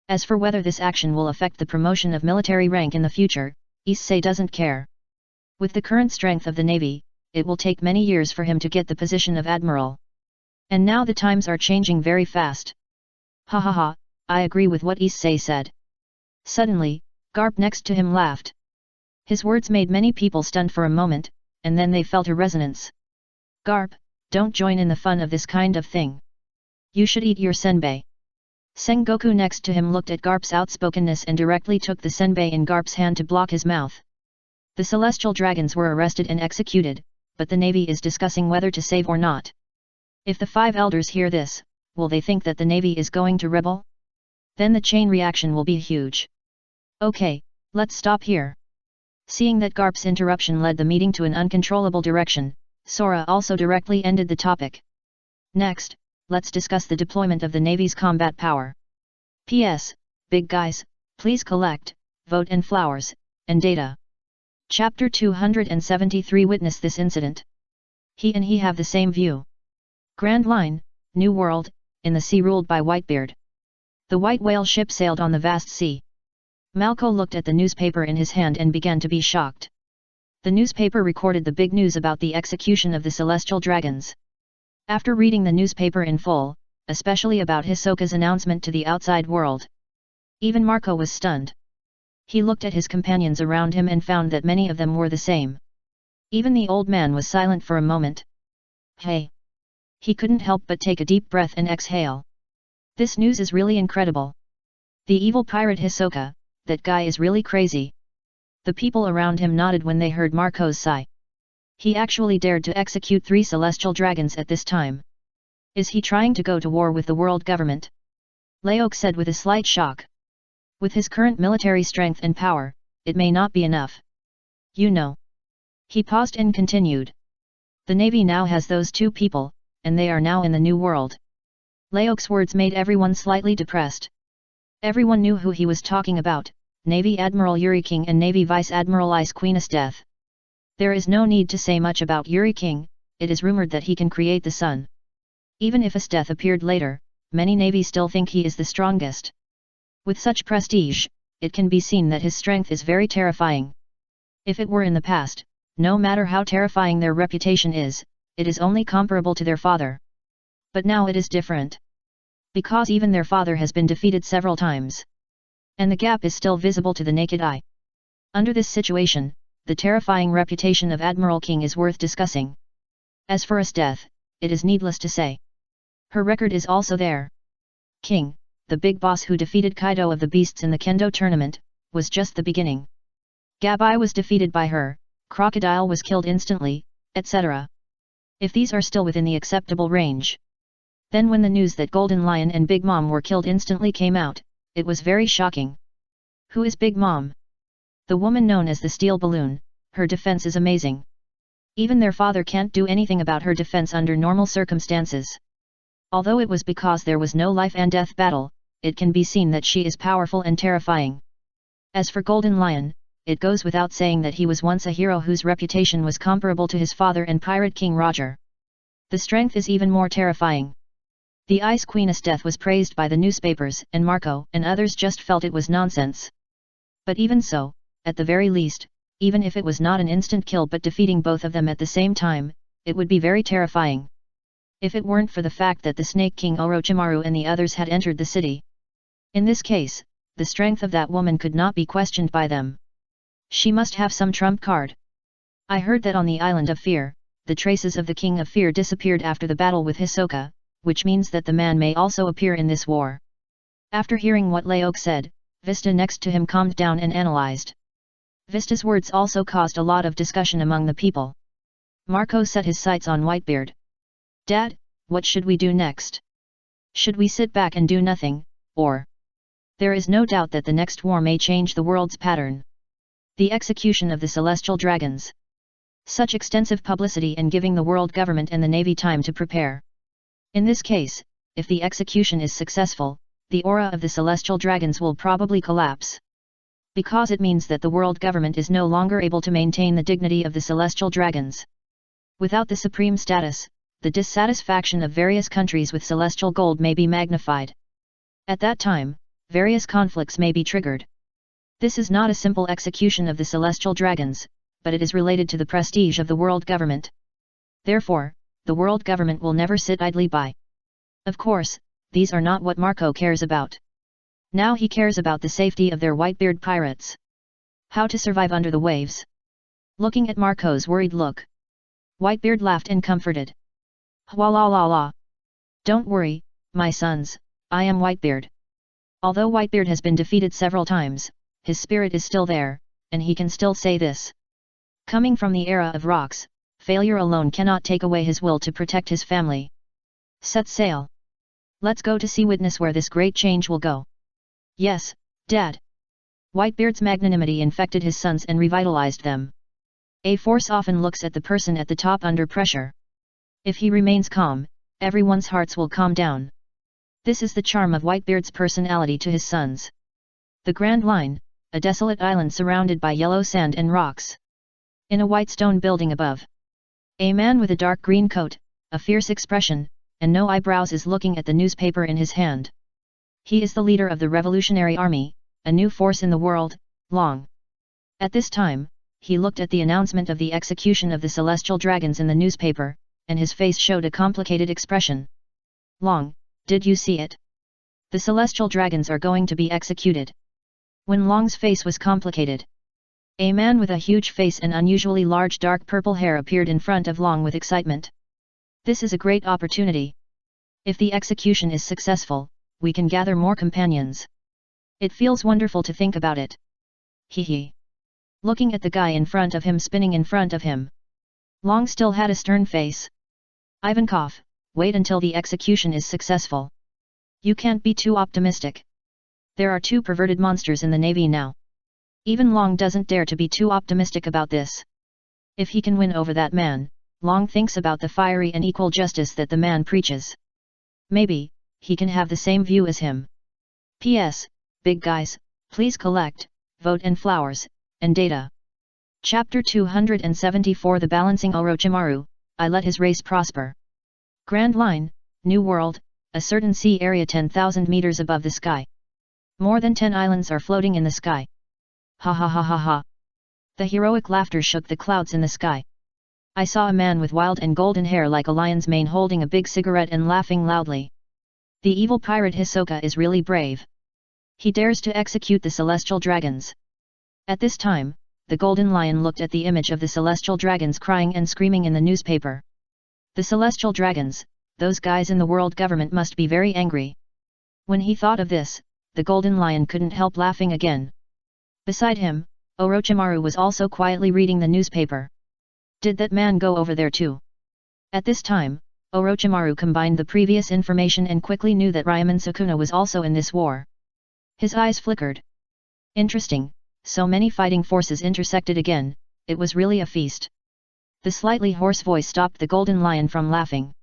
As for whether this action will affect the promotion of military rank in the future, Issei doesn't care. With the current strength of the Navy, it will take many years for him to get the position of admiral. And now the times are changing very fast. Ha ha ha, I agree with what Issei said. Suddenly, Garp next to him laughed. His words made many people stunned for a moment, and then they felt a resonance. Garp, don't join in the fun of this kind of thing. You should eat your senbei. Sengoku next to him looked at Garp's outspokenness and directly took the senbei in Garp's hand to block his mouth. The celestial dragons were arrested and executed, but the Navy is discussing whether to save or not. If the 5 elders hear this, will they think that the Navy is going to rebel? Then the chain reaction will be huge. Okay, let's stop here. Seeing that Garp's interruption led the meeting to an uncontrollable direction, Sora also directly ended the topic. Next, let's discuss the deployment of the Navy's combat power. P.S. Big guys, please collect, vote and flowers, and data. Chapter 273 Witness this incident. He and he have the same view. Grand Line, New World, in the sea ruled by Whitebeard. The white whale ship sailed on the vast sea. Malco looked at the newspaper in his hand and began to be shocked. The newspaper recorded the big news about the execution of the celestial dragons. After reading the newspaper in full, especially about Hisoka's announcement to the outside world, even Marco was stunned. He looked at his companions around him and found that many of them were the same. Even the old man was silent for a moment. Hey! He couldn't help but take a deep breath and exhale. This news is really incredible. The evil pirate Hisoka, that guy is really crazy. The people around him nodded when they heard Marco's sigh. He actually dared to execute 3 celestial dragons at this time. Is he trying to go to war with the world government? Leok said with a slight shock. With his current military strength and power, it may not be enough. You know. He paused and continued. The Navy now has those 2 people, and they are now in the New World. Leok's words made everyone slightly depressed. Everyone knew who he was talking about, Navy Admiral Yuri King and Navy Vice Admiral Ice Queen's death. There is no need to say much about Yuri King, it is rumored that he can create the sun. Even if his death appeared later, many Navy still think he is the strongest. With such prestige, it can be seen that his strength is very terrifying. If it were in the past, no matter how terrifying their reputation is, it is only comparable to their father. But now it is different. Because even their father has been defeated several times. And the gap is still visible to the naked eye. Under this situation, the terrifying reputation of Admiral King is worth discussing. As for his death, it is needless to say. Her record is also there. King, the big boss who defeated Kaido of the Beasts in the Kendo tournament, was just the beginning. Gabai was defeated by her, Crocodile was killed instantly, etc. If these are still within the acceptable range. Then when the news that Golden Lion and Big Mom were killed instantly came out, it was very shocking. Who is Big Mom? The woman known as the Steel Balloon, her defense is amazing. Even their father can't do anything about her defense under normal circumstances. Although it was because there was no life and death battle, it can be seen that she is powerful and terrifying. As for Golden Lion, it goes without saying that he was once a hero whose reputation was comparable to his father and Pirate King Roger. The strength is even more terrifying. The Ice Queen's death was praised by the newspapers, and Marco and others just felt it was nonsense. But even so, at the very least, even if it was not an instant kill but defeating both of them at the same time, it would be very terrifying. If it weren't for the fact that the Snake King Orochimaru and the others had entered the city. In this case, the strength of that woman could not be questioned by them. She must have some trump card. I heard that on the Island of Fear, the traces of the King of Fear disappeared after the battle with Hisoka, which means that the man may also appear in this war. After hearing what Laok said, Vista next to him calmed down and analyzed. Vista's words also caused a lot of discussion among the people. Marco set his sights on Whitebeard. Dad, what should we do next? Should we sit back and do nothing, or? There is no doubt that the next war may change the world's pattern. The execution of the celestial dragons. Such extensive publicity and giving the world government and the navy time to prepare. In this case, if the execution is successful, the aura of the celestial dragons will probably collapse. Because it means that the world government is no longer able to maintain the dignity of the celestial dragons. Without the supreme status, the dissatisfaction of various countries with celestial gold may be magnified. At that time, various conflicts may be triggered. This is not a simple execution of the celestial dragons, but it is related to the prestige of the world government. Therefore, the world government will never sit idly by. Of course, these are not what Marco cares about. Now he cares about the safety of their Whitebeard pirates. How to survive under the waves. Looking at Marco's worried look, Whitebeard laughed and comforted. Hwa la la la. Don't worry, my sons, I am Whitebeard. Although Whitebeard has been defeated several times, his spirit is still there, and he can still say this. Coming from the era of rocks, failure alone cannot take away his will to protect his family. Set sail. Let's go to see witness where this great change will go. Yes, Dad. Whitebeard's magnanimity infected his sons and revitalized them. A force often looks at the person at the top under pressure. If he remains calm, everyone's hearts will calm down. This is the charm of Whitebeard's personality to his sons. The Grand Line, a desolate island surrounded by yellow sand and rocks. In a white stone building above, a man with a dark green coat, a fierce expression, and no eyebrows is looking at the newspaper in his hand. He is the leader of the Revolutionary Army, a new force in the world, Long. At this time, he looked at the announcement of the execution of the celestial dragons in the newspaper, and his face showed a complicated expression. Long, did you see it? The celestial dragons are going to be executed. When Long's face was complicated, a man with a huge face and unusually large dark purple hair appeared in front of Long with excitement. This is a great opportunity. If the execution is successful, we can gather more companions. It feels wonderful to think about it. Hee. Looking at the guy in front of him spinning in front of him, Long still had a stern face. Ivankov, wait until the execution is successful. You can't be too optimistic. There are two perverted monsters in the navy now. Even Long doesn't dare to be too optimistic about this. If he can win over that man, Long thinks about the fiery and equal justice that the man preaches. Maybe, he can have the same view as him. P.S. Big guys, please collect, vote and flowers, and data. Chapter 274 The Balancing Orochimaru, I let his race prosper. Grand Line, New World, a certain sea area 10,000 meters above the sky. More than 10 islands are floating in the sky. Ha ha ha ha ha. The heroic laughter shook the clouds in the sky. I saw a man with wild and golden hair like a lion's mane holding a big cigarette and laughing loudly. The evil pirate Hisoka is really brave. He dares to execute the celestial dragons. At this time, the golden lion looked at the image of the celestial dragons crying and screaming in the newspaper. The celestial dragons, those guys in the world government must be very angry. When he thought of this, the golden lion couldn't help laughing again. Beside him, Orochimaru was also quietly reading the newspaper. Did that man go over there too? At this time, Orochimaru combined the previous information and quickly knew that Ryomen Sukuna was also in this war. His eyes flickered. Interesting, so many fighting forces intersected again, it was really a feast. The slightly hoarse voice stopped the golden lion from laughing.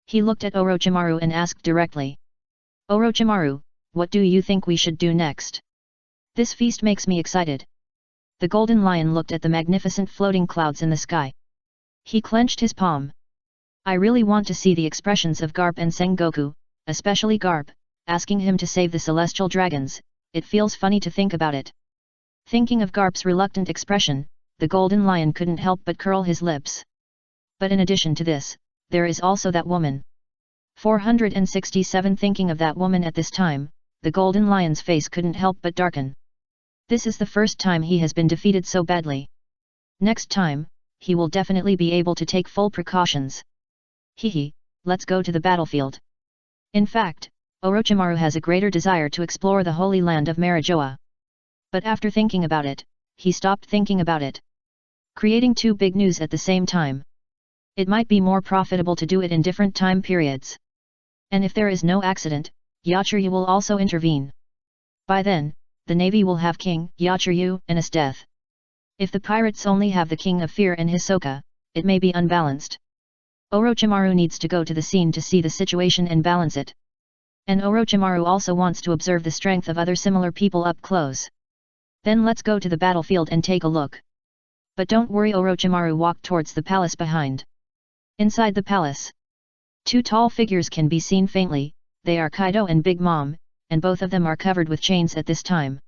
He looked at Orochimaru and asked directly. Orochimaru, what do you think we should do next? This feast makes me excited. The golden lion looked at the magnificent floating clouds in the sky. He clenched his palm. I really want to see the expressions of Garp and Sengoku, especially Garp, asking him to save the celestial dragons. It feels funny to think about it. Thinking of Garp's reluctant expression, the golden lion couldn't help but curl his lips. But in addition to this, there is also that woman. 467 Thinking of that woman at this time, the golden lion's face couldn't help but darken. This is the first time he has been defeated so badly. Next time, he will definitely be able to take full precautions. Hehe, let's go to the battlefield. In fact, Orochimaru has a greater desire to explore the holy land of Marijoa. But after thinking about it, he stopped thinking about it. Creating two big news at the same time. It might be more profitable to do it in different time periods. And if there is no accident, Yachiru will also intervene. By then, the navy will have King Yachiru and his death. If the pirates only have the King of Fear and Hisoka, it may be unbalanced. Orochimaru needs to go to the scene to see the situation and balance it. And Orochimaru also wants to observe the strength of other similar people up close. Then let's go to the battlefield and take a look. But don't worry, Orochimaru walked towards the palace behind. Inside the palace, two tall figures can be seen faintly. They are Kaido and Big Mom, and both of them are covered with chains at this time.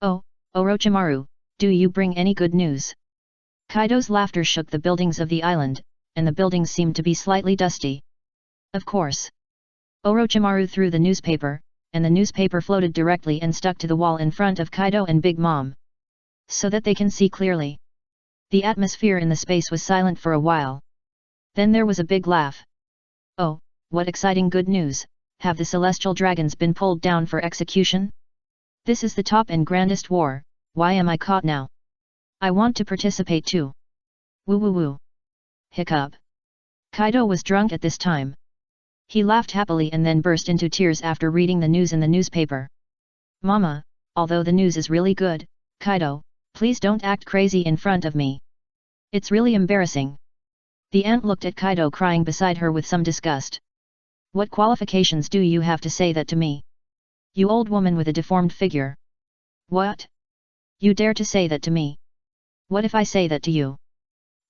Oh, Orochimaru, do you bring any good news? Kaido's laughter shook the buildings of the island, and the buildings seemed to be slightly dusty. Of course. Orochimaru threw the newspaper, and the newspaper floated directly and stuck to the wall in front of Kaido and Big Mom. So that they can see clearly. The atmosphere in the space was silent for a while. Then there was a big laugh. Oh, what exciting good news! Have the celestial dragons been pulled down for execution? This is the top and grandest war. Why am I caught now? I want to participate too. Woo woo woo. Hiccup. Kaido was drunk at this time. He laughed happily and then burst into tears after reading the news in the newspaper. Mama, although the news is really good, Kaido, please don't act crazy in front of me. It's really embarrassing. The aunt looked at Kaido crying beside her with some disgust. What qualifications do you have to say that to me? You old woman with a deformed figure. What? You dare to say that to me? What if I say that to you?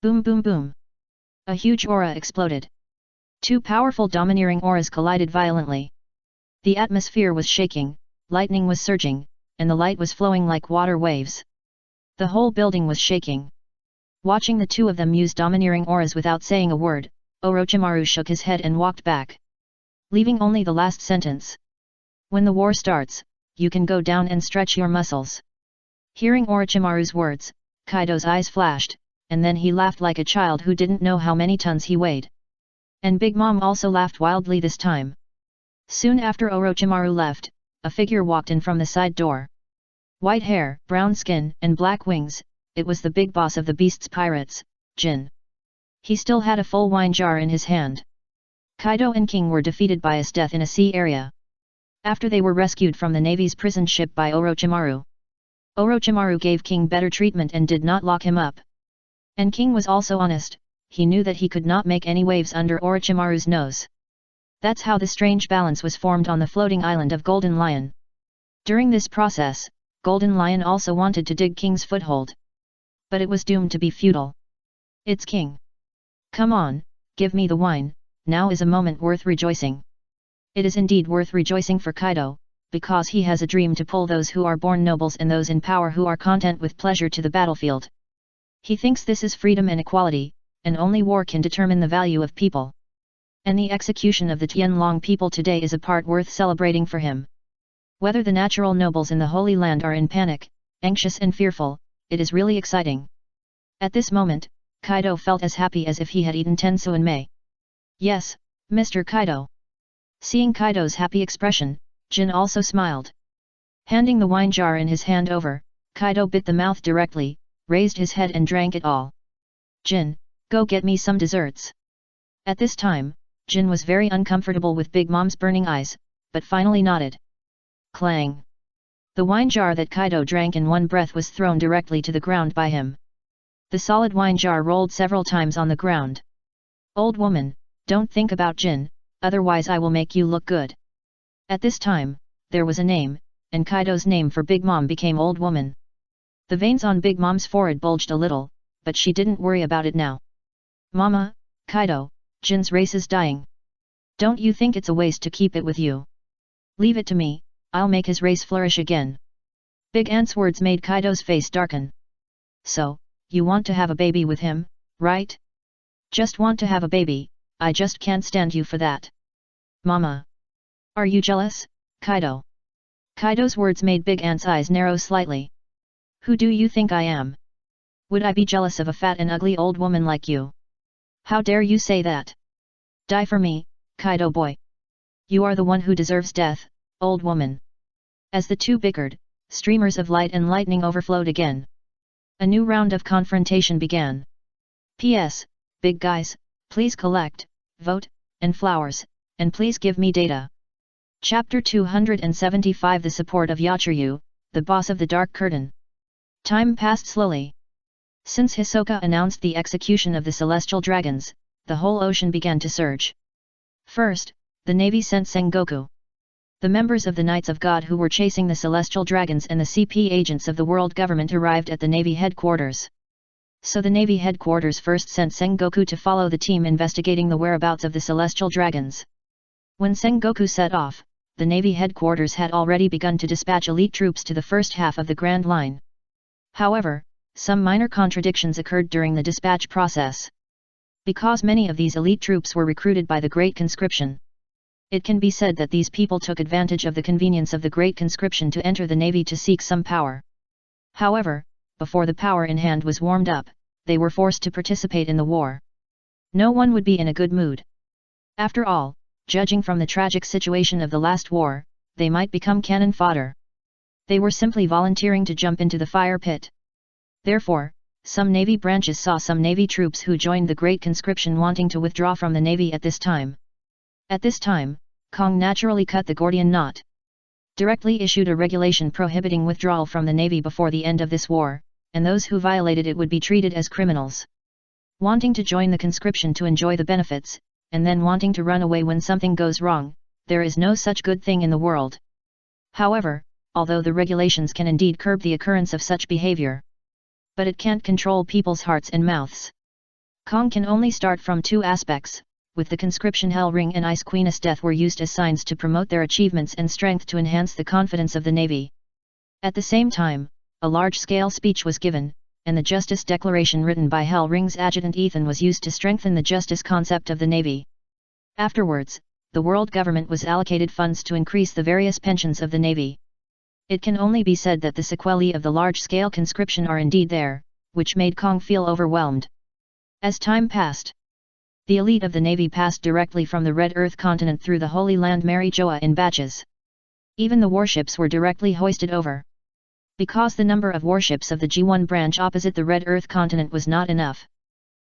Boom boom boom. A huge aura exploded. Two powerful domineering auras collided violently. The atmosphere was shaking, lightning was surging, and the light was flowing like water waves. The whole building was shaking. Watching the two of them use domineering auras without saying a word, Orochimaru shook his head and walked back. Leaving only the last sentence. When the war starts, you can go down and stretch your muscles. Hearing Orochimaru's words, Kaido's eyes flashed, and then he laughed like a child who didn't know how many tons he weighed. And Big Mom also laughed wildly this time. Soon after Orochimaru left, a figure walked in from the side door. White hair, brown skin, and black wings, it was the big boss of the Beast's pirates, Jin. He still had a full wine jar in his hand. Kaido and King were defeated by his death in a sea area. After they were rescued from the Navy's prison ship by Orochimaru. Orochimaru gave King better treatment and did not lock him up. And King was also honest, he knew that he could not make any waves under Orochimaru's nose. That's how the strange balance was formed on the floating island of Golden Lion. During this process, Golden Lion also wanted to dig King's foothold. But it was doomed to be futile. It's King. Come on, give me the wine, now is a moment worth rejoicing. It is indeed worth rejoicing for Kaido, because he has a dream to pull those who are born nobles and those in power who are content with pleasure to the battlefield. He thinks this is freedom and equality, and only war can determine the value of people. And the execution of the Tianlong people today is a part worth celebrating for him. Whether the natural nobles in the Holy Land are in panic, anxious and fearful, it is really exciting. At this moment, Kaido felt as happy as if he had eaten tensuanmei. Yes, Mr. Kaido. Seeing Kaido's happy expression, Jin also smiled. Handing the wine jar in his hand over, Kaido bit the mouth directly, raised his head and drank it all. Jin, go get me some desserts. At this time, Jin was very uncomfortable with Big Mom's burning eyes, but finally nodded. Clang! The wine jar that Kaido drank in one breath was thrown directly to the ground by him. The solid wine jar rolled several times on the ground. Old woman, don't think about Jin, otherwise I will make you look good. At this time, there was a name, and Kaido's name for Big Mom became Old Woman. The veins on Big Mom's forehead bulged a little, but she didn't worry about it now. Mama, Kaido, Jin's race is dying. Don't you think it's a waste to keep it with you? Leave it to me, I'll make his race flourish again. Big Ant's words made Kaido's face darken. So, you want to have a baby with him, right? Just want to have a baby, I just can't stand you for that. Mama. Are you jealous, Kaido? Kaido's words made Big Ant's eyes narrow slightly. Who do you think I am? Would I be jealous of a fat and ugly old woman like you? How dare you say that? Die for me, Kaido boy. You are the one who deserves death, old woman. As the two bickered, streamers of light and lightning overflowed again. A new round of confrontation began. P.S. Big guys, please collect, vote, and flowers, and please give me data. Chapter 275 The support of Yachiryu, the boss of the Dark Curtain. Time passed slowly. Since Hisoka announced the execution of the celestial dragons, the whole ocean began to surge. First, the navy sent Sengoku. The members of the Knights of God who were chasing the celestial dragons and the CP agents of the world government arrived at the navy headquarters. So the navy headquarters first sent Sengoku to follow the team investigating the whereabouts of the celestial dragons. When Sengoku set off, the navy headquarters had already begun to dispatch elite troops to the first half of the Grand Line. However, some minor contradictions occurred during the dispatch process. Because many of these elite troops were recruited by the Great Conscription, it can be said that these people took advantage of the convenience of the Great Conscription to enter the navy to seek some power. However, before the power in hand was warmed up, they were forced to participate in the war. No one would be in a good mood. After all, judging from the tragic situation of the last war, they might become cannon fodder. They were simply volunteering to jump into the fire pit. Therefore, some navy branches saw some navy troops who joined the Great Conscription wanting to withdraw from the navy at this time. At this time, Kong naturally cut the Gordian knot. Directly issued a regulation prohibiting withdrawal from the navy before the end of this war, and those who violated it would be treated as criminals. Wanting to join the conscription to enjoy the benefits, and then wanting to run away when something goes wrong, there is no such good thing in the world. However, although the regulations can indeed curb the occurrence of such behavior, but it can't control people's hearts and mouths. Kong can only start from two aspects. With the conscription, Hell Ring and Ice Queen's death were used as signs to promote their achievements and strength to enhance the confidence of the navy. At the same time, a large-scale speech was given, and the Justice Declaration written by Hell Ring's adjutant Ethan was used to strengthen the justice concept of the navy. Afterwards, the world government was allocated funds to increase the various pensions of the navy. It can only be said that the sequelae of the large-scale conscription are indeed there, which made Kong feel overwhelmed. As time passed, the elite of the navy passed directly from the Red Earth continent through the Holy Land Marijoa in batches. Even the warships were directly hoisted over. Because the number of warships of the G1 branch opposite the Red Earth continent was not enough.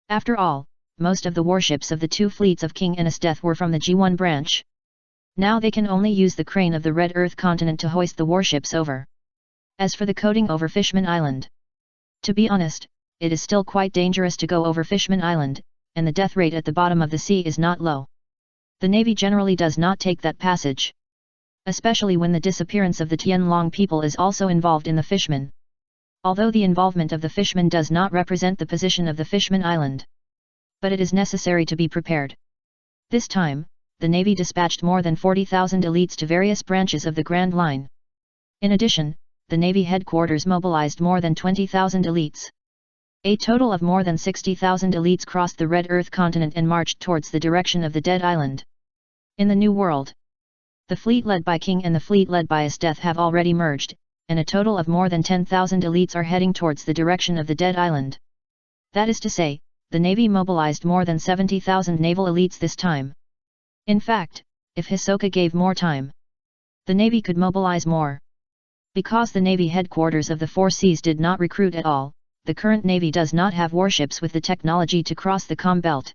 After all, most of the warships of the two fleets of King Ennis' death were from the G1 branch. Now they can only use the crane of the Red Earth continent to hoist the warships over. As for the coating over Fishman Island, to be honest, it is still quite dangerous to go over Fishman Island, and the death rate at the bottom of the sea is not low. The navy generally does not take that passage. Especially when the disappearance of the Tianlong people is also involved in the Fishman. Although the involvement of the Fishman does not represent the position of the Fishman Island, but it is necessary to be prepared. This time, the navy dispatched more than 40,000 elites to various branches of the Grand Line. In addition, the navy headquarters mobilized more than 20,000 elites. A total of more than 60,000 elites crossed the Red Earth continent and marched towards the direction of the Dead Island. In the New World, the fleet led by King and the fleet led by his death have already merged, and a total of more than 10,000 elites are heading towards the direction of the Dead Island. That is to say, the navy mobilized more than 70,000 naval elites this time. In fact, if Hisoka gave more time, the navy could mobilize more. Because the navy headquarters of the Four Seas did not recruit at all, the current navy does not have warships with the technology to cross the Com Belt.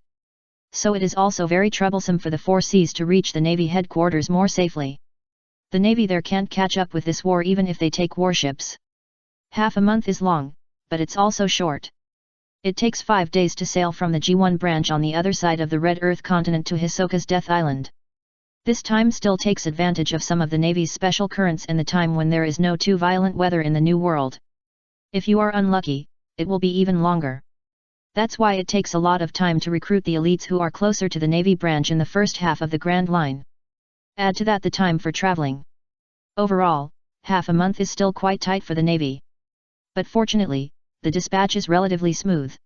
So it is also very troublesome for the Four Seas to reach the navy headquarters more safely. The navy there can't catch up with this war even if they take warships. Half a month is long, but it's also short. It takes 5 days to sail from the G1 branch on the other side of the Red Earth continent to Hisoka's Death Island. This time still takes advantage of some of the navy's special currents and the time when there is no too violent weather in the New World. If you are unlucky, it will be even longer. That's why it takes a lot of time to recruit the elites who are closer to the navy branch in the first half of the Grand Line. Add to that the time for traveling. Overall, half a month is still quite tight for the navy. But fortunately, the dispatch is relatively smooth.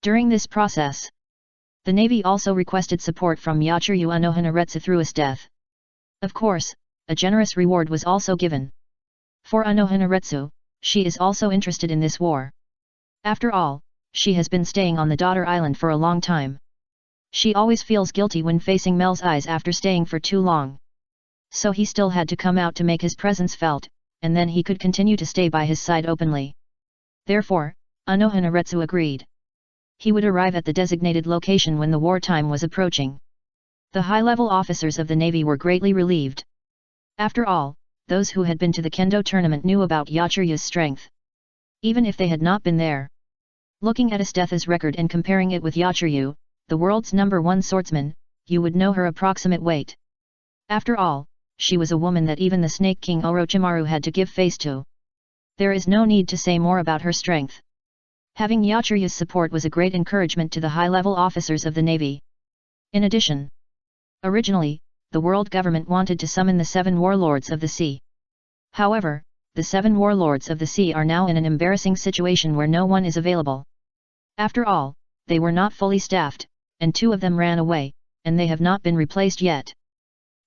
During this process, the navy also requested support from Yachiryu Anohanaretsu through his death. Of course, a generous reward was also given. For Anohanaretsu, she is also interested in this war. After all, she has been staying on the daughter island for a long time. She always feels guilty when facing Mel's eyes after staying for too long. So he still had to come out to make his presence felt, and then he could continue to stay by his side openly. Therefore, Anohanaretsu agreed. He would arrive at the designated location when the wartime was approaching. The high-level officers of the Navy were greatly relieved. After all, those who had been to the Kendo tournament knew about Yachiryu's strength. Even if they had not been there. Looking at Estetha's record and comparing it with Yachiryu, the world's #1 swordsman, you would know her approximate weight. After all, she was a woman that even the Snake King Orochimaru had to give face to. There is no need to say more about her strength. Having Yachiryu's support was a great encouragement to the high-level officers of the Navy. In addition, originally, the world government wanted to summon the 7 warlords of the sea. However, the 7 warlords of the sea are now in an embarrassing situation where no one is available. After all, they were not fully staffed, and 2 of them ran away, and they have not been replaced yet.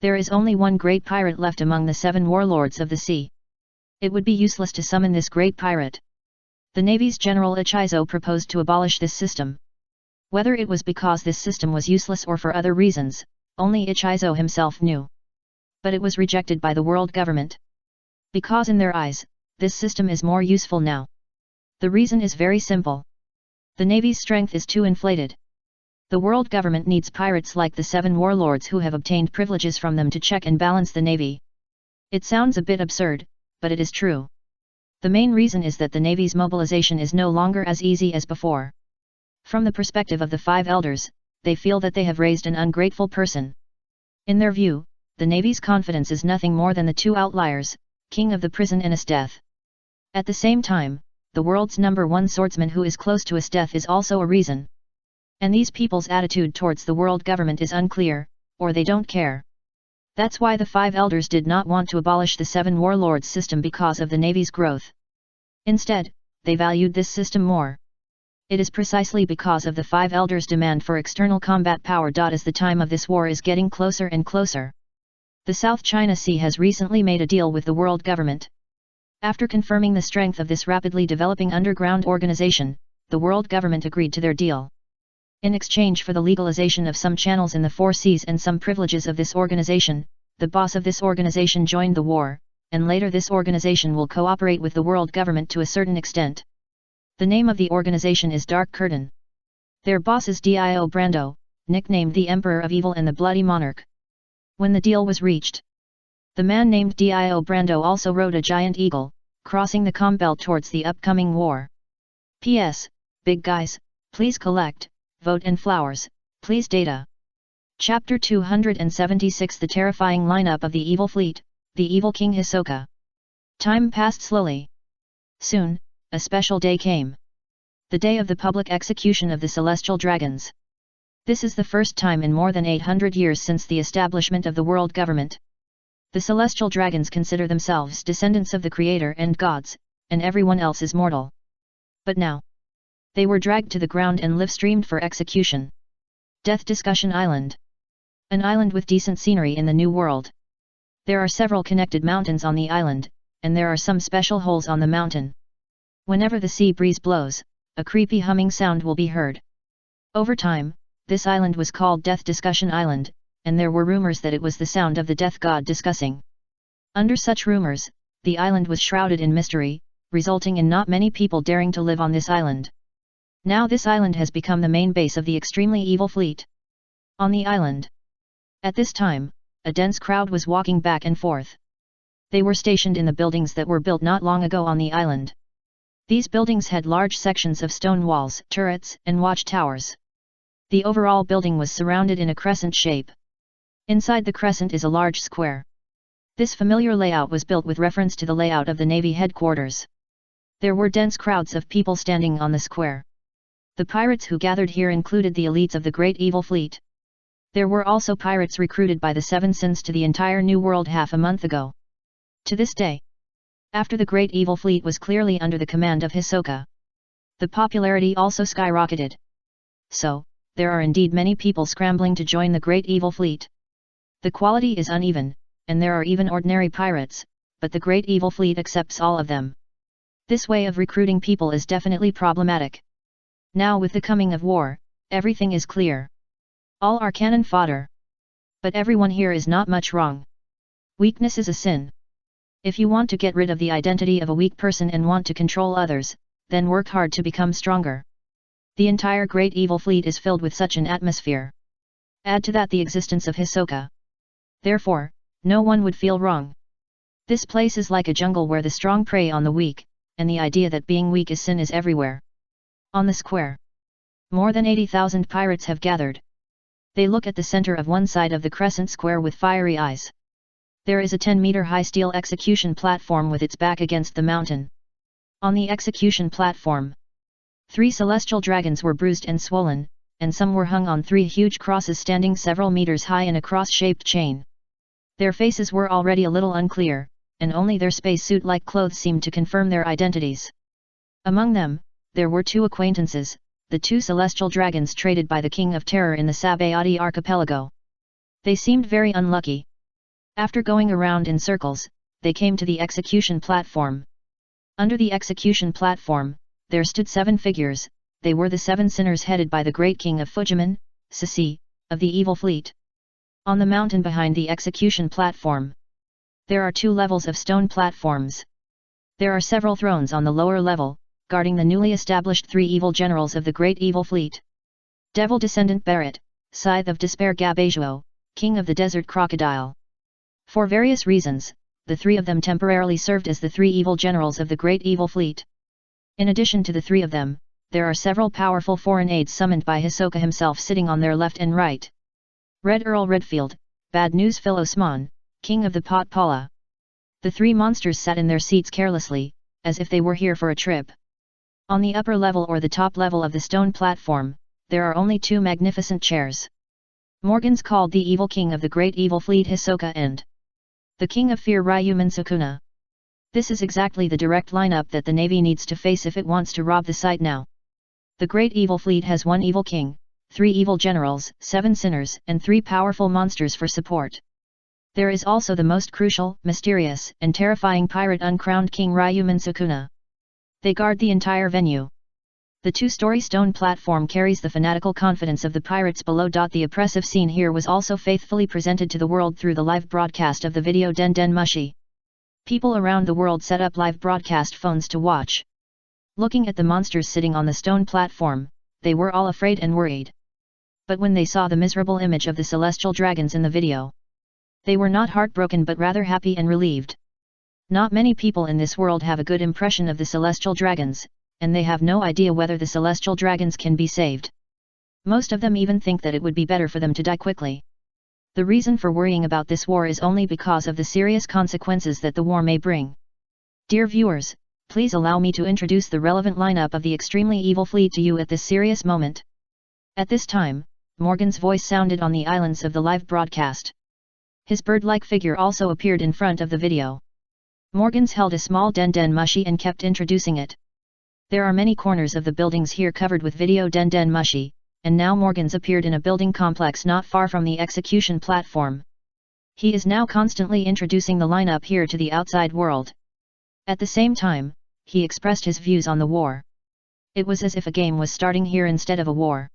There is only one great pirate left among the 7 warlords of the sea. It would be useless to summon this great pirate. The Navy's General Ichizo proposed to abolish this system. Whether it was because this system was useless or for other reasons, only Ichizo himself knew. But it was rejected by the world government. Because in their eyes, this system is more useful now. The reason is very simple. The Navy's strength is too inflated. The world government needs pirates like the 7 warlords who have obtained privileges from them to check and balance the Navy. It sounds a bit absurd, but it is true. The main reason is that the Navy's mobilization is no longer as easy as before. From the perspective of the 5 elders, they feel that they have raised an ungrateful person. In their view, the Navy's confidence is nothing more than the 2 outliers, King of the Prison and Estetha. At the same time, the world's #1 swordsman who is close to Estetha is also a reason. And these people's attitude towards the world government is unclear, or they don't care. That's why the 5 elders did not want to abolish the 7 warlords system because of the Navy's growth. Instead, they valued this system more. It is precisely because of the 5 elders' demand for external combat power. As the time of this war is getting closer and closer. The South China Sea has recently made a deal with the world government. After confirming the strength of this rapidly developing underground organization, the world government agreed to their deal. In exchange for the legalization of some channels in the 4 seas and some privileges of this organization, the boss of this organization joined the war, and later this organization will cooperate with the world government to a certain extent. The name of the organization is Dark Curtain. Their boss is Dio Brando, nicknamed the Emperor of Evil and the Bloody Monarch. When the deal was reached, the man named Dio Brando also rode a giant eagle, crossing the calm belt towards the upcoming war. P.S. Big guys, please collect, vote and flowers, please data. Chapter 276 The terrifying lineup of the evil fleet, the evil King Hisoka. Time passed slowly. Soon, a special day came. The day of the public execution of the celestial dragons. This is the first time in more than 800 years since the establishment of the world government. The celestial dragons consider themselves descendants of the Creator and gods, and everyone else is mortal. But now, they were dragged to the ground and live-streamed for execution. Death Discussion Island. An island with decent scenery in the New World. There are several connected mountains on the island, and there are some special holes on the mountain. Whenever the sea breeze blows, a creepy humming sound will be heard. Over time, this island was called Death Discussion Island, and there were rumors that it was the sound of the death god discussing. Under such rumors, the island was shrouded in mystery, resulting in not many people daring to live on this island. Now this island has become the main base of the extremely evil fleet. On the island. At this time, a dense crowd was walking back and forth. They were stationed in the buildings that were built not long ago on the island. These buildings had large sections of stone walls, turrets, and watchtowers. The overall building was surrounded in a crescent shape. Inside the crescent is a large square. This familiar layout was built with reference to the layout of the Navy headquarters. There were dense crowds of people standing on the square. The pirates who gathered here included the elites of the Great Evil Fleet. There were also pirates recruited by the Seven Sins to the entire New World half a month ago. To this day, after the Great Evil Fleet was clearly under the command of Hisoka, the popularity also skyrocketed. So, there are indeed many people scrambling to join the Great Evil Fleet. The quality is uneven, and there are even ordinary pirates, but the Great Evil Fleet accepts all of them. This way of recruiting people is definitely problematic. Now with the coming of war, everything is clear. All are cannon fodder. But everyone here is not much wrong. Weakness is a sin. If you want to get rid of the identity of a weak person and want to control others, then work hard to become stronger. The entire Great Evil Fleet is filled with such an atmosphere. Add to that the existence of Hisoka. Therefore, no one would feel wrong. This place is like a jungle where the strong prey on the weak, and the idea that being weak is sin is everywhere. On the square, more than 80,000 pirates have gathered. They look at the center of one side of the crescent square with fiery eyes. There is a 10-meter-high steel execution platform with its back against the mountain. On the execution platform, 3 celestial dragons were bruised and swollen, and some were hung on 3 huge crosses standing several meters high in a cross-shaped chain. Their faces were already a little unclear, and only their spacesuit-like clothes seemed to confirm their identities. Among them, there were 2 acquaintances, the 2 celestial dragons traded by the King of Terror in the Sabayati archipelago. They seemed very unlucky. After going around in circles, they came to the execution platform. Under the execution platform, there stood 7 figures. They were the 7 sinners headed by the great king of Fujiman, Sisi, of the Evil Fleet. On the mountain behind the execution platform, there are 2 levels of stone platforms. There are several thrones on the lower level, guarding the newly established 3 evil generals of the Great Evil Fleet. Devil Descendant Barrett, Scythe of Despair Gabajuo, King of the Desert Crocodile. For various reasons, the 3 of them temporarily served as the 3 evil generals of the Great Evil Fleet. In addition to the 3 of them, there are several powerful foreign aides summoned by Hisoka himself sitting on their left and right. Red Earl Redfield, Bad News Phil Osman, King of the Potpala. The 3 monsters sat in their seats carelessly, as if they were here for a trip. On the upper level or the top level of the stone platform, there are only 2 magnificent chairs. Morgans called the evil king of the Great Evil Fleet Hisoka and the King of Fear Ryomen Sukuna. This is exactly the direct lineup that the Navy needs to face if it wants to rob the site now. The Great Evil Fleet has 1 evil king, 3 evil generals, 7 sinners, and 3 powerful monsters for support. There is also the most crucial, mysterious, and terrifying pirate uncrowned king Ryomen Sukuna. They guard the entire venue. The 2-story stone platform carries the fanatical confidence of the pirates below. The oppressive scene here was also faithfully presented to the world through the live broadcast of the video Den Den Mushi. People around the world set up live broadcast phones to watch. Looking at the monsters sitting on the stone platform, they were all afraid and worried. But when they saw the miserable image of the celestial dragons in the video, they were not heartbroken but rather happy and relieved. Not many people in this world have a good impression of the celestial dragons, and they have no idea whether the celestial dragons can be saved. Most of them even think that it would be better for them to die quickly. The reason for worrying about this war is only because of the serious consequences that the war may bring. Dear viewers, please allow me to introduce the relevant lineup of the extremely evil fleet to you at this serious moment. At this time, Morgan's voice sounded on the islands of the live broadcast. His bird-like figure also appeared in front of the video. Morgans held a small Den Den Mushi and kept introducing it. There are many corners of the buildings here covered with video Den Den Mushi, and now Morgans appeared in a building complex not far from the execution platform. He is now constantly introducing the lineup here to the outside world. At the same time, he expressed his views on the war. It was as if a game was starting here instead of a war.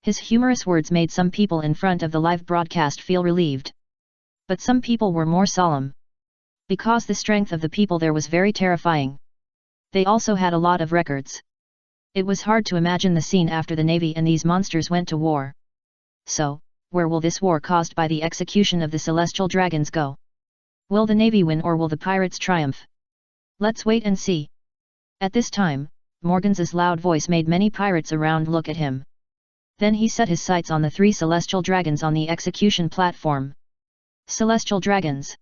His humorous words made some people in front of the live broadcast feel relieved. But some people were more solemn. Because the strength of the people there was very terrifying. They also had a lot of records. It was hard to imagine the scene after the Navy and these monsters went to war. So, where will this war caused by the execution of the celestial dragons go? Will the Navy win or will the pirates triumph? Let's wait and see. At this time, Morgans's loud voice made many pirates around look at him. Then he set his sights on the 3 celestial dragons on the execution platform. Celestial dragons.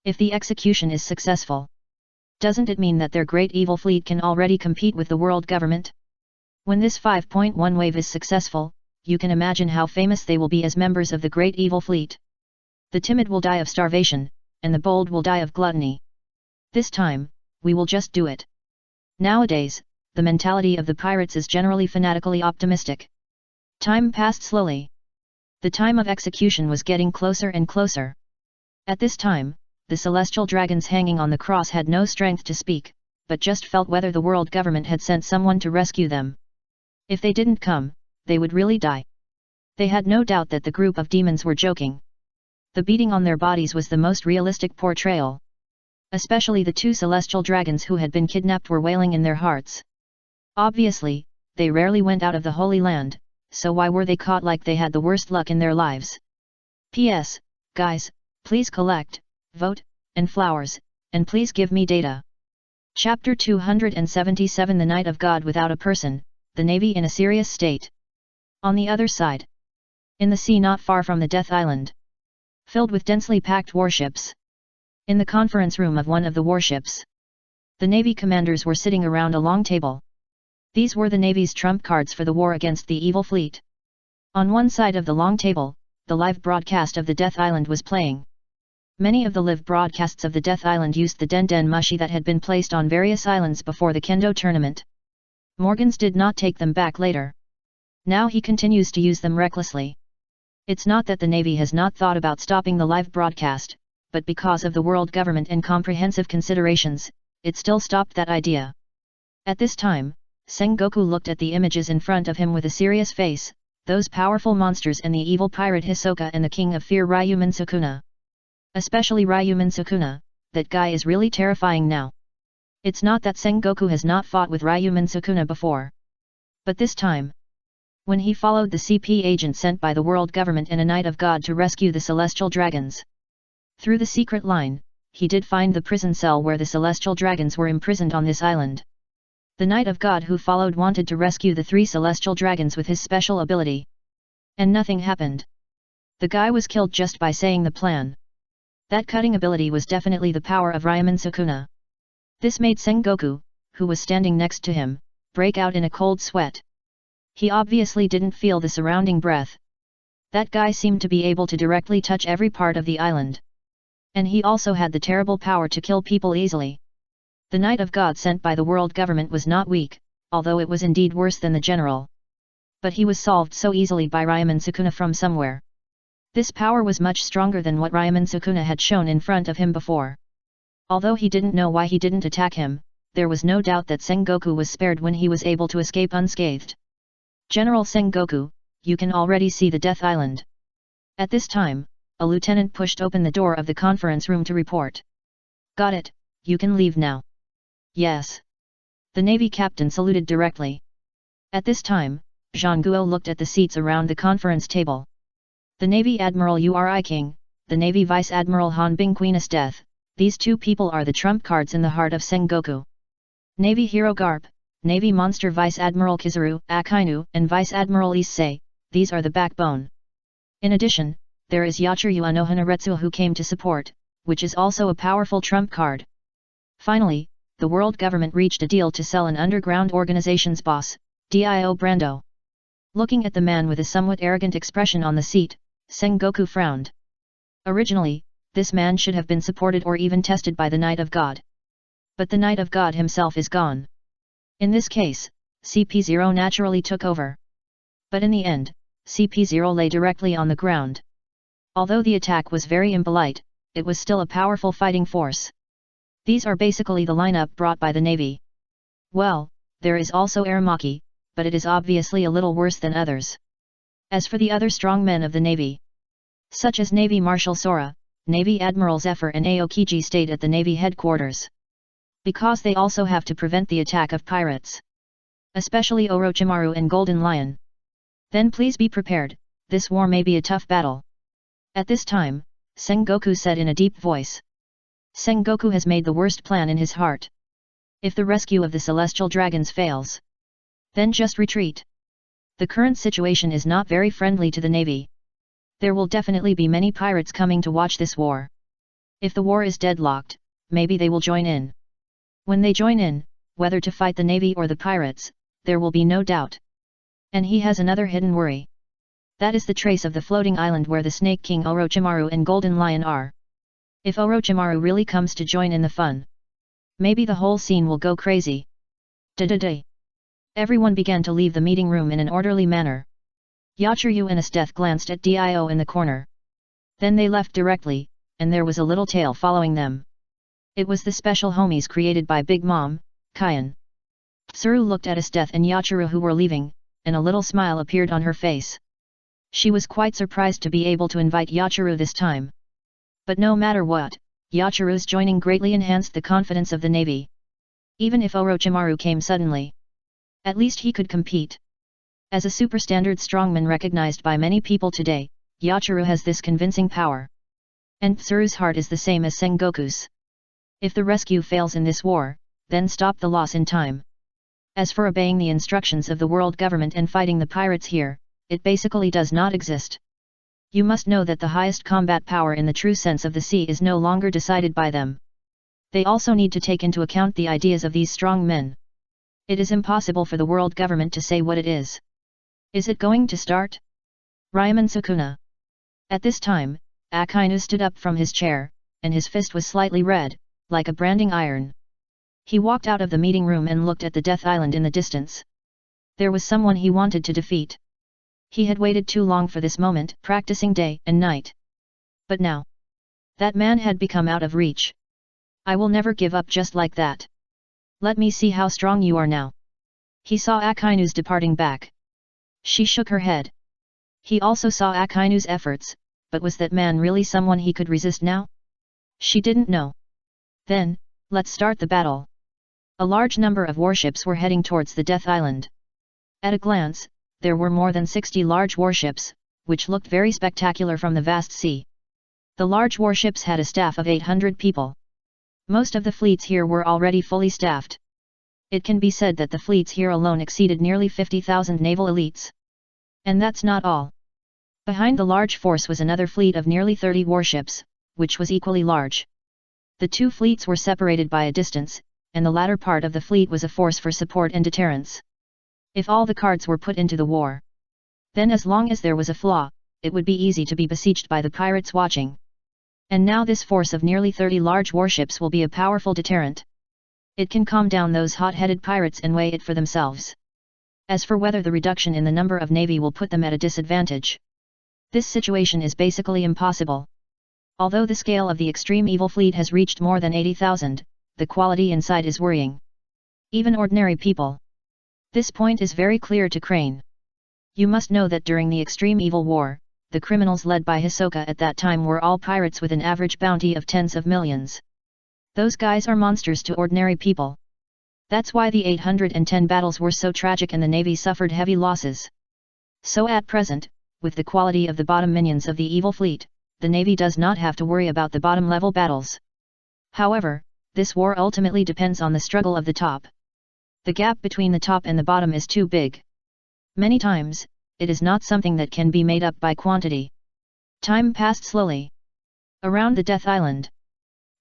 If the execution is successful, doesn't it mean that their great evil fleet can already compete with the world government? When this 5.1 wave is successful, you can imagine how famous they will be as members of the great evil fleet. The timid will die of starvation, and the bold will die of gluttony. This time, we will just do it. Nowadays, the mentality of the pirates is generally fanatically optimistic. Time passed slowly. The time of execution was getting closer and closer. At this time, the celestial dragons hanging on the cross had no strength to speak, but just felt whether the world government had sent someone to rescue them. If they didn't come, they would really die. They had no doubt that the group of demons were joking. The beating on their bodies was the most realistic portrayal. Especially the two celestial dragons who had been kidnapped were wailing in their hearts. Obviously, they rarely went out of the Holy Land, so why were they caught like they had the worst luck in their lives? P.S. Guys, please collect, vote, and flowers, and please give me data. Chapter 277 The Night of God Without a Person, the Navy in a Serious State. On the other side. In the sea not far from the Death Island. Filled with densely packed warships. In the conference room of one of the warships. The Navy commanders were sitting around a long table. These were the Navy's trump cards for the war against the evil fleet. On one side of the long table, the live broadcast of the Death Island was playing. Many of the live broadcasts of the Death Island used the Den Den Mushi that had been placed on various islands before the Kendo tournament. Morgans did not take them back later. Now he continues to use them recklessly. It's not that the Navy has not thought about stopping the live broadcast, but because of the world government and comprehensive considerations, it still stopped that idea. At this time, Sengoku looked at the images in front of him with a serious face, those powerful monsters and the evil pirate Hisoka and the king of fear Ryomen Sukuna. Especially Ryomen Sukuna, that guy is really terrifying now. It's not that Sengoku has not fought with Ryomen Sukuna before. But this time, when he followed the CP agent sent by the world government and a Knight of God to rescue the celestial dragons. Through the secret line, he did find the prison cell where the celestial dragons were imprisoned on this island. The Knight of God who followed wanted to rescue the 3 celestial dragons with his special ability. And nothing happened. The guy was killed just by saying the plan. That cutting ability was definitely the power of Ryomen Sukuna. This made Sengoku, who was standing next to him, break out in a cold sweat. He obviously didn't feel the surrounding breath. That guy seemed to be able to directly touch every part of the island. And he also had the terrible power to kill people easily. The Knight of God sent by the world government was not weak, although it was indeed worse than the general. But he was solved so easily by Ryomen Sukuna from somewhere. This power was much stronger than what Ryomen Sukuna had shown in front of him before. Although he didn't know why he didn't attack him, there was no doubt that Sengoku was spared when he was able to escape unscathed. General Sengoku, you can already see the Death Island. At this time, a lieutenant pushed open the door of the conference room to report. Got it, you can leave now. Yes. The Navy captain saluted directly. At this time, Zhang Guo looked at the seats around the conference table. The Navy Admiral Uri King, the Navy Vice Admiral Han Bing Queen's death, these two people are the trump cards in the heart of Sengoku. Navy Hero Garp, Navy Monster Vice Admiral Kizaru Akainu and Vice Admiral Issei, these are the backbone. In addition, there is Yachiru Anohanaretsu who came to support, which is also a powerful trump card. Finally, the world government reached a deal to sell an underground organization's boss, Dio Brando. Looking at the man with a somewhat arrogant expression on the seat, Sengoku frowned. Originally, this man should have been supported or even tested by the Knight of God. But the Knight of God himself is gone. In this case, CP0 naturally took over. But in the end, CP0 lay directly on the ground. Although the attack was very impolite, it was still a powerful fighting force. These are basically the lineup brought by the Navy. Well, there is also Aramaki, but it is obviously a little worse than others. As for the other strong men of the Navy, such as Navy Marshal Sora, Navy Admiral Zephyr and Aokiji stayed at the Navy headquarters. Because they also have to prevent the attack of pirates. Especially Orochimaru and Golden Lion. Then please be prepared, this war may be a tough battle. At this time, Sengoku said in a deep voice. Sengoku has made the worst plan in his heart. If the rescue of the celestial dragons fails, then just retreat. The current situation is not very friendly to the Navy. There will definitely be many pirates coming to watch this war. If the war is deadlocked, maybe they will join in. When they join in, whether to fight the Navy or the pirates, there will be no doubt. And he has another hidden worry. That is the trace of the floating island where the Snake King Orochimaru and Golden Lion are. If Orochimaru really comes to join in the fun, maybe the whole scene will go crazy. Da-da-da. Everyone began to leave the meeting room in an orderly manner. Yachiru and Esteth glanced at Dio in the corner. Then they left directly, and there was a little tail following them. It was the special homies created by Big Mom, Kyan. Tsuru looked at Esteth and Yachiru who were leaving, and a little smile appeared on her face. She was quite surprised to be able to invite Yachiru this time. But no matter what, Yachiru's joining greatly enhanced the confidence of the navy. Even if Orochimaru came suddenly, at least he could compete. As a superstandard strongman recognized by many people today, Yachiru has this convincing power. And Tsuru's heart is the same as Sengoku's. If the rescue fails in this war, then stop the loss in time. As for obeying the instructions of the world government and fighting the pirates here, it basically does not exist. You must know that the highest combat power in the true sense of the sea is no longer decided by them. They also need to take into account the ideas of these strong men. It is impossible for the world government to say what it is. Is it going to start? Ryomen Sukuna. At this time, Akainu stood up from his chair, and his fist was slightly red, like a branding iron. He walked out of the meeting room and looked at the Death Island in the distance. There was someone he wanted to defeat. He had waited too long for this moment, practicing day and night. But now, that man had become out of reach. I will never give up just like that. Let me see how strong you are now. He saw Akainu's departing back. She shook her head. He also saw Akainu's efforts, but was that man really someone he could resist now? She didn't know. Then, let's start the battle. A large number of warships were heading towards the Death Island. At a glance, there were more than 60 large warships, which looked very spectacular from the vast sea. The large warships had a staff of 800 people. Most of the fleets here were already fully staffed. It can be said that the fleets here alone exceeded nearly 50,000 naval elites. And that's not all. Behind the large force was another fleet of nearly 30 warships, which was equally large. The two fleets were separated by a distance, and the latter part of the fleet was a force for support and deterrence. If all the cards were put into the war, then as long as there was a flaw, it would be easy to be besieged by the pirates watching. And now this force of nearly 30 large warships will be a powerful deterrent. It can calm down those hot-headed pirates and weigh it for themselves. As for whether the reduction in the number of navy will put them at a disadvantage, this situation is basically impossible. Although the scale of the extreme evil fleet has reached more than 80,000, the quality inside is worrying. Even ordinary people. This point is very clear to Crane. You must know that during the extreme evil war, the criminals led by Hisoka at that time were all pirates with an average bounty of tens of millions. Those guys are monsters to ordinary people. That's why the 810 battles were so tragic and the navy suffered heavy losses. So at present, with the quality of the bottom minions of the evil fleet, the navy does not have to worry about the bottom level battles. However, this war ultimately depends on the struggle of the top. The gap between the top and the bottom is too big. Many times, it is not something that can be made up by quantity. Time passed slowly. Around the Death Island,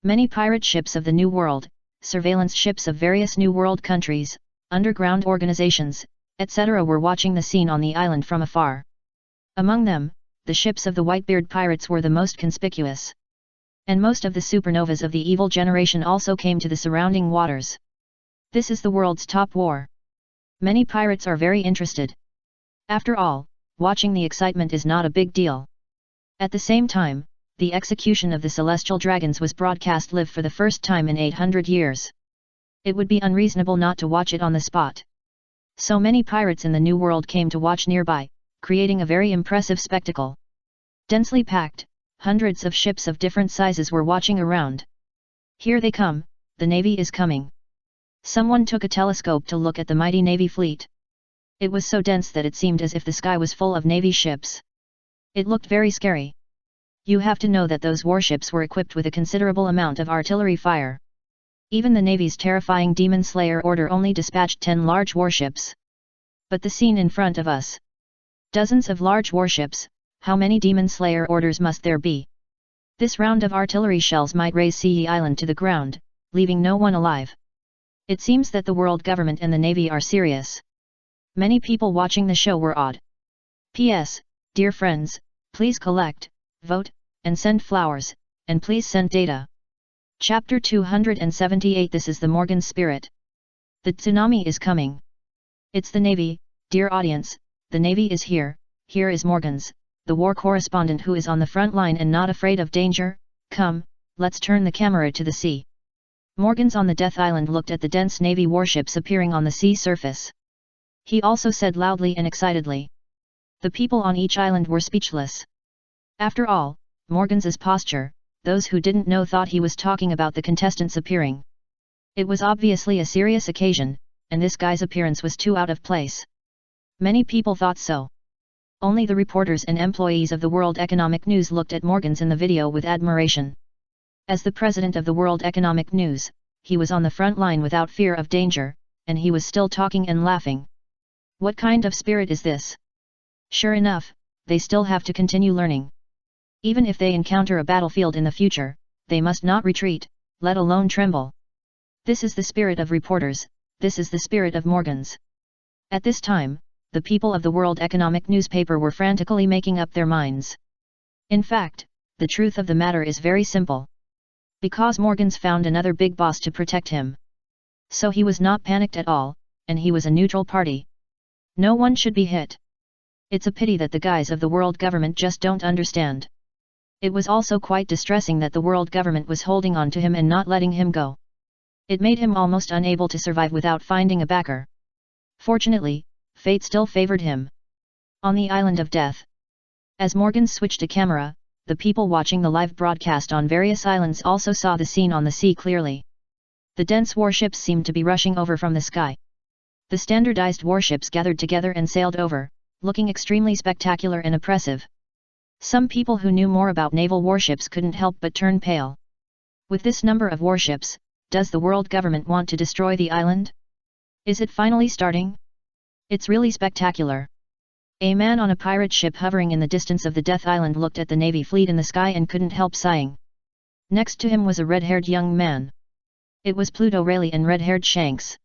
many pirate ships of the New World, surveillance ships of various New World countries, underground organizations, etc. were watching the scene on the island from afar. Among them, the ships of the Whitebeard pirates were the most conspicuous. And most of the supernovas of the evil generation also came to the surrounding waters. This is the world's top war. Many pirates are very interested. After all, watching the excitement is not a big deal. At the same time, the execution of the celestial dragons was broadcast live for the first time in 800 years. It would be unreasonable not to watch it on the spot. So many pirates in the New World came to watch nearby, creating a very impressive spectacle. Densely packed, hundreds of ships of different sizes were watching around. Here they come, the navy is coming. Someone took a telescope to look at the mighty navy fleet. It was so dense that it seemed as if the sky was full of navy ships. It looked very scary. You have to know that those warships were equipped with a considerable amount of artillery fire. Even the navy's terrifying Demon Slayer order only dispatched 10 large warships. But the scene in front of us. Dozens of large warships, how many Demon Slayer orders must there be? This round of artillery shells might raze Sea Island to the ground, leaving no one alive. It seems that the world government and the navy are serious. Many people watching the show were awed. P.S. Dear friends, please collect, vote, and send flowers, and please send data. Chapter 278. This is the Morgan spirit. The tsunami is coming. It's the Navy, dear audience, the Navy is here. Here is Morgan's, the war correspondent who is on the front line and not afraid of danger. Come, let's turn the camera to the sea. Morgan's on the Death Island looked at the dense Navy warships appearing on the sea surface. He also said loudly and excitedly. The people on each island were speechless. After all, Morgan's posture, those who didn't know thought he was talking about the contestants appearing. It was obviously a serious occasion, and this guy's appearance was too out of place. Many people thought so. Only the reporters and employees of the World Economic News looked at Morgans in the video with admiration. As the president of the World Economic News, he was on the front line without fear of danger, and he was still talking and laughing. What kind of spirit is this? Sure enough, they still have to continue learning. Even if they encounter a battlefield in the future, they must not retreat, let alone tremble. This is the spirit of reporters, this is the spirit of Morgans. At this time, the people of the World Economic Newspaper were frantically making up their minds. In fact, the truth of the matter is very simple. Because Morgans found another big boss to protect him. So he was not panicked at all, and he was a neutral party. No one should be hit. It's a pity that the guys of the world government just don't understand. It was also quite distressing that the world government was holding on to him and not letting him go. It made him almost unable to survive without finding a backer. Fortunately, fate still favored him. On the island of death. As Morgans switched a camera, the people watching the live broadcast on various islands also saw the scene on the sea clearly. The dense warships seemed to be rushing over from the sky. The standardized warships gathered together and sailed over, looking extremely spectacular and oppressive. Some people who knew more about naval warships couldn't help but turn pale. With this number of warships, does the world government want to destroy the island? Is it finally starting? It's really spectacular. A man on a pirate ship hovering in the distance of the Death Island looked at the Navy fleet in the sky and couldn't help sighing. Next to him was a red-haired young man. It was Pluto Rayleigh and red-haired Shanks.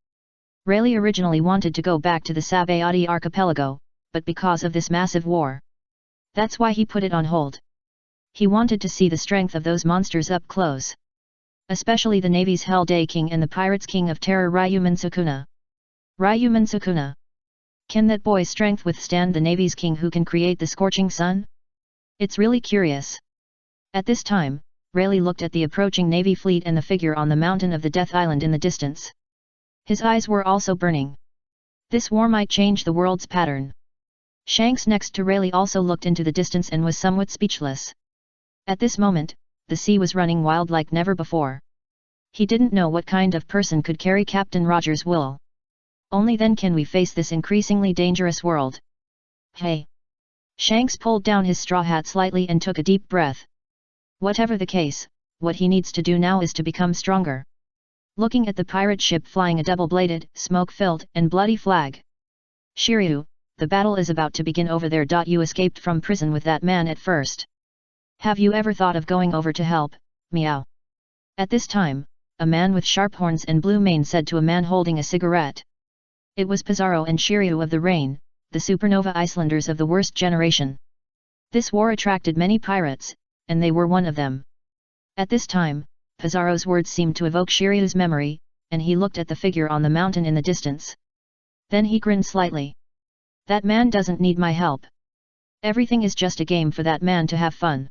Rayleigh originally wanted to go back to the Sabayati archipelago, but because of this massive war. That's why he put it on hold. He wanted to see the strength of those monsters up close. Especially the Navy's Hell Day King and the Pirates' King of Terror Ryomen Sukuna. Ryomen Sukuna. Can that boy's strength withstand the Navy's king who can create the scorching sun? It's really curious. At this time, Rayleigh looked at the approaching Navy fleet and the figure on the mountain of the Death Island in the distance. His eyes were also burning. This war might change the world's pattern. Shanks next to Rayleigh also looked into the distance and was somewhat speechless. At this moment, the sea was running wild like never before. He didn't know what kind of person could carry Captain Roger's wool. Only then can we face this increasingly dangerous world. Hey! Shanks pulled down his straw hat slightly and took a deep breath. Whatever the case, what he needs to do now is to become stronger. Looking at the pirate ship flying a double-bladed, smoke-filled, and bloody flag. Shiryu, the battle is about to begin over there. You escaped from prison with that man at first. Have you ever thought of going over to help, meow? At this time, a man with sharp horns and blue mane said to a man holding a cigarette. It was Pizarro and Shiryu of the Rain, the supernova Icelanders of the worst generation. This war attracted many pirates, and they were one of them. At this time, Pizarro's words seemed to evoke Shiryu's memory, and he looked at the figure on the mountain in the distance. Then he grinned slightly. That man doesn't need my help. Everything is just a game for that man to have fun.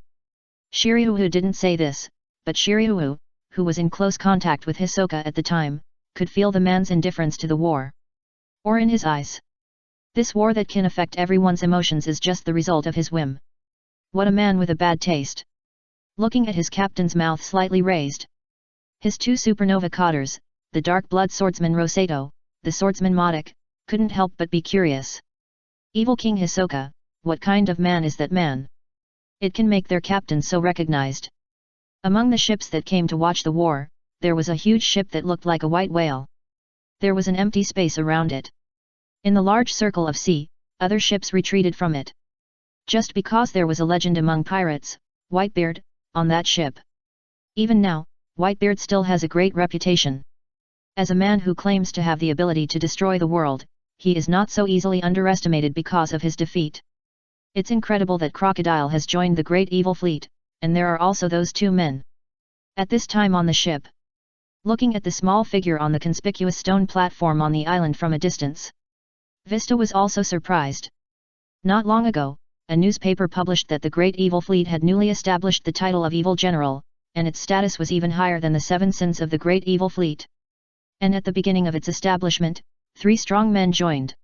Shiryu didn't say this, but Shiryu, who was in close contact with Hisoka at the time, could feel the man's indifference to the war. Or in his eyes. This war that can affect everyone's emotions is just the result of his whim. What a man with a bad taste. Looking at his captain's mouth slightly raised. His two supernova cotters, the dark blood swordsman Rosato, the swordsman Modak, couldn't help but be curious. Evil King Hisoka, what kind of man is that man? It can make their captain so recognized. Among the ships that came to watch the war, there was a huge ship that looked like a white whale. There was an empty space around it. In the large circle of sea, other ships retreated from it. Just because there was a legend among pirates, Whitebeard, on that ship. Even now, Whitebeard still has a great reputation. As a man who claims to have the ability to destroy the world, he is not so easily underestimated because of his defeat. It's incredible that Crocodile has joined the great evil fleet, and there are also those two men. At this time on the ship. Looking at the small figure on the conspicuous stone platform on the island from a distance. Vista was also surprised. Not long ago, a newspaper published that the Great Evil Fleet had newly established the title of Evil General, and its status was even higher than the 7 sins of the Great Evil Fleet. And at the beginning of its establishment, 3 strong men joined.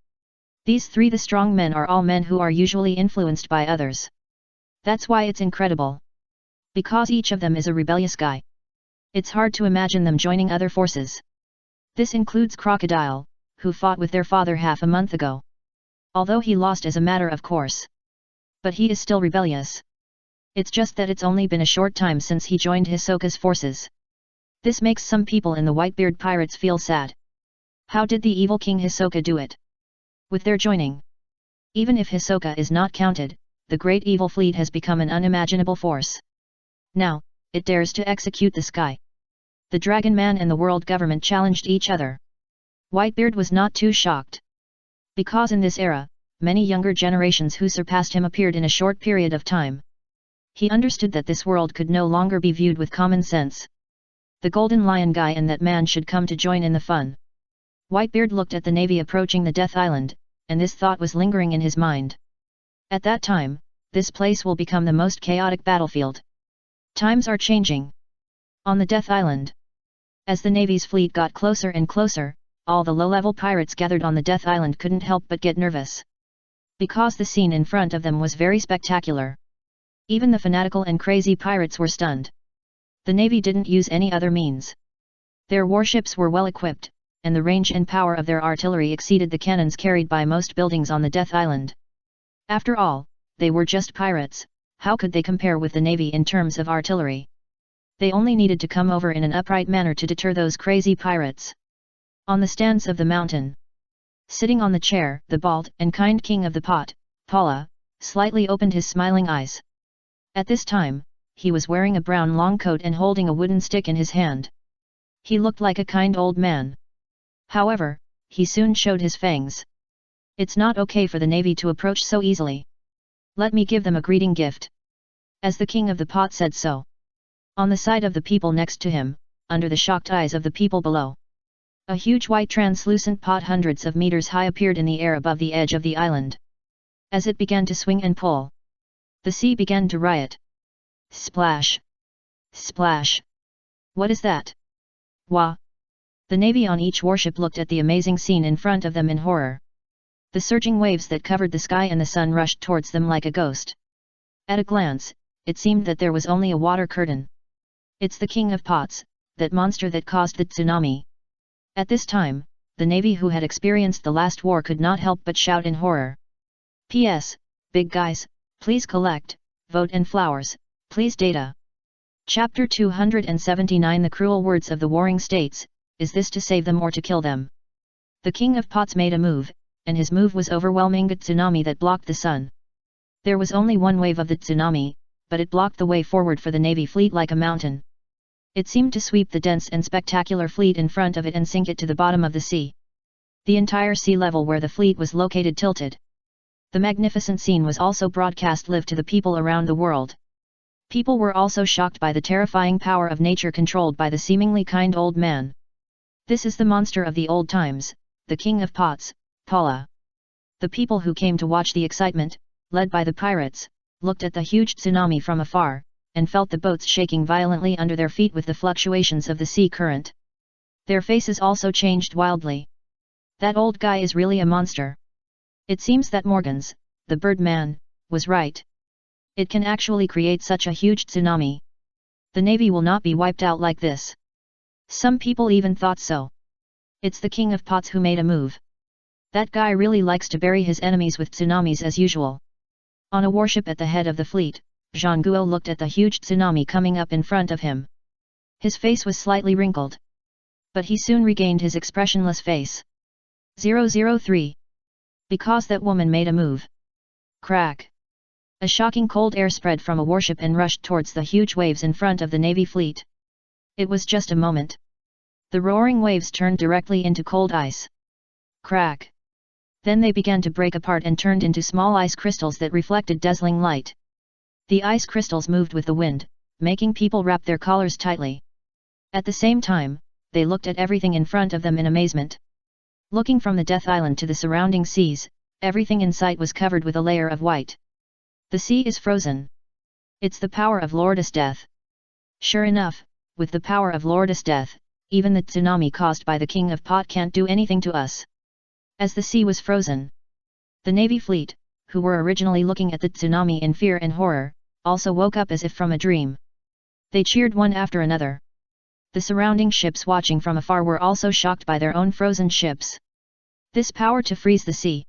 These 3 the strong men are all men who are usually influenced by others. That's why it's incredible. Because each of them is a rebellious guy. It's hard to imagine them joining other forces. This includes Crocodile, who fought with their father half a month ago. Although he lost as a matter of course. But he is still rebellious. It's just that it's only been a short time since he joined Hisoka's forces. This makes some people in the Whitebeard Pirates feel sad. How did the evil King Hisoka do it? With their joining. Even if Hisoka is not counted, the Great Evil Fleet has become an unimaginable force. Now, it dares to execute the sky. The Dragon Man and the world government challenged each other. Whitebeard was not too shocked. Because in this era, many younger generations who surpassed him appeared in a short period of time. He understood that this world could no longer be viewed with common sense. The Golden Lion guy and that man should come to join in the fun. Whitebeard looked at the navy approaching the Death Island, and this thought was lingering in his mind. At that time, this place will become the most chaotic battlefield. Times are changing. On the Death Island. As the navy's fleet got closer and closer, all the low-level pirates gathered on the Death Island couldn't help but get nervous. Because the scene in front of them was very spectacular. Even the fanatical and crazy pirates were stunned. The navy didn't use any other means. Their warships were well equipped, and the range and power of their artillery exceeded the cannons carried by most buildings on the Death Island. After all, they were just pirates, how could they compare with the navy in terms of artillery? They only needed to come over in an upright manner to deter those crazy pirates. On the stands of the mountain. Sitting on the chair, the bald and kind king of the pot, Paula, slightly opened his smiling eyes. At this time, he was wearing a brown long coat and holding a wooden stick in his hand. He looked like a kind old man. However, he soon showed his fangs. It's not okay for the navy to approach so easily. Let me give them a greeting gift. As the king of the pot said so. On the side of the people next to him, under the shocked eyes of the people below. A huge white translucent pot hundreds of meters high appeared in the air above the edge of the island. As it began to swing and pull, the sea began to riot. Splash! Splash! What is that? Wah! The navy on each warship looked at the amazing scene in front of them in horror. The surging waves that covered the sky and the sun rushed towards them like a ghost. At a glance, it seemed that there was only a water curtain. It's the King of Pots, that monster that caused the tsunami. At this time, the navy who had experienced the last war could not help but shout in horror. P.S. Big guys, please collect, vote and flowers, please data. Chapter 279 The Cruel Words of the Warring States, is this to save them or to kill them? The King of Pots made a move, and his move was overwhelming a tsunami that blocked the sun. There was only one wave of the tsunami, but it blocked the way forward for the navy fleet like a mountain. It seemed to sweep the dense and spectacular fleet in front of it and sink it to the bottom of the sea. The entire sea level where the fleet was located tilted. The magnificent scene was also broadcast live to the people around the world. People were also shocked by the terrifying power of nature controlled by the seemingly kind old man. This is the monster of the old times, the King of Pots, Paula. The people who came to watch the excitement, led by the pirates, looked at the huge tsunami from afar, and felt the boats shaking violently under their feet with the fluctuations of the sea current. Their faces also changed wildly. That old guy is really a monster. It seems that Morgans, the bird man, was right. It can actually create such a huge tsunami. The navy will not be wiped out like this. Some people even thought so. It's the King of Pots who made a move. That guy really likes to bury his enemies with tsunamis as usual. On a warship at the head of the fleet, Jean Guo looked at the huge tsunami coming up in front of him. His face was slightly wrinkled. But he soon regained his expressionless face. 003. Because that woman made a move. Crack! A shocking cold air spread from a warship and rushed towards the huge waves in front of the navy fleet. It was just a moment. The roaring waves turned directly into cold ice. Crack! Then they began to break apart and turned into small ice crystals that reflected dazzling light. The ice crystals moved with the wind, making people wrap their collars tightly. At the same time, they looked at everything in front of them in amazement. Looking from the Death Island to the surrounding seas, everything in sight was covered with a layer of white. The sea is frozen. It's the power of Lordess Death. Sure enough, with the power of Lordess Death, even the tsunami caused by the King of Pot can't do anything to us. As the sea was frozen, the navy fleet, who were originally looking at the tsunami in fear and horror, also woke up as if from a dream. They cheered one after another. The surrounding ships watching from afar were also shocked by their own frozen ships. This power to freeze the sea.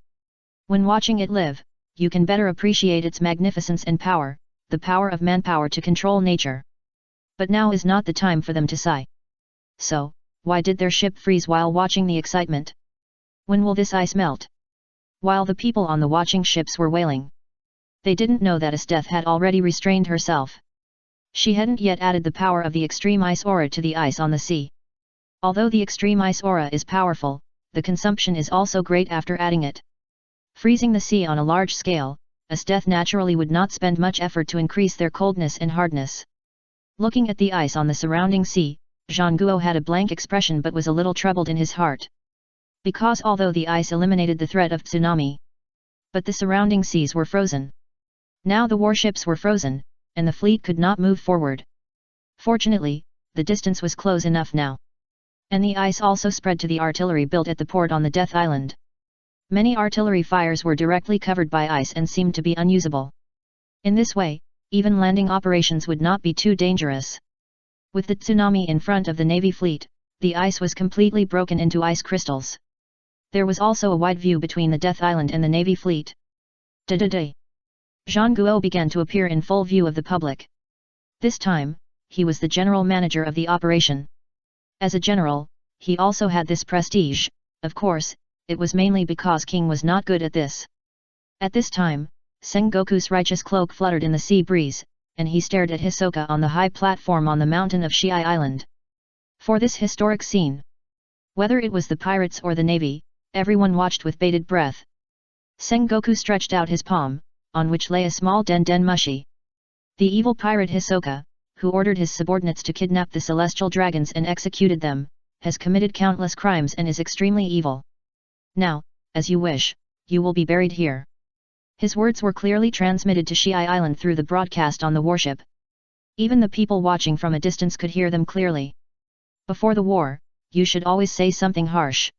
When watching it live, you can better appreciate its magnificence and power, the power of manpower to control nature. But now is not the time for them to sigh. So, why did their ship freeze while watching the excitement? When will this ice melt? While the people on the watching ships were wailing, they didn't know that Death had already restrained herself. She hadn't yet added the power of the extreme ice aura to the ice on the sea. Although the extreme ice aura is powerful, the consumption is also great after adding it. Freezing the sea on a large scale, Death naturally would not spend much effort to increase their coldness and hardness. Looking at the ice on the surrounding sea, Zhang Guo had a blank expression but was a little troubled in his heart. Because although the ice eliminated the threat of tsunami, but the surrounding seas were frozen. Now the warships were frozen, and the fleet could not move forward. Fortunately, the distance was close enough now. And the ice also spread to the artillery built at the port on the Death Island. Many artillery fires were directly covered by ice and seemed to be unusable. In this way, even landing operations would not be too dangerous. With the tsunami in front of the Navy fleet, the ice was completely broken into ice crystals. There was also a wide view between the Death Island and the Navy fleet. Da-da-da. Zhang Guo began to appear in full view of the public. This time, he was the general manager of the operation. As a general, he also had this prestige. Of course, it was mainly because King was not good at this. At this time, Sengoku's righteous cloak fluttered in the sea breeze, and he stared at Hisoka on the high platform on the mountain of Shiai Island. For this historic scene, whether it was the pirates or the navy, everyone watched with bated breath. Sengoku stretched out his palm, on which lay a small den mushi. The evil pirate Hisoka, who ordered his subordinates to kidnap the celestial dragons and executed them, has committed countless crimes and is extremely evil. Now, as you wish, you will be buried here. His words were clearly transmitted to Shiai Island through the broadcast on the warship. Even the people watching from a distance could hear them clearly. Before the war, you should always say something harsh.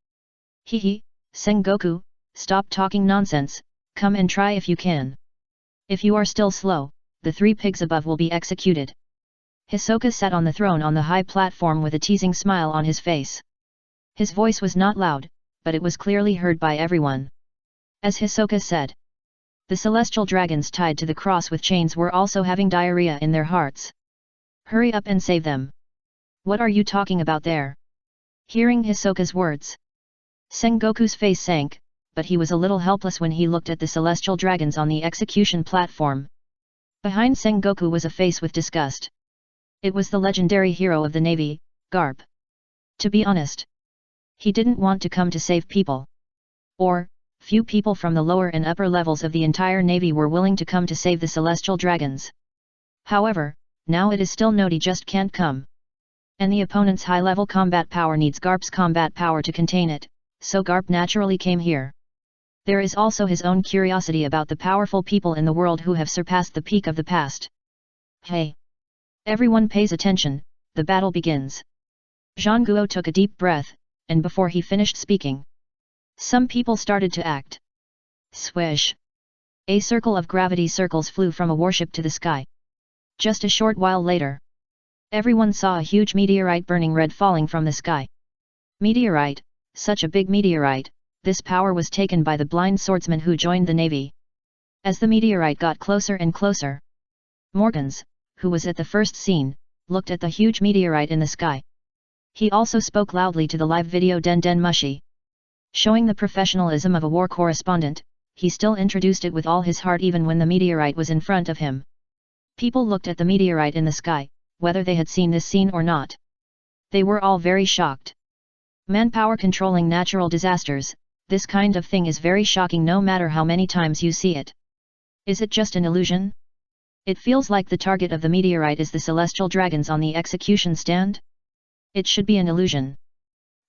Hehe, Sengoku, stop talking nonsense, come and try if you can. If you are still slow, the 3 pigs above will be executed. Hisoka sat on the throne on the high platform with a teasing smile on his face. His voice was not loud, but it was clearly heard by everyone. As Hisoka said, the celestial dragons tied to the cross with chains were also having diarrhea in their hearts. Hurry up and save them. What are you talking about there? Hearing Hisoka's words, Sengoku's face sank, but he was a little helpless when he looked at the celestial dragons on the execution platform. Behind Sengoku was a face with disgust. It was the legendary hero of the navy, Garp. To be honest, he didn't want to come to save people. Or, few people from the lower and upper levels of the entire navy were willing to come to save the celestial dragons. However, now it is still known he just can't come. And the opponent's high-level combat power needs Garp's combat power to contain it, so Garp naturally came here. There is also his own curiosity about the powerful people in the world who have surpassed the peak of the past. Hey! Everyone pays attention, the battle begins. Zhang Guo took a deep breath, and before he finished speaking, some people started to act. Swish! A circle of gravity circles flew from a warship to the sky. Just a short while later, everyone saw a huge meteorite burning red falling from the sky. Meteorite, such a big meteorite. This power was taken by the blind swordsman who joined the navy. As the meteorite got closer and closer, Morgans, who was at the first scene, looked at the huge meteorite in the sky. He also spoke loudly to the live video Den Mushi. Showing the professionalism of a war correspondent, he still introduced it with all his heart even when the meteorite was in front of him. People looked at the meteorite in the sky, whether they had seen this scene or not. They were all very shocked. Manpower controlling natural disasters. This kind of thing is very shocking no matter how many times you see it. Is it just an illusion? It feels like the target of the meteorite is the celestial dragons on the execution stand? It should be an illusion.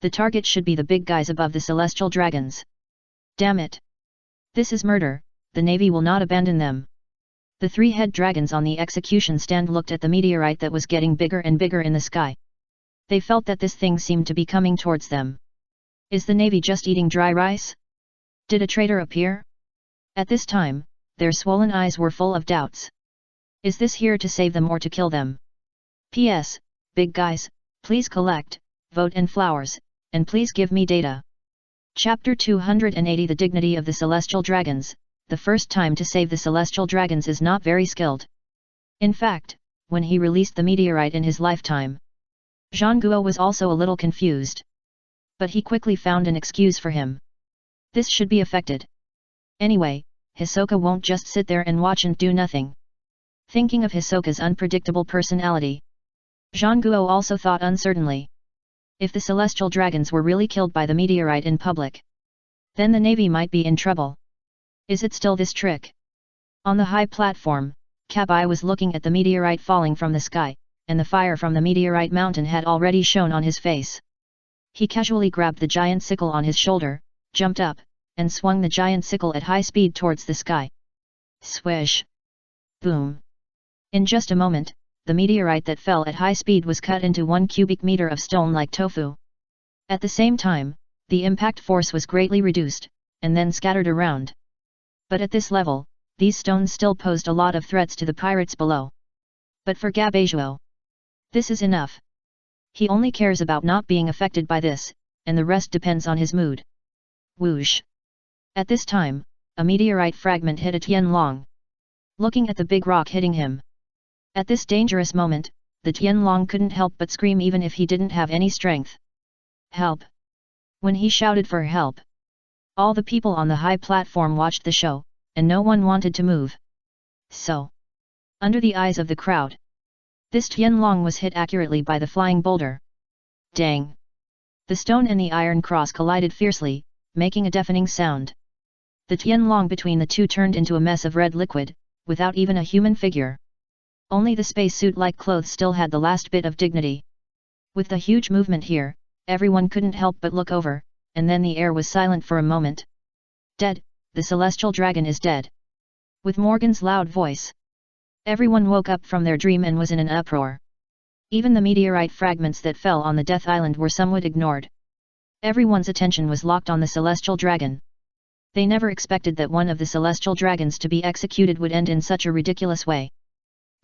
The target should be the big guys above the celestial dragons. Damn it! This is murder, the navy will not abandon them. The 3-head dragons on the execution stand looked at the meteorite that was getting bigger and bigger in the sky. They felt that this thing seemed to be coming towards them. Is the navy just eating dry rice? Did a traitor appear? At this time, their swollen eyes were full of doubts. Is this here to save them or to kill them? P.S. Big guys, please collect, vote and flowers, and please give me data. Chapter 280 The Dignity of the Celestial Dragons. The first time to save the Celestial Dragons is not very skilled. In fact, when he released the meteorite in his lifetime, Zhang Guo was also a little confused. But he quickly found an excuse for him. This should be affected. Anyway, Hisoka won't just sit there and watch and do nothing. Thinking of Hisoka's unpredictable personality, Zhang Guo also thought uncertainly. If the Celestial Dragons were really killed by the meteorite in public, then the Navy might be in trouble. Is it still this trick? On the high platform, Kabai was looking at the meteorite falling from the sky, and the fire from the meteorite mountain had already shown on his face. He casually grabbed the giant sickle on his shoulder, jumped up, and swung the giant sickle at high speed towards the sky. Swish! Boom! In just a moment, the meteorite that fell at high speed was cut into 1 cubic meter of stone like tofu. At the same time, the impact force was greatly reduced, and then scattered around. But at this level, these stones still posed a lot of threats to the pirates below. But for Gabajuo, this is enough. He only cares about not being affected by this, and the rest depends on his mood. Whoosh! At this time, a meteorite fragment hit a Tianlong. Looking at the big rock hitting him. At this dangerous moment, the Tianlong couldn't help but scream even if he didn't have any strength. Help! When he shouted for help, all the people on the high platform watched the show, and no one wanted to move. So, under the eyes of the crowd, this Tianlong was hit accurately by the flying boulder. Dang! The stone and the iron cross collided fiercely, making a deafening sound. The Tianlong between the two turned into a mess of red liquid, without even a human figure. Only the spacesuit-like clothes still had the last bit of dignity. With the huge movement here, everyone couldn't help but look over, and then the air was silent for a moment. Dead, the Celestial Dragon is dead. With Morgan's loud voice, everyone woke up from their dream and was in an uproar. Even the meteorite fragments that fell on the Death Island were somewhat ignored. Everyone's attention was locked on the Celestial Dragon. They never expected that one of the Celestial Dragons to be executed would end in such a ridiculous way.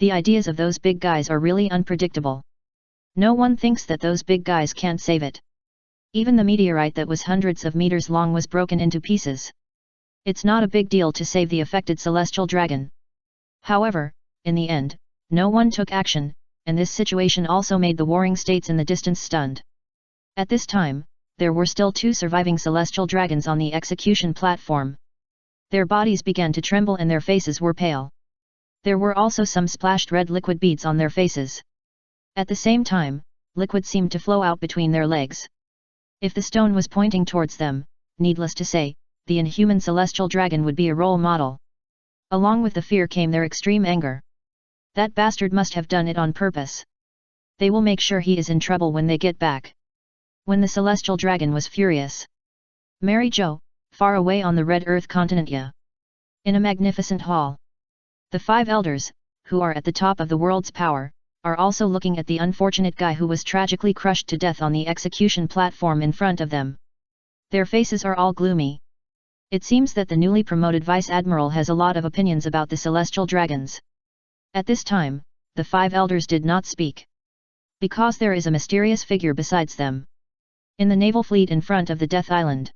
The ideas of those big guys are really unpredictable. No one thinks that those big guys can't save it. Even the meteorite that was hundreds of meters long was broken into pieces. It's not a big deal to save the affected Celestial Dragon. However, in the end, no one took action, and this situation also made the warring states in the distance stunned. At this time, there were still 2 surviving Celestial Dragons on the execution platform. Their bodies began to tremble and their faces were pale. There were also some splashed red liquid beads on their faces. At the same time, liquid seemed to flow out between their legs. If the stone was pointing towards them, needless to say, the inhuman Celestial Dragon would be a role model. Along with the fear came their extreme anger. That bastard must have done it on purpose. They will make sure he is in trouble when they get back. When the Celestial Dragon was furious. Mary Jo, far away on the Red Earth continent. In a magnificent hall. The 5 elders, who are at the top of the world's power, are also looking at the unfortunate guy who was tragically crushed to death on the execution platform in front of them. Their faces are all gloomy. It seems that the newly promoted Vice Admiral has a lot of opinions about the Celestial Dragons. At this time, the 5 elders did not speak. Because there is a mysterious figure besides them. In the naval fleet in front of the Death Island.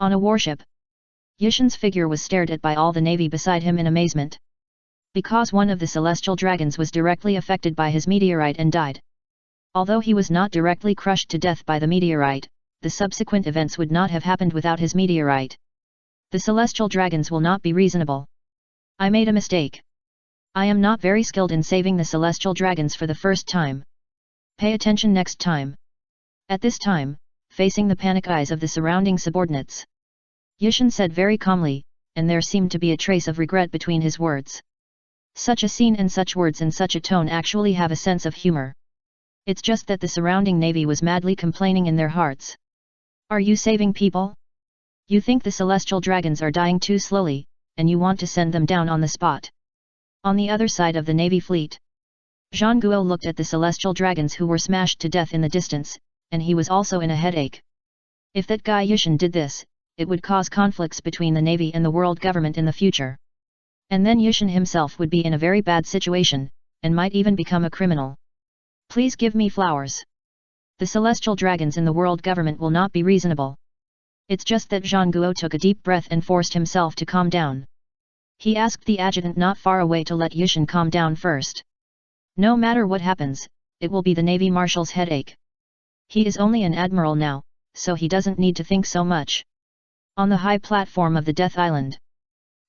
On a warship. Yishin's figure was stared at by all the navy beside him in amazement. Because one of the Celestial Dragons was directly affected by his meteorite and died. Although he was not directly crushed to death by the meteorite, the subsequent events would not have happened without his meteorite. The Celestial Dragons will not be reasonable. I made a mistake. I am not very skilled in saving the Celestial Dragons for the first time. Pay attention next time. At this time, facing the panic eyes of the surrounding subordinates, Yishin said very calmly, and there seemed to be a trace of regret between his words. Such a scene and such words in such a tone actually have a sense of humor. It's just that the surrounding navy was madly complaining in their hearts. Are you saving people? You think the Celestial Dragons are dying too slowly, and you want to send them down on the spot. On the other side of the navy fleet, Zhang Guo looked at the Celestial Dragons who were smashed to death in the distance, and he was also in a headache. If that guy Yishin did this, it would cause conflicts between the navy and the world government in the future. And then Yishin himself would be in a very bad situation, and might even become a criminal. Please give me flowers. The celestial dragons in the world government will not be reasonable. It's just that Zhang Guo took a deep breath and forced himself to calm down. He asked the adjutant not far away to let Yushin calm down first. No matter what happens, it will be the Navy Marshal's headache. He is only an admiral now, so he doesn't need to think so much. On the high platform of the Death Island,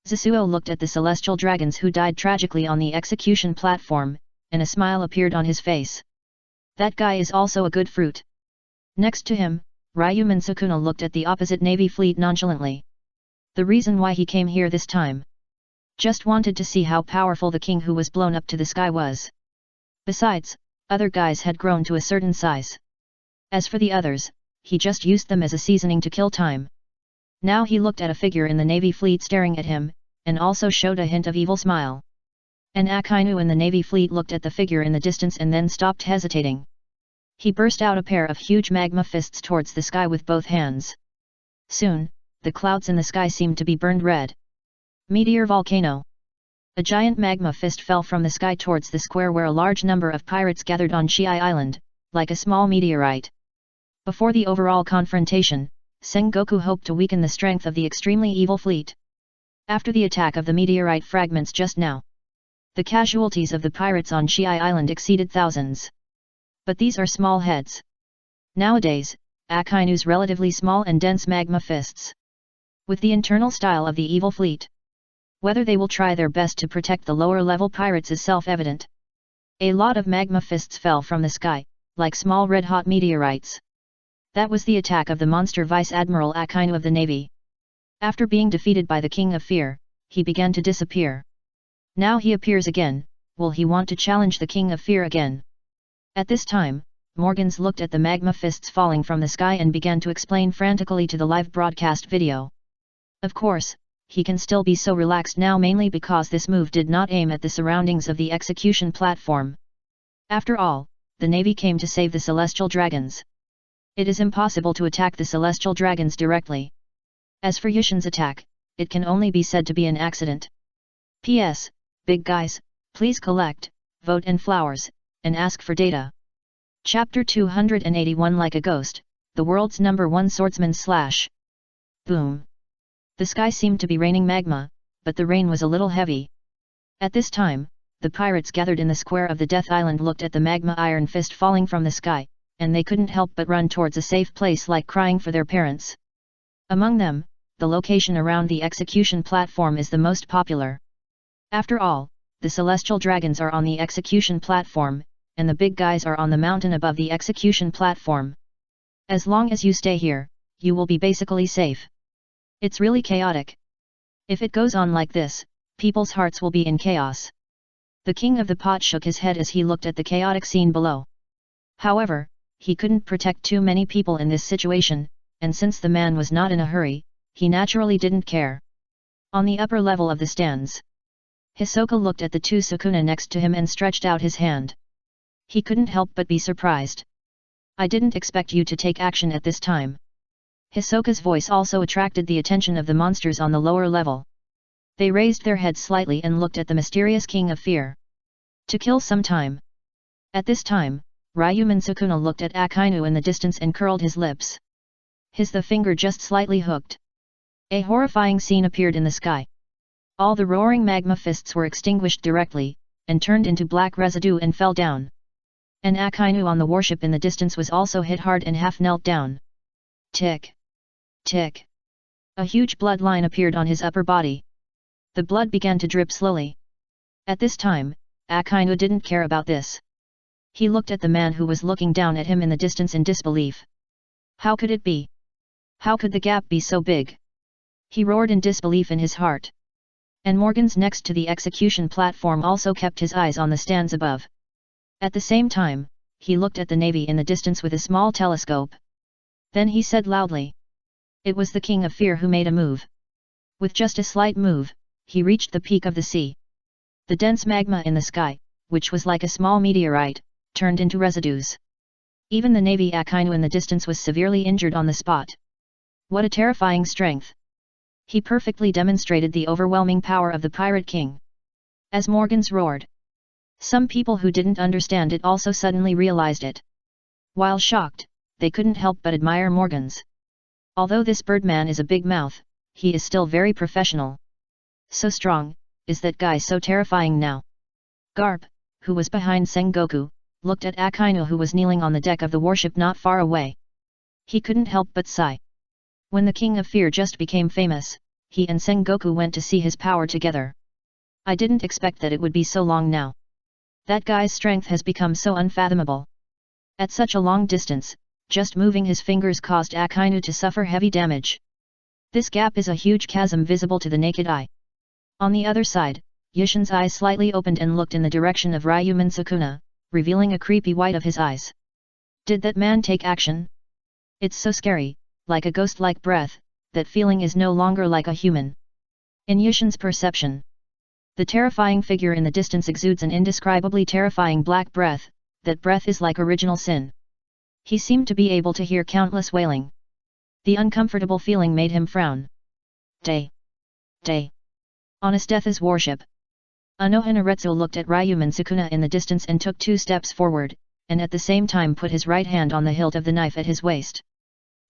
Zisuo looked at the celestial dragons who died tragically on the execution platform, and a smile appeared on his face. That guy is also a good fruit. Next to him, Ryomen Sukuna looked at the opposite Navy fleet nonchalantly. The reason why he came here this time. Just wanted to see how powerful the king who was blown up to the sky was. Besides, other guys had grown to a certain size. As for the others, he just used them as a seasoning to kill time. Now he looked at a figure in the Navy fleet staring at him, and also showed a hint of evil smile. An Akainu in the Navy fleet looked at the figure in the distance and then stopped hesitating. He burst out a pair of huge magma fists towards the sky with both hands. Soon, the clouds in the sky seemed to be burned red. Meteor volcano. A giant magma fist fell from the sky towards the square where a large number of pirates gathered on Chiai Island, like a small meteorite. Before the overall confrontation, Sengoku hoped to weaken the strength of the extremely evil fleet. After the attack of the meteorite fragments just now, the casualties of the pirates on Chiai Island exceeded thousands. But these are small heads. Nowadays, Akainu's relatively small and dense magma fists. With the internal style of the evil fleet, whether they will try their best to protect the lower-level pirates is self-evident. A lot of magma fists fell from the sky, like small red-hot meteorites. That was the attack of the monster Vice Admiral Akainu of the Navy. After being defeated by the King of Fear, he began to disappear. Now he appears again. Will he want to challenge the King of Fear again? At this time, Morgans looked at the magma fists falling from the sky and began to explain frantically to the live broadcast video. Of course, he can still be so relaxed now mainly because this move did not aim at the surroundings of the execution platform. After all, the Navy came to save the Celestial Dragons. It is impossible to attack the Celestial Dragons directly. As for Yushin's attack, it can only be said to be an accident. P.S. Big guys, please collect, vote and flowers, and ask for data. Chapter 281 Like a Ghost, the world's #1 swordsman / Boom. The sky seemed to be raining magma, but the rain was a little heavy. At this time, the pirates gathered in the square of the Death Island looked at the magma iron fist falling from the sky, and they couldn't help but run towards a safe place like crying for their parents. Among them, the location around the execution platform is the most popular. After all, the Celestial Dragons are on the execution platform, and the big guys are on the mountain above the execution platform. As long as you stay here, you will be basically safe. It's really chaotic. If it goes on like this, people's hearts will be in chaos. The king of the pot shook his head as he looked at the chaotic scene below. However, he couldn't protect too many people in this situation, and since the man was not in a hurry, he naturally didn't care. On the upper level of the stands, Hisoka looked at the two Sukuna next to him and stretched out his hand. He couldn't help but be surprised. I didn't expect you to take action at this time. Hisoka's voice also attracted the attention of the monsters on the lower level. They raised their heads slightly and looked at the mysterious King of Fear. To kill some time. At this time, Ryomen Sukuna looked at Akainu in the distance and curled his lips. The finger just slightly hooked. A horrifying scene appeared in the sky. All the roaring magma fists were extinguished directly, and turned into black residue and fell down. An Akainu on the warship in the distance was also hit hard and half knelt down. Tick. Tick. A huge blood line appeared on his upper body. The blood began to drip slowly. At this time, Akainu didn't care about this. He looked at the man who was looking down at him in the distance in disbelief. How could it be? How could the gap be so big? He roared in disbelief in his heart. And Morgans next to the execution platform also kept his eyes on the stands above. At the same time, he looked at the Navy in the distance with a small telescope. Then he said loudly. It was the King of Fear who made a move. With just a slight move, he reached the peak of the sea. The dense magma in the sky, which was like a small meteorite, turned into residues. Even the Navy Akainu in the distance was severely injured on the spot. What a terrifying strength! He perfectly demonstrated the overwhelming power of the Pirate King. As Morgans roared. Some people who didn't understand it also suddenly realized it. While shocked, they couldn't help but admire Morgans. Although this birdman is a big mouth, he is still very professional. So strong, is that guy so terrifying now? Garp, who was behind Sengoku, looked at Akainu who was kneeling on the deck of the warship not far away. He couldn't help but sigh. When the King of Fear just became famous, he and Sengoku went to see his power together. I didn't expect that it would be so long now. That guy's strength has become so unfathomable. At such a long distance, just moving his fingers caused Akainu to suffer heavy damage. This gap is a huge chasm visible to the naked eye. On the other side, Yushin's eyes slightly opened and looked in the direction of Ryomen Sukuna, revealing a creepy white of his eyes. Did that man take action? It's so scary, like a ghost-like breath, that feeling is no longer like a human. In Yushin's perception, the terrifying figure in the distance exudes an indescribably terrifying black breath, that breath is like original sin. He seemed to be able to hear countless wailing. The uncomfortable feeling made him frown. Day. On Astetha's warship. Anohanaretsu looked at Ryomen Sukuna in the distance and took 2 steps forward, and at the same time put his right hand on the hilt of the knife at his waist.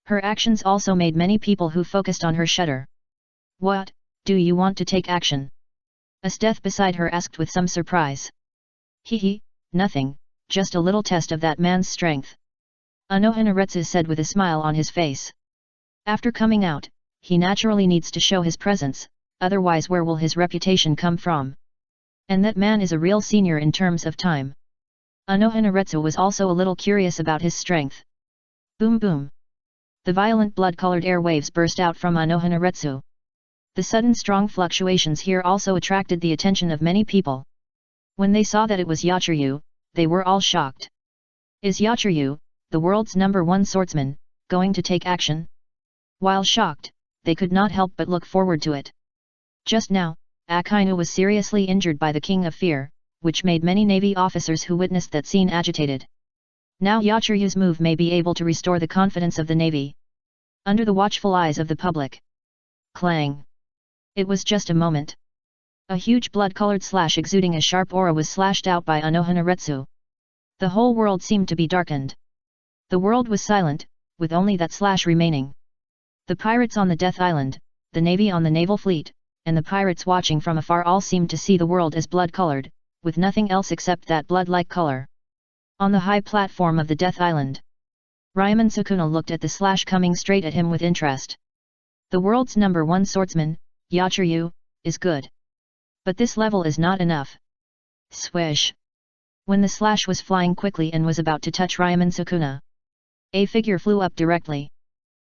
Her actions also made many people who focused on her shudder. What, do you want to take action? Asteth beside her asked with some surprise. Nothing, just a little test of that man's strength. Anohanaretsu said with a smile on his face. After coming out, he naturally needs to show his presence, otherwise where will his reputation come from? And that man is a real senior in terms of time. Anohanaretsu was also a little curious about his strength. Boom boom. The violent blood-colored airwaves burst out from Anohanaretsu. The sudden strong fluctuations here also attracted the attention of many people. When they saw that it was Yachiryu, they were all shocked. Is Yachiryu, the world's #1 swordsman, going to take action? While shocked, they could not help but look forward to it. Just now, Akainu was seriously injured by the King of Fear, which made many Navy officers who witnessed that scene agitated. Now Yachiryu's move may be able to restore the confidence of the Navy. Under the watchful eyes of the public. Clang! It was just a moment. A huge blood-colored slash exuding a sharp aura was slashed out by Anohanaretsu. The whole world seemed to be darkened. The world was silent, with only that slash remaining. The pirates on the Death Island, the Navy on the naval fleet, and the pirates watching from afar all seemed to see the world as blood-colored, with nothing else except that blood-like color. On the high platform of the Death Island, Ryomen Sukuna looked at the slash coming straight at him with interest. The world's #1 swordsman, Yachiryu, is good. But this level is not enough. Swish! When the slash was flying quickly and was about to touch Ryomen Sukuna, a figure flew up directly.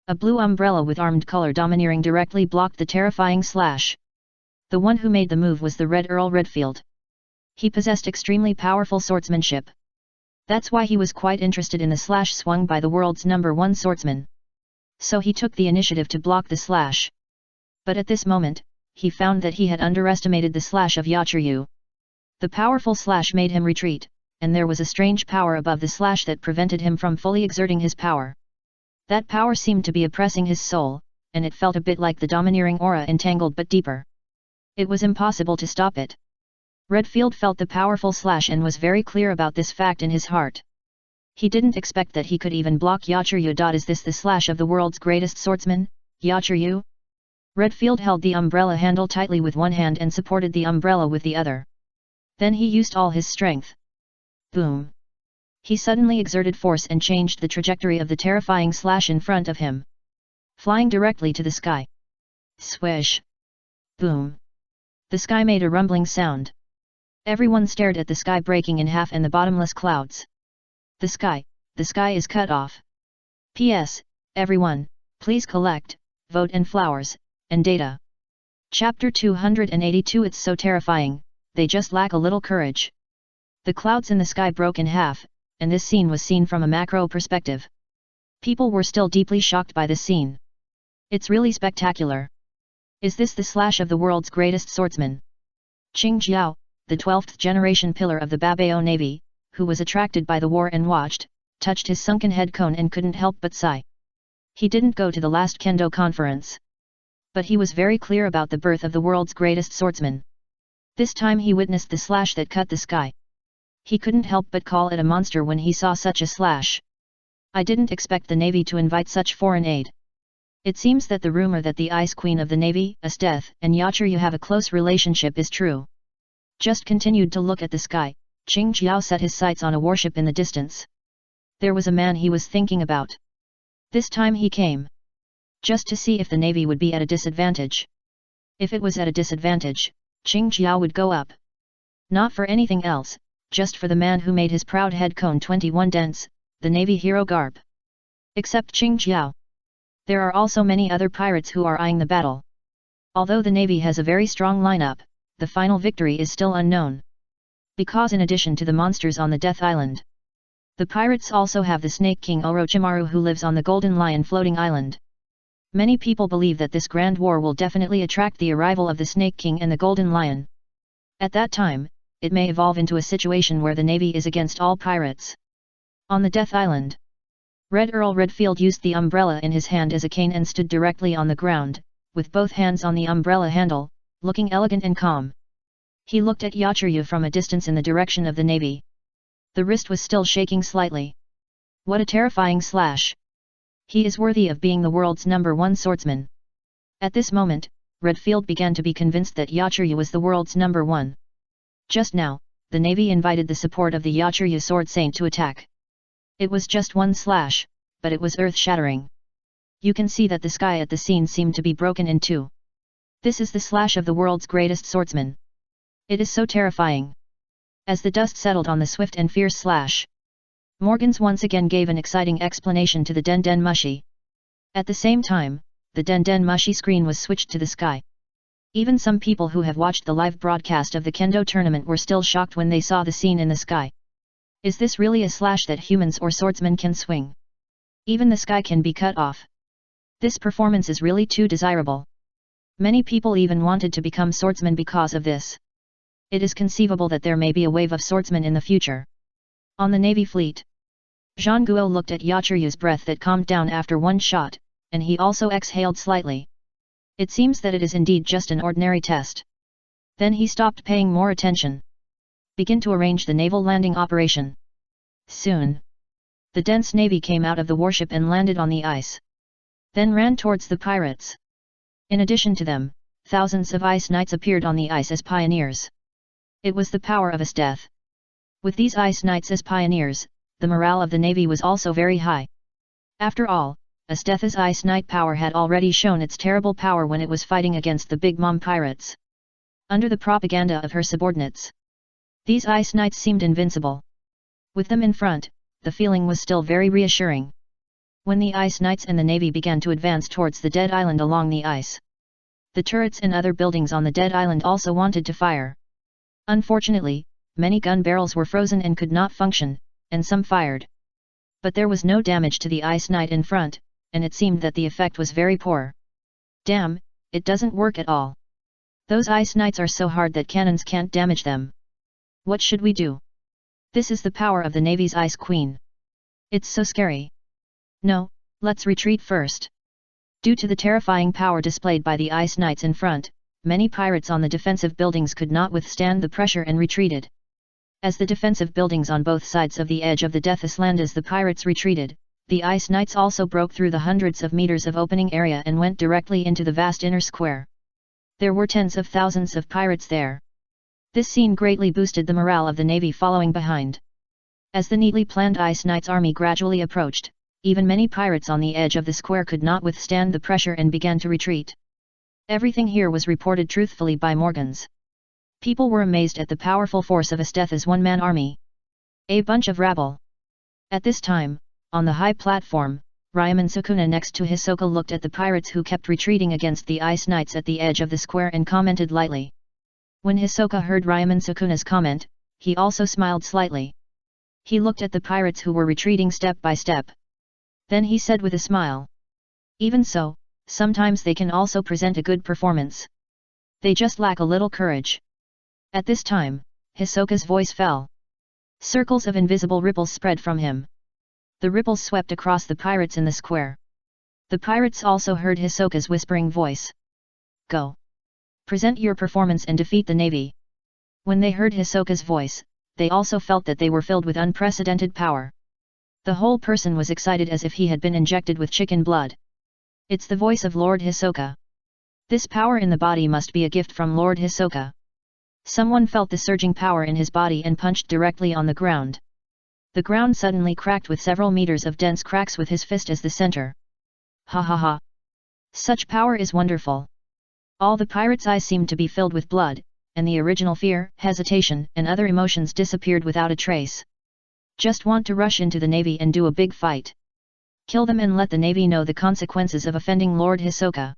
A blue umbrella with armed color domineering directly blocked the terrifying slash. The one who made the move was the Red Earl Redfield. He possessed extremely powerful swordsmanship. That's why he was quite interested in the slash swung by the world's #1 swordsman. So he took the initiative to block the slash. But at this moment, he found that he had underestimated the slash of Yachiryu. The powerful slash made him retreat, and there was a strange power above the slash that prevented him from fully exerting his power. That power seemed to be oppressing his soul, and it felt a bit like the domineering aura entangled but deeper. It was impossible to stop it. Redfield felt the powerful slash and was very clear about this fact in his heart. He didn't expect that he could even block Yachiryu. Is this the slash of the world's greatest swordsman, Yachiryu? Redfield held the umbrella handle tightly with one hand and supported the umbrella with the other. Then he used all his strength. Boom! He suddenly exerted force and changed the trajectory of the terrifying slash in front of him. Flying directly to the sky. Swish! Boom! The sky made a rumbling sound. Everyone stared at the sky breaking in half and the bottomless clouds. The sky is cut off. P.S. Everyone, please collect, vote and flowers, and data. Chapter 282. It's so terrifying, they just lack a little courage. The clouds in the sky broke in half, and this scene was seen from a macro perspective. People were still deeply shocked by this scene. It's really spectacular. Is this the slash of the world's greatest swordsman? Qing Jiao, the 12th generation pillar of the Babao Navy, who was attracted by the war and watched, touched his sunken head cone and couldn't help but sigh. He didn't go to the last Kendo conference. But he was very clear about the birth of the world's greatest swordsman. This time he witnessed the slash that cut the sky. He couldn't help but call it a monster when he saw such a slash. I didn't expect the Navy to invite such foreign aid. It seems that the rumor that the Ice Queen of the Navy, Esteth, and Yachiryu have a close relationship is true. Just continued to look at the sky, Qing Jiao set his sights on a warship in the distance. There was a man he was thinking about. This time he came. Just to see if the Navy would be at a disadvantage. If it was at a disadvantage, Qing Jiao would go up. Not for anything else, just for the man who made his proud head cone 21 dents, the Navy hero Garp. Except Qing Jiao. There are also many other pirates who are eyeing the battle. Although the Navy has a very strong lineup, the final victory is still unknown. Because in addition to the monsters on the Death Island, the pirates also have the Snake King Orochimaru who lives on the Golden Lion floating island. Many people believe that this grand war will definitely attract the arrival of the Snake King and the Golden Lion. At that time, it may evolve into a situation where the Navy is against all pirates. On the Death Island, Red Earl Redfield used the umbrella in his hand as a cane and stood directly on the ground, with both hands on the umbrella handle, looking elegant and calm. He looked at Yachiryu from a distance in the direction of the Navy. The wrist was still shaking slightly. What a terrifying slash! He is worthy of being the world's #1 swordsman. At this moment, Redfield began to be convinced that Yachiryu was the world's #1. Just now, the Navy invited the support of the Yachiryu Sword Saint to attack. It was just one slash, but it was earth-shattering. You can see that the sky at the scene seemed to be broken in two. This is the slash of the world's greatest swordsman. It is so terrifying. As the dust settled on the swift and fierce slash, Morgans once again gave an exciting explanation to the Den Den Mushi. At the same time, the Den Den Mushi screen was switched to the sky. Even some people who have watched the live broadcast of the Kendo tournament were still shocked when they saw the scene in the sky. Is this really a slash that humans or swordsmen can swing? Even the sky can be cut off. This performance is really too desirable. Many people even wanted to become swordsmen because of this. It is conceivable that there may be a wave of swordsmen in the future. On the Navy fleet, Zhang Guo looked at Yachiryu's breath that calmed down after one shot, and he also exhaled slightly. It seems that it is indeed just an ordinary test. Then he stopped paying more attention. Begin to arrange the naval landing operation. Soon, the dense navy came out of the warship and landed on the ice. Then ran towards the pirates. In addition to them, thousands of ice knights appeared on the ice as pioneers. It was the power of Esteth. With these ice knights as pioneers, the morale of the navy was also very high. After all, Esteth's ice knight power had already shown its terrible power when it was fighting against the Big Mom pirates. Under the propaganda of her subordinates, these ice knights seemed invincible. With them in front, the feeling was still very reassuring. When the ice knights and the navy began to advance towards the dead island along the ice, the turrets and other buildings on the dead island also wanted to fire. Unfortunately, many gun barrels were frozen and could not function, and some fired. But there was no damage to the ice knight in front, and it seemed that the effect was very poor. Damn, it doesn't work at all. Those ice knights are so hard that cannons can't damage them. What should we do? This is the power of the Navy's Ice Queen. It's so scary. No, let's retreat first. Due to the terrifying power displayed by the ice knights in front, many pirates on the defensive buildings could not withstand the pressure and retreated. As the defensive buildings on both sides of the edge of the Death Island as the pirates retreated, the ice knights also broke through the hundreds of meters of opening area and went directly into the vast inner square. There were tens of thousands of pirates there. This scene greatly boosted the morale of the navy following behind. As the neatly planned ice knights army gradually approached, even many pirates on the edge of the square could not withstand the pressure and began to retreat. Everything here was reported truthfully by Morgans. People were amazed at the powerful force of Esteth's one-man army. A bunch of rabble. At this time, on the high platform, Ryomen Sukuna next to Hisoka looked at the pirates who kept retreating against the ice knights at the edge of the square and commented lightly. When Hisoka heard Ryomen Sukuna's comment, he also smiled slightly. He looked at the pirates who were retreating step by step. Then he said with a smile. Even so, sometimes they can also present a good performance. They just lack a little courage. At this time, Hisoka's voice fell. Circles of invisible ripples spread from him. The ripples swept across the pirates in the square. The pirates also heard Hisoka's whispering voice. Go. Present your performance and defeat the navy. When they heard Hisoka's voice, they also felt that they were filled with unprecedented power. The whole person was excited as if he had been injected with chicken blood. It's the voice of Lord Hisoka. This power in the body must be a gift from Lord Hisoka. Someone felt the surging power in his body and punched directly on the ground. The ground suddenly cracked with several meters of dense cracks with his fist as the center. Ha ha ha. Such power is wonderful. All the pirates' eyes seemed to be filled with blood, and the original fear, hesitation, and other emotions disappeared without a trace. Just want to rush into the navy and do a big fight. Kill them and let the navy know the consequences of offending Lord Hisoka.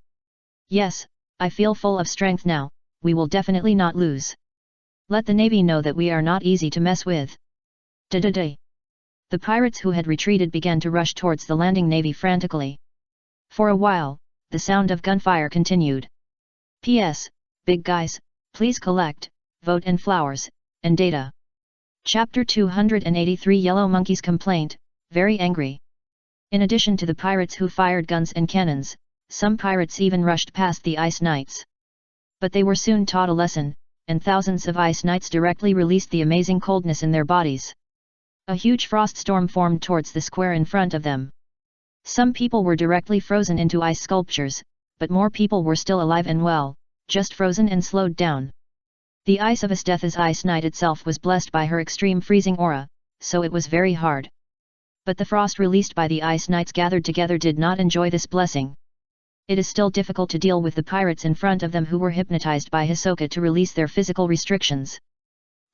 Yes, I feel full of strength now, we will definitely not lose. Let the navy know that we are not easy to mess with. Da-da-da. The pirates who had retreated began to rush towards the landing navy frantically. For a while, the sound of gunfire continued. P.S. Big guys, please collect, vote and flowers, and data. Chapter 283 Yellow Monkey's Complaint, very angry. In addition to the pirates who fired guns and cannons, some pirates even rushed past the Ice Knights. But they were soon taught a lesson, and thousands of Ice Knights directly released the amazing coldness in their bodies. A huge frost storm formed towards the square in front of them. Some people were directly frozen into ice sculptures, but more people were still alive and well, just frozen and slowed down. The ice of Estetha's Ice Knight itself was blessed by her extreme freezing aura, so it was very hard. But the frost released by the Ice Knights gathered together did not enjoy this blessing. It is still difficult to deal with the pirates in front of them who were hypnotized by Hisoka to release their physical restrictions.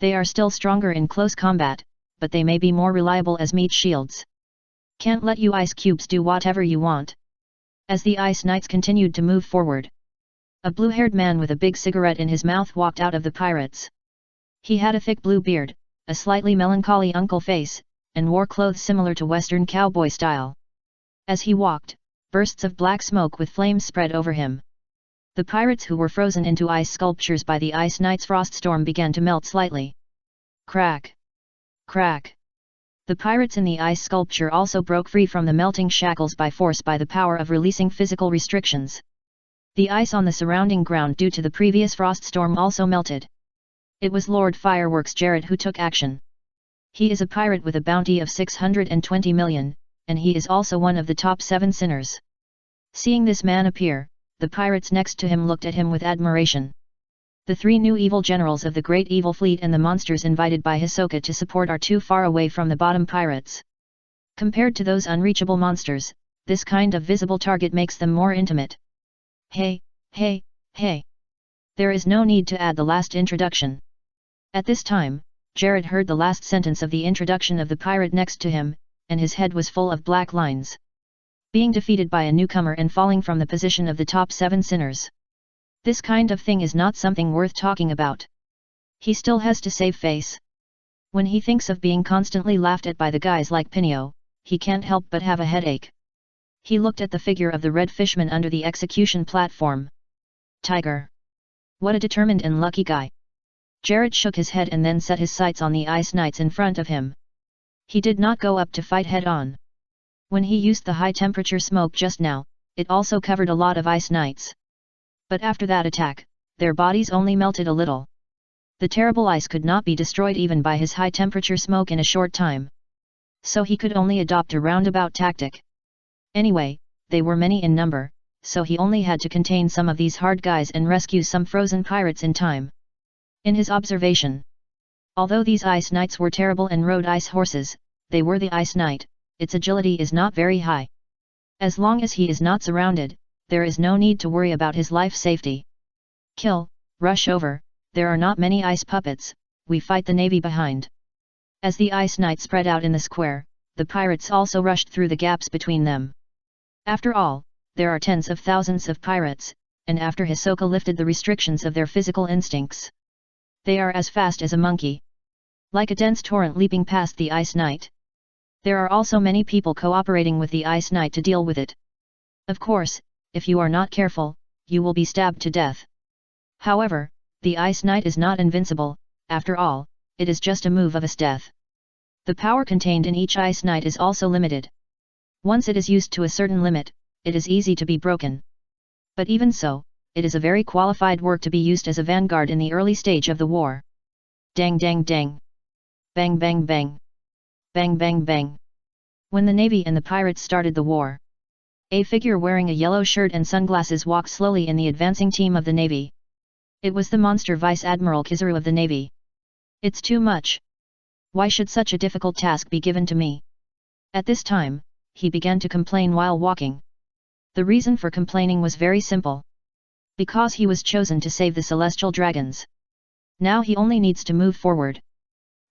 They are still stronger in close combat, but they may be more reliable as meat shields. Can't let you ice cubes do whatever you want. As the Ice Knights continued to move forward, a blue-haired man with a big cigarette in his mouth walked out of the pirates. He had a thick blue beard, a slightly melancholy uncle face, and wore clothes similar to Western cowboy style. As he walked, bursts of black smoke with flames spread over him. The pirates who were frozen into ice sculptures by the Ice Knight's frost storm began to melt slightly. Crack! Crack! The pirates in the ice sculpture also broke free from the melting shackles by force by the power of releasing physical restrictions. The ice on the surrounding ground due to the previous frost storm also melted. It was Lord Fireworks Jared who took action. He is a pirate with a bounty of 620 million, and he is also one of the top 7 sinners. Seeing this man appear, the pirates next to him looked at him with admiration. The 3 new evil generals of the Great Evil Fleet and the monsters invited by Hisoka to support are too far away from the bottom pirates. Compared to those unreachable monsters, this kind of visible target makes them more intimate. Hey, hey, hey! There is no need to add the last introduction. At this time, Jared heard the last sentence of the introduction of the pirate next to him, and his head was full of black lines. Being defeated by a newcomer and falling from the position of the top 7 sinners. This kind of thing is not something worth talking about. He still has to save face. When he thinks of being constantly laughed at by the guys like Pinio, he can't help but have a headache. He looked at the figure of the red fishman under the execution platform. Tiger! What a determined and lucky guy! Jared shook his head and then set his sights on the Ice Knights in front of him. He did not go up to fight head-on. When he used the high-temperature smoke just now, it also covered a lot of Ice Knights. But after that attack, their bodies only melted a little. The terrible ice could not be destroyed even by his high-temperature smoke in a short time. So he could only adopt a roundabout tactic. Anyway, they were many in number, so he only had to contain some of these hard guys and rescue some frozen pirates in time. In his observation, although these Ice Knights were terrible and rode ice horses, they were the Ice Knight, its agility is not very high. As long as he is not surrounded, there is no need to worry about his life safety. Kill, rush over, there are not many ice puppets, we fight the navy behind. As the Ice Knight spread out in the square, the pirates also rushed through the gaps between them. After all, there are tens of thousands of pirates, and after Hisoka lifted the restrictions of their physical instincts, they are as fast as a monkey. Like a dense torrent leaping past the Ice Knight. There are also many people cooperating with the Ice Knight to deal with it. Of course, if you are not careful, you will be stabbed to death. However, the Ice Knight is not invincible, after all, it is just a move of his death. The power contained in each Ice Knight is also limited. Once it is used to a certain limit, it is easy to be broken. But even so, it is a very qualified work to be used as a vanguard in the early stage of the war. Dang dang dang! Bang bang bang. Bang bang bang. When the Navy and the pirates started the war, a figure wearing a yellow shirt and sunglasses walked slowly in the advancing team of the Navy. It was the monster Vice Admiral Kizaru of the Navy. It's too much. Why should such a difficult task be given to me? At this time, he began to complain while walking. The reason for complaining was very simple. Because he was chosen to save the celestial dragons. Now he only needs to move forward.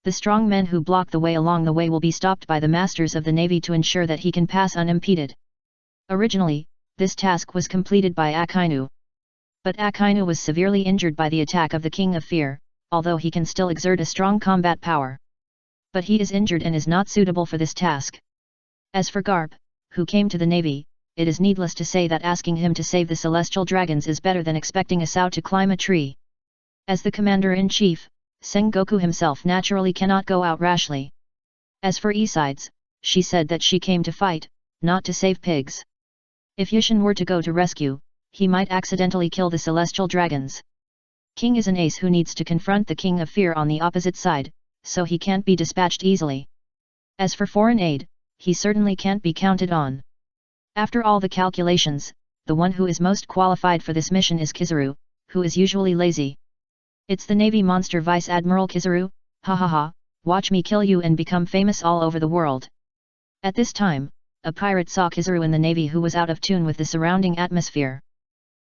The strong men who block the way along the way will be stopped by the masters of the Navy to ensure that he can pass unimpeded. Originally, this task was completed by Akainu. But Akainu was severely injured by the attack of the King of Fear, although he can still exert a strong combat power. But he is injured and is not suitable for this task. As for Garp, who came to the Navy, it is needless to say that asking him to save the celestial dragons is better than expecting a sow to climb a tree. As the commander-in-chief, Sengoku himself naturally cannot go out rashly. As for Isides, she said that she came to fight, not to save pigs. If Yushin were to go to rescue, he might accidentally kill the celestial dragons. King is an ace who needs to confront the King of Fear on the opposite side, so he can't be dispatched easily. As for foreign aid, he certainly can't be counted on. After all the calculations, the one who is most qualified for this mission is Kizaru, who is usually lazy. It's the Navy monster Vice Admiral Kizaru, ha ha ha, watch me kill you and become famous all over the world. At this time, a pirate saw Kizaru in the Navy who was out of tune with the surrounding atmosphere.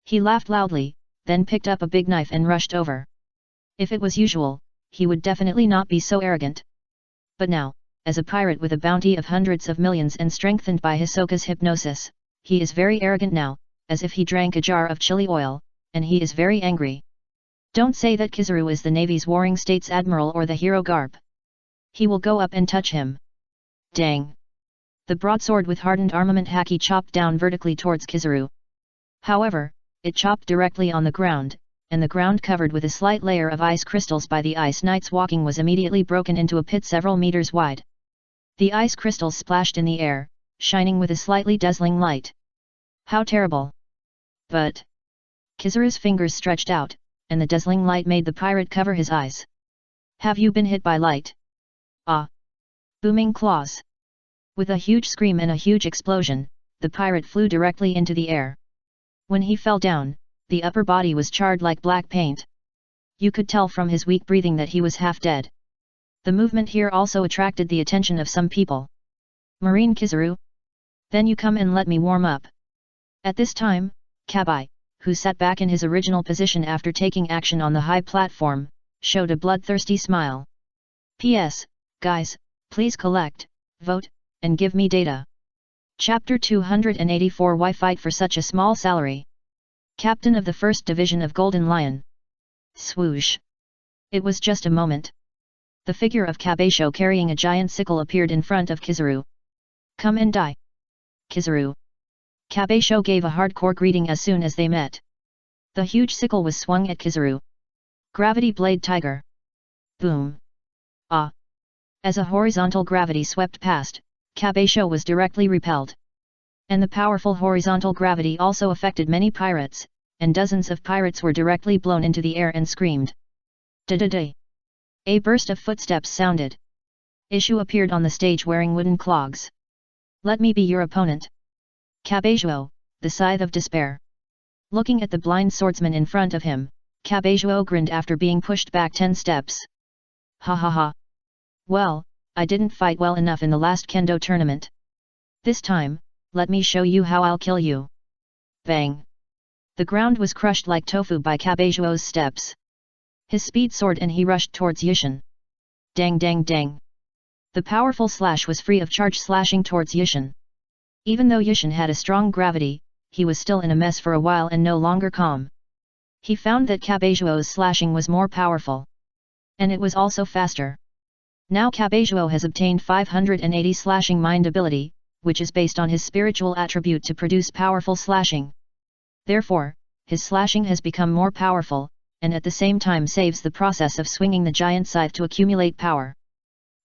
He laughed loudly, then picked up a big knife and rushed over. If it was usual, he would definitely not be so arrogant. But now, as a pirate with a bounty of hundreds of millions and strengthened by Hisoka's hypnosis, he is very arrogant now, as if he drank a jar of chili oil, and he is very angry. Don't say that Kizaru is the Navy's Warring States Admiral or the hero Garp. He will go up and touch him. Dang! The broadsword with hardened armament haki chopped down vertically towards Kizaru. However, it chopped directly on the ground, and the ground covered with a slight layer of ice crystals by the Ice Knights walking was immediately broken into a pit several meters wide. The ice crystals splashed in the air, shining with a slightly dazzling light. How terrible! But Kizaru's fingers stretched out, and the dazzling light made the pirate cover his eyes. Have you been hit by light? Ah! Booming claws! With a huge scream and a huge explosion, the pirate flew directly into the air. When he fell down, the upper body was charred like black paint. You could tell from his weak breathing that he was half dead. The movement here also attracted the attention of some people. Marine Kizaru? Then you come and let me warm up. At this time, Kabai, who sat back in his original position after taking action on the high platform, showed a bloodthirsty smile. P.S. Guys, please collect, vote, and give me data. Chapter 284 Why fight for such a small salary? Captain of the 1st Division of Golden Lion. Swoosh! It was just a moment. The figure of Kabeisho carrying a giant sickle appeared in front of Kizaru. Come and die. Kizaru. Kabeisho gave a hardcore greeting as soon as they met. The huge sickle was swung at Kizaru. Gravity Blade Tiger. Boom. Ah! As a horizontal gravity swept past, Kabeisho was directly repelled. And the powerful horizontal gravity also affected many pirates, and dozens of pirates were directly blown into the air and screamed. Da-da-da! A burst of footsteps sounded. Ishu appeared on the stage wearing wooden clogs. Let me be your opponent. Kabeisho, the Scythe of Despair. Looking at the blind swordsman in front of him, Kabeisho grinned after being pushed back 10 steps. Ha ha ha! Well, I didn't fight well enough in the last kendo tournament. This time, let me show you how I'll kill you. Bang! The ground was crushed like tofu by Kabeisho's steps. His speed soared and he rushed towards Yushin. Dang dang dang! The powerful slash was free of charge, slashing towards Yushin. Even though Yushin had a strong gravity, he was still in a mess for a while and no longer calm. He found that Kabeisho's slashing was more powerful. And it was also faster. Now Kabeisho has obtained 580 slashing mind ability, which is based on his spiritual attribute to produce powerful slashing. Therefore, his slashing has become more powerful, and at the same time saves the process of swinging the giant scythe to accumulate power.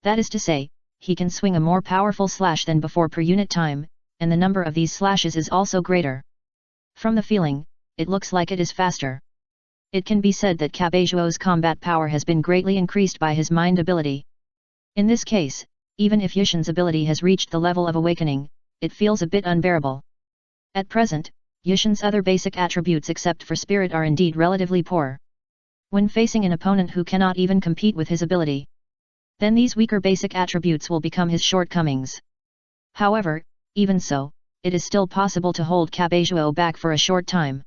That is to say, he can swing a more powerful slash than before per unit time, and the number of these slashes is also greater. From the feeling, it looks like it is faster. It can be said that Kabeisho's combat power has been greatly increased by his mind ability. In this case, even if Yushin's ability has reached the level of awakening, it feels a bit unbearable. At present, Yushin's other basic attributes except for spirit are indeed relatively poor. When facing an opponent who cannot even compete with his ability, then these weaker basic attributes will become his shortcomings. However, even so, it is still possible to hold Kabejuo back for a short time.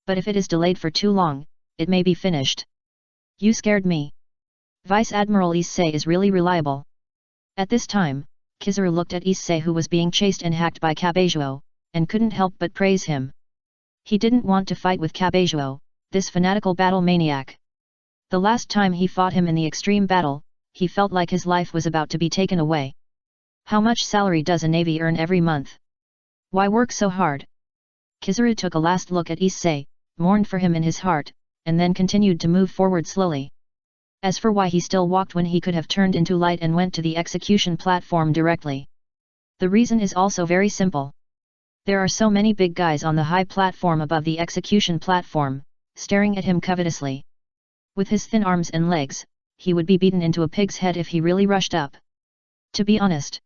But if it is delayed for too long, it may be finished. You scared me. Vice Admiral Issei is really reliable. At this time, Kizaru looked at Issei who was being chased and hacked by Kabejuo, and couldn't help but praise him. He didn't want to fight with Kabejuo, this fanatical battle maniac. The last time he fought him in the extreme battle, he felt like his life was about to be taken away. How much salary does a navy earn every month? Why work so hard? Kizaru took a last look at Issei, mourned for him in his heart, and then continued to move forward slowly. As for why he still walked when he could have turned into light and went to the execution platform directly, the reason is also very simple. There are so many big guys on the high platform above the execution platform, staring at him covetously. With his thin arms and legs, he would be beaten into a pig's head if he really rushed up. To be honest,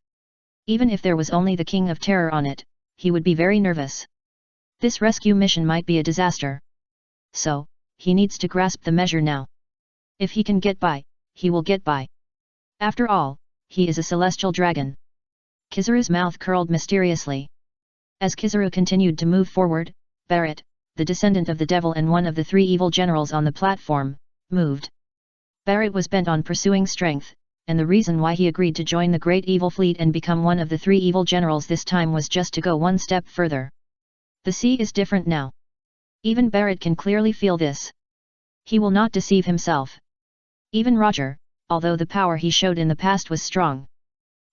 even if there was only the King of Terror on it, he would be very nervous. This rescue mission might be a disaster. So, he needs to grasp the measure now. If he can get by, he will get by. After all, he is a celestial dragon. Kizaru's mouth curled mysteriously. As Kizaru continued to move forward, Barrett, the descendant of the devil and one of the three evil generals on the platform, moved. Barrett was bent on pursuing strength, and the reason why he agreed to join the great evil fleet and become one of the three evil generals this time was just to go one step further. The sea is different now. Even Barrett can clearly feel this. He will not deceive himself. Even Roger, although the power he showed in the past was strong.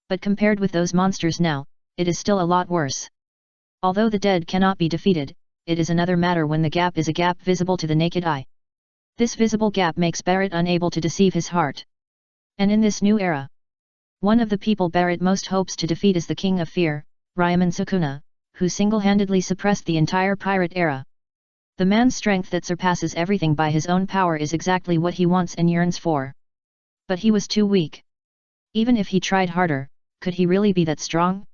But compared with those monsters now, it is still a lot worse. Although the dead cannot be defeated, it is another matter when the gap is a gap visible to the naked eye. This visible gap makes Barrett unable to deceive his heart. And in this new era, one of the people Barrett most hopes to defeat is the King of Fear, Ryomen Sukuna, who single-handedly suppressed the entire pirate era. The man's strength that surpasses everything by his own power is exactly what he wants and yearns for. But he was too weak. Even if he tried harder, could he really be that strong?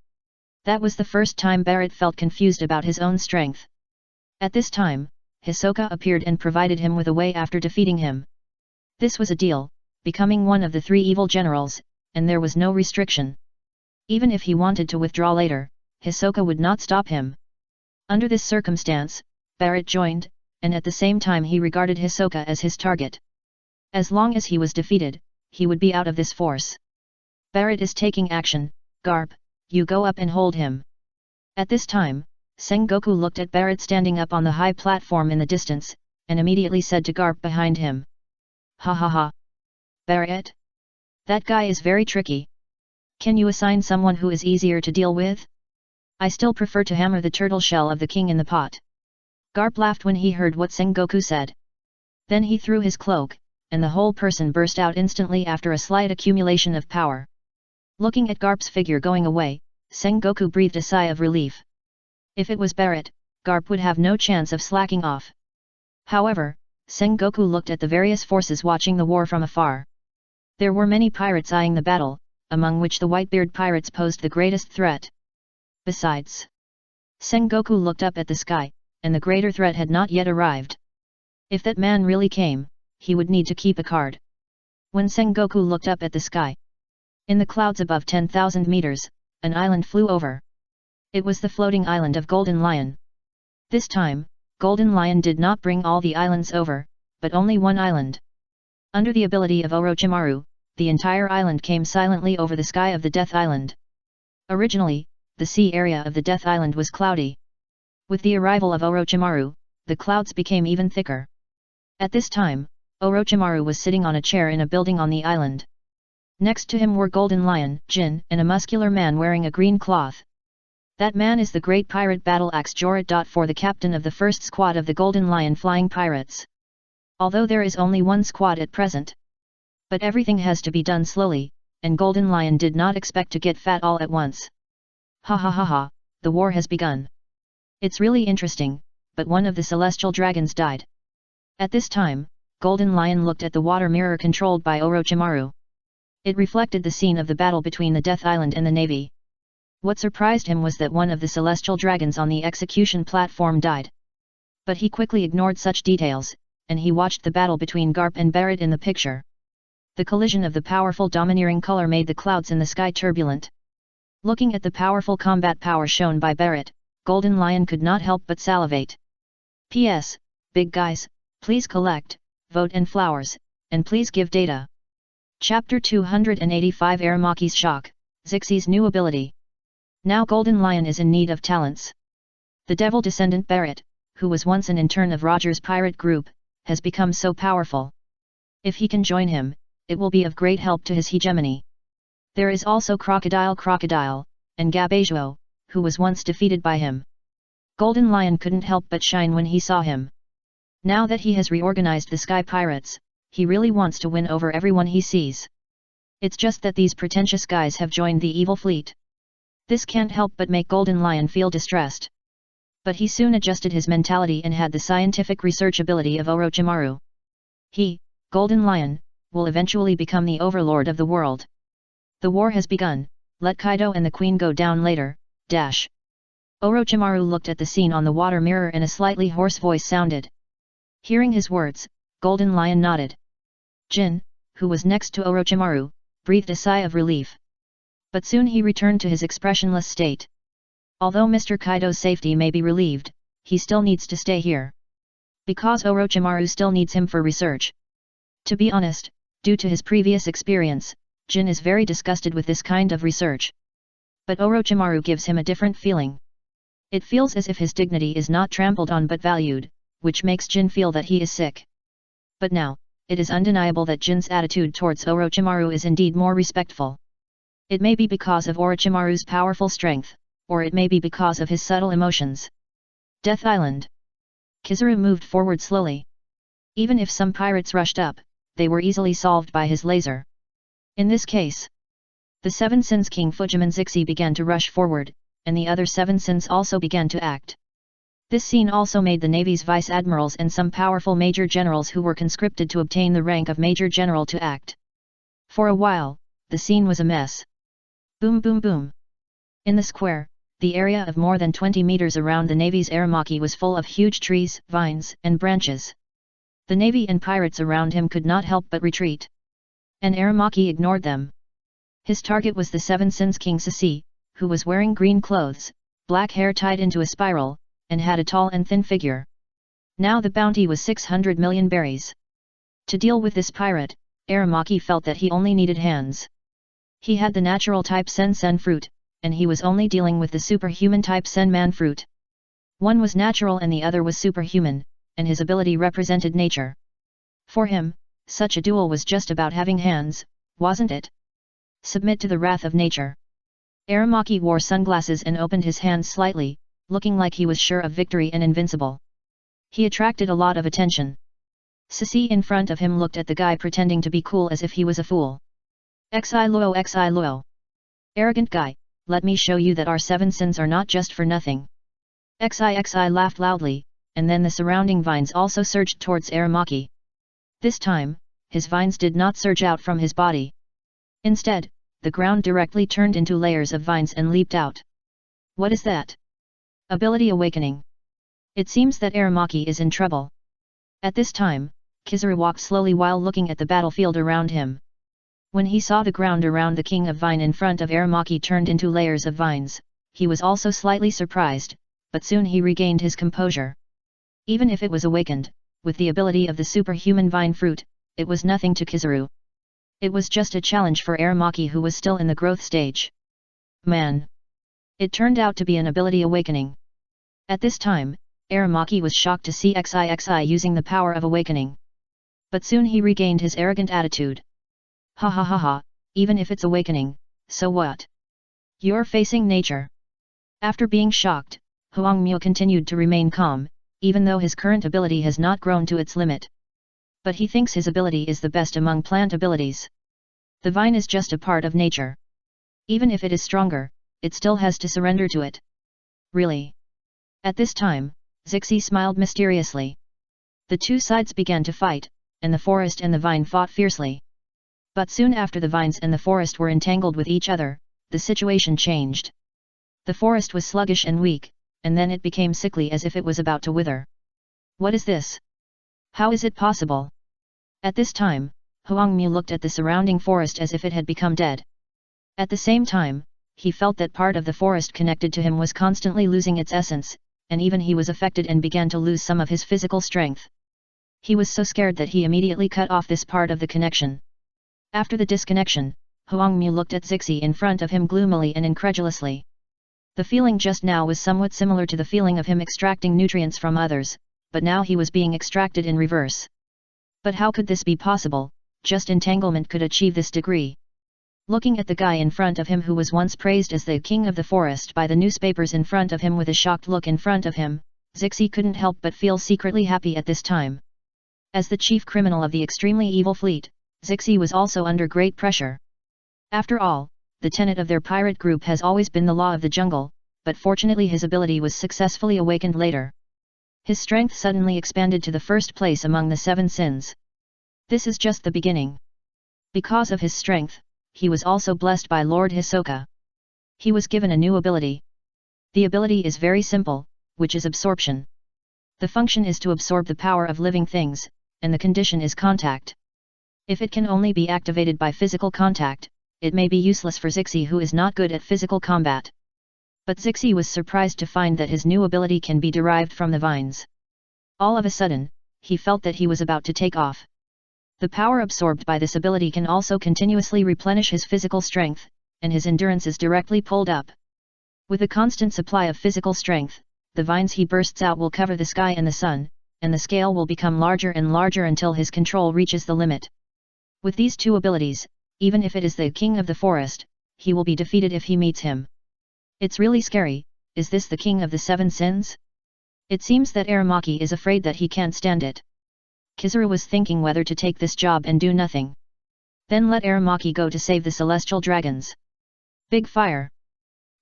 That was the first time Barrett felt confused about his own strength. At this time, Hisoka appeared and provided him with a way after defeating him. This was a deal, becoming one of the three evil generals, and there was no restriction. Even if he wanted to withdraw later, Hisoka would not stop him. Under this circumstance, Barrett joined, and at the same time he regarded Hisoka as his target. As long as he was defeated, he would be out of this force. Barrett is taking action. Garp, you go up and hold him. At this time, Sengoku looked at Barrett standing up on the high platform in the distance, and immediately said to Garp behind him. Ha ha ha. Barrett? That guy is very tricky. Can you assign someone who is easier to deal with? I still prefer to hammer the turtle shell of the king in the pot. Garp laughed when he heard what Sengoku said. Then he threw his cloak, and the whole person burst out instantly after a slight accumulation of power. Looking at Garp's figure going away, Sengoku breathed a sigh of relief. If it was Barrett, Garp would have no chance of slacking off. However, Sengoku looked at the various forces watching the war from afar. There were many pirates eyeing the battle, among which the Whitebeard pirates posed the greatest threat. Besides, Sengoku looked up at the sky, and the greater threat had not yet arrived. If that man really came, he would need to keep a guard. When Sengoku looked up at the sky, in the clouds above 10,000 meters, an island flew over. It was the floating island of Golden Lion. This time, Golden Lion did not bring all the islands over, but only one island. Under the ability of Orochimaru, the entire island came silently over the sky of the Death Island. Originally, the sea area of the Death Island was cloudy. With the arrival of Orochimaru, the clouds became even thicker. At this time, Orochimaru was sitting on a chair in a building on the island. Next to him were Golden Lion, Jin, and a muscular man wearing a green cloth. That man is the great pirate battle axe Jorah. For the captain of the first squad of the Golden Lion flying pirates. Although there is only one squad at present. But everything has to be done slowly, and Golden Lion did not expect to get fat all at once. Ha ha ha ha, the war has begun. It's really interesting, but one of the celestial dragons died. At this time, Golden Lion looked at the water mirror controlled by Orochimaru. It reflected the scene of the battle between the Death Island and the Navy. What surprised him was that one of the celestial dragons on the execution platform died. But he quickly ignored such details, and he watched the battle between Garp and Barrett in the picture. The collision of the powerful domineering color made the clouds in the sky turbulent. Looking at the powerful combat power shown by Barrett, Golden Lion could not help but salivate. P.S. Big guys, please collect, vote and flowers, and please give data. Chapter 285 Aramaki's Shock, Zixie's new ability. Now Golden Lion is in need of talents. The devil descendant Barrett, who was once an intern of Roger's pirate group, has become so powerful. If he can join him, it will be of great help to his hegemony. There is also Crocodile, and Gabajuo, who was once defeated by him. Golden Lion couldn't help but shine when he saw him. Now that he has reorganized the Sky Pirates, he really wants to win over everyone he sees. It's just that these pretentious guys have joined the evil fleet. This can't help but make Golden Lion feel distressed. But he soon adjusted his mentality and had the scientific research ability of Orochimaru. He, Golden Lion, will eventually become the overlord of the world. The war has begun, let Kaido and the Queen go down later, dash. Orochimaru looked at the scene on the water mirror and a slightly hoarse voice sounded. Hearing his words, Golden Lion nodded. Jin, who was next to Orochimaru, breathed a sigh of relief. But soon he returned to his expressionless state. Although Mr. Kaido's safety may be relieved, he still needs to stay here. Because Orochimaru still needs him for research. To be honest, due to his previous experience, Jin is very disgusted with this kind of research. But Orochimaru gives him a different feeling. It feels as if his dignity is not trampled on but valued, which makes Jin feel that he is sick. But now, it is undeniable that Jin's attitude towards Orochimaru is indeed more respectful. It may be because of Orochimaru's powerful strength, or it may be because of his subtle emotions. Death Island. Kizaru moved forward slowly. Even if some pirates rushed up, they were easily solved by his laser. In this case, the Seven Sins King Fujiman Zixi began to rush forward, and the other Seven Sins also began to act. This scene also made the Navy's vice admirals and some powerful major generals who were conscripted to obtain the rank of major general to act. For a while, the scene was a mess. Boom boom boom. In the square, the area of more than 20 meters around the Navy's Aramaki was full of huge trees, vines, and branches. The Navy and pirates around him could not help but retreat. And Aramaki ignored them. His target was the Seven Sins King Sisi, who was wearing green clothes, black hair tied into a spiral, and had a tall and thin figure. Now the bounty was 600 million berries. To deal with this pirate, Aramaki felt that he only needed hands. He had the natural type Sen fruit, and he was only dealing with the superhuman type Senman fruit. One was natural and the other was superhuman, and his ability represented nature. For him, such a duel was just about having hands, wasn't it? Submit to the wrath of nature. Aramaki wore sunglasses and opened his hands slightly, looking like he was sure of victory and invincible. He attracted a lot of attention. Sisi in front of him looked at the guy pretending to be cool as if he was a fool. Xi luo. Arrogant guy, let me show you that our seven sins are not just for nothing. Xi laughed loudly, and then the surrounding vines also surged towards Aramaki. This time, his vines did not surge out from his body. Instead, the ground directly turned into layers of vines and leaped out. What is that? Ability awakening. It seems that Aramaki is in trouble. At this time, Kizaru walked slowly while looking at the battlefield around him. When he saw the ground around the King of Vine in front of Aramaki turned into layers of vines, he was also slightly surprised, but soon he regained his composure. Even if it was awakened, with the ability of the superhuman vine fruit, it was nothing to Kizaru. It was just a challenge for Aramaki who was still in the growth stage. Man! It turned out to be an ability awakening. At this time, Aramaki was shocked to see Xi using the power of awakening. But soon he regained his arrogant attitude. Ha ha ha ha, even if it's awakening, so what? You're facing nature. After being shocked, Huangmiao continued to remain calm, even though his current ability has not grown to its limit. But he thinks his ability is the best among plant abilities. The vine is just a part of nature. Even if it is stronger, it still has to surrender to it. Really? At this time, Zixi smiled mysteriously. The two sides began to fight, and the forest and the vine fought fiercely. But soon after the vines and the forest were entangled with each other, the situation changed. The forest was sluggish and weak, and then it became sickly as if it was about to wither. What is this? How is it possible? At this time, Huangmu looked at the surrounding forest as if it had become dead. At the same time, he felt that part of the forest connected to him was constantly losing its essence, and even he was affected and began to lose some of his physical strength. He was so scared that he immediately cut off this part of the connection. After the disconnection, Huangmu looked at Zixi in front of him gloomily and incredulously. The feeling just now was somewhat similar to the feeling of him extracting nutrients from others, but now he was being extracted in reverse. But how could this be possible? Just entanglement could achieve this degree. Looking at the guy in front of him who was once praised as the king of the forest by the newspapers in front of him with a shocked look in front of him, Zixi couldn't help but feel secretly happy at this time. As the chief criminal of the extremely evil fleet, Zixi was also under great pressure. After all, the tenet of their pirate group has always been the law of the jungle, but fortunately his ability was successfully awakened later. His strength suddenly expanded to the first place among the 7 sins. This is just the beginning. Because of his strength, he was also blessed by Lord Hisoka. He was given a new ability. The ability is very simple, which is absorption. The function is to absorb the power of living things, and the condition is contact. If it can only be activated by physical contact, it may be useless for Zixi who is not good at physical combat. But Zixi was surprised to find that his new ability can be derived from the vines. All of a sudden, he felt that he was about to take off. The power absorbed by this ability can also continuously replenish his physical strength, and his endurance is directly pulled up. With a constant supply of physical strength, the vines he bursts out will cover the sky and the sun, and the scale will become larger and larger until his control reaches the limit. With these two abilities, even if it is the king of the forest, he will be defeated if he meets him. It's really scary. Is this the king of the 7 sins? It seems that Aramaki is afraid that he can't stand it. Kizuru was thinking whether to take this job and do nothing. Then let Aramaki go to save the celestial dragons. Big fire!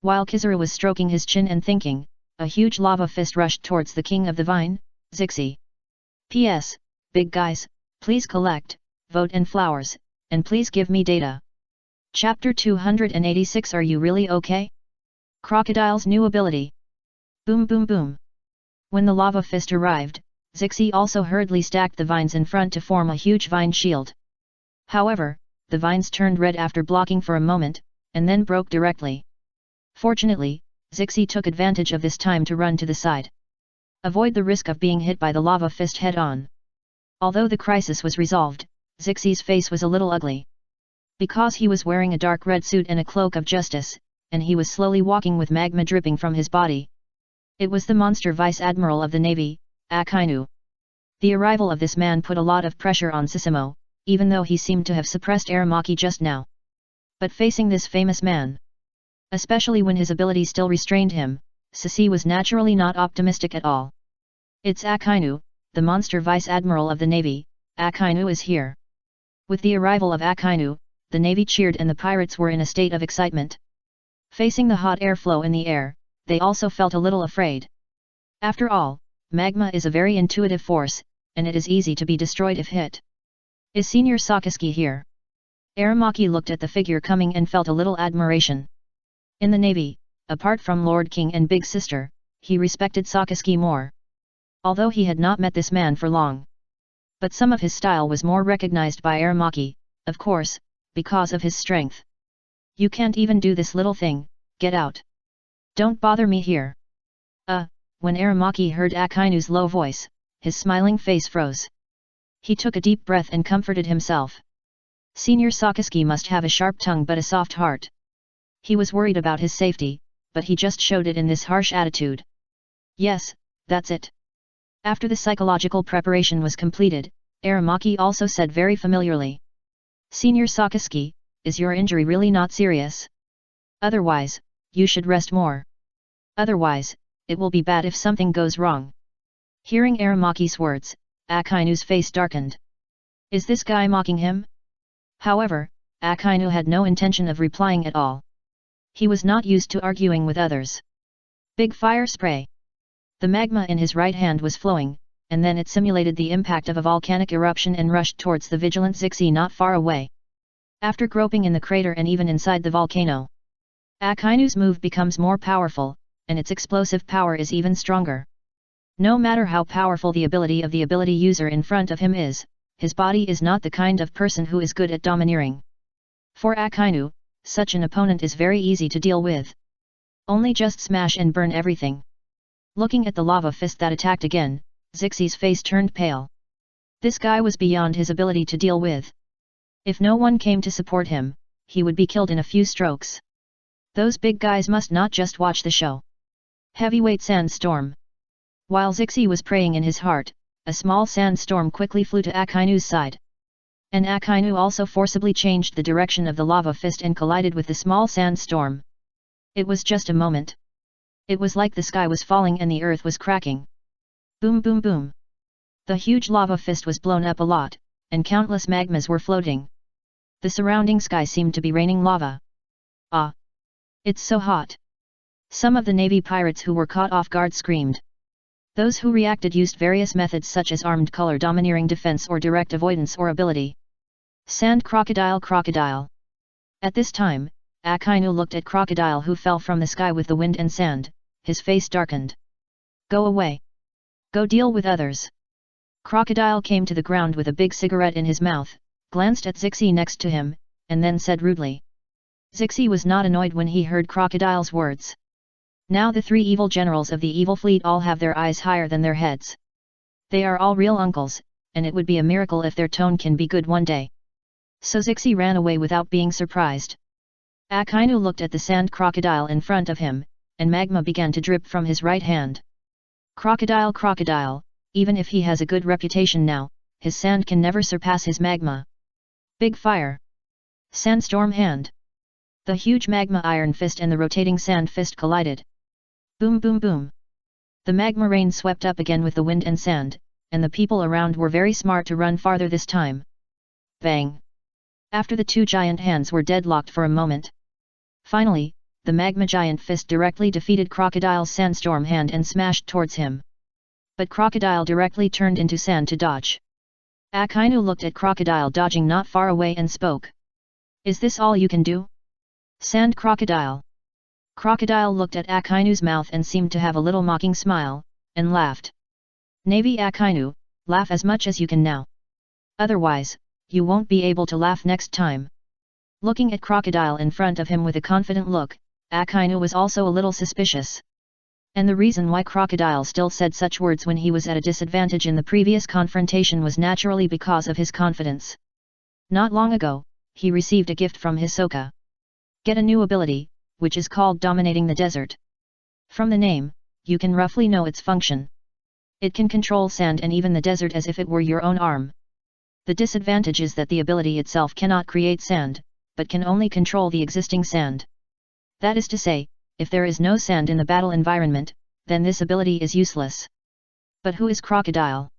While Kizuru was stroking his chin and thinking, a huge lava fist rushed towards the king of the vine, Zixi. P.S. Big guys, please collect, vote and flowers, and please give me data. Chapter 286. Are you really okay? Crocodile's new ability. Boom boom boom. When the lava fist arrived, Zixi also hurriedly stacked the vines in front to form a huge vine shield. However, the vines turned red after blocking for a moment, and then broke directly. Fortunately, Zixi took advantage of this time to run to the side. Avoid the risk of being hit by the lava fist head-on. Although the crisis was resolved, Zixi's face was a little ugly. Because he was wearing a dark red suit and a cloak of justice, and he was slowly walking with magma dripping from his body. It was the monster Vice Admiral of the Navy, Akainu. The arrival of this man put a lot of pressure on Sisimo, even though he seemed to have suppressed Aramaki just now. But facing this famous man, especially when his ability still restrained him, Sisi was naturally not optimistic at all. It's Akainu, the monster Vice Admiral of the Navy. Akainu is here. With the arrival of Akainu, the Navy cheered and the pirates were in a state of excitement. Facing the hot airflow in the air, they also felt a little afraid. After all, magma is a very intuitive force, and it is easy to be destroyed if hit. Is Senior Sakazuki here? Aramaki looked at the figure coming and felt a little admiration. In the Navy, apart from Lord King and Big Sister, he respected Sakazuki more. Although he had not met this man for long. But some of his style was more recognized by Aramaki, of course, because of his strength. You can't even do this little thing, get out. Don't bother me here. When Aramaki heard Akainu's low voice, his smiling face froze. He took a deep breath and comforted himself. Senior Sakazuki must have a sharp tongue but a soft heart. He was worried about his safety, but he just showed it in this harsh attitude. Yes, that's it. After the psychological preparation was completed, Aramaki also said very familiarly. Senior Sakazuki, is your injury really not serious? Otherwise, you should rest more. Otherwise, it will be bad if something goes wrong. Hearing Aramaki's words, Akainu's face darkened. Is this guy mocking him? However, Akainu had no intention of replying at all. He was not used to arguing with others. Big fire spray. The magma in his right hand was flowing, and then it simulated the impact of a volcanic eruption and rushed towards the vigilant Zixi not far away. After groping in the crater and even inside the volcano, Akainu's move becomes more powerful, and its explosive power is even stronger. No matter how powerful the ability user in front of him is, his body is not the kind of person who is good at domineering. For Akainu, such an opponent is very easy to deal with. Only just smash and burn everything. Looking at the lava fist that attacked again, Zixie's face turned pale. This guy was beyond his ability to deal with. If no one came to support him, he would be killed in a few strokes. Those big guys must not just watch the show. Heavyweight sandstorm. While Zixie was praying in his heart, a small sandstorm quickly flew to Akainu's side. And Akainu also forcibly changed the direction of the lava fist and collided with the small sandstorm. It was just a moment. It was like the sky was falling and the earth was cracking. Boom boom boom. The huge lava fist was blown up a lot, and countless magmas were floating. The surrounding sky seemed to be raining lava. Ah! It's so hot! Some of the Navy pirates who were caught off guard screamed. Those who reacted used various methods such as armed color domineering defense or direct avoidance or ability. Sand crocodile crocodile. At this time, Akainu looked at Crocodile who fell from the sky with the wind and sand, his face darkened. Go away. Go deal with others. Crocodile came to the ground with a big cigarette in his mouth, glanced at Zixie next to him, and then said rudely. Zixie was not annoyed when he heard Crocodile's words. Now the three evil generals of the evil fleet all have their eyes higher than their heads. They are all real uncles, and it would be a miracle if their tone can be good one day. So Zixie ran away without being surprised. Akainu looked at the sand crocodile in front of him, and magma began to drip from his right hand. Crocodile crocodile, even if he has a good reputation now, his sand can never surpass his magma. Big fire. Sandstorm hand. The huge magma iron fist and the rotating sand fist collided. Boom boom boom. The magma rain swept up again with the wind and sand, and the people around were very smart to run farther this time. Bang. After the two giant hands were deadlocked for a moment. Finally, the magma giant fist directly defeated Crocodile's sandstorm hand and smashed towards him. But Crocodile directly turned into sand to dodge. Akainu looked at Crocodile dodging not far away and spoke. Is this all you can do? Sand Crocodile. Crocodile looked at Akainu's mouth and seemed to have a little mocking smile, and laughed. Navy Akainu, laugh as much as you can now. Otherwise, you won't be able to laugh next time. Looking at Crocodile in front of him with a confident look, Akainu was also a little suspicious. And the reason why Crocodile still said such words when he was at a disadvantage in the previous confrontation was naturally because of his confidence. Not long ago, he received a gift from Hisoka. Get a new ability, which is called Dominating the Desert. From the name, you can roughly know its function. It can control sand and even the desert as if it were your own arm. The disadvantage is that the ability itself cannot create sand, but can only control the existing sand. That is to say, if there is no sand in the battle environment, then this ability is useless. But who is Crocodile?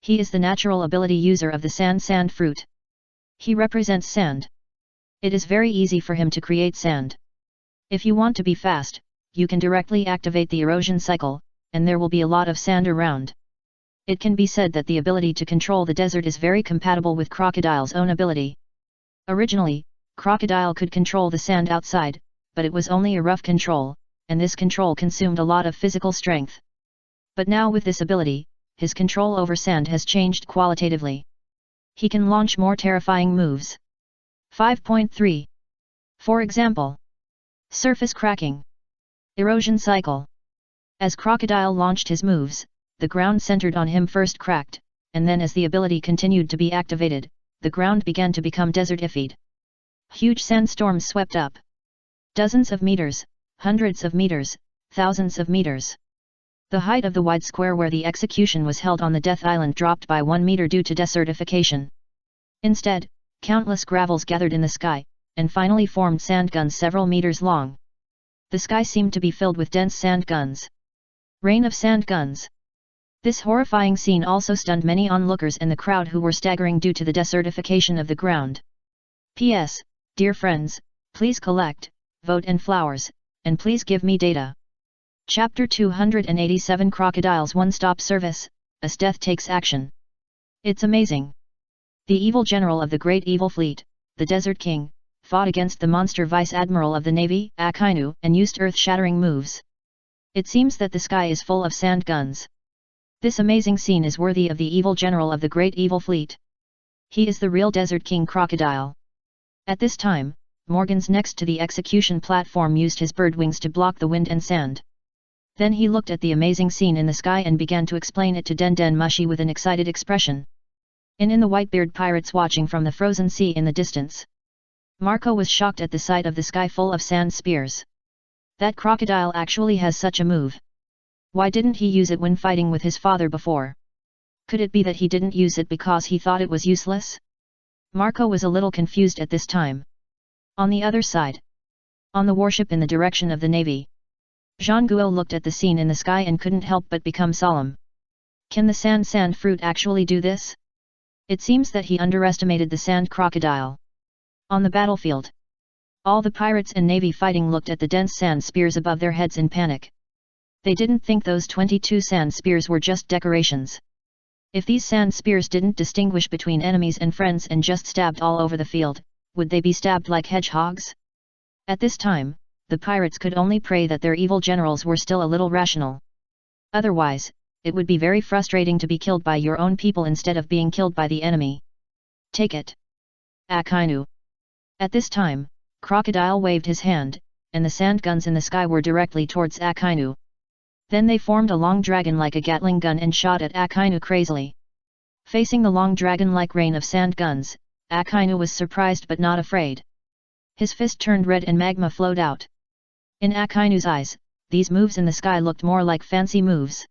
He is the natural ability user of the sand fruit. He represents sand. It is very easy for him to create sand. If you want to be fast, you can directly activate the erosion cycle, and there will be a lot of sand around. It can be said that the ability to control the desert is very compatible with Crocodile's own ability. Originally, Crocodile could control the sand outside, but it was only a rough control, and this control consumed a lot of physical strength. But now with this ability, his control over sand has changed qualitatively. He can launch more terrifying moves. 5.3. For example, surface cracking. Erosion cycle. As Crocodile launched his moves, the ground centered on him first cracked, and then as the ability continued to be activated, the ground began to become desertified. Huge sandstorms swept up. Dozens of meters, hundreds of meters, thousands of meters. The height of the wide square where the execution was held on the Death Island dropped by 1 meter due to desertification. Instead, countless gravels gathered in the sky, and finally formed sand guns several meters long. The sky seemed to be filled with dense sand guns. Rain of sand guns. This horrifying scene also stunned many onlookers and the crowd who were staggering due to the desertification of the ground. P.S. Dear friends, please collect, vote and flowers, and please give me data. Chapter 287 Crocodile's One-Stop Service, As Death Takes Action. It's amazing. The evil general of the Great Evil Fleet, the Desert King, fought against the monster Vice Admiral of the Navy, Akainu, and used earth-shattering moves. It seems that the sky is full of sand guns. This amazing scene is worthy of the evil general of the Great Evil Fleet. He is the real Desert King Crocodile. At this time, Morgans next to the execution platform used his bird wings to block the wind and sand. Then he looked at the amazing scene in the sky and began to explain it to Den Den Mushi with an excited expression. In the Whitebeard pirates watching from the frozen sea in the distance. Marco was shocked at the sight of the sky full of sand spears. That crocodile actually has such a move. Why didn't he use it when fighting with his father before? Could it be that he didn't use it because he thought it was useless? Marco was a little confused at this time. On the other side. On the warship in the direction of the navy. Zhang Guo looked at the scene in the sky and couldn't help but become solemn. Can the sand fruit actually do this? It seems that he underestimated the sand crocodile. On the battlefield. All the pirates and navy fighting looked at the dense sand spears above their heads in panic. They didn't think those 22 sand spears were just decorations. If these sand spears didn't distinguish between enemies and friends and just stabbed all over the field, would they be stabbed like hedgehogs? At this time, the pirates could only pray that their evil generals were still a little rational. Otherwise, it would be very frustrating to be killed by your own people instead of being killed by the enemy. Take it. Akainu. At this time, Crocodile waved his hand, and the sand guns in the sky were directly towards Akainu. Then they formed a long dragon like a Gatling gun and shot at Akainu crazily. Facing the long dragon-like rain of sand guns, Akainu was surprised but not afraid. His fist turned red and magma flowed out. In Akainu's eyes, these moves in the sky looked more like fancy moves.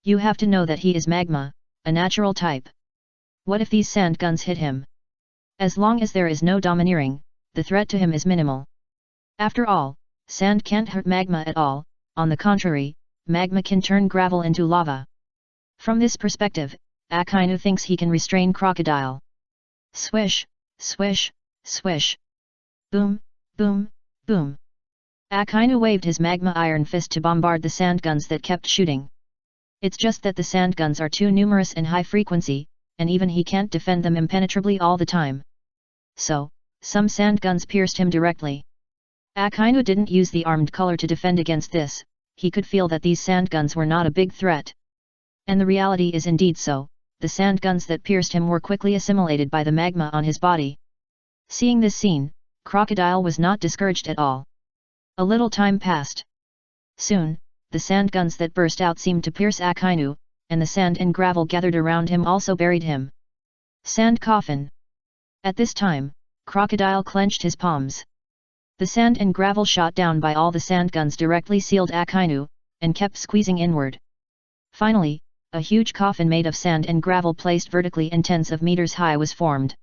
You have to know that he is magma, a natural type. What if these sand guns hit him? As long as there is no domineering, the threat to him is minimal. After all, sand can't hurt magma at all, on the contrary, magma can turn gravel into lava. From this perspective, Akainu thinks he can restrain Crocodile. Swish, swish, swish. Boom, boom, boom. Akainu waved his magma iron fist to bombard the sand guns that kept shooting. It's just that the sand guns are too numerous and high frequency, and even he can't defend them impenetrably all the time. So, some sand guns pierced him directly. Akainu didn't use the armed color to defend against this, he could feel that these sand guns were not a big threat. And the reality is indeed so, the sand guns that pierced him were quickly assimilated by the magma on his body. Seeing this scene, Crocodile was not discouraged at all. A little time passed. Soon, the sand guns that burst out seemed to pierce Akainu, and the sand and gravel gathered around him also buried him. Sand coffin. At this time, Crocodile clenched his palms. The sand and gravel shot down by all the sand guns directly sealed Akainu, and kept squeezing inward. Finally, a huge coffin made of sand and gravel placed vertically and tens of meters high was formed.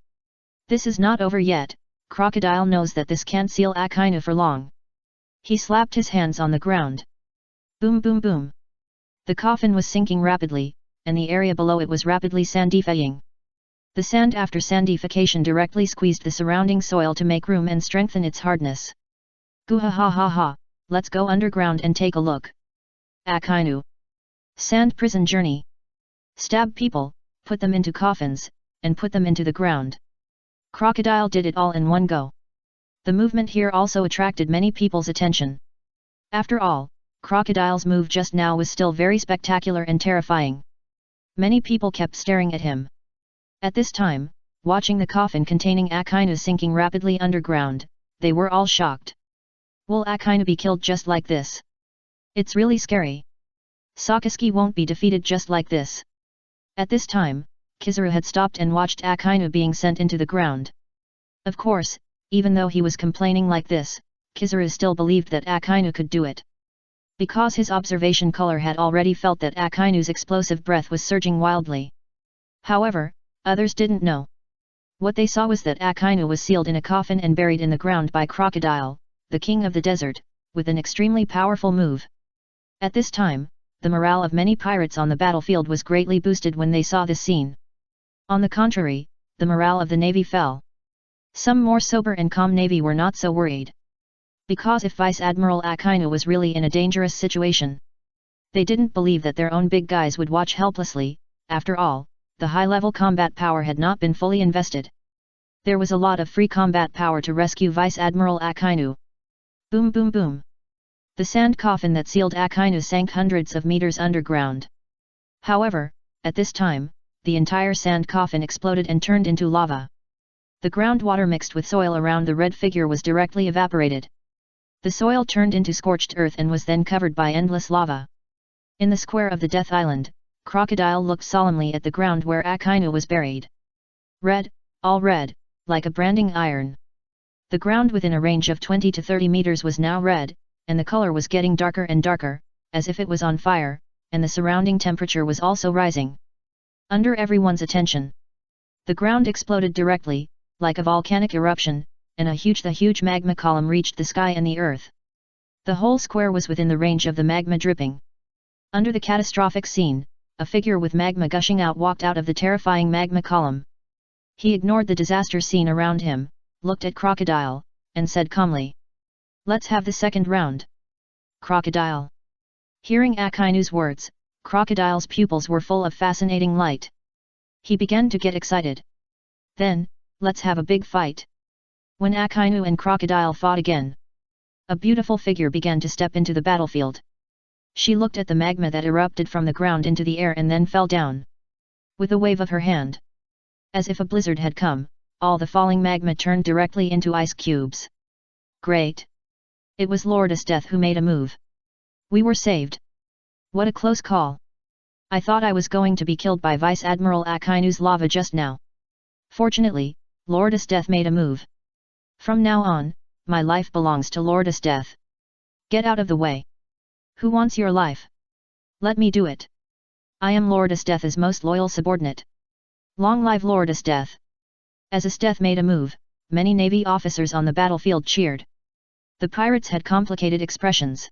This is not over yet, Crocodile knows that this can't seal Akainu for long. He slapped his hands on the ground. Boom boom boom. The coffin was sinking rapidly, and the area below it was rapidly sandifying. The sand after sandification directly squeezed the surrounding soil to make room and strengthen its hardness. Goo ha ha ha ha, let's go underground and take a look. Akainu. Sand prison journey. Stab people, put them into coffins, and put them into the ground. Crocodile did it all in one go. The movement here also attracted many people's attention. After all, Crocodile's move just now was still very spectacular and terrifying. Many people kept staring at him. At this time, watching the coffin containing Akainu sinking rapidly underground, they were all shocked. Will Akainu be killed just like this? It's really scary. Sakazuki won't be defeated just like this. At this time, Kizaru had stopped and watched Akainu being sent into the ground. Of course, even though he was complaining like this, Kizaru still believed that Akainu could do it. Because his observation color had already felt that Akainu's explosive breath was surging wildly. However, others didn't know. What they saw was that Akainu was sealed in a coffin and buried in the ground by Crocodile, the king of the desert, with an extremely powerful move. At this time, the morale of many pirates on the battlefield was greatly boosted when they saw this scene. On the contrary, the morale of the navy fell. Some more sober and calm navy were not so worried. Because if Vice Admiral Akainu was really in a dangerous situation, they didn't believe that their own big guys would watch helplessly. After all, the high-level combat power had not been fully invested. There was a lot of free combat power to rescue Vice Admiral Akainu. Boom boom boom. The sand coffin that sealed Akainu sank hundreds of meters underground. However, at this time, the entire sand coffin exploded and turned into lava. The groundwater mixed with soil around the red figure was directly evaporated. The soil turned into scorched earth and was then covered by endless lava. In the square of the Death Island, Crocodile looked solemnly at the ground where Akainu was buried. Red, all red, like a branding iron. The ground within a range of 20 to 30 meters was now red, and the color was getting darker and darker, as if it was on fire, and the surrounding temperature was also rising. Under everyone's attention, the ground exploded directly, like a volcanic eruption, and the huge magma column reached the sky and the earth. The whole square was within the range of the magma dripping. Under the catastrophic scene, a figure with magma gushing out walked out of the terrifying magma column. He ignored the disaster scene around him, looked at Crocodile, and said calmly, "Let's have the second round." Crocodile. Hearing Akainu's words, Crocodile's pupils were full of fascinating light. He began to get excited. "Then, let's have a big fight." When Akainu and Crocodile fought again, a beautiful figure began to step into the battlefield. She looked at the magma that erupted from the ground into the air and then fell down. With a wave of her hand, as if a blizzard had come, all the falling magma turned directly into ice cubes. Great! It was Lordess Death who made a move. We were saved. What a close call. I thought I was going to be killed by Vice Admiral Akainu's lava just now. Fortunately, Lordess Death made a move. From now on, my life belongs to Lordess Death. Get out of the way. Who wants your life? Let me do it. I am Lordess Death's most loyal subordinate. Long live Lordess Death. As Esteth made a move, many Navy officers on the battlefield cheered. The pirates had complicated expressions.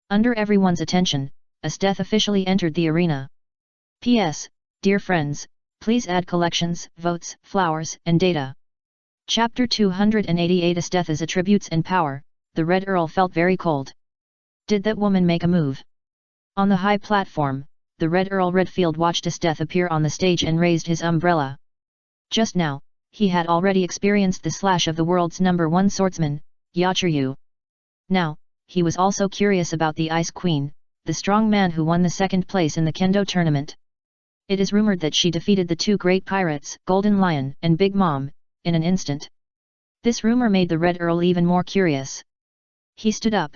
Under everyone's attention, Esteth officially entered the arena. P.S. Dear friends, please add collections, votes, flowers, and data. Chapter 288 Esteth's Attributes and Power. The Red Earl felt very cold. Did that woman make a move? On the high platform, the Red Earl Redfield watched Esteth appear on the stage and raised his umbrella. Just now, he had already experienced the slash of the world's #1 swordsman, Yachiru. Now, he was also curious about the Ice Queen, the strong man who won the second place in the Kendo tournament. It is rumored that she defeated the two great pirates, Golden Lion and Big Mom, in an instant. This rumor made the Red Earl even more curious. He stood up.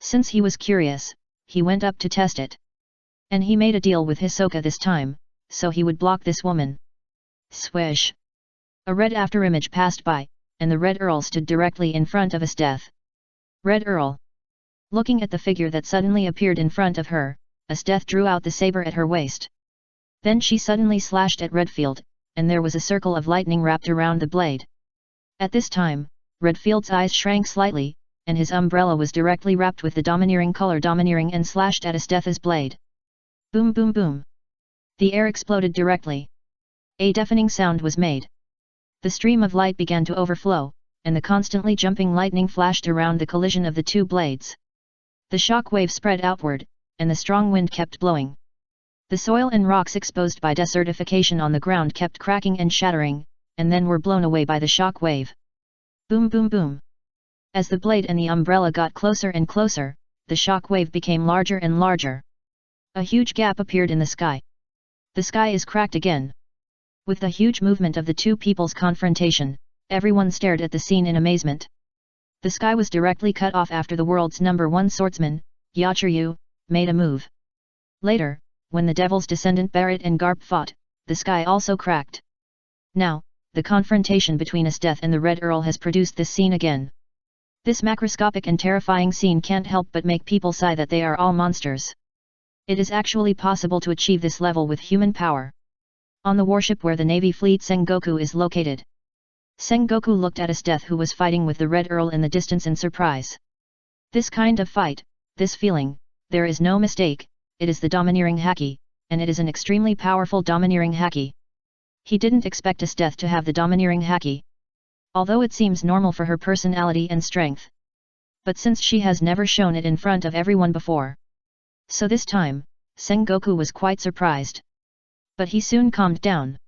Since he was curious, he went up to test it. And he made a deal with Hisoka this time, so he would block this woman. Swish! A red afterimage passed by, and the Red Earl stood directly in front of Esteth. Red Earl. Looking at the figure that suddenly appeared in front of her, Esteth drew out the saber at her waist. Then she suddenly slashed at Redfield, and there was a circle of lightning wrapped around the blade. At this time, Redfield's eyes shrank slightly, and his umbrella was directly wrapped with the domineering color domineering and slashed at Esteth's blade. Boom boom boom. The air exploded directly. A deafening sound was made. The stream of light began to overflow, and the constantly jumping lightning flashed around the collision of the two blades. The shock wave spread outward, and the strong wind kept blowing. The soil and rocks exposed by desertification on the ground kept cracking and shattering, and then were blown away by the shock wave. Boom boom boom. As the blade and the umbrella got closer and closer, the shock wave became larger and larger. A huge gap appeared in the sky. The sky is cracked again. With the huge movement of the two people's confrontation, everyone stared at the scene in amazement. The sky was directly cut off after the world's #1 swordsman, Yachiru, made a move. Later, when the Devil's descendant Barrett and Garp fought, the sky also cracked. Now, the confrontation between Esteth and the Red Earl has produced this scene again. This macroscopic and terrifying scene can't help but make people sigh that they are all monsters. It is actually possible to achieve this level with human power. On the warship where the Navy fleet Sengoku is located, Sengoku looked at Esteth who was fighting with the Red Earl in the distance in surprise. This kind of fight, this feeling, there is no mistake, it is the domineering haki, and it is an extremely powerful domineering haki. He didn't expect Esteth to have the domineering haki, although it seems normal for her personality and strength. But since she has never shown it in front of everyone before. So this time, Sengoku was quite surprised. But he soon calmed down.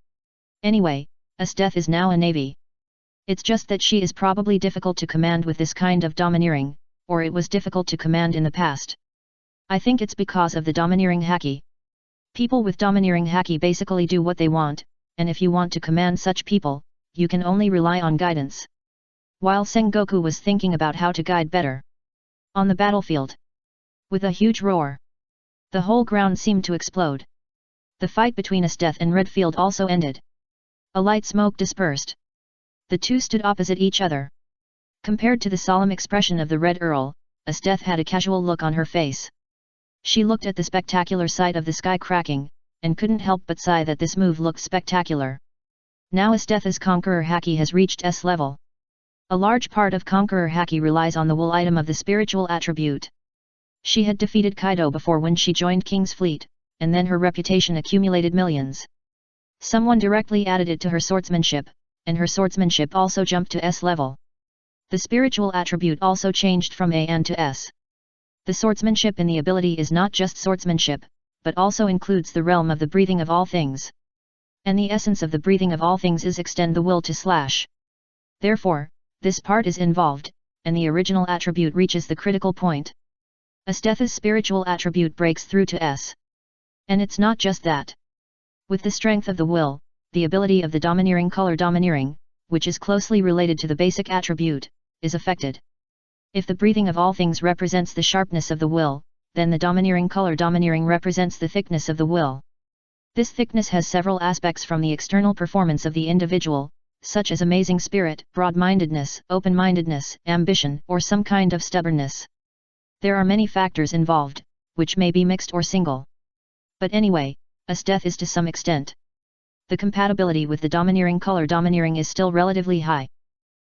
Anyway, Esteth is now a Navy. It's just that she is probably difficult to command with this kind of domineering, or it was difficult to command in the past. I think it's because of the domineering haki. People with domineering haki basically do what they want, and if you want to command such people, you can only rely on guidance. While Sengoku was thinking about how to guide better. On the battlefield. With a huge roar. The whole ground seemed to explode. The fight between Esteth and Redfield also ended. A light smoke dispersed. The two stood opposite each other. Compared to the solemn expression of the Red Earl, Esteth had a casual look on her face. She looked at the spectacular sight of the sky cracking, and couldn't help but sigh that this move looked spectacular. Now Esteth's Conqueror Haki has reached S level. A large part of Conqueror Haki relies on the wool item of the spiritual attribute. She had defeated Kaido before when she joined King's fleet, and then her reputation accumulated millions. Someone directly added it to her swordsmanship, and her swordsmanship also jumped to S level. The spiritual attribute also changed from AN to S. The swordsmanship in the ability is not just swordsmanship, but also includes the realm of the breathing of all things. And the essence of the breathing of all things is extend the will to slash. Therefore, this part is involved, and the original attribute reaches the critical point. Esteth's spiritual attribute breaks through to S. And it's not just that. With the strength of the will, the ability of the domineering color domineering, which is closely related to the basic attribute, is affected. If the breathing of all things represents the sharpness of the will, then the domineering color domineering represents the thickness of the will. This thickness has several aspects from the external performance of the individual, such as amazing spirit, broad-mindedness, open-mindedness, ambition, or some kind of stubbornness. There are many factors involved, which may be mixed or single. But anyway, Esteth is to some extent. The compatibility with the domineering color domineering is still relatively high.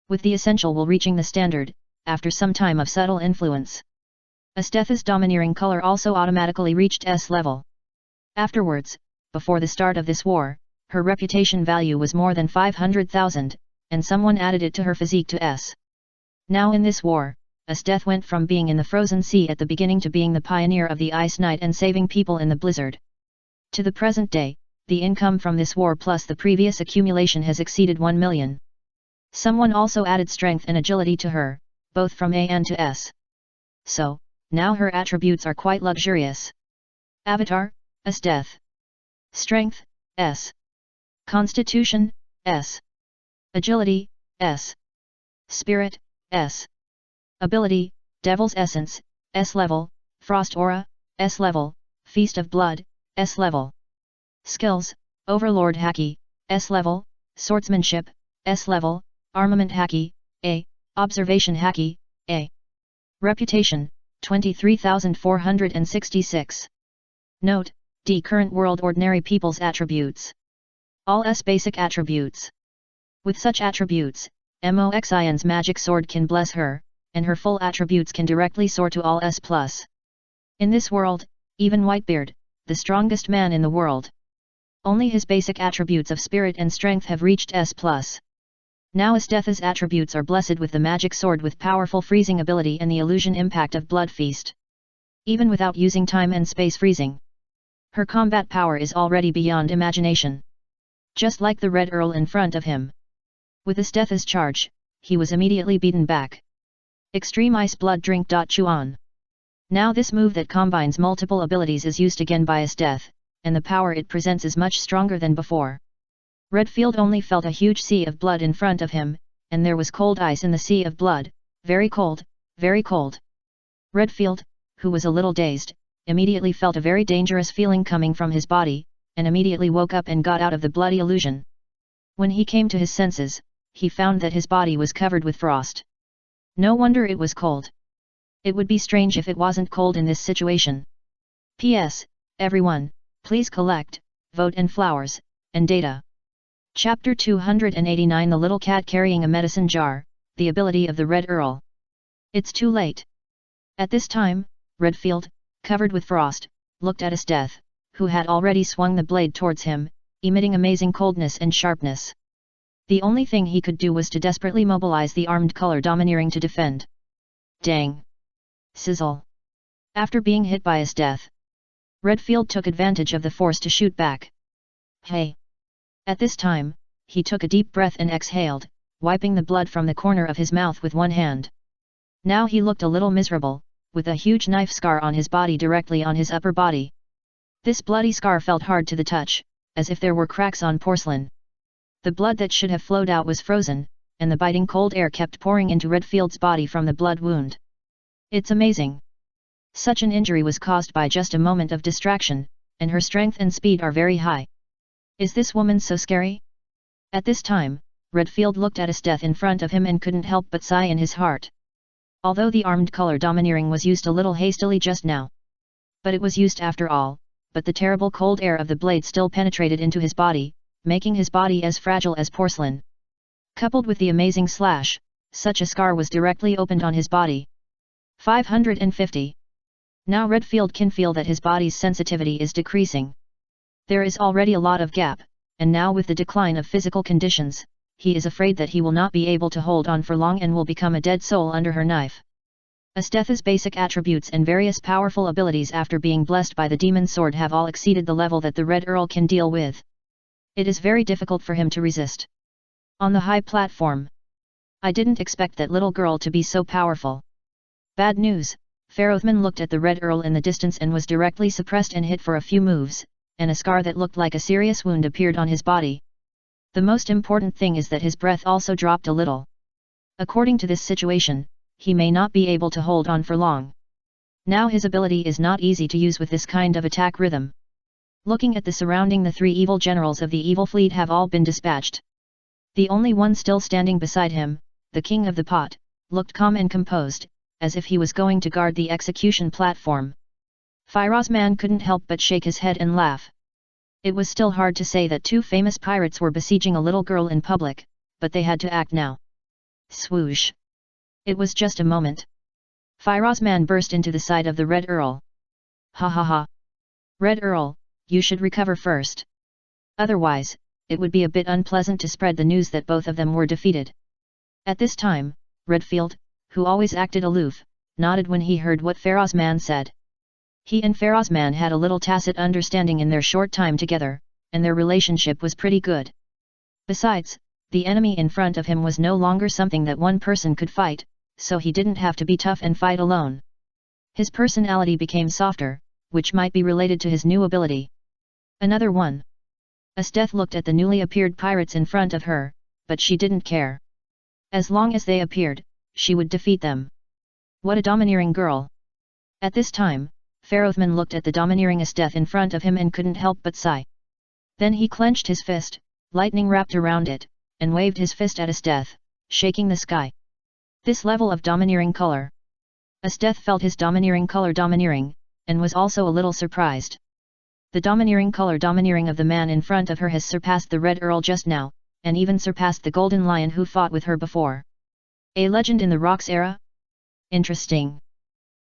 With the essential will reaching the standard, after some time of subtle influence. Esteth's domineering color also automatically reached S level. Afterwards, before the start of this war, her reputation value was more than 500,000, and someone added it to her physique to S. Now in this war, Esteth went from being in the frozen sea at the beginning to being the pioneer of the ice night and saving people in the blizzard. To the present day, the income from this war plus the previous accumulation has exceeded 1 million. Someone also added strength and agility to her, both from AN to S. So, now her attributes are quite luxurious. Avatar, Esteth. Strength, S. Constitution, S. Agility, S. Spirit, S. Ability, Devil's Essence, S level, Frost Aura, S level, Feast of Blood, S level. Skills, Overlord Haki, S level, Swordsmanship, S level, Armament Haki, A, Observation Haki, A. Reputation, 23,466. Note, D. Current World Ordinary People's Attributes. All S basic attributes. With such attributes, Moxion's magic sword can bless her, and her full attributes can directly soar to all S+. In this world, even Whitebeard, the strongest man in the world. Only his basic attributes of spirit and strength have reached S+. Now Esteth's attributes are blessed with the magic sword with powerful freezing ability and the illusion impact of Blood Feast. Even without using time and space freezing. Her combat power is already beyond imagination. Just like the Red Earl in front of him. With Esteth's charge, he was immediately beaten back. Extreme Ice Blood Drink. Chuan. Now this move that combines multiple abilities is used again by Esteth, and the power it presents is much stronger than before. Redfield only felt a huge sea of blood in front of him, and there was cold ice in the sea of blood, very cold, very cold. Redfield, who was a little dazed, immediately felt a very dangerous feeling coming from his body, and immediately woke up and got out of the bloody illusion. When he came to his senses, he found that his body was covered with frost. No wonder it was cold. It would be strange if it wasn't cold in this situation. P.S. Everyone, please collect, vote and flowers, and data. Chapter 289 The Little Cat Carrying a Medicine Jar, the ability of the Red Earl. It's too late. At this time, Redfield, covered with frost, looked at Esteth, who had already swung the blade towards him, emitting amazing coldness and sharpness. The only thing he could do was to desperately mobilize the armed color domineering to defend. Dang! Sizzle! After being hit by Esteth, Redfield took advantage of the force to shoot back. Hey! At this time, he took a deep breath and exhaled, wiping the blood from the corner of his mouth with one hand. Now he looked a little miserable, with a huge knife scar on his body directly on his upper body. This bloody scar felt hard to the touch, as if there were cracks on porcelain. The blood that should have flowed out was frozen, and the biting cold air kept pouring into Redfield's body from the blood wound. It's amazing. Such an injury was caused by just a moment of distraction, and her strength and speed are very high. Is this woman so scary? At this time, Redfield looked at Esteth in front of him and couldn't help but sigh in his heart. Although the armed color domineering was used a little hastily just now. But it was used after all, but the terrible cold air of the blade still penetrated into his body, making his body as fragile as porcelain. Coupled with the amazing slash, such a scar was directly opened on his body. 550. Now Redfield can feel that his body's sensitivity is decreasing. There is already a lot of gap, and now with the decline of physical conditions, he is afraid that he will not be able to hold on for long and will become a dead soul under her knife. Esteth's basic attributes and various powerful abilities after being blessed by the demon sword have all exceeded the level that the Red Earl can deal with. It is very difficult for him to resist. On the high platform. I didn't expect that little girl to be so powerful. Bad news. Farothman looked at the Red Earl in the distance and was directly suppressed and hit for a few moves, and a scar that looked like a serious wound appeared on his body. The most important thing is that his breath also dropped a little. According to this situation, he may not be able to hold on for long. Now his ability is not easy to use with this kind of attack rhythm. Looking at the surrounding, the three evil generals of the evil fleet have all been dispatched. The only one still standing beside him, the king of the pot, looked calm and composed, as if he was going to guard the execution platform. Firozman couldn't help but shake his head and laugh. It was still hard to say that two famous pirates were besieging a little girl in public, but they had to act now. Swoosh! It was just a moment. Firozman burst into the side of the Red Earl. Ha ha ha! Red Earl, you should recover first. Otherwise, it would be a bit unpleasant to spread the news that both of them were defeated. At this time, Redfield, who always acted aloof, nodded when he heard what Ferozman said. He and Ferozman had a little tacit understanding in their short time together, and their relationship was pretty good. Besides, the enemy in front of him was no longer something that one person could fight, so he didn't have to be tough and fight alone. His personality became softer, which might be related to his new ability. Another one. Esteth looked at the newly appeared pirates in front of her, but she didn't care. As long as they appeared, she would defeat them. What a domineering girl! At this time, Farothman looked at the domineering Esteth in front of him and couldn't help but sigh. Then he clenched his fist, lightning wrapped around it, and waved his fist at Esteth, shaking the sky. This level of domineering color. Esteth felt his domineering color domineering, and was also a little surprised. The domineering color domineering of the man in front of her has surpassed the Red Earl just now, and even surpassed the Golden Lion who fought with her before. A legend in the Rocks era? Interesting.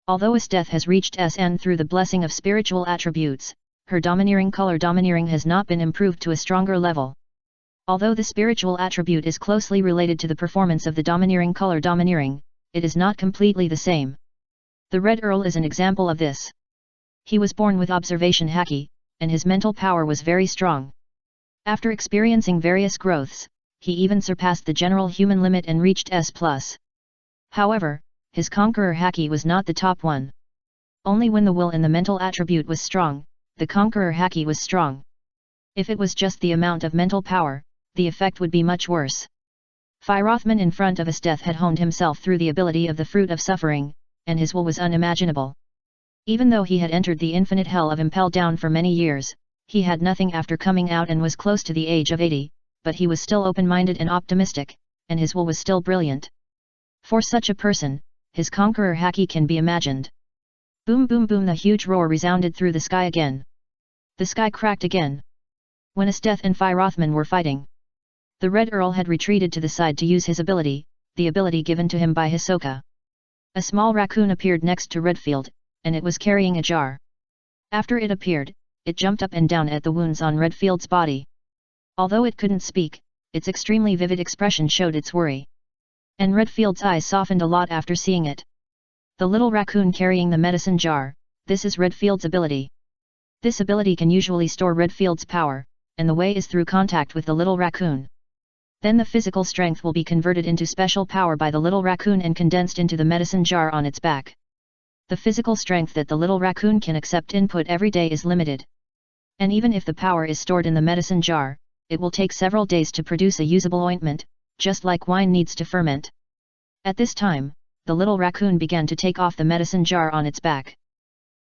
Although Esteth has reached SN through the blessing of spiritual attributes, her domineering color domineering has not been improved to a stronger level. Although the spiritual attribute is closely related to the performance of the domineering color domineering, it is not completely the same. The Red Earl is an example of this. He was born with observation haki, and his mental power was very strong. After experiencing various growths, he even surpassed the general human limit and reached S+. However, his Conqueror haki was not the top one. Only when the will and the mental attribute was strong, the Conqueror haki was strong. If it was just the amount of mental power, the effect would be much worse. Firothman in front of Esteth had honed himself through the ability of the Fruit of Suffering, and his will was unimaginable. Even though he had entered the infinite hell of Impel Down for many years, he had nothing after coming out and was close to the age of 80, but he was still open-minded and optimistic, and his will was still brilliant. For such a person, his Conqueror haki can be imagined. Boom boom boom, the huge roar resounded through the sky again. The sky cracked again. When Esteth and Firothman were fighting, the Red Earl had retreated to the side to use his ability, the ability given to him by Hisoka. A small raccoon appeared next to Redfield, and it was carrying a jar. After it appeared, it jumped up and down at the wounds on Redfield's body. Although it couldn't speak, its extremely vivid expression showed its worry. And Redfield's eyes softened a lot after seeing it. The little raccoon carrying the medicine jar, this is Redfield's ability. This ability can usually store Redfield's power, and the way is through contact with the little raccoon. Then the physical strength will be converted into special power by the little raccoon and condensed into the medicine jar on its back. The physical strength that the little raccoon can accept input every day is limited. And even if the power is stored in the medicine jar, it will take several days to produce a usable ointment, just like wine needs to ferment. At this time, the little raccoon began to take off the medicine jar on its back.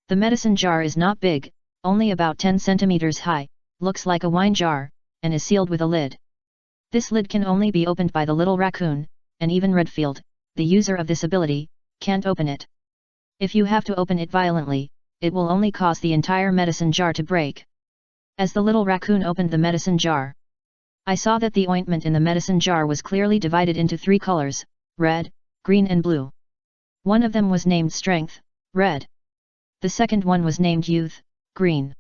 The medicine jar is not big, only about 10 centimeters high, looks like a wine jar, and is sealed with a lid. This lid can only be opened by the little raccoon, and even Redfield, the user of this ability, can't open it. If you have to open it violently, it will only cause the entire medicine jar to break. As the little raccoon opened the medicine jar, I saw that the ointment in the medicine jar was clearly divided into 3 colors, red, green and blue. One of them was named Strength, red. The second one was named Youth, green.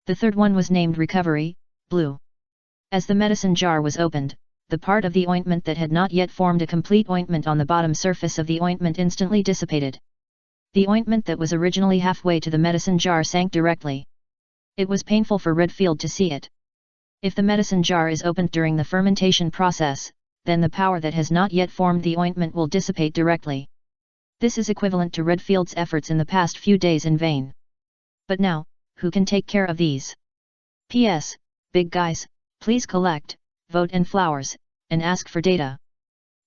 The third one was named Recovery, blue. As the medicine jar was opened, the part of the ointment that had not yet formed a complete ointment on the bottom surface of the ointment instantly dissipated. The ointment that was originally halfway to the medicine jar sank directly. It was painful for Redfield to see it. If the medicine jar is opened during the fermentation process, then the power that has not yet formed the ointment will dissipate directly. This is equivalent to Redfield's efforts in the past few days in vain. But now, who can take care of these? P.S. Big guys, please collect, vote and flowers, and ask for data.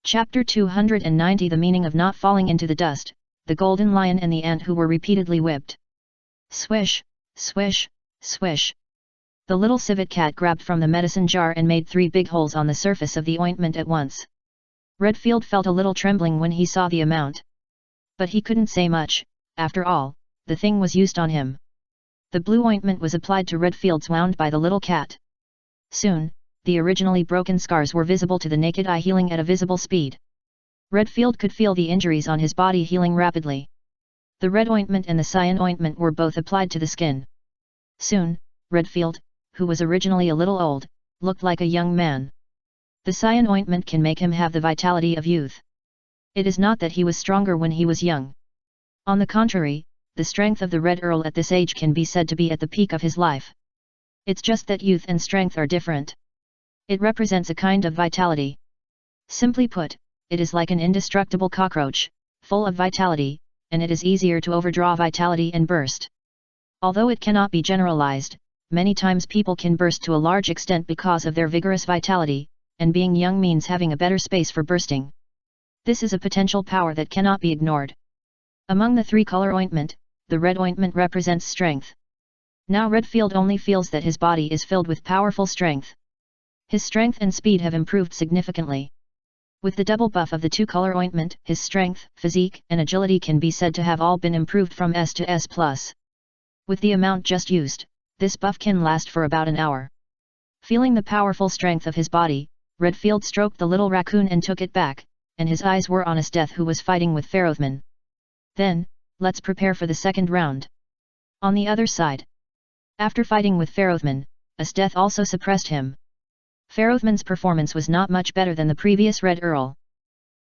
Chapter 290 The meaning of not falling into the dust, the golden lion and the ant who were repeatedly whipped. Swish, swish, swish. The little civet cat grabbed from the medicine jar and made 3 big holes on the surface of the ointment at once. Redfield felt a little trembling when he saw the amount. But he couldn't say much, after all, the thing was used on him. The blue ointment was applied to Redfield's wound by the little cat. Soon, the originally broken scars were visible to the naked eye, healing at a visible speed. Redfield could feel the injuries on his body healing rapidly. The red ointment and the cyan ointment were both applied to the skin. Soon, Redfield, who was originally a little old, looked like a young man. The cyan ointment can make him have the vitality of youth. It is not that he was stronger when he was young. On the contrary, the strength of the Red Earl at this age can be said to be at the peak of his life. It's just that youth and strength are different. It represents a kind of vitality. Simply put, it is like an indestructible cockroach, full of vitality, and it is easier to overdraw vitality and burst. Although it cannot be generalized, many times people can burst to a large extent because of their vigorous vitality, and being young means having a better space for bursting. This is a potential power that cannot be ignored. Among the 3-color ointment, the red ointment represents strength. Now Redfield only feels that his body is filled with powerful strength. His strength and speed have improved significantly. With the double buff of the 2-color ointment, his strength, physique, and agility can be said to have all been improved from S to S+. With the amount just used, this buff can last for about an hour. Feeling the powerful strength of his body, Redfield stroked the little raccoon and took it back, and his eyes were on Asdeath, who was fighting with Ryomen. Then, let's prepare for the second round. On the other side. After fighting with Ryomen, Asdeath also suppressed him. Ryomen's performance was not much better than the previous Red Earl.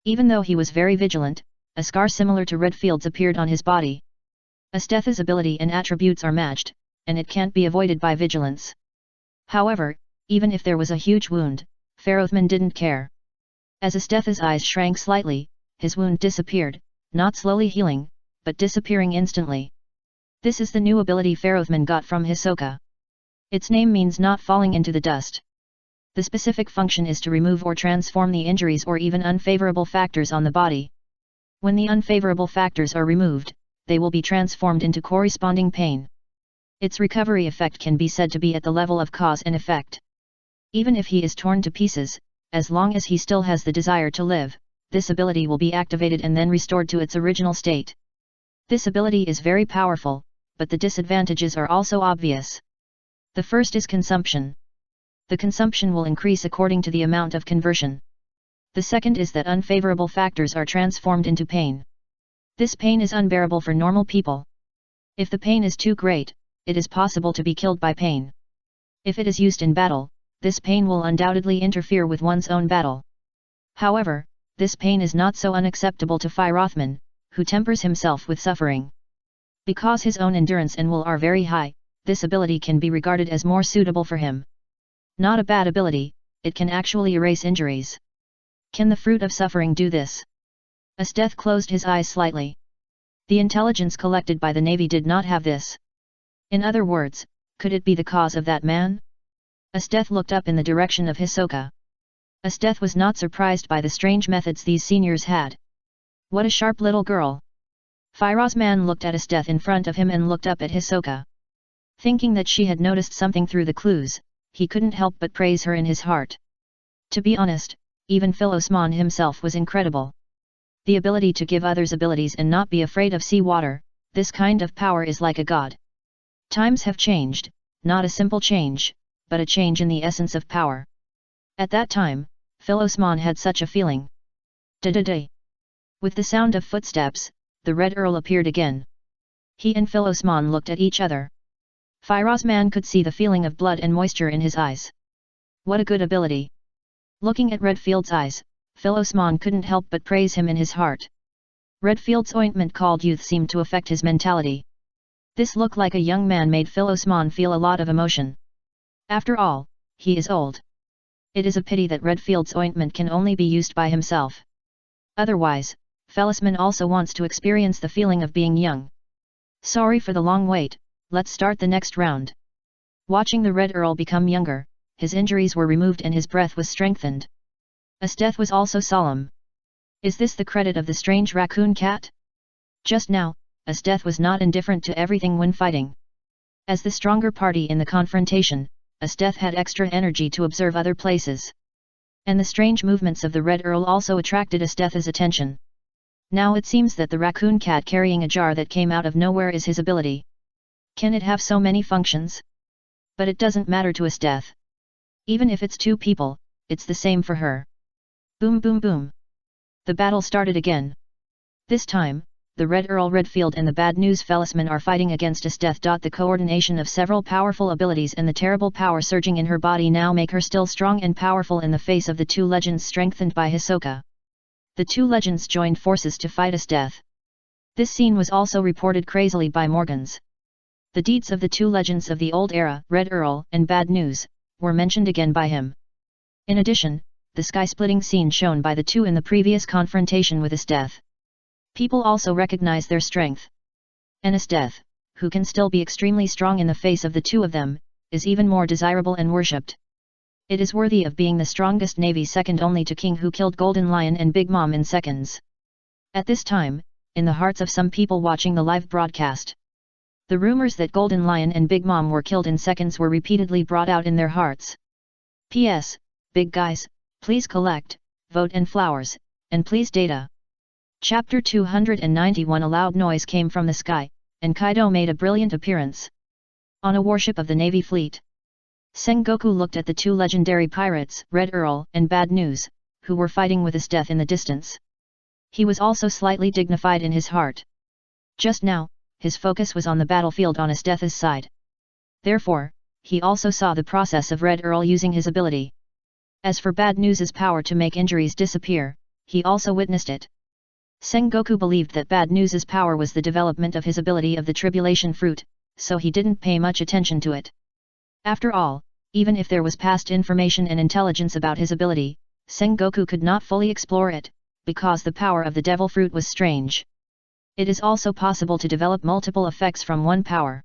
Even though he was very vigilant, a scar similar to Redfield's appeared on his body. Asdeath's ability and attributes are matched, and it can't be avoided by vigilance. However, even if there was a huge wound, Ryomen didn't care. As Asdeath's eyes shrank slightly, his wound disappeared, not slowly healing, but disappearing instantly. This is the new ability Ryomen got from Hisoka. Its name means not falling into the dust. The specific function is to remove or transform the injuries or even unfavorable factors on the body. When the unfavorable factors are removed, they will be transformed into corresponding pain. Its recovery effect can be said to be at the level of cause and effect. Even if he is torn to pieces, as long as he still has the desire to live, this ability will be activated and then restored to its original state. This ability is very powerful, but the disadvantages are also obvious. The first is consumption. The consumption will increase according to the amount of conversion. The second is that unfavorable factors are transformed into pain. This pain is unbearable for normal people. If the pain is too great, it is possible to be killed by pain. If it is used in battle, this pain will undoubtedly interfere with one's own battle. However, this pain is not so unacceptable to Ryomen, who tempers himself with suffering. Because his own endurance and will are very high, this ability can be regarded as more suitable for him. Not a bad ability, it can actually erase injuries. Can the fruit of suffering do this? Asteth closed his eyes slightly. The intelligence collected by the Navy did not have this. In other words, could it be the cause of that man? Asteth looked up in the direction of Hisoka. Asteth was not surprised by the strange methods these seniors had. What a sharp little girl! Firas man looked at Asteth in front of him and looked up at Hisoka. Thinking that she had noticed something through the clues, he couldn't help but praise her in his heart. To be honest, even Philosmon himself was incredible. The ability to give others abilities and not be afraid of sea water, this kind of power is like a god. Times have changed, not a simple change, but a change in the essence of power. At that time, Philosmon had such a feeling. Da-da-da. With the sound of footsteps, the Red Earl appeared again. He and Philosmon looked at each other. Firas man could see the feeling of blood and moisture in his eyes. What a good ability! Looking at Redfield's eyes, Philosmon couldn't help but praise him in his heart. Redfield's ointment called youth seemed to affect his mentality. This look like a young man made Philosmon feel a lot of emotion. After all, he is old. It is a pity that Redfield's ointment can only be used by himself. Otherwise, Philosmon also wants to experience the feeling of being young. Sorry for the long wait, let's start the next round. Watching the Red Earl become younger, his injuries were removed and his breath was strengthened. Asteth was also solemn. Is this the credit of the strange raccoon cat? Just now, Asteth was not indifferent to everything when fighting. As the stronger party in the confrontation, Asteth had extra energy to observe other places. And the strange movements of the Red Earl also attracted Asteth's attention. Now it seems that the raccoon cat carrying a jar that came out of nowhere is his ability. Can it have so many functions? But it doesn't matter to Asteth. Even if it's two people, it's the same for her. Boom boom boom. The battle started again. This time, the Red Earl Redfield and the Bad News Philosmon are fighting against Asteth. The coordination of several powerful abilities and the terrible power surging in her body now make her still strong and powerful in the face of the two legends strengthened by Hisoka. The two legends joined forces to fight Asteth. This scene was also reported crazily by Morgans. The deeds of the two legends of the old era, Red Earl and Bad News, were mentioned again by him. In addition, the sky-splitting scene shown by the two in the previous confrontation with Asteth. People also recognize their strength. And Asteth, who can still be extremely strong in the face of the two of them, is even more desirable and worshipped. It is worthy of being the strongest navy, second only to King, who killed Golden Lion and Big Mom in seconds. At this time, in the hearts of some people watching the live broadcast, the rumors that Golden Lion and Big Mom were killed in seconds were repeatedly brought out in their hearts. P.S. Big guys, please collect, vote and flowers, and please data. Chapter 291. A loud noise came from the sky, and Kaido made a brilliant appearance. On a warship of the Navy fleet. Sengoku looked at the two legendary pirates, Red Earl and Bad News, who were fighting with Asteth in the distance. He was also slightly dignified in his heart. Just now, his focus was on the battlefield on Asteth's side. Therefore, he also saw the process of Red Earl using his ability. As for Bad News's power to make injuries disappear, he also witnessed it. Sengoku believed that Bad News's power was the development of his ability of the Tribulation Fruit, so he didn't pay much attention to it. After all, even if there was past information and intelligence about his ability, Sengoku could not fully explore it, because the power of the Devil Fruit was strange. It is also possible to develop multiple effects from one power.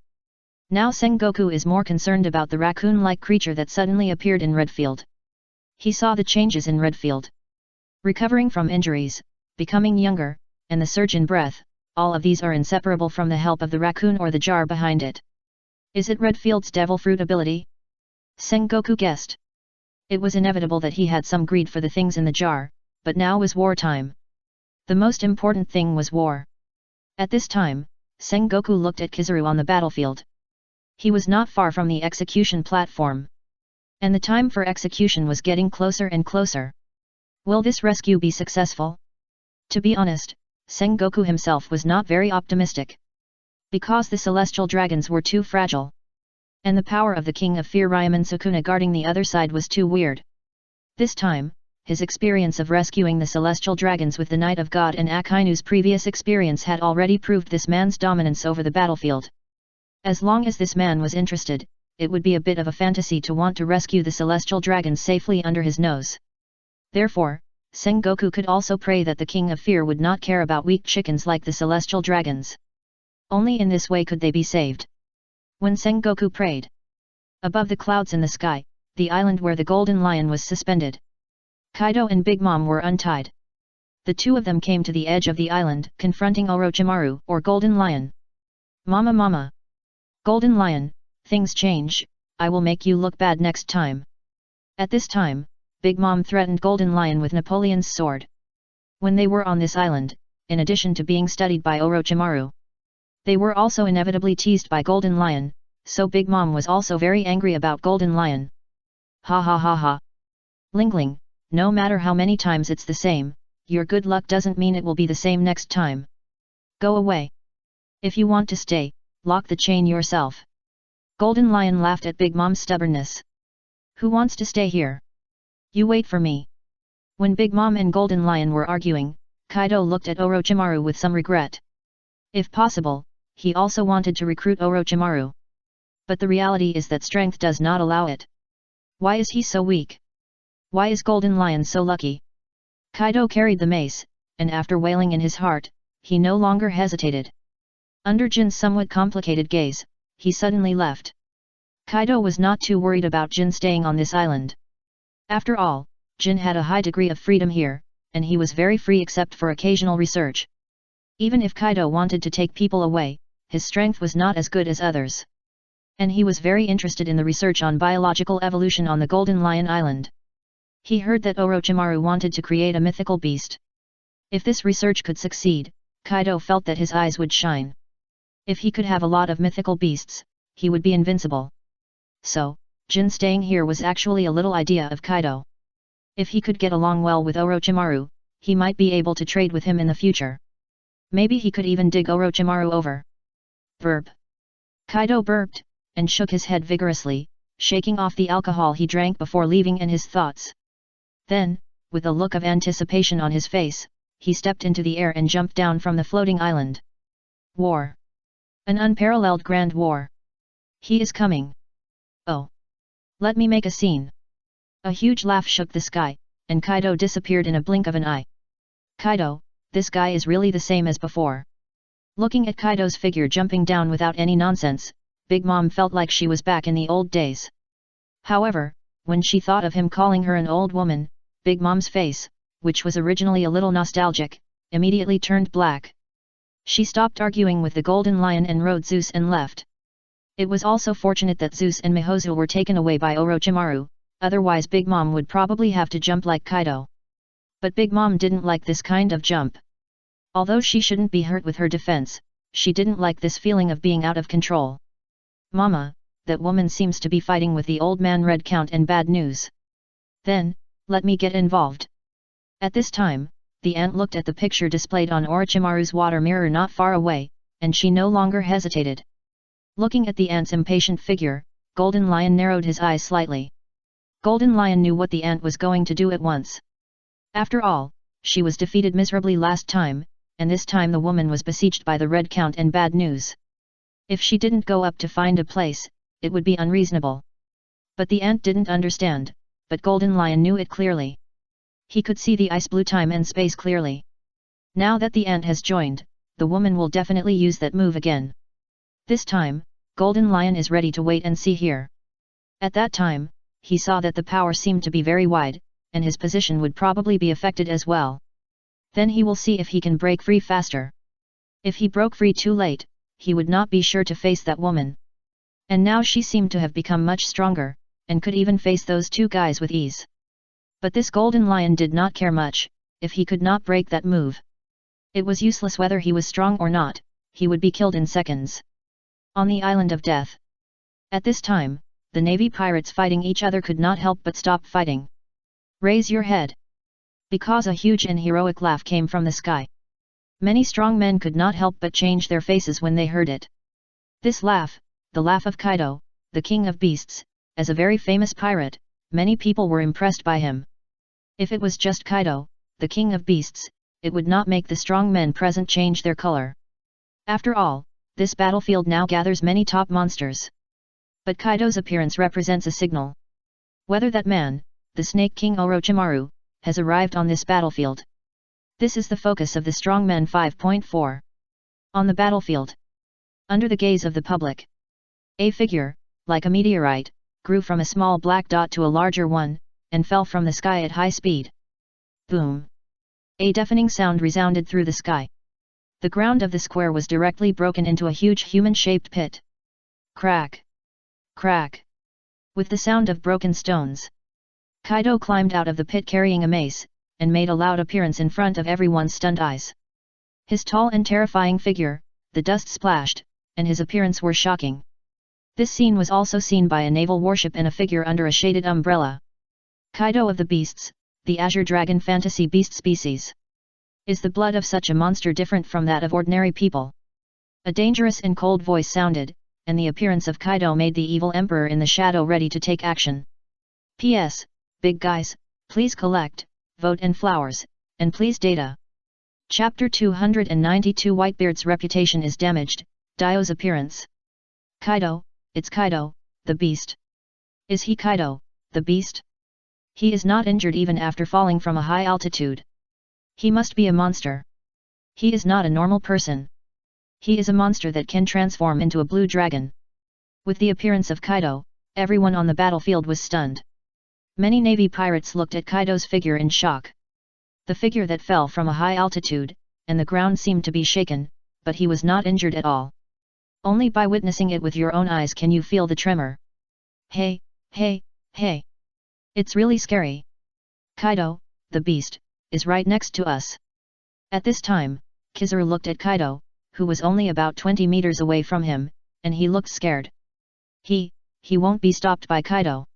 Now Sengoku is more concerned about the raccoon-like creature that suddenly appeared in Redfield. He saw the changes in Redfield. Recovering from injuries, becoming younger, and the surge in breath, all of these are inseparable from the help of the raccoon or the jar behind it. Is it Redfield's Devil Fruit ability? Sengoku guessed. It was inevitable that he had some greed for the things in the jar, but now was wartime. The most important thing was war. At this time, Sengoku looked at Kizaru on the battlefield. He was not far from the execution platform. And the time for execution was getting closer and closer. Will this rescue be successful? To be honest, Sengoku himself was not very optimistic. Because the celestial dragons were too fragile. And the power of the King of Fear Ryomen Sukuna guarding the other side was too weird. This time, his experience of rescuing the celestial dragons with the Knight of God and Akainu's previous experience had already proved this man's dominance over the battlefield. As long as this man was interested, it would be a bit of a fantasy to want to rescue the celestial dragon safely under his nose. Therefore, Sengoku could also pray that the King of Fear would not care about weak chickens like the celestial dragons. Only in this way could they be saved. When Sengoku prayed, above the clouds in the sky, the island where the golden lion was suspended, Kaido and Big Mom were untied. The two of them came to the edge of the island, confronting Orochimaru, or Golden Lion. "Mama mama! Golden Lion, things change, I will make you look bad next time." At this time, Big Mom threatened Golden Lion with Napoleon's sword. When they were on this island, in addition to being studied by Orochimaru, they were also inevitably teased by Golden Lion, so Big Mom was also very angry about Golden Lion. "Ha ha ha ha! Lingling, no matter how many times it's the same, your good luck doesn't mean it will be the same next time. Go away. If you want to stay, lock the chain yourself." Golden Lion laughed at Big Mom's stubbornness. "Who wants to stay here? You wait for me." When Big Mom and Golden Lion were arguing, Kaido looked at Orochimaru with some regret. If possible, he also wanted to recruit Orochimaru. But the reality is that strength does not allow it. Why is he so weak? Why is Golden Lion so lucky? Kaido carried the mace, and after wailing in his heart, he no longer hesitated. Under Jin's somewhat complicated gaze, he suddenly left. Kaido was not too worried about Jin staying on this island. After all, Jin had a high degree of freedom here, and he was very free except for occasional research. Even if Kaido wanted to take people away, his strength was not as good as others. And he was very interested in the research on biological evolution on the Golden Lion Island. He heard that Orochimaru wanted to create a mythical beast. If this research could succeed, Kaido felt that his eyes would shine. If he could have a lot of mythical beasts, he would be invincible. So, Jin staying here was actually a little idea of Kaido. If he could get along well with Orochimaru, he might be able to trade with him in the future. Maybe he could even dig Orochimaru over. Burp. Kaido burped, and shook his head vigorously, shaking off the alcohol he drank before leaving in his thoughts. Then, with a look of anticipation on his face, he stepped into the air and jumped down from the floating island. War. An unparalleled grand war. He is coming. Oh. Let me make a scene. A huge laugh shook the sky, and Kaido disappeared in a blink of an eye. Kaido, this guy is really the same as before. Looking at Kaido's figure jumping down without any nonsense, Big Mom felt like she was back in the old days. However, when she thought of him calling her an old woman, Big Mom's face, which was originally a little nostalgic, immediately turned black. She stopped arguing with the Golden Lion and rode Zeus and left. It was also fortunate that Zeus and Mihozu were taken away by Orochimaru, otherwise Big Mom would probably have to jump like Kaido. But Big Mom didn't like this kind of jump. Although she shouldn't be hurt with her defense, she didn't like this feeling of being out of control. "Mama, that woman seems to be fighting with the old man Red Count and bad news. Then, let me get involved." At this time, the ant looked at the picture displayed on Orochimaru's water mirror not far away, and she no longer hesitated. Looking at the ant's impatient figure, Golden Lion narrowed his eyes slightly. Golden Lion knew what the ant was going to do at once. After all, she was defeated miserably last time, and this time the woman was besieged by the Red Count and bad news. If she didn't go up to find a place, it would be unreasonable. But the ant didn't understand, but Golden Lion knew it clearly. He could see the ice blue time and space clearly. Now that the ant has joined, the woman will definitely use that move again. This time, Golden Lion is ready to wait and see here. At that time, he saw that the power seemed to be very wide, and his position would probably be affected as well. Then he will see if he can break free faster. If he broke free too late, he would not be sure to face that woman. And now she seemed to have become much stronger, and could even face those two guys with ease. But this Golden Lion did not care much, if he could not break that move. It was useless whether he was strong or not, he would be killed in seconds. On the Island of Death. At this time, the Navy pirates fighting each other could not help but stop fighting. "Raise your head." Because a huge and heroic laugh came from the sky. Many strong men could not help but change their faces when they heard it. This laugh, the laugh of Kaido, the king of beasts, as a very famous pirate, many people were impressed by him. If it was just Kaido, the king of beasts, it would not make the strong men present change their color. After all, this battlefield now gathers many top monsters. But Kaido's appearance represents a signal. Whether that man, the Snake King Orochimaru, has arrived on this battlefield. This is the focus of the Strongmen 5.4. On the battlefield. Under the gaze of the public. A figure, like a meteorite, grew from a small black dot to a larger one, and fell from the sky at high speed. Boom! A deafening sound resounded through the sky. The ground of the square was directly broken into a huge human-shaped pit. Crack! Crack! With the sound of broken stones. Kaido climbed out of the pit carrying a mace, and made a loud appearance in front of everyone's stunned eyes. His tall and terrifying figure, the dust splashed, and his appearance were shocking. This scene was also seen by a naval warship and a figure under a shaded umbrella. Kaido of the Beasts, the Azure Dragon fantasy beast species. Is the blood of such a monster different from that of ordinary people? A dangerous and cold voice sounded, and the appearance of Kaido made the evil emperor in the shadow ready to take action. P.S. Big guys, please collect, vote and flowers, and please data. Chapter 292 Whitebeard's reputation is damaged, Dio's appearance. Kaido, it's Kaido, the beast. Is he Kaido, the beast? He is not injured even after falling from a high altitude. He must be a monster. He is not a normal person. He is a monster that can transform into a blue dragon. With the appearance of Kaido, everyone on the battlefield was stunned. Many Navy pirates looked at Kaido's figure in shock. The figure that fell from a high altitude, and the ground seemed to be shaken, but he was not injured at all. Only by witnessing it with your own eyes can you feel the tremor. Hey, hey, hey! It's really scary. Kaido, the beast, is right next to us. At this time, Kizaru looked at Kaido, who was only about 20 meters away from him, and he looked scared. He won't be stopped by Kaido.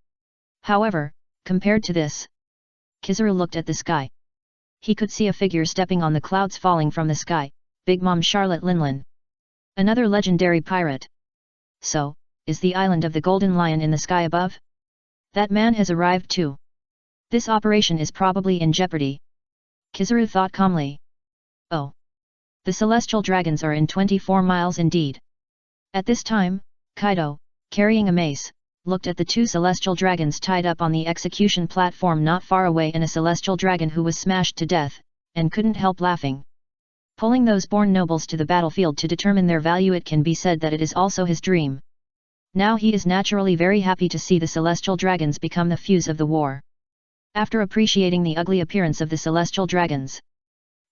However, compared to this, Kizaru looked at the sky. He could see a figure stepping on the clouds falling from the sky, Big Mom Charlotte Linlin. Another legendary pirate. So, is the island of the Golden Lion in the sky above? That man has arrived too. This operation is probably in jeopardy. Kizaru thought calmly. Oh. The celestial dragons are in 24 miles indeed. At this time, Kaido, carrying a mace, looked at the two celestial dragons tied up on the execution platform not far away and a celestial dragon who was smashed to death, and couldn't help laughing. Pulling those born nobles to the battlefield to determine their value, it can be said that it is also his dream. Now he is naturally very happy to see the celestial dragons become the fuse of the war. After appreciating the ugly appearance of the celestial dragons,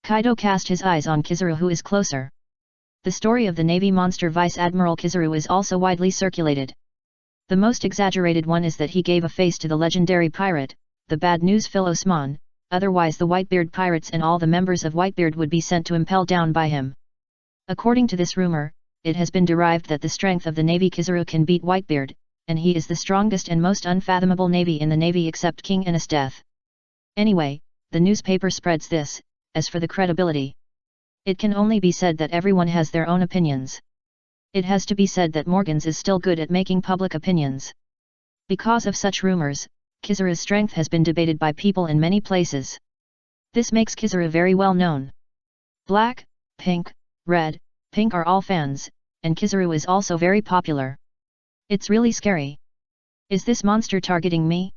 Kaido cast his eyes on Kizaru, who is closer. The story of the Navy monster Vice Admiral Kizaru is also widely circulated. The most exaggerated one is that he gave a face to the legendary pirate, the Bad News Phil Osman, otherwise the Whitebeard pirates and all the members of Whitebeard would be sent to impel down by him. According to this rumor, it has been derived that the strength of the Navy Kizaru can beat Whitebeard, and he is the strongest and most unfathomable navy in the Navy except King Ennis' death. Anyway, the newspaper spreads this. As for the credibility, it can only be said that everyone has their own opinions. It has to be said that Morgans is still good at making public opinions. Because of such rumors, Kizaru's strength has been debated by people in many places. This makes Kizaru very well known. Black, pink, red, pink are all fans, and Kizaru is also very popular. It's really scary. Is this monster targeting me?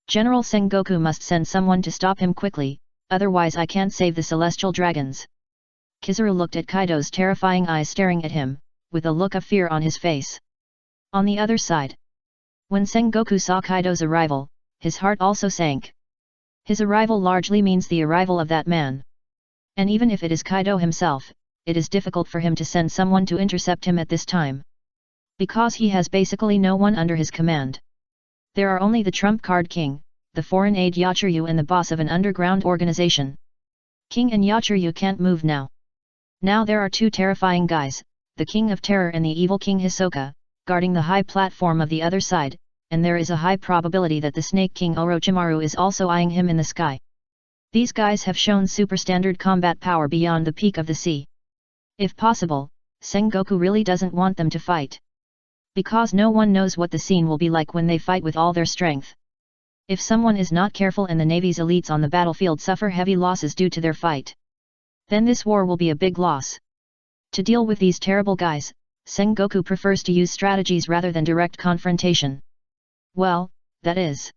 General Sengoku must send someone to stop him quickly, otherwise I can't save the celestial dragons. Kizaru looked at Kaido's terrifying eyes staring at him, with a look of fear on his face. On the other side, when Sengoku saw Kaido's arrival, his heart also sank. His arrival largely means the arrival of that man. And even if it is Kaido himself, it is difficult for him to send someone to intercept him at this time. Because he has basically no one under his command. There are only the trump card king, the foreign aide Yachiru and the boss of an underground organization. King and Yachiru can't move now. Now there are two terrifying guys, the King of Terror and the evil King Hisoka, guarding the high platform of the other side, and there is a high probability that the Snake King Orochimaru is also eyeing him in the sky. These guys have shown superstandard combat power beyond the peak of the sea. If possible, Sengoku really doesn't want them to fight. Because no one knows what the scene will be like when they fight with all their strength. If someone is not careful and the Navy's elites on the battlefield suffer heavy losses due to their fight, then this war will be a big loss. To deal with these terrible guys, Sengoku prefers to use strategies rather than direct confrontation. Well, that is.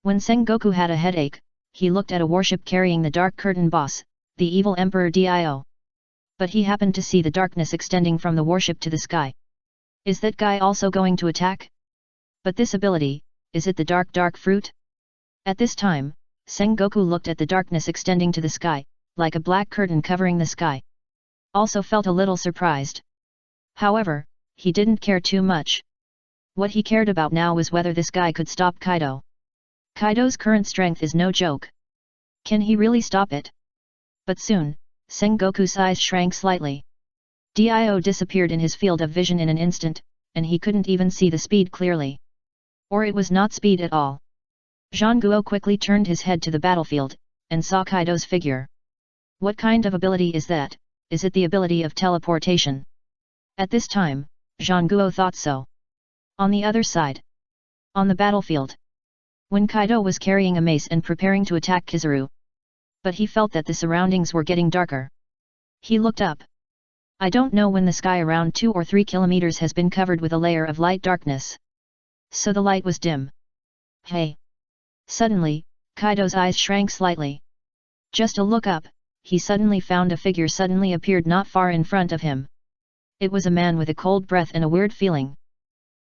When Sengoku had a headache, he looked at a warship carrying the Dark Curtain boss, the evil Emperor Dio. But he happened to see the darkness extending from the warship to the sky. Is that guy also going to attack? But this ability, is it the dark fruit? At this time, Sengoku looked at the darkness extending to the sky, like a black curtain covering the sky. Also felt a little surprised. However, he didn't care too much. What he cared about now was whether this guy could stop Kaido. Kaido's current strength is no joke. Can he really stop it? But soon, Sengoku's eyes shrank slightly. Dio disappeared in his field of vision in an instant, and he couldn't even see the speed clearly. Or it was not speed at all. Zhangguo quickly turned his head to the battlefield, and saw Kaido's figure. What kind of ability is that? Is it the ability of teleportation? At this time, Zhangguo thought so. On the other side. On the battlefield. When Kaido was carrying a mace and preparing to attack Kizaru. But he felt that the surroundings were getting darker. He looked up. I don't know when the sky around 2 or 3 kilometers has been covered with a layer of light darkness. So the light was dim. Hey! Suddenly, Kaido's eyes shrank slightly. Just a look up, he suddenly found a figure suddenly appeared not far in front of him. It was a man with a cold breath and a weird feeling.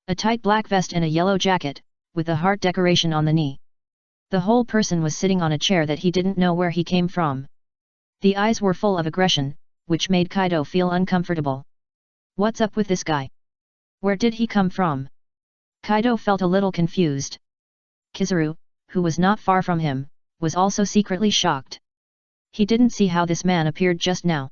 A tight black vest and a yellow jacket, with a heart decoration on the knee. The whole person was sitting on a chair that he didn't know where he came from. The eyes were full of aggression, which made Kaido feel uncomfortable. What's up with this guy? Where did he come from? Kaido felt a little confused. Kizaru, who was not far from him, was also secretly shocked. He didn't see how this man appeared just now.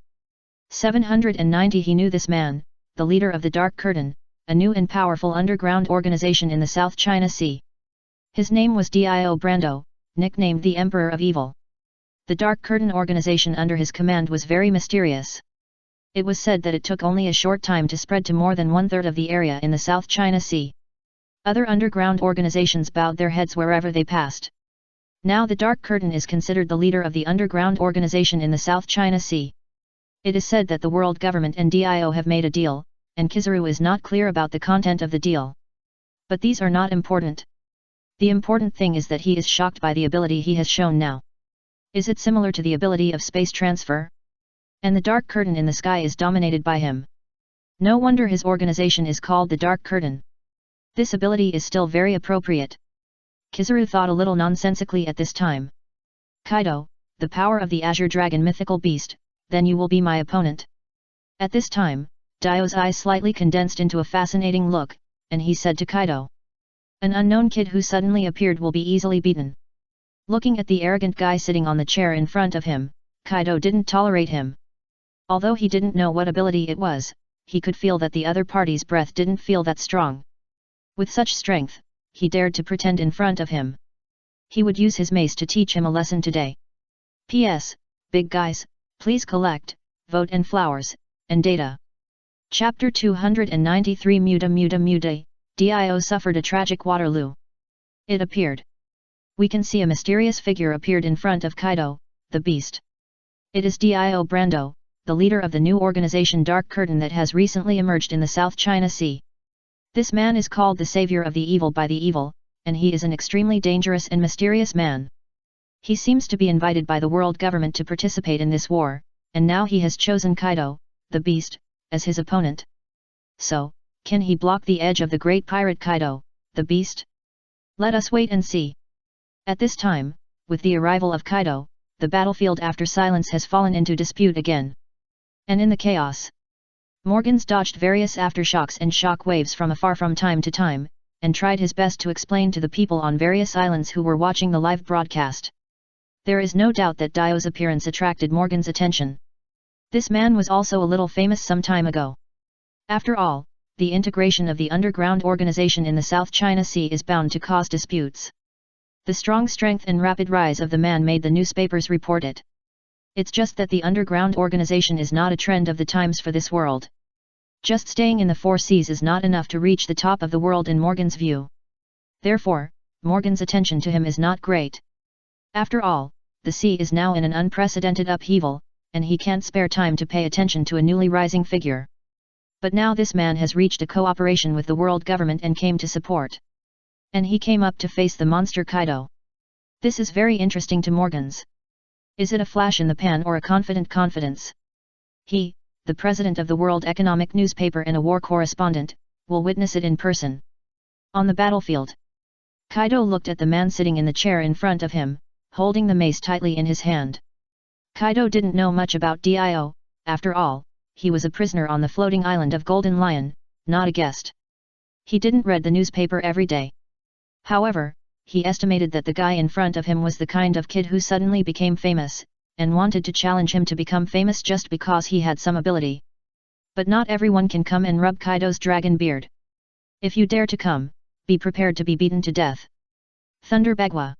790 He knew this man, the leader of the Dark Curtain, a new and powerful underground organization in the South China Sea. His name was Dio Brando, nicknamed the Emperor of Evil. The Dark Curtain organization under his command was very mysterious. It was said that it took only a short time to spread to more than 1/3 of the area in the South China Sea. Other underground organizations bowed their heads wherever they passed. Now the Dark Curtain is considered the leader of the underground organization in the South China Sea. It is said that the world government and Dio have made a deal, and Kizaru is not clear about the content of the deal. But these are not important. The important thing is that he is shocked by the ability he has shown now. Is it similar to the ability of space transfer? And the Dark Curtain in the sky is dominated by him. No wonder his organization is called the Dark Curtain. This ability is still very appropriate. Kizaru thought a little nonsensically at this time. Kaido, the power of the Azure Dragon mythical beast, then you will be my opponent. At this time, Dio's eyes slightly condensed into a fascinating look, and he said to Kaido. An unknown kid who suddenly appeared will be easily beaten. Looking at the arrogant guy sitting on the chair in front of him, Kaido didn't tolerate him. Although he didn't know what ability it was, he could feel that the other party's breath didn't feel that strong. With such strength, he dared to pretend in front of him. He would use his mace to teach him a lesson today. P.S. Big guys, please collect, vote and flowers, and data. Chapter 293 Muda, Dio suffered a tragic Waterloo. It appeared. We can see a mysterious figure appeared in front of Kaido, the beast. It is Dio Brando, the leader of the new organization Dark Curtain that has recently emerged in the South China Sea. This man is called the savior of the evil by the evil, and he is an extremely dangerous and mysterious man. He seems to be invited by the world government to participate in this war, and now he has chosen Kaido, the beast, as his opponent. So, can he block the edge of the great pirate Kaido, the beast? Let us wait and see. At this time, with the arrival of Kaido, the battlefield after silence has fallen into dispute again. And in the chaos, Morgans dodged various aftershocks and shock waves from afar from time to time, and tried his best to explain to the people on various islands who were watching the live broadcast. There is no doubt that Dio's appearance attracted Morgan's attention. This man was also a little famous some time ago. After all, the integration of the underground organization in the South China Sea is bound to cause disputes. The strong strength and rapid rise of the man made the newspapers report it. It's just that the underground organization is not a trend of the times for this world. Just staying in the 4 seas is not enough to reach the top of the world in Morgan's view. Therefore, Morgan's attention to him is not great. After all, the sea is now in an unprecedented upheaval, and he can't spare time to pay attention to a newly rising figure. But now this man has reached a cooperation with the world government and came to support. And he came up to face the monster Kaido. This is very interesting to Morgans. Is it a flash in the pan or a confident confidence? He, the president of the World Economic Newspaper and a war correspondent, will witness it in person. On the battlefield. Kaido looked at the man sitting in the chair in front of him, holding the mace tightly in his hand. Kaido didn't know much about Dio, after all, he was a prisoner on the floating island of Golden Lion, not a guest. He didn't read the newspaper every day. However, he estimated that the guy in front of him was the kind of kid who suddenly became famous, and wanted to challenge him to become famous just because he had some ability. But not everyone can come and rub Kaido's dragon beard. If you dare to come, be prepared to be beaten to death. Thunder Bagua.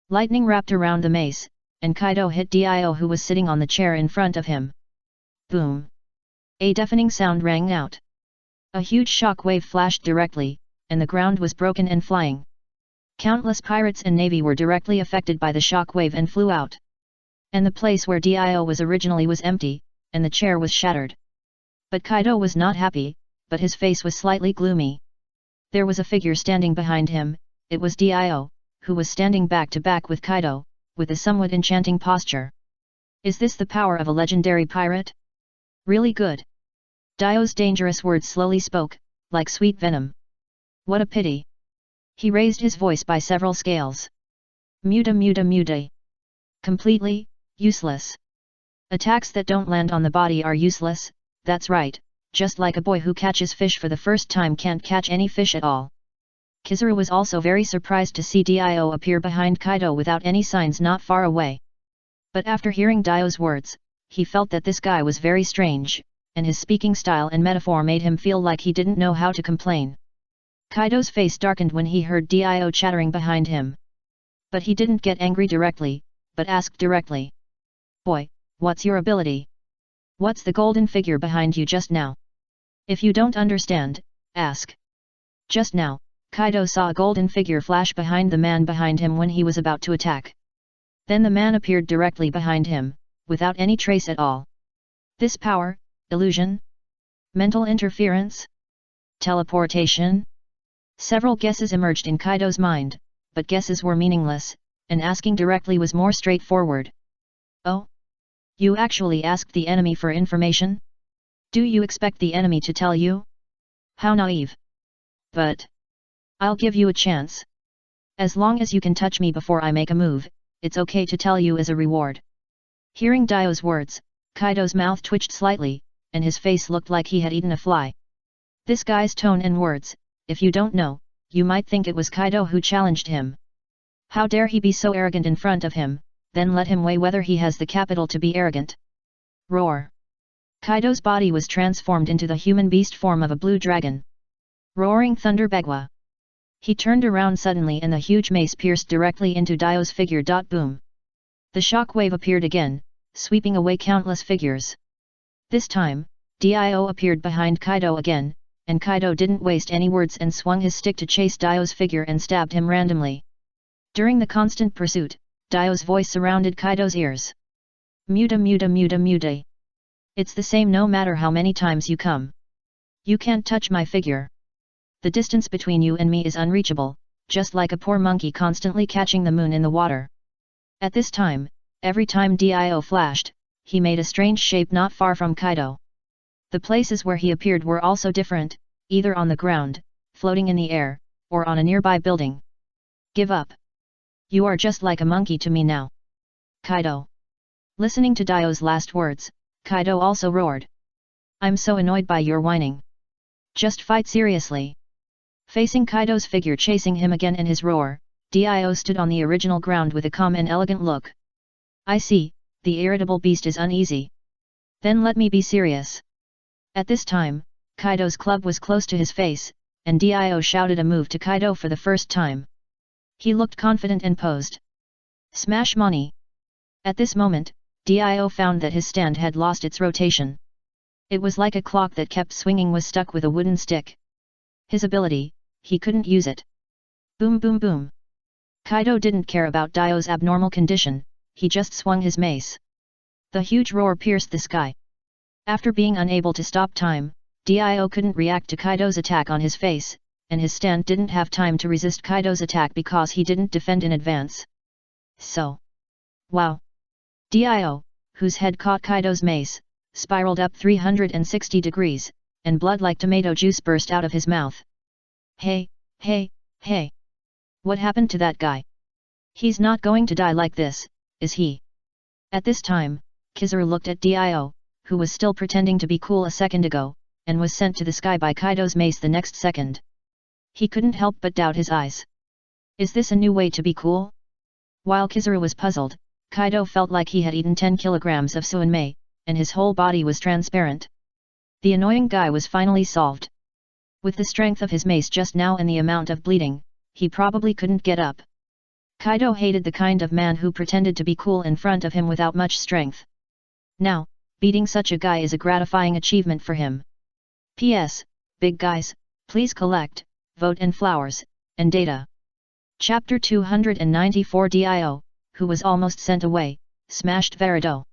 Lightning wrapped around the mace, and Kaido hit Dio who was sitting on the chair in front of him. Boom! A deafening sound rang out. A huge shock wave flashed directly, and the ground was broken and flying. Countless pirates and navy were directly affected by the shock wave and flew out. And the place where Dio was originally was empty, and the chair was shattered. But Kaido was not happy, but his face was slightly gloomy. There was a figure standing behind him, it was Dio, who was standing back to back with Kaido, with a somewhat enchanting posture. Is this the power of a legendary pirate? Really good. Dio's dangerous words slowly spoke, like sweet venom. What a pity. He raised his voice by several scales. Muda. Completely useless. Attacks that don't land on the body are useless, that's right, just like a boy who catches fish for the first time can't catch any fish at all. Kizaru was also very surprised to see Dio appear behind Kaido without any signs not far away. But after hearing Dio's words, he felt that this guy was very strange, and his speaking style and metaphor made him feel like he didn't know how to complain. Kaido's face darkened when he heard Dio chattering behind him. But he didn't get angry directly, but asked directly. Boy, what's your ability? What's the golden figure behind you just now? If you don't understand, ask. Just now, Kaido saw a golden figure flash behind the man behind him when he was about to attack. Then the man appeared directly behind him, without any trace at all. This power, illusion? Mental interference? Teleportation? Several guesses emerged in Kaido's mind, but guesses were meaningless, and asking directly was more straightforward. Oh? You actually asked the enemy for information? Do you expect the enemy to tell you? How naive. But I'll give you a chance. As long as you can touch me before I make a move, it's okay to tell you as a reward. Hearing Dio's words, Kaido's mouth twitched slightly, and his face looked like he had eaten a fly. This guy's tone and words, if you don't know, you might think it was Kaido who challenged him. How dare he be so arrogant in front of him, then let him weigh whether he has the capital to be arrogant. Roar! Kaido's body was transformed into the human beast form of a blue dragon. Roaring Thunder Bagua. He turned around suddenly and the huge mace pierced directly into Dio's figure. Boom! The shock wave appeared again, sweeping away countless figures. This time, Dio appeared behind Kaido again, and Kaido didn't waste any words and swung his stick to chase Dio's figure and stabbed him randomly. During the constant pursuit, Dio's voice surrounded Kaido's ears. Muda. It's the same no matter how many times you come. You can't touch my figure. The distance between you and me is unreachable, just like a poor monkey constantly catching the moon in the water. At this time, every time Dio flashed, he made a strange shape not far from Kaido. The places where he appeared were also different, either on the ground, floating in the air, or on a nearby building. Give up. You are just like a monkey to me now. Kaido. Listening to Dio's last words, Kaido also roared. I'm so annoyed by your whining. Just fight seriously. Facing Kaido's figure chasing him again and his roar, Dio stood on the original ground with a calm and elegant look. I see, the irritable beast is uneasy. Then let me be serious. At this time, Kaido's club was close to his face, and Dio shouted a move to Kaido for the first time. He looked confident and posed. Smash money. At this moment, Dio found that his stand had lost its rotation. It was like a clock that kept swinging was stuck with a wooden stick. His ability, he couldn't use it. Boom. Kaido didn't care about Dio's abnormal condition, he just swung his mace. The huge roar pierced the sky. After being unable to stop time, Dio couldn't react to Kaido's attack on his face, and his stand didn't have time to resist Kaido's attack because he didn't defend in advance. So. Wow! Dio, whose head caught Kaido's mace, spiraled up 360 degrees, and blood like tomato juice burst out of his mouth. Hey, hey, hey! What happened to that guy? He's not going to die like this, is he? At this time, Kizaru looked at Dio, who was still pretending to be cool a second ago, and was sent to the sky by Kaido's mace the next second. He couldn't help but doubt his eyes. Is this a new way to be cool? While Kizaru was puzzled, Kaido felt like he had eaten 10 kilograms of suanmei, and his whole body was transparent. The annoying guy was finally solved. With the strength of his mace just now and the amount of bleeding, he probably couldn't get up. Kaido hated the kind of man who pretended to be cool in front of him without much strength. Now, beating such a guy is a gratifying achievement for him. P.S. Big guys, please collect, vote and flowers, and data. Chapter 294 Dio, who was almost sent away, smashed Verado.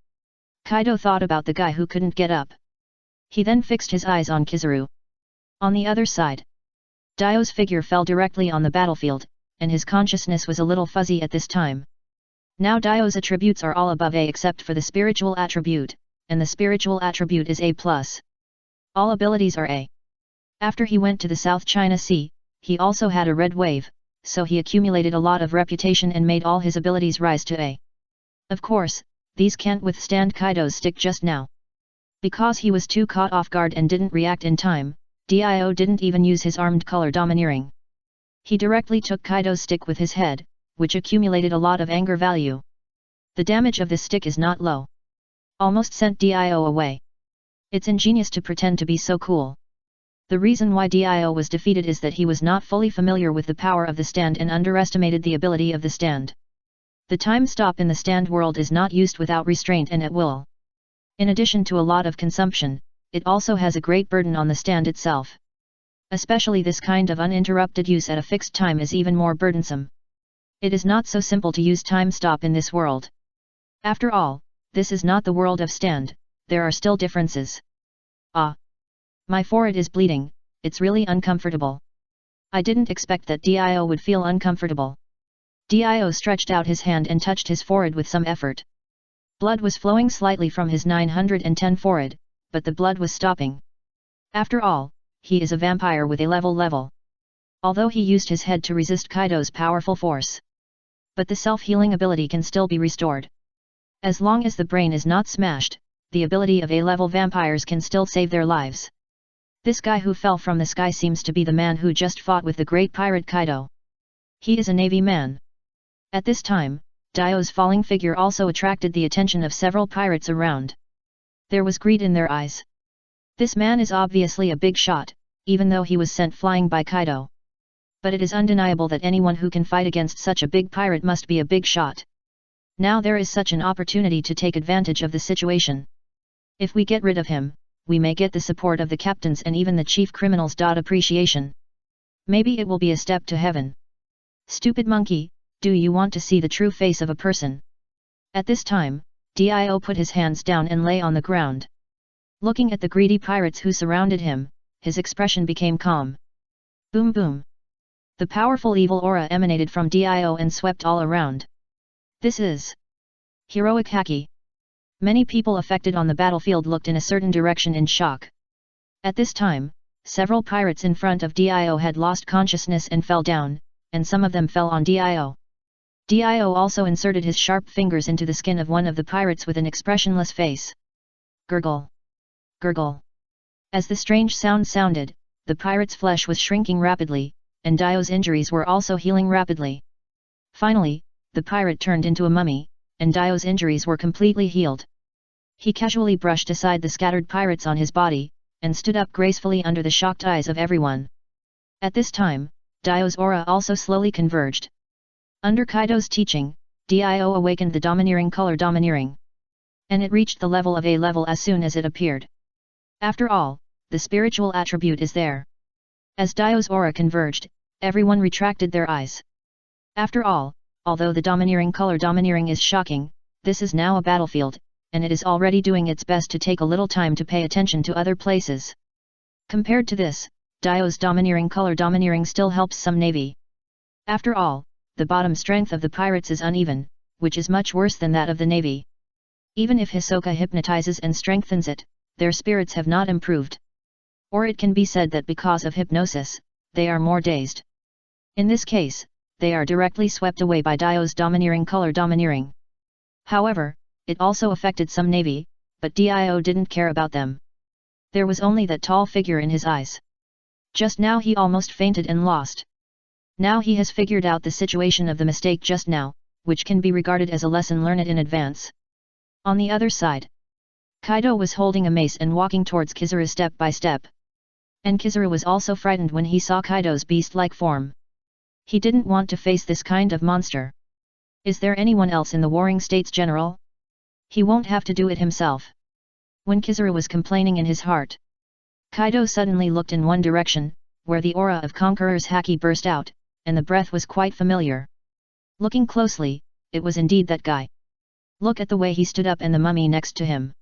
Kaido thought about the guy who couldn't get up. He then fixed his eyes on Kizaru. On the other side, Dio's figure fell directly on the battlefield, and his consciousness was a little fuzzy at this time. Now Dio's attributes are all above A except for the spiritual attribute, and the spiritual attribute is A+. All abilities are A. After he went to the South China Sea, he also had a red wave, so he accumulated a lot of reputation and made all his abilities rise to A. Of course, these can't withstand Kaido's stick just now. Because he was too caught off guard and didn't react in time, Dio didn't even use his armed color domineering. He directly took Kaido's stick with his head, which accumulated a lot of anger value. The damage of this stick is not low. Almost sent Dio away. It's ingenious to pretend to be so cool. The reason why Dio was defeated is that he was not fully familiar with the power of the stand and underestimated the ability of the stand. The time stop in the stand world is not used without restraint and at will. In addition to a lot of consumption, it also has a great burden on the stand itself. Especially this kind of uninterrupted use at a fixed time is even more burdensome. It is not so simple to use time stop in this world. After all, this is not the world of stand, there are still differences. Ah! My forehead is bleeding, it's really uncomfortable. I didn't expect that Dio would feel uncomfortable. Dio stretched out his hand and touched his forehead with some effort. Blood was flowing slightly from his 910 forehead, but the blood was stopping. After all, he is a vampire with a level. Although he used his head to resist Kaido's powerful force. But the self-healing ability can still be restored. As long as the brain is not smashed, the ability of A-level vampires can still save their lives. This guy who fell from the sky seems to be the man who just fought with the great pirate Kaido. He is a navy man. At this time, Dio's falling figure also attracted the attention of several pirates around. There was greed in their eyes. This man is obviously a big shot, even though he was sent flying by Kaido. But it is undeniable that anyone who can fight against such a big pirate must be a big shot. Now there is such an opportunity to take advantage of the situation. If we get rid of him, we may get the support of the captains and even the chief criminals. Appreciation. Maybe it will be a step to heaven. Stupid monkey, do you want to see the true face of a person? At this time, Dio put his hands down and lay on the ground. Looking at the greedy pirates who surrounded him, his expression became calm. Boom boom. The powerful evil aura emanated from Dio and swept all around. This is heroic haki. Many people affected on the battlefield looked in a certain direction in shock. At this time, several pirates in front of Dio had lost consciousness and fell down, and some of them fell on Dio. Dio also inserted his sharp fingers into the skin of one of the pirates with an expressionless face. Gurgle. Gurgle. As the strange sound sounded, the pirate's flesh was shrinking rapidly, and Dio's injuries were also healing rapidly. Finally, the pirate turned into a mummy, and Dio's injuries were completely healed. He casually brushed aside the scattered pirates on his body, and stood up gracefully under the shocked eyes of everyone. At this time, Dio's aura also slowly converged. Under Kaido's teaching, Dio awakened the domineering color domineering. And it reached the level of A-level as soon as it appeared. After all, the spiritual attribute is there. As Dio's aura converged, everyone retracted their eyes. After all, although the domineering color domineering is shocking, this is now a battlefield, and it is already doing its best to take a little time to pay attention to other places. Compared to this, Dio's domineering color domineering still helps some navy. After all, the bottom strength of the pirates is uneven, which is much worse than that of the navy. Even if Hisoka hypnotizes and strengthens it, their spirits have not improved. Or it can be said that because of hypnosis, they are more dazed. In this case, they are directly swept away by Dio's domineering color domineering. However, it also affected some navy, but Dio didn't care about them. There was only that tall figure in his eyes. Just now he almost fainted and lost. Now he has figured out the situation of the mistake just now, which can be regarded as a lesson learned in advance. On the other side, Kaido was holding a mace and walking towards Kizuru step by step. And Kizuru was also frightened when he saw Kaido's beast-like form. He didn't want to face this kind of monster. Is there anyone else in the Warring States, General? He won't have to do it himself. When Kizuru was complaining in his heart, Kaido suddenly looked in one direction, where the aura of Conqueror's haki burst out, and the breath was quite familiar. Looking closely, it was indeed that guy. Look at the way he stood up and the mummy next to him.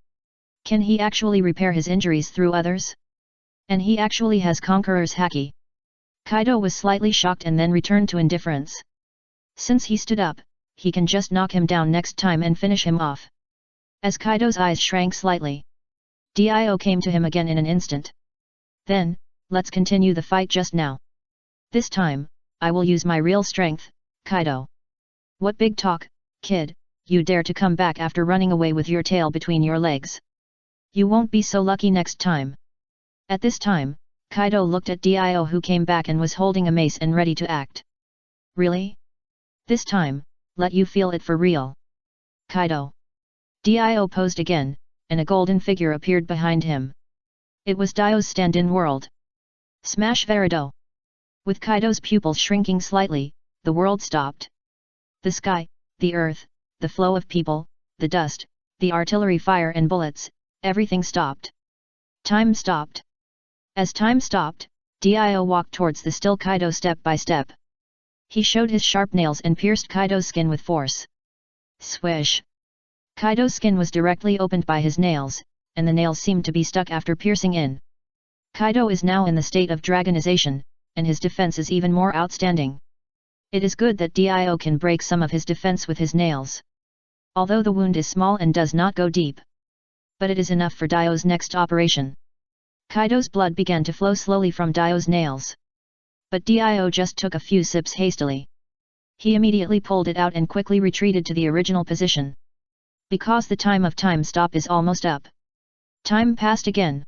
Can he actually repair his injuries through others? And he actually has Conqueror's haki. Kaido was slightly shocked and then returned to indifference. Since he stood up, he can just knock him down next time and finish him off. As Kaido's eyes shrank slightly, Dio came to him again in an instant. Then, let's continue the fight just now. This time, I will use my real strength, Kaido. What big talk, kid, you dare to come back after running away with your tail between your legs. You won't be so lucky next time. At this time, Kaido looked at Dio, who came back and was holding a mace and ready to act. Really? This time, let you feel it for real. Kaido. Dio posed again, and a golden figure appeared behind him. It was Dio's stand-in world. Smash Verido. With Kaido's pupils shrinking slightly, the world stopped. The sky, the earth, the flow of people, the dust, the artillery fire and bullets, everything stopped. Time stopped. As time stopped, Dio walked towards the still Kaido step by step. He showed his sharp nails and pierced Kaido's skin with force. Swish! Kaido's skin was directly opened by his nails, and the nails seemed to be stuck after piercing in. Kaido is now in the state of dragonization, and his defense is even more outstanding. It is good that Dio can break some of his defense with his nails. Although the wound is small and does not go deep. But it is enough for Dio's next operation. Kaido's blood began to flow slowly from Dio's nails. But Dio just took a few sips hastily. He immediately pulled it out and quickly retreated to the original position. Because the time of time stop is almost up. Time passed again.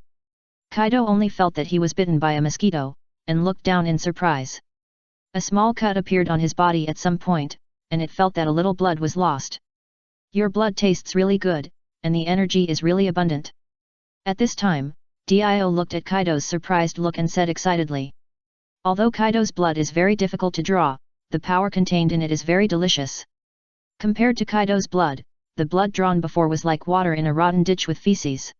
Kaido only felt that he was bitten by a mosquito, and looked down in surprise. A small cut appeared on his body at some point, and it felt that a little blood was lost. Your blood tastes really good, and the energy is really abundant. At this time, Dio looked at Kaido's surprised look and said excitedly. Although Kaido's blood is very difficult to draw, the power contained in it is very delicious. Compared to Kaido's blood, the blood drawn before was like water in a rotten ditch with feces.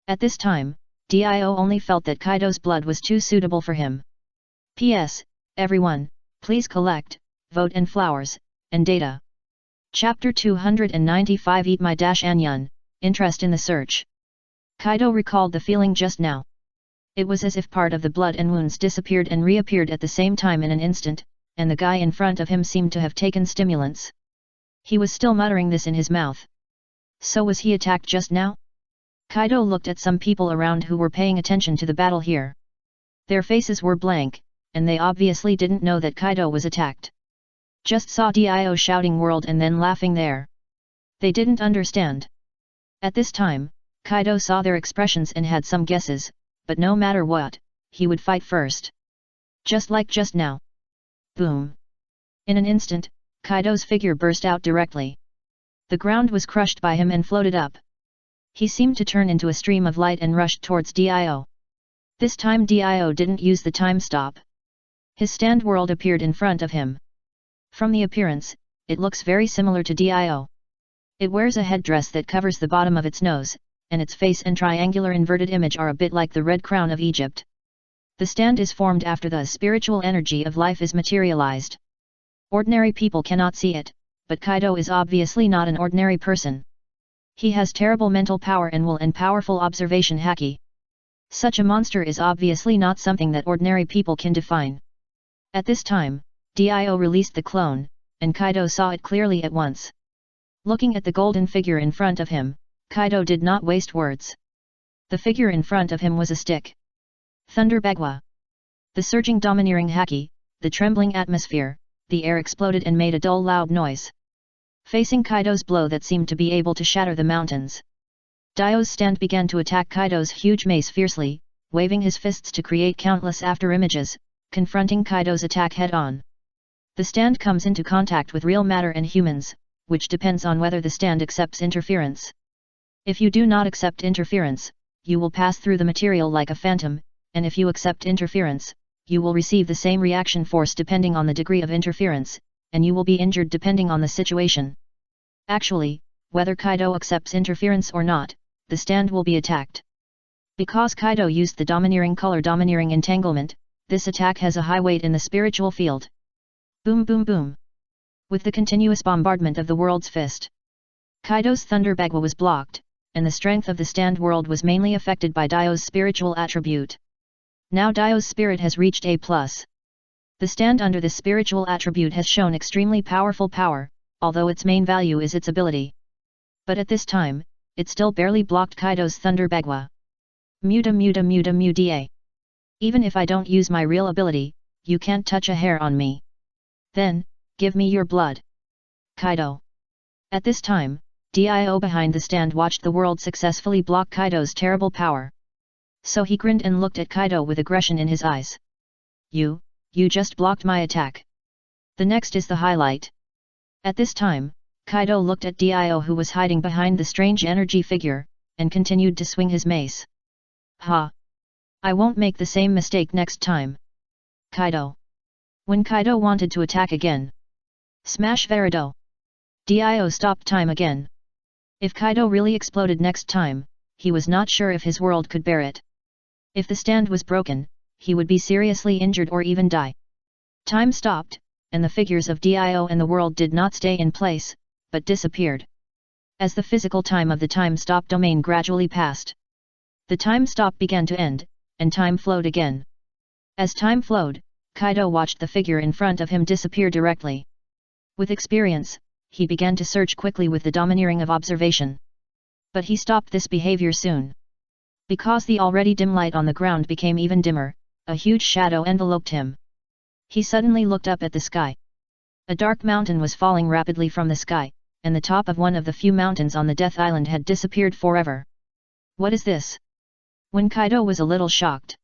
At this time, Dio only felt that Kaido's blood was too suitable for him. P.S. Everyone, please collect, vote and flowers, and data. Chapter 295 Eat My Anyun, Interest in the Search. Kaido recalled the feeling just now. It was as if part of the blood and wounds disappeared and reappeared at the same time in an instant, and the guy in front of him seemed to have taken stimulants. He was still muttering this in his mouth. So was he attacked just now? Kaido looked at some people around who were paying attention to the battle here. Their faces were blank, and they obviously didn't know that Kaido was attacked. Just saw Dio shouting world and then laughing there. They didn't understand. At this time, Kaido saw their expressions and had some guesses, but no matter what, he would fight first. Just like just now. Boom! In an instant, Kaido's figure burst out directly. The ground was crushed by him and floated up. He seemed to turn into a stream of light and rushed towards Dio. This time Dio didn't use the time stop. His stand world appeared in front of him. From the appearance, it looks very similar to Dio. It wears a headdress that covers the bottom of its nose, and its face and triangular inverted image are a bit like the red crown of Egypt. The stand is formed after the spiritual energy of life is materialized. Ordinary people cannot see it, but Kaido is obviously not an ordinary person. He has terrible mental power and will and powerful observation haki. Such a monster is obviously not something that ordinary people can define. At this time, Dio released the clone, and Kaido saw it clearly at once. Looking at the golden figure in front of him, Kaido did not waste words. The figure in front of him was a stick. Thunder Bagua. The surging domineering haki, the trembling atmosphere, the air exploded and made a dull loud noise. Facing Kaido's blow that seemed to be able to shatter the mountains, Dio's stand began to attack Kaido's huge mace fiercely, waving his fists to create countless after-images, confronting Kaido's attack head-on. The stand comes into contact with real matter and humans, which depends on whether the stand accepts interference. If you do not accept interference, you will pass through the material like a phantom, and if you accept interference, you will receive the same reaction force depending on the degree of interference, and you will be injured depending on the situation. Actually, whether Kaido accepts interference or not, the stand will be attacked. Because Kaido used the domineering color domineering entanglement, this attack has a high weight in the spiritual field. Boom boom boom. With the continuous bombardment of the world's fist, Kaido's Thunder Bagua was blocked, and the strength of the stand world was mainly affected by Dio's spiritual attribute. Now Dio's spirit has reached A+. The stand under this spiritual attribute has shown extremely powerful power, although its main value is its ability. But at this time, it still barely blocked Kaido's Thunder Bagua. Muda muda muda muda. Even if I don't use my real ability, you can't touch a hair on me. Then, give me your blood. Kaido. At this time, Dio behind the stand watched the world successfully block Kaido's terrible power. So he grinned and looked at Kaido with aggression in his eyes. You just blocked my attack. The next is the highlight. At this time, Kaido looked at Dio who was hiding behind the strange energy figure, and continued to swing his mace. Ha! I won't make the same mistake next time. Kaido. When Kaido wanted to attack again. Smash Verido. Dio stopped time again. If Kaido really exploded next time, he was not sure if his world could bear it. If the stand was broken, he would be seriously injured or even die. Time stopped, and the figures of Dio and the world did not stay in place, but disappeared. As the physical time of the time stop domain gradually passed, the time stop began to end, and time flowed again. As time flowed, Kaido watched the figure in front of him disappear directly. With experience, he began to search quickly with the domineering of observation. But he stopped this behavior soon. Because the already dim light on the ground became even dimmer, a huge shadow enveloped him. He suddenly looked up at the sky. A dark mountain was falling rapidly from the sky, and the top of one of the few mountains on the Death Island had disappeared forever. What is this? When Kaido was a little shocked.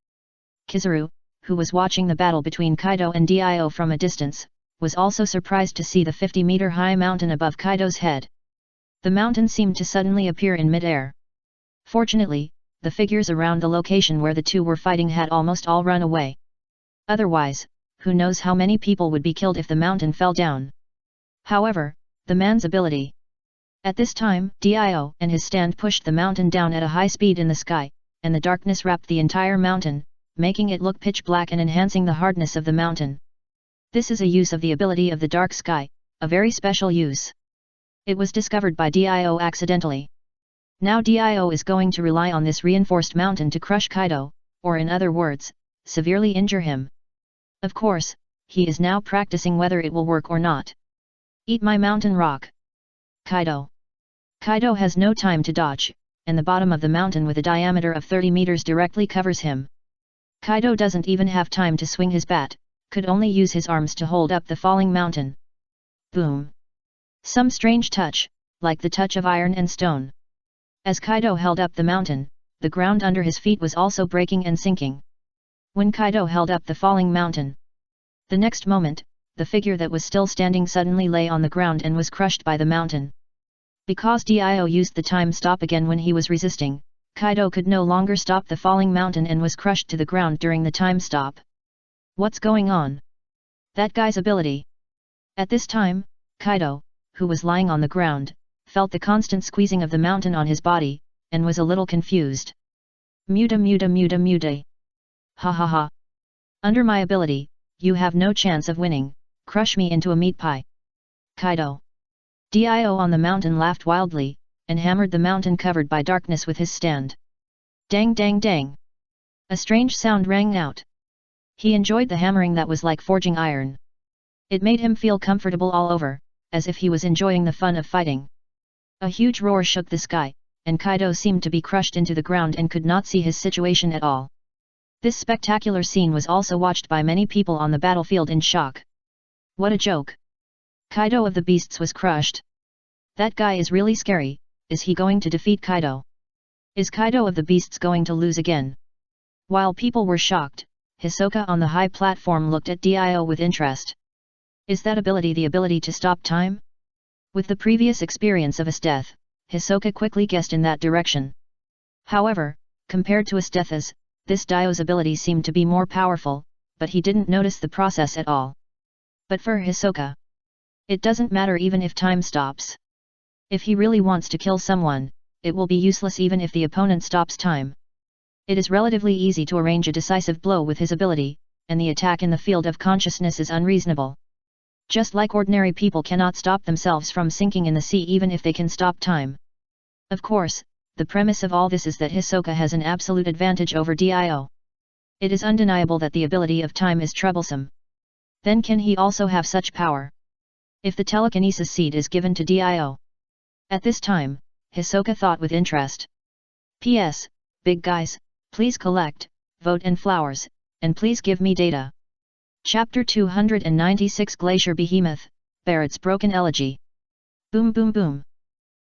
Kizaru, who was watching the battle between Kaido and Dio from a distance, was also surprised to see the 50-meter-high mountain above Kaido's head. The mountain seemed to suddenly appear in mid-air. Fortunately, the figures around the location where the two were fighting had almost all run away. Otherwise, who knows how many people would be killed if the mountain fell down. However, the man's ability. At this time, Dio and his stand pushed the mountain down at a high speed in the sky, and the darkness wrapped the entire mountain, making it look pitch black and enhancing the hardness of the mountain. This is a use of the ability of the dark sky, a very special use. It was discovered by Dio accidentally. Now Dio is going to rely on this reinforced mountain to crush Kaido, or in other words, severely injure him. Of course, he is now practicing whether it will work or not. Eat my mountain rock. Kaido. Kaido has no time to dodge, and the bottom of the mountain with a diameter of 30 meters directly covers him. Kaido doesn't even have time to swing his bat, could only use his arms to hold up the falling mountain. Boom. Some strange touch, like the touch of iron and stone. As Kaido held up the mountain, the ground under his feet was also breaking and sinking. When Kaido held up the falling mountain, the next moment, the figure that was still standing suddenly lay on the ground and was crushed by the mountain. Because Dio used the time stop again when he was resisting, Kaido could no longer stop the falling mountain and was crushed to the ground during the time stop. What's going on? That guy's ability. At this time, Kaido, who was lying on the ground, felt the constant squeezing of the mountain on his body, and was a little confused. Muda muda muda muda. Ha ha ha. Under my ability, you have no chance of winning, crush me into a meat pie. Kaido. Dio on the mountain laughed wildly, and hammered the mountain covered by darkness with his stand. Dang dang dang. A strange sound rang out. He enjoyed the hammering that was like forging iron. It made him feel comfortable all over, as if he was enjoying the fun of fighting. A huge roar shook the sky, and Kaido seemed to be crushed into the ground and could not see his situation at all. This spectacular scene was also watched by many people on the battlefield in shock. What a joke! Kaido of the Beasts was crushed. That guy is really scary. Is he going to defeat Kaido? Is Kaido of the Beasts going to lose again? While people were shocked, Hisoka on the high platform looked at Dio with interest. Is that ability the ability to stop time? With the previous experience of Esdeath, Hisoka quickly guessed in that direction. However, compared to Esdeath's, this Dio's ability seemed to be more powerful, but he didn't notice the process at all. But for Hisoka, it doesn't matter even if time stops. If he really wants to kill someone, it will be useless even if the opponent stops time. It is relatively easy to arrange a decisive blow with his ability, and the attack in the field of consciousness is unreasonable. Just like ordinary people cannot stop themselves from sinking in the sea even if they can stop time. Of course, the premise of all this is that Hisoka has an absolute advantage over Dio. It is undeniable that the ability of time is troublesome. Then can he also have such power? If the telekinesis seed is given to Dio. At this time, Hisoka thought with interest. P.S. Big guys, please collect, vote and flowers, and please give me data. Chapter 296 Glacier Behemoth, Barrett's Broken Elegy. Boom boom boom.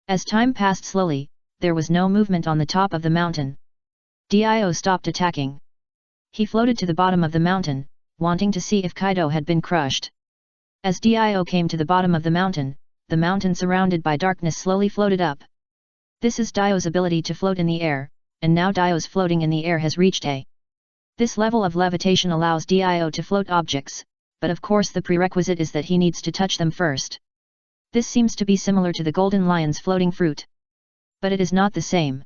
As time passed slowly, there was no movement on the top of the mountain. Dio stopped attacking. He floated to the bottom of the mountain, wanting to see if Kaido had been crushed. As Dio came to the bottom of the mountain surrounded by darkness slowly floated up. This is Dio's ability to float in the air, and now Dio's floating in the air has reached a. This level of levitation allows Dio to float objects, but of course the prerequisite is that he needs to touch them first. This seems to be similar to the Golden Lion's floating fruit. But it is not the same.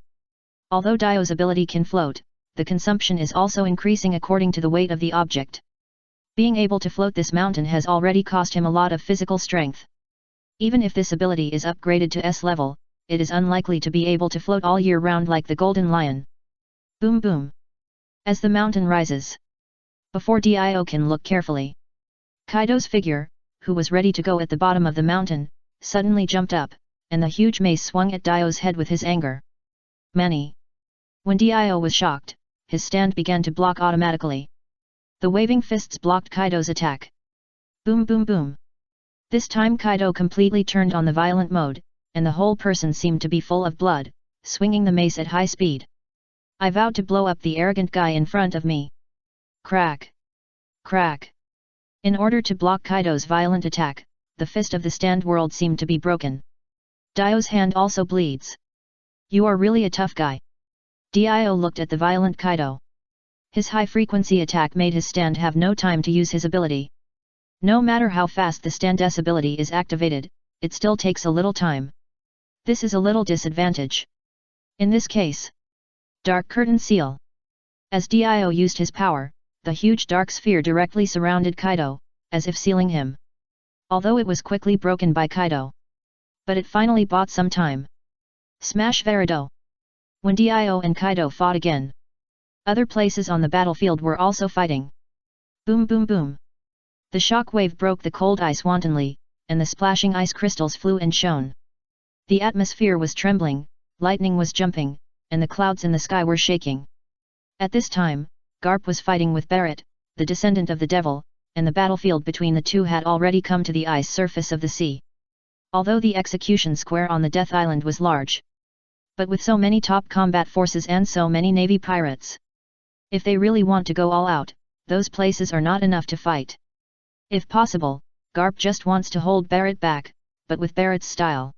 Although Dio's ability can float, the consumption is also increasing according to the weight of the object. Being able to float this mountain has already cost him a lot of physical strength. Even if this ability is upgraded to S level, it is unlikely to be able to float all year round like the Golden Lion. Boom boom. As the mountain rises. Before Dio can look carefully, Kaido's figure, who was ready to go at the bottom of the mountain, suddenly jumped up, and the huge mace swung at Dio's head with his anger. Mani. When Dio was shocked, his stand began to block automatically. The waving fists blocked Kaido's attack. Boom boom boom. This time Kaido completely turned on the violent mode, and the whole person seemed to be full of blood, swinging the mace at high speed. I vowed to blow up the arrogant guy in front of me. Crack! Crack! In order to block Kaido's violent attack, the fist of the stand world seemed to be broken. Dio's hand also bleeds. You are really a tough guy. Dio looked at the violent Kaido. His high-frequency attack made his stand have no time to use his ability. No matter how fast the stand's ability is activated, it still takes a little time. This is a little disadvantage. In this case, Dark Curtain Seal. As Dio used his power, the huge dark sphere directly surrounded Kaido, as if sealing him. Although it was quickly broken by Kaido. But it finally bought some time. Smash Verado. When Dio and Kaido fought again. Other places on the battlefield were also fighting. Boom boom boom. The shock wave broke the cold ice wantonly, and the splashing ice crystals flew and shone. The atmosphere was trembling, lightning was jumping, and the clouds in the sky were shaking. At this time, Garp was fighting with Barrett, the descendant of the devil, and the battlefield between the two had already come to the ice surface of the sea. Although the execution square on the Death Island was large. But with so many top combat forces and so many navy pirates. If they really want to go all out, those places are not enough to fight. If possible, Garp just wants to hold Barrett back, but with Barrett's style.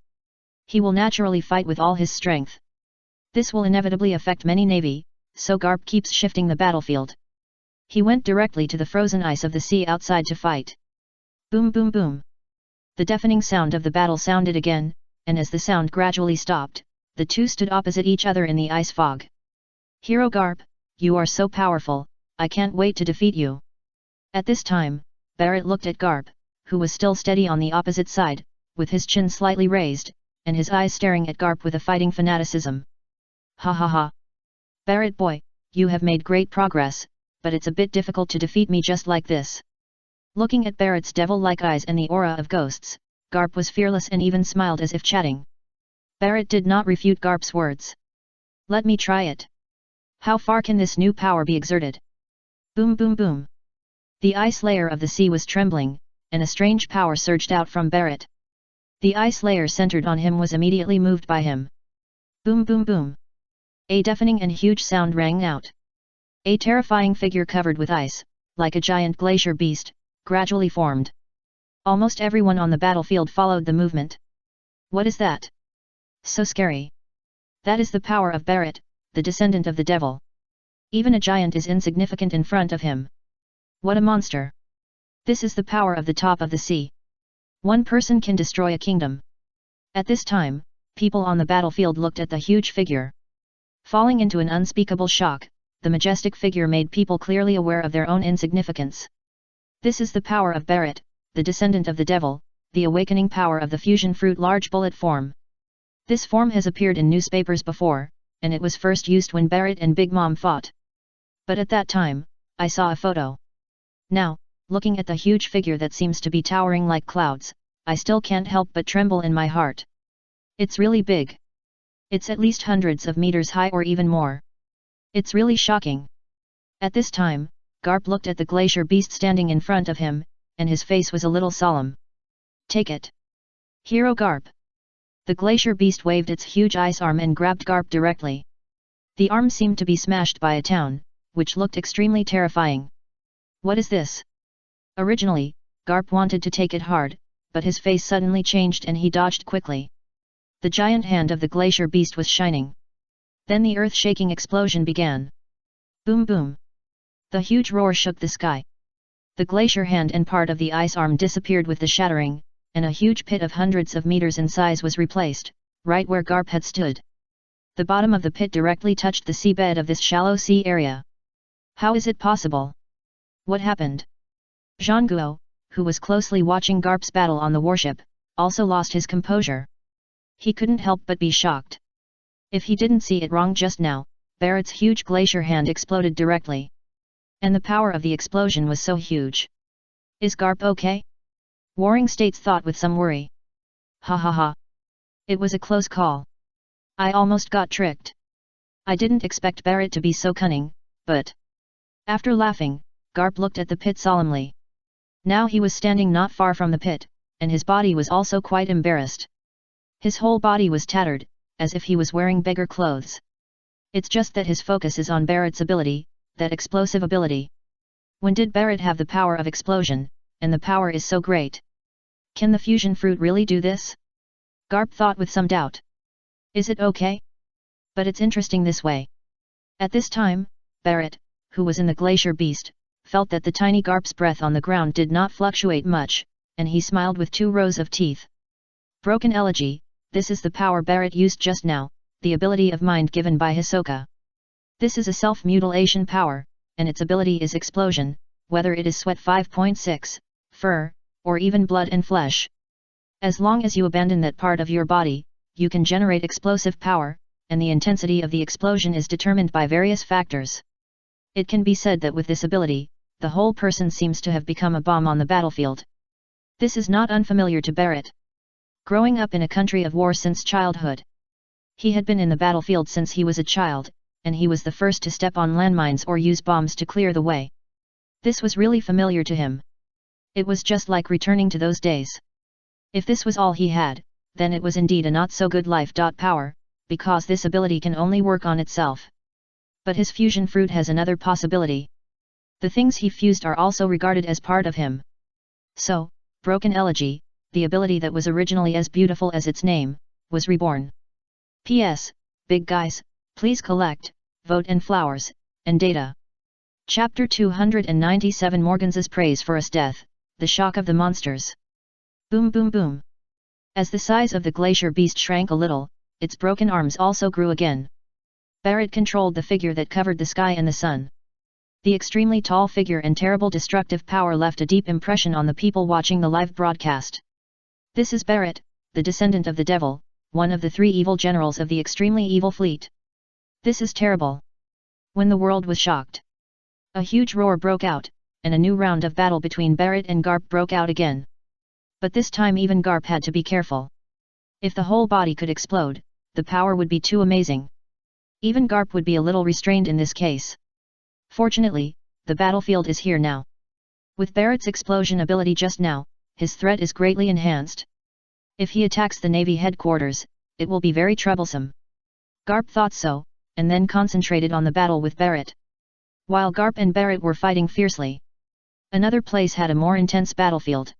He will naturally fight with all his strength. This will inevitably affect many navy, so Garp keeps shifting the battlefield. He went directly to the frozen ice of the sea outside to fight. Boom boom boom. The deafening sound of the battle sounded again, and as the sound gradually stopped, the two stood opposite each other in the ice fog. Hero Garp, you are so powerful, I can't wait to defeat you. At this time, Barrett looked at Garp, who was still steady on the opposite side, with his chin slightly raised, and his eyes staring at Garp with a fighting fanaticism. Ha ha ha. Barrett boy, you have made great progress, but it's a bit difficult to defeat me just like this. Looking at Barrett's devil-like eyes and the aura of ghosts, Garp was fearless and even smiled as if chatting. Barrett did not refute Garp's words. Let me try it. How far can this new power be exerted? Boom boom boom. The ice layer of the sea was trembling, and a strange power surged out from Barrett. The ice layer centered on him was immediately moved by him. Boom boom boom. A deafening and huge sound rang out. A terrifying figure covered with ice, like a giant glacier beast, gradually formed. Almost everyone on the battlefield followed the movement. What is that? So scary. That is the power of Barrett, the descendant of the devil. Even a giant is insignificant in front of him. What a monster. This is the power of the top of the sea. One person can destroy a kingdom. At this time, people on the battlefield looked at the huge figure. Falling into an unspeakable shock, the majestic figure made people clearly aware of their own insignificance. This is the power of Barrett, the descendant of the devil, the awakening power of the fusion fruit large bullet form. This form has appeared in newspapers before, and it was first used when Barrett and Big Mom fought. But at that time, I saw a photo. Now, looking at the huge figure that seems to be towering like clouds, I still can't help but tremble in my heart. It's really big. It's at least hundreds of meters high or even more. It's really shocking. At this time, Garp looked at the glacier beast standing in front of him, and his face was a little solemn. Take it. Hero Garp. The glacier beast waved its huge ice arm and grabbed Garp directly. The arm seemed to be smashed by a town, which looked extremely terrifying. What is this? Originally, Garp wanted to take it hard, but his face suddenly changed and he dodged quickly. The giant hand of the glacier beast was shining. Then the earth-shaking explosion began. Boom boom. The huge roar shook the sky. The glacier hand and part of the ice arm disappeared with the shattering, and a huge pit of hundreds of meters in size was replaced, right where Garp had stood. The bottom of the pit directly touched the seabed of this shallow sea area. How is it possible? What happened? Zhangguo, who was closely watching Garp's battle on the warship, also lost his composure. He couldn't help but be shocked. If he didn't see it wrong just now, Barrett's huge glacier hand exploded directly. And the power of the explosion was so huge. Is Garp okay? Warring States thought with some worry. Ha ha ha. It was a close call. I almost got tricked. I didn't expect Barrett to be so cunning, but... After laughing, Garp looked at the pit solemnly. Now he was standing not far from the pit, and his body was also quite embarrassed. His whole body was tattered, as if he was wearing beggar clothes. It's just that his focus is on Barrett's ability, that explosive ability. When did Barrett have the power of explosion, and the power is so great? Can the fusion fruit really do this? Garp thought with some doubt. Is it okay? But it's interesting this way. At this time, Barrett, who was in the glacier beast, felt that the tiny Garp's breath on the ground did not fluctuate much, and he smiled with 2 rows of teeth. Broken elegy, this is the power Barrett used just now, the ability of mind given by Hisoka. This is a self-mutilation power, and its ability is explosion, whether it is sweat 5.6, fur, or even blood and flesh. As long as you abandon that part of your body, you can generate explosive power, and the intensity of the explosion is determined by various factors. It can be said that with this ability, the whole person seems to have become a bomb on the battlefield. This is not unfamiliar to Barrett. Growing up in a country of war since childhood. He had been in the battlefield since he was a child, and he was the first to step on landmines or use bombs to clear the way. This was really familiar to him. It was just like returning to those days. If this was all he had, then it was indeed a not-so-good life. Power, because this ability can only work on itself. But his fusion fruit has another possibility. The things he fused are also regarded as part of him. So, Broken Elegy, the ability that was originally as beautiful as its name, was reborn. P.S. Big guys, please collect, vote and flowers, and data. Chapter 297 Morgan's praise for us death, the shock of the monsters. Boom boom boom. As the size of the glacier beast shrank a little, its broken arms also grew again. Barrett controlled the figure that covered the sky and the sun. The extremely tall figure and terrible destructive power left a deep impression on the people watching the live broadcast. This is Barrett, the descendant of the devil, one of the 3 evil generals of the extremely evil fleet. This is terrible. When the world was shocked, a huge roar broke out, and a new round of battle between Barrett and Garp broke out again. But this time even Garp had to be careful. If the whole body could explode, the power would be too amazing. Even Garp would be a little restrained in this case. Fortunately, the battlefield is here now. With Barrett's explosion ability just now, his threat is greatly enhanced. If he attacks the Navy headquarters, it will be very troublesome. Garp thought so, and then concentrated on the battle with Barrett. While Garp and Barrett were fighting fiercely, another place had a more intense battlefield.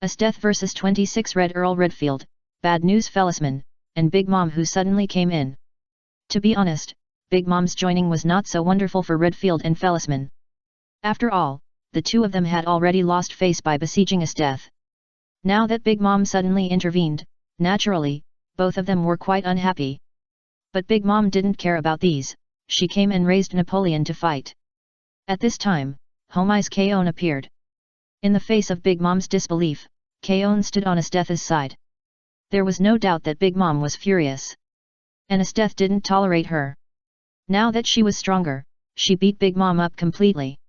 Asteth vs 26 Red Earl Redfield, Bad News Fellisman, and Big Mom who suddenly came in. To be honest, Big Mom's joining was not so wonderful for Redfield and Fellisman. After all, the two of them had already lost face by besieging Asteth. Now that Big Mom suddenly intervened, naturally, both of them were quite unhappy. But Big Mom didn't care about these, she came and raised Napoleon to fight. At this time, Homai's Kaon appeared. In the face of Big Mom's disbelief, Kaon stood on Asteth's side. There was no doubt that Big Mom was furious. And Asteth didn't tolerate her. Now that she was stronger, she beat Big Mom up completely.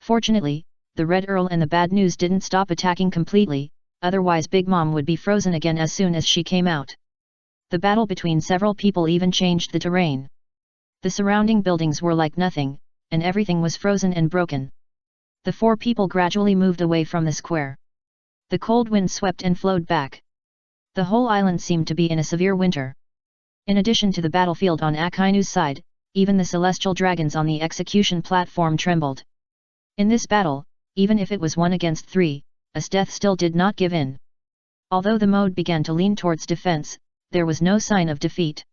Fortunately, the Red Earl and the Bad News didn't stop attacking completely, otherwise Big Mom would be frozen again as soon as she came out. The battle between several people even changed the terrain. The surrounding buildings were like nothing, and everything was frozen and broken. The four people gradually moved away from the square. The cold wind swept and flowed back. The whole island seemed to be in a severe winter. In addition to the battlefield on Akainu's side, even the celestial dragons on the execution platform trembled. In this battle, even if it was 1 against 3, Asteth still did not give in. Although the mode began to lean towards defense, there was no sign of defeat.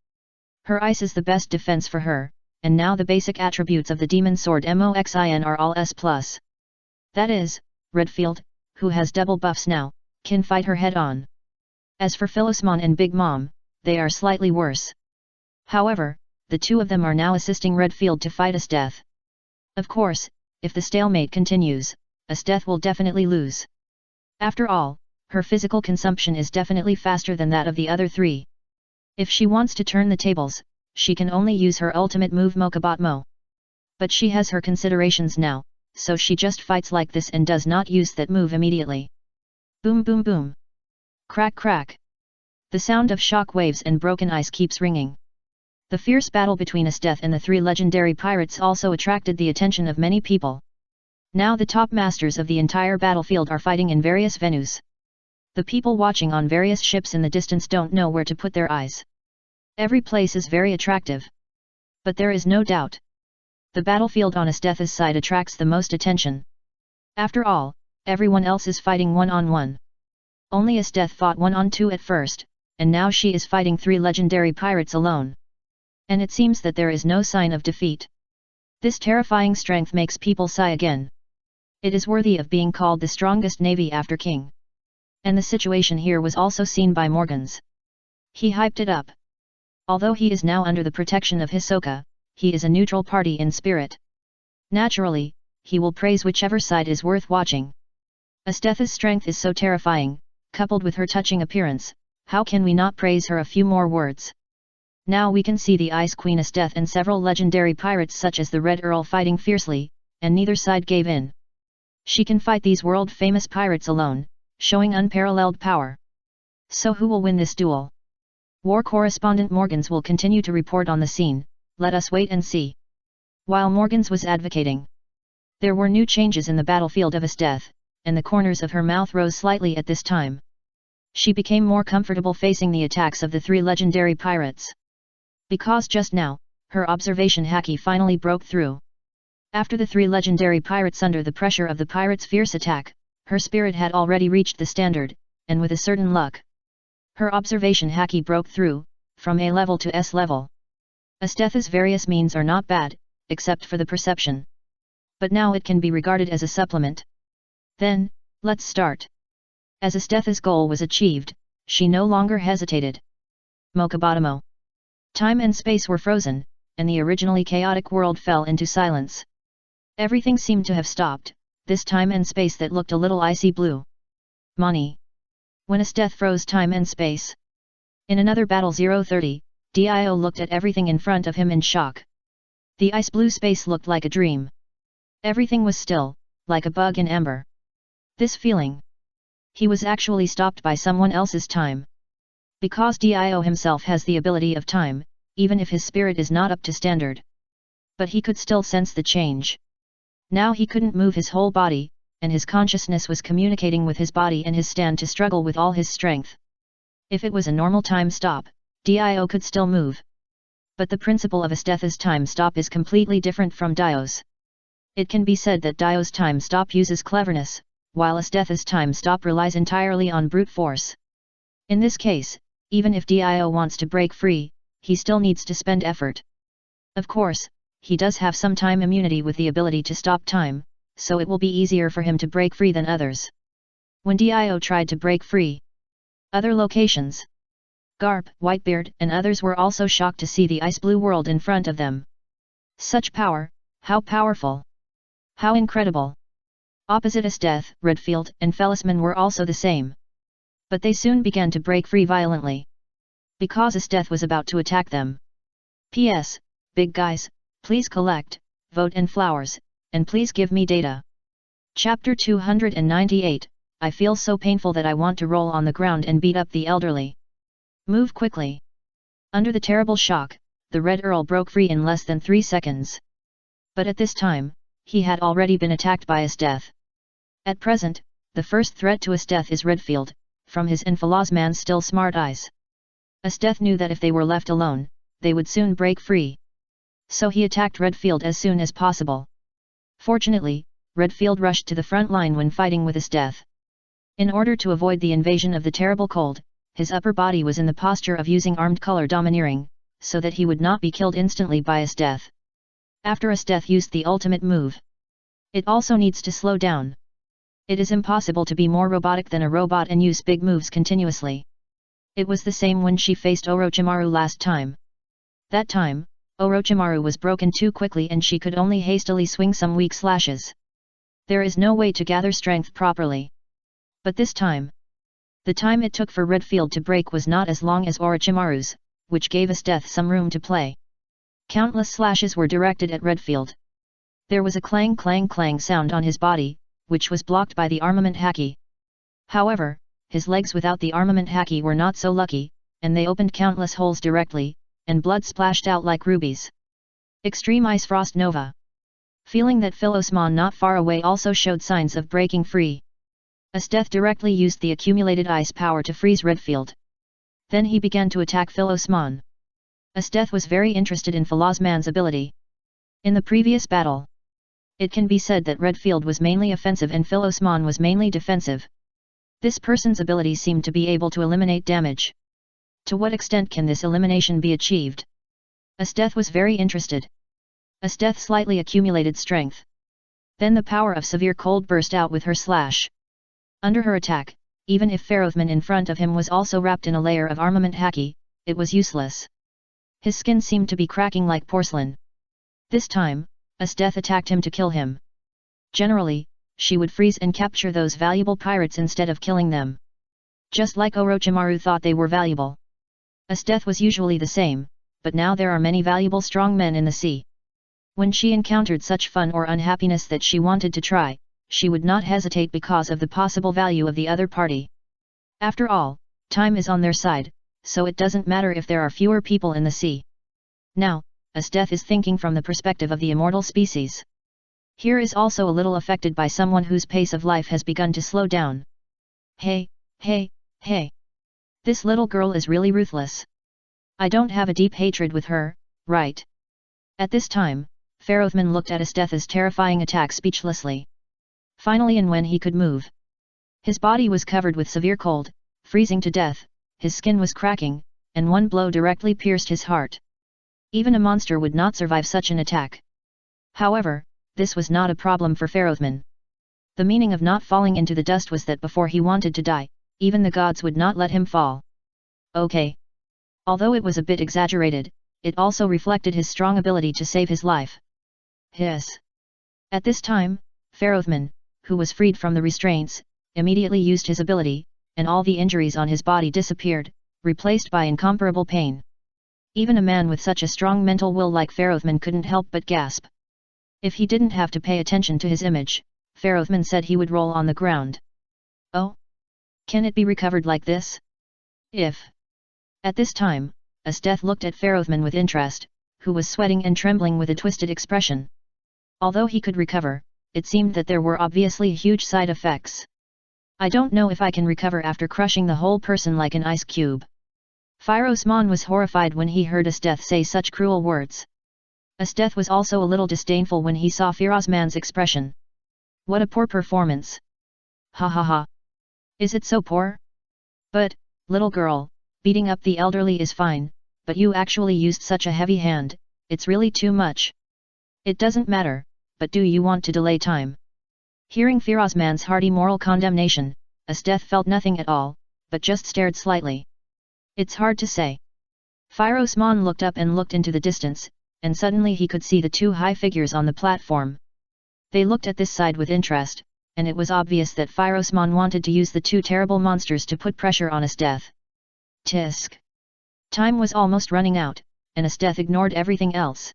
Her ice is the best defense for her, and now the basic attributes of the demon sword Moxin are all S+. That is, Redfield, who has double buffs now, can fight her head-on. As for Fellisman and Big Mom, they are slightly worse. However, the two of them are now assisting Redfield to fight Asteth. Of course, if the stalemate continues, Asteth will definitely lose. After all, her physical consumption is definitely faster than that of the other three. If she wants to turn the tables, she can only use her ultimate move Mokabatmo. But she has her considerations now, so she just fights like this and does not use that move immediately. Boom boom boom. Crack crack. The sound of shock waves and broken ice keeps ringing. The fierce battle between Asteth and the three legendary pirates also attracted the attention of many people. Now the top masters of the entire battlefield are fighting in various venues. The people watching on various ships in the distance don't know where to put their eyes. Every place is very attractive. But there is no doubt. The battlefield on Asteth's side attracts the most attention. After all, everyone else is fighting one-on-one. Only Asteth fought 1-on-2 at first, and now she is fighting 3 legendary pirates alone. And it seems that there is no sign of defeat. This terrifying strength makes people sigh again. It is worthy of being called the strongest navy after King. And the situation here was also seen by Morgans. He hyped it up. Although he is now under the protection of Hisoka, he is a neutral party in spirit. Naturally, he will praise whichever side is worth watching. Asteth's strength is so terrifying, coupled with her touching appearance, how can we not praise her a few more words? Now we can see the Ice Queen Asteth and several legendary pirates such as the Red Earl fighting fiercely, and neither side gave in. She can fight these world-famous pirates alone, showing unparalleled power. So who will win this duel? War correspondent Morgans will continue to report on the scene, let us wait and see. While Morgans was advocating, there were new changes in the battlefield of Asteth, and the corners of her mouth rose slightly at this time. She became more comfortable facing the attacks of the 3 legendary pirates. Because just now, her observation haki finally broke through. After the 3 legendary pirates under the pressure of the pirates' fierce attack, her spirit had already reached the standard, and with a certain luck, her observation haki broke through, from A level to S level. Asteth's various means are not bad, except for the perception. But now it can be regarded as a supplement. Then, let's start. As Asteth's goal was achieved, she no longer hesitated. Mokabatamo. Time and space were frozen, and the originally chaotic world fell into silence. Everything seemed to have stopped, this time and space that looked a little icy blue. Mani. When Asteth froze time and space. In another battle 030, Dio looked at everything in front of him in shock. The ice blue space looked like a dream. Everything was still, like a bug in amber. This feeling. He was actually stopped by someone else's time. Because Dio himself has the ability of time, even if his spirit is not up to standard. But he could still sense the change. Now he couldn't move his whole body, and his consciousness was communicating with his body and his stand to struggle with all his strength. If it was a normal time stop, Dio could still move. But the principle of Estetha's time stop is completely different from Dio's. It can be said that Dio's time stop uses cleverness, while Estetha's time stop relies entirely on brute force. In this case, even if Dio wants to break free, he still needs to spend effort. Of course, he does have some time immunity with the ability to stop time, so it will be easier for him to break free than others. When Dio tried to break free, other locations, Garp, Whitebeard and others were also shocked to see the ice blue world in front of them. Such power, how powerful! How incredible! Opposite Esteth, Redfield and Felisman were also the same. But they soon began to break free violently. Because Esteth was about to attack them. P.S. Big guys, please collect, vote and flowers, and please give me data. Chapter 298, I feel so painful that I want to roll on the ground and beat up the elderly. Move quickly. Under the terrible shock, the Red Earl broke free in less than 3 seconds. But at this time, he had already been attacked by Esteth. At present, the first threat to Esteth is Redfield, from his Infalazman's still smart eyes. Esteth knew that if they were left alone, they would soon break free. So he attacked Redfield as soon as possible. Fortunately, Redfield rushed to the front line when fighting with Esteth. In order to avoid the invasion of the terrible cold, his upper body was in the posture of using armed color domineering, so that he would not be killed instantly by Esteth. After Esteth used the ultimate move, it also needs to slow down. It is impossible to be more robotic than a robot and use big moves continuously. It was the same when she faced Orochimaru last time. That time, Orochimaru was broken too quickly and she could only hastily swing some weak slashes. There is no way to gather strength properly. But this time, the time it took for Redfield to break was not as long as Orochimaru's, which gave Esteth some room to play. Countless slashes were directed at Redfield. There was a clang clang clang sound on his body, which was blocked by the armament haki. However, his legs without the armament haki were not so lucky, and they opened countless holes directly, and blood splashed out like rubies. Extreme Ice Frost Nova. Feeling that Philosmon not far away also showed signs of breaking free, Esteth directly used the accumulated ice power to freeze Redfield. Then he began to attack Philosmon. Esteth was very interested in Philosman's ability. In the previous battle, it can be said that Redfield was mainly offensive and Philosmon was mainly defensive. This person's ability seemed to be able to eliminate damage. To what extent can this elimination be achieved? Esteth was very interested. Esteth slightly accumulated strength. Then the power of severe cold burst out with her slash. Under her attack, even if Ferothman in front of him was also wrapped in a layer of armament haki, it was useless. His skin seemed to be cracking like porcelain. This time, Esteth attacked him to kill him. Generally, she would freeze and capture those valuable pirates instead of killing them. Just like Orochimaru thought they were valuable. Esteth was usually the same, but now there are many valuable strong men in the sea. When she encountered such fun or unhappiness that she wanted to try, she would not hesitate because of the possible value of the other party. After all, time is on their side, so it doesn't matter if there are fewer people in the sea. Now, Esteth is thinking from the perspective of the immortal species. Here is also a little affected by someone whose pace of life has begun to slow down. Hey, hey, hey! This little girl is really ruthless. I don't have a deep hatred with her, right? At this time, Ferothman looked at Estetha's terrifying attack speechlessly. Finally, and when he could move, his body was covered with severe cold, freezing to death, his skin was cracking, and one blow directly pierced his heart. Even a monster would not survive such an attack. However, this was not a problem for Ferothman. The meaning of not falling into the dust was that before he wanted to die, even the gods would not let him fall. Okay. Although it was a bit exaggerated, it also reflected his strong ability to save his life. Hiss. At this time, Ferothman, who was freed from the restraints, immediately used his ability, and all the injuries on his body disappeared, replaced by incomparable pain. Even a man with such a strong mental will like Farothman couldn't help but gasp. If he didn't have to pay attention to his image, Farothman said he would roll on the ground. Oh? Can it be recovered like this? If. At this time, Asteth looked at Farothman with interest, who was sweating and trembling with a twisted expression. Although he could recover, it seemed that there were obviously huge side effects. I don't know if I can recover after crushing the whole person like an ice cube. Firosman was horrified when he heard Asteth say such cruel words. Asteth was also a little disdainful when he saw Firosman's expression. What a poor performance. Ha ha ha. Is it so poor? But, little girl, beating up the elderly is fine, but you actually used such a heavy hand, it's really too much. It doesn't matter, but do you want to delay time? Hearing Firosman's hearty moral condemnation, Asteth felt nothing at all, but just stared slightly. It's hard to say. Firosman looked up and looked into the distance, and suddenly he could see the two high figures on the platform. They looked at this side with interest, and it was obvious that Firosman wanted to use the two terrible monsters to put pressure on Asteth. Tisk. Time was almost running out, and Asteth ignored everything else.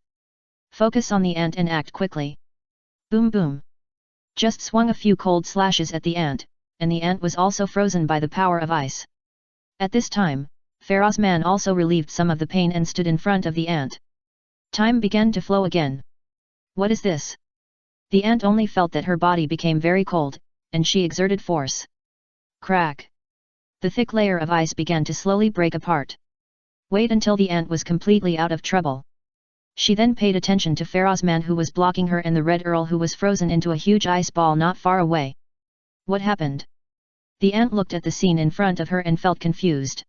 Focus on the ant and act quickly. Boom boom. Just swung a few cold slashes at the ant, and the ant was also frozen by the power of ice. At this time, Firosman also relieved some of the pain and stood in front of the ant. Time began to flow again. What is this? The ant only felt that her body became very cold, and she exerted force. Crack! The thick layer of ice began to slowly break apart. Wait until the ant was completely out of trouble. She then paid attention to Firosman who was blocking her and the Red Earl who was frozen into a huge ice ball not far away. What happened? The ant looked at the scene in front of her and felt confused.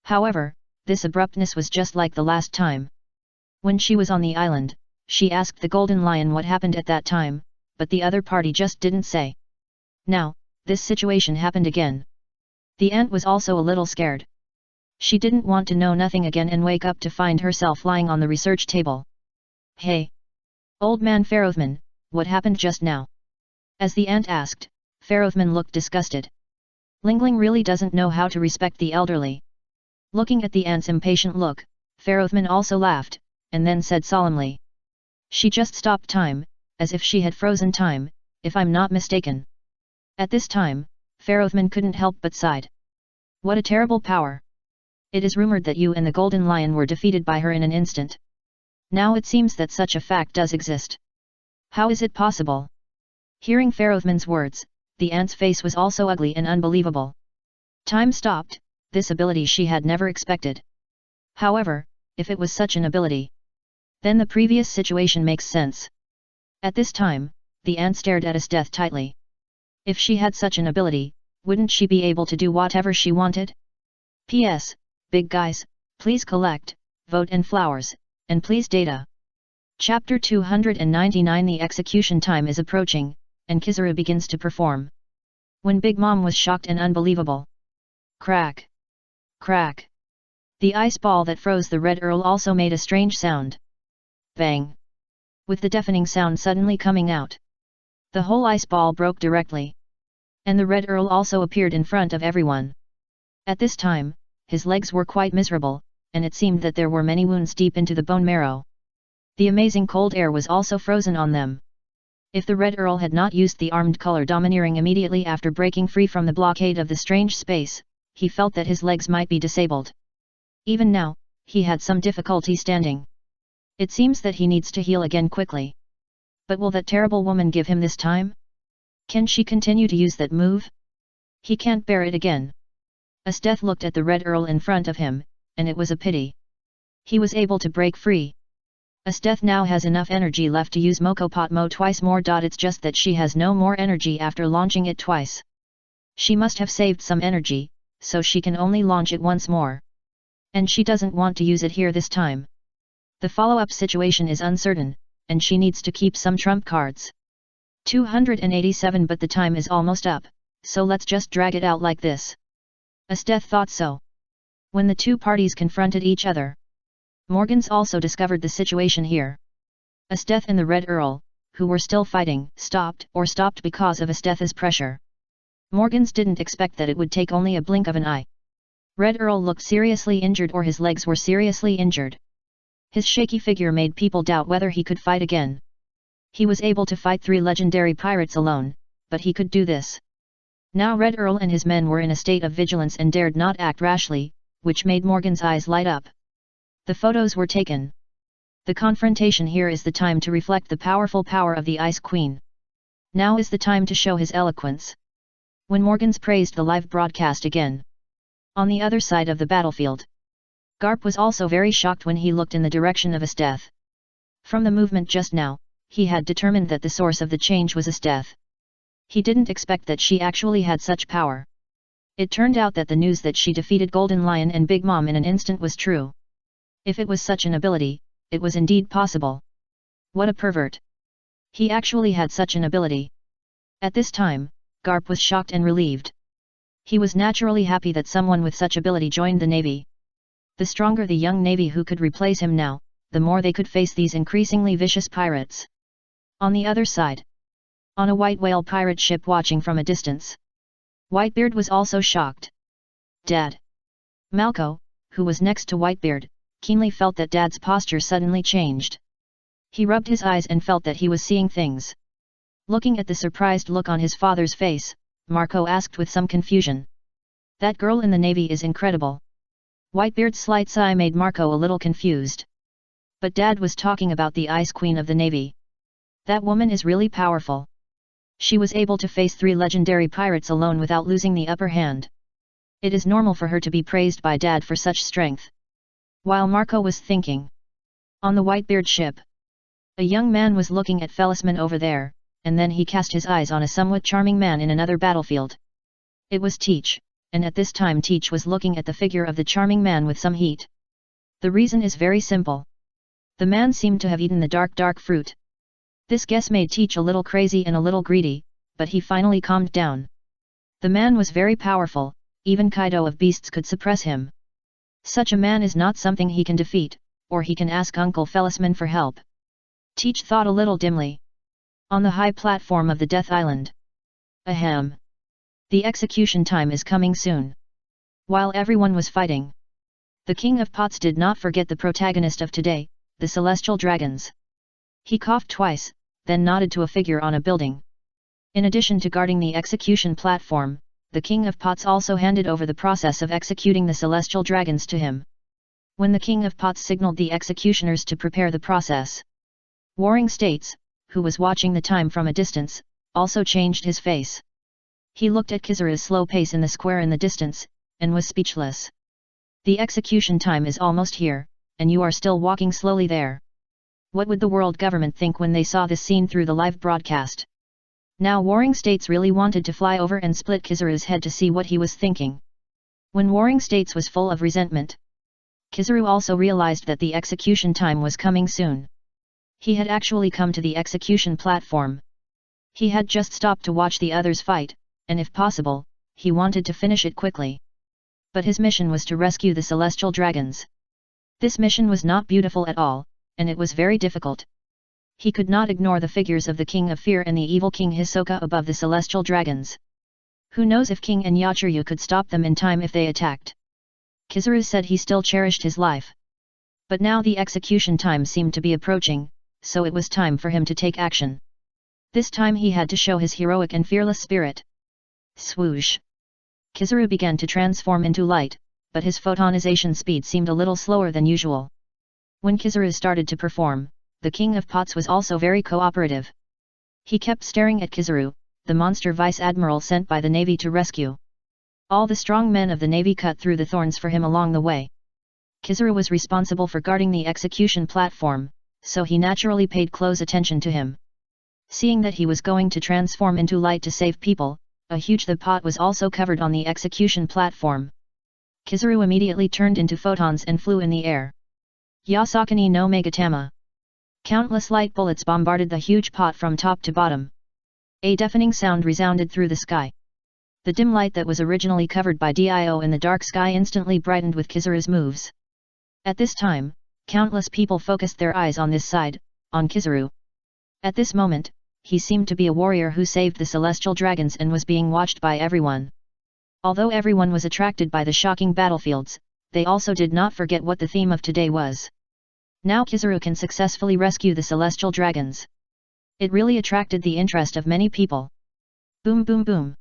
However, this abruptness was just like the last time. When she was on the island, she asked the Golden Lion what happened at that time, but the other party just didn't say. Now, this situation happened again. The ant was also a little scared. She didn't want to know nothing again and wake up to find herself lying on the research table. Hey! Old man Farothman, what happened just now? As the ant asked, Farothman looked disgusted. Lingling really doesn't know how to respect the elderly. Looking at the ant's impatient look, Farothman also laughed, and then said solemnly. She just stopped time, as if she had frozen time, if I'm not mistaken. At this time, Farothman couldn't help but sighed. What a terrible power! It is rumored that you and the Golden Lion were defeated by her in an instant. Now it seems that such a fact does exist. How is it possible? Hearing Farothman's words, the ant's face was also ugly and unbelievable. Time stopped, this ability she had never expected. However, if it was such an ability, then the previous situation makes sense. At this time, the ant stared at Asteth tightly. If she had such an ability, wouldn't she be able to do whatever she wanted? P.S. Big guys, please collect, vote and flowers, and please data. Chapter 299 The execution time is approaching, and Kizaru begins to perform. When Big Mom was shocked and unbelievable. Crack! Crack! The ice ball that froze the Red Earl also made a strange sound. Bang! With the deafening sound suddenly coming out. The whole ice ball broke directly. And the Red Earl also appeared in front of everyone. At this time, his legs were quite miserable, and it seemed that there were many wounds deep into the bone marrow. The amazing cold air was also frozen on them. If the Red Earl had not used the armed color domineering immediately after breaking free from the blockade of the strange space, he felt that his legs might be disabled. Even now, he had some difficulty standing. It seems that he needs to heal again quickly. But will that terrible woman give him this time? Can she continue to use that move? He can't bear it again. Asteth looked at the Red Earl in front of him, and it was a pity. He was able to break free. Asteth now has enough energy left to use Mokopatmo twice more. It's just that she has no more energy after launching it twice. She must have saved some energy, so she can only launch it once more. And she doesn't want to use it here this time. The follow-up situation is uncertain, and she needs to keep some trump cards. 287 But the time is almost up, so let's just drag it out like this. Asteth thought so. When the two parties confronted each other, Morgans also discovered the situation here. Asteth and the Red Earl, who were still fighting, stopped because of Asteth's pressure. Morgans didn't expect that it would take only a blink of an eye. Red Earl looked seriously injured, or his legs were seriously injured. His shaky figure made people doubt whether he could fight again. He was able to fight 3 legendary pirates alone, but he could do this. Now Red Earl and his men were in a state of vigilance and dared not act rashly, which made Morgan's eyes light up. The photos were taken. The confrontation here is the time to reflect the powerful power of the Ice Queen. Now is the time to show his eloquence. When Morgans praised the live broadcast again. On the other side of the battlefield. Garp was also very shocked when he looked in the direction of Esteth. From the movement just now, he had determined that the source of the change was Esteth. He didn't expect that she actually had such power. It turned out that the news that she defeated Golden Lion and Big Mom in an instant was true. If it was such an ability, it was indeed possible. What a pervert! He actually had such an ability. At this time, Garp was shocked and relieved. He was naturally happy that someone with such ability joined the Navy. The stronger the young Navy who could replace him now, the more they could face these increasingly vicious pirates. On the other side. On a white whale pirate ship watching from a distance. Whitebeard was also shocked. Dad! Malco, who was next to Whitebeard, keenly felt that Dad's posture suddenly changed. He rubbed his eyes and felt that he was seeing things. Looking at the surprised look on his father's face, Marco asked with some confusion. That girl in the Navy is incredible. Whitebeard's slight sigh made Marco a little confused. But Dad was talking about the Ice Queen of the Navy. That woman is really powerful. She was able to face 3 legendary pirates alone without losing the upper hand. It is normal for her to be praised by Dad for such strength. While Marco was thinking. On the Whitebeard ship. A young man was looking at Felisman over there, and then he cast his eyes on a somewhat charming man in another battlefield. It was Teach, and at this time Teach was looking at the figure of the charming man with some heat. The reason is very simple. The man seemed to have eaten the dark fruit. This guess made Teach a little crazy and a little greedy, but he finally calmed down. The man was very powerful, even Kaido of Beasts could suppress him. Such a man is not something he can defeat, or he can ask Uncle Felisman for help. Teach thought a little dimly. On the high platform of the Death Island. Ahem. The execution time is coming soon. While everyone was fighting. The King of Pots did not forget the protagonist of today, the Celestial Dragons. He coughed twice, then nodded to a figure on a building. In addition to guarding the execution platform, the King of Pots also handed over the process of executing the Celestial Dragons to him. When the King of Pots signaled the executioners to prepare the process, Warring States, who was watching the time from a distance, also changed his face. He looked at Kizaru's slow pace in the square in the distance, and was speechless. The execution time is almost here, and you are still walking slowly there. What would the world government think when they saw this scene through the live broadcast? Now Warring States really wanted to fly over and split Kizaru's head to see what he was thinking. When Warring States was full of resentment, Kizaru also realized that the execution time was coming soon. He had actually come to the execution platform. He had just stopped to watch the others fight, and if possible, he wanted to finish it quickly. But his mission was to rescue the Celestial Dragons. This mission was not beautiful at all, and it was very difficult. He could not ignore the figures of the King of Fear and the evil King Hisoka above the Celestial Dragons. Who knows if King and Yachiryu could stop them in time if they attacked. Kizaru said he still cherished his life. But now the execution time seemed to be approaching, so it was time for him to take action. This time he had to show his heroic and fearless spirit. Swoosh! Kizaru began to transform into light, but his photonization speed seemed a little slower than usual. When Kizaru started to perform, the King of Pots was also very cooperative. He kept staring at Kizaru, the monster vice admiral sent by the Navy to rescue. All the strong men of the Navy cut through the thorns for him along the way. Kizaru was responsible for guarding the execution platform, so he naturally paid close attention to him. Seeing that he was going to transform into light to save people, a huge pot was also covered on the execution platform. Kizaru immediately turned into photons and flew in the air. Yasakani no Megatama. Countless light bullets bombarded the huge pot from top to bottom. A deafening sound resounded through the sky. The dim light that was originally covered by Dio in the dark sky instantly brightened with Kizaru's moves. At this time, countless people focused their eyes on this side, on Kizaru. At this moment, he seemed to be a warrior who saved the Celestial Dragons and was being watched by everyone. Although everyone was attracted by the shocking battlefields, they also did not forget what the theme of today was. Now Kizaru can successfully rescue the celestial dragons. It really attracted the interest of many people. Boom boom boom.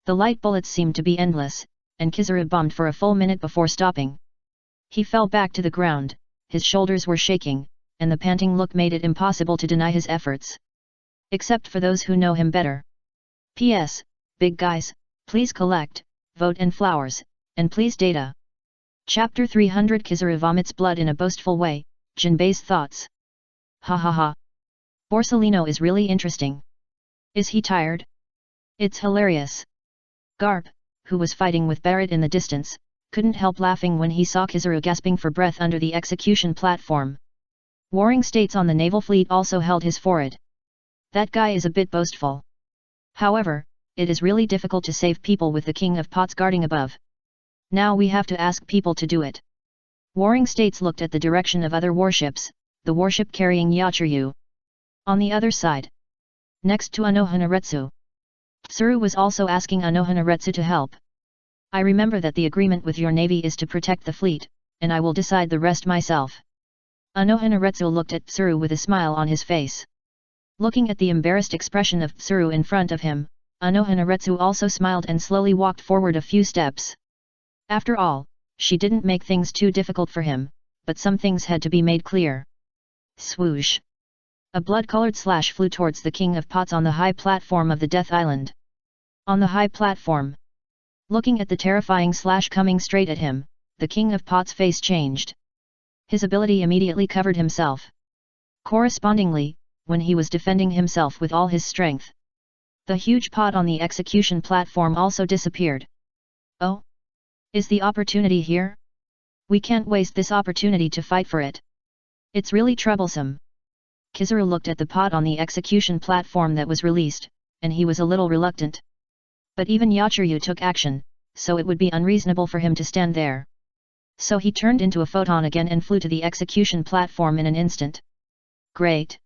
The light bullets seemed to be endless, and Kizaru bombed for a full minute before stopping. He fell back to the ground, his shoulders were shaking, and the panting look made it impossible to deny his efforts. Except for those who know him better. P.S. Big guys, please collect, vote and flowers, and please data. Chapter 300 Kizaru vomits blood in a boastful way, Jinbei's thoughts. Ha ha ha. Borsellino is really interesting. Is he tired? It's hilarious. Garp, who was fighting with Barrett in the distance, couldn't help laughing when he saw Kizaru gasping for breath under the execution platform. Warring states on the naval fleet also held his forehead. That guy is a bit boastful. However, it is really difficult to save people with the King of Pots guarding above. Now we have to ask people to do it. Warring states looked at the direction of other warships, the warship carrying Yachiryu. On the other side. Next to Anohanaretsu. Tsuru was also asking Anohanaretsu to help. I remember that the agreement with your navy is to protect the fleet, and I will decide the rest myself. Anohanaretsu looked at Tsuru with a smile on his face. Looking at the embarrassed expression of Tsuru in front of him, Anohanaretsu also smiled and slowly walked forward a few steps. After all, she didn't make things too difficult for him, but some things had to be made clear. Swoosh! A blood-colored slash flew towards the King of Pots on the high platform of the Death Island. On the high platform. Looking at the terrifying slash coming straight at him, the King of Pots' face changed. His ability immediately covered himself. Correspondingly, when he was defending himself with all his strength, the huge pot on the execution platform also disappeared. Oh? Is the opportunity here? We can't waste this opportunity to fight for it. It's really troublesome. Kizaru looked at the pot on the execution platform that was released, and he was a little reluctant. But even Yachiryu took action, so it would be unreasonable for him to stand there. So he turned into a photon again and flew to the execution platform in an instant. Great!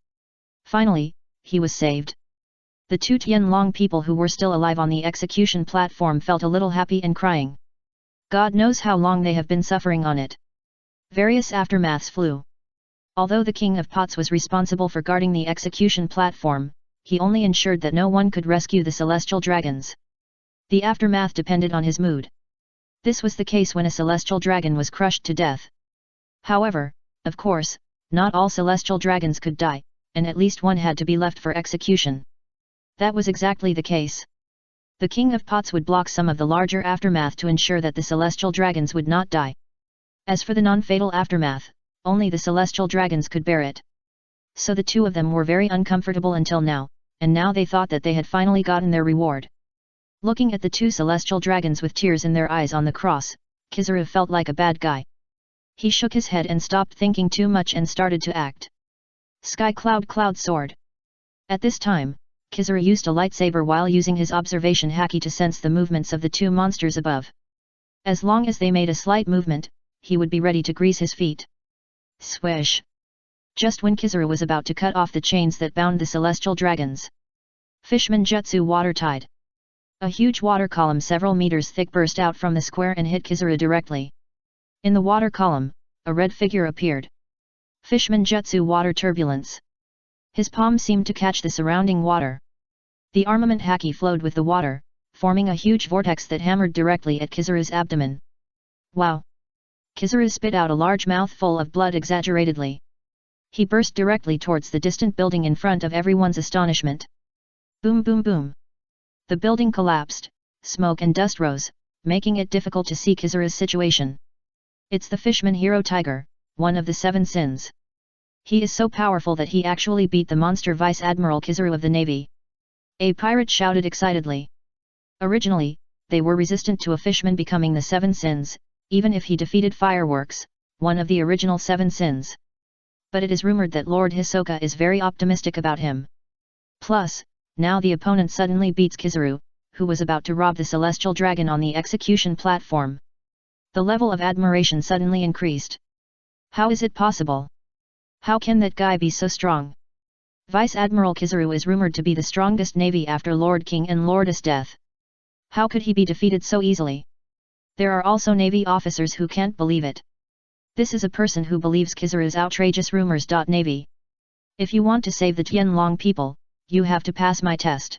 Finally, he was saved. The two Tianlong people who were still alive on the execution platform felt a little happy and crying. God knows how long they have been suffering on it. Various aftermaths flew. Although the King of Pots was responsible for guarding the execution platform, he only ensured that no one could rescue the celestial dragons. The aftermath depended on his mood. This was the case when a celestial dragon was crushed to death. However, of course, not all celestial dragons could die, and at least one had to be left for execution. That was exactly the case. The King of Pots would block some of the larger aftermath to ensure that the celestial dragons would not die. As for the non-fatal aftermath, only the celestial dragons could bear it. So the two of them were very uncomfortable until now, and now they thought that they had finally gotten their reward. Looking at the two celestial dragons with tears in their eyes on the cross, Kizaru felt like a bad guy. He shook his head and stopped thinking too much and started to act. Sky Cloud Sword. At this time, Kizaru used a lightsaber while using his observation haki to sense the movements of the two monsters above. As long as they made a slight movement, he would be ready to grease his feet. Swish! Just when Kizaru was about to cut off the chains that bound the celestial dragons. Fishman Jutsu Water Tide. A huge water column several meters thick burst out from the square and hit Kizaru directly. In the water column, a red figure appeared. Fishman Jutsu Water Turbulence. His palm seemed to catch the surrounding water. The armament haki flowed with the water, forming a huge vortex that hammered directly at Kizaru's abdomen. Wow! Kizaru spit out a large mouthful of blood exaggeratedly. He burst directly towards the distant building in front of everyone's astonishment. Boom boom boom! The building collapsed, smoke and dust rose, making it difficult to see Kizaru's situation. It's the Fishman Hero Tiger, one of the 7 sins. He is so powerful that he actually beat the monster Vice Admiral Kizaru of the Navy. A pirate shouted excitedly. Originally, they were resistant to a fishman becoming the 7 sins, even if he defeated Fireworks, one of the original 7 sins. But it is rumored that Lord Hisoka is very optimistic about him. Plus, now the opponent suddenly beats Kizaru, who was about to rob the celestial dragon on the execution platform. The level of admiration suddenly increased. How is it possible? How can that guy be so strong? Vice Admiral Kizaru is rumored to be the strongest navy after Lord King and Lordess Death. How could he be defeated so easily? There are also Navy officers who can't believe it. This is a person who believes Kizaru's outrageous rumors. Navy. If you want to save the Tianlong people, you have to pass my test.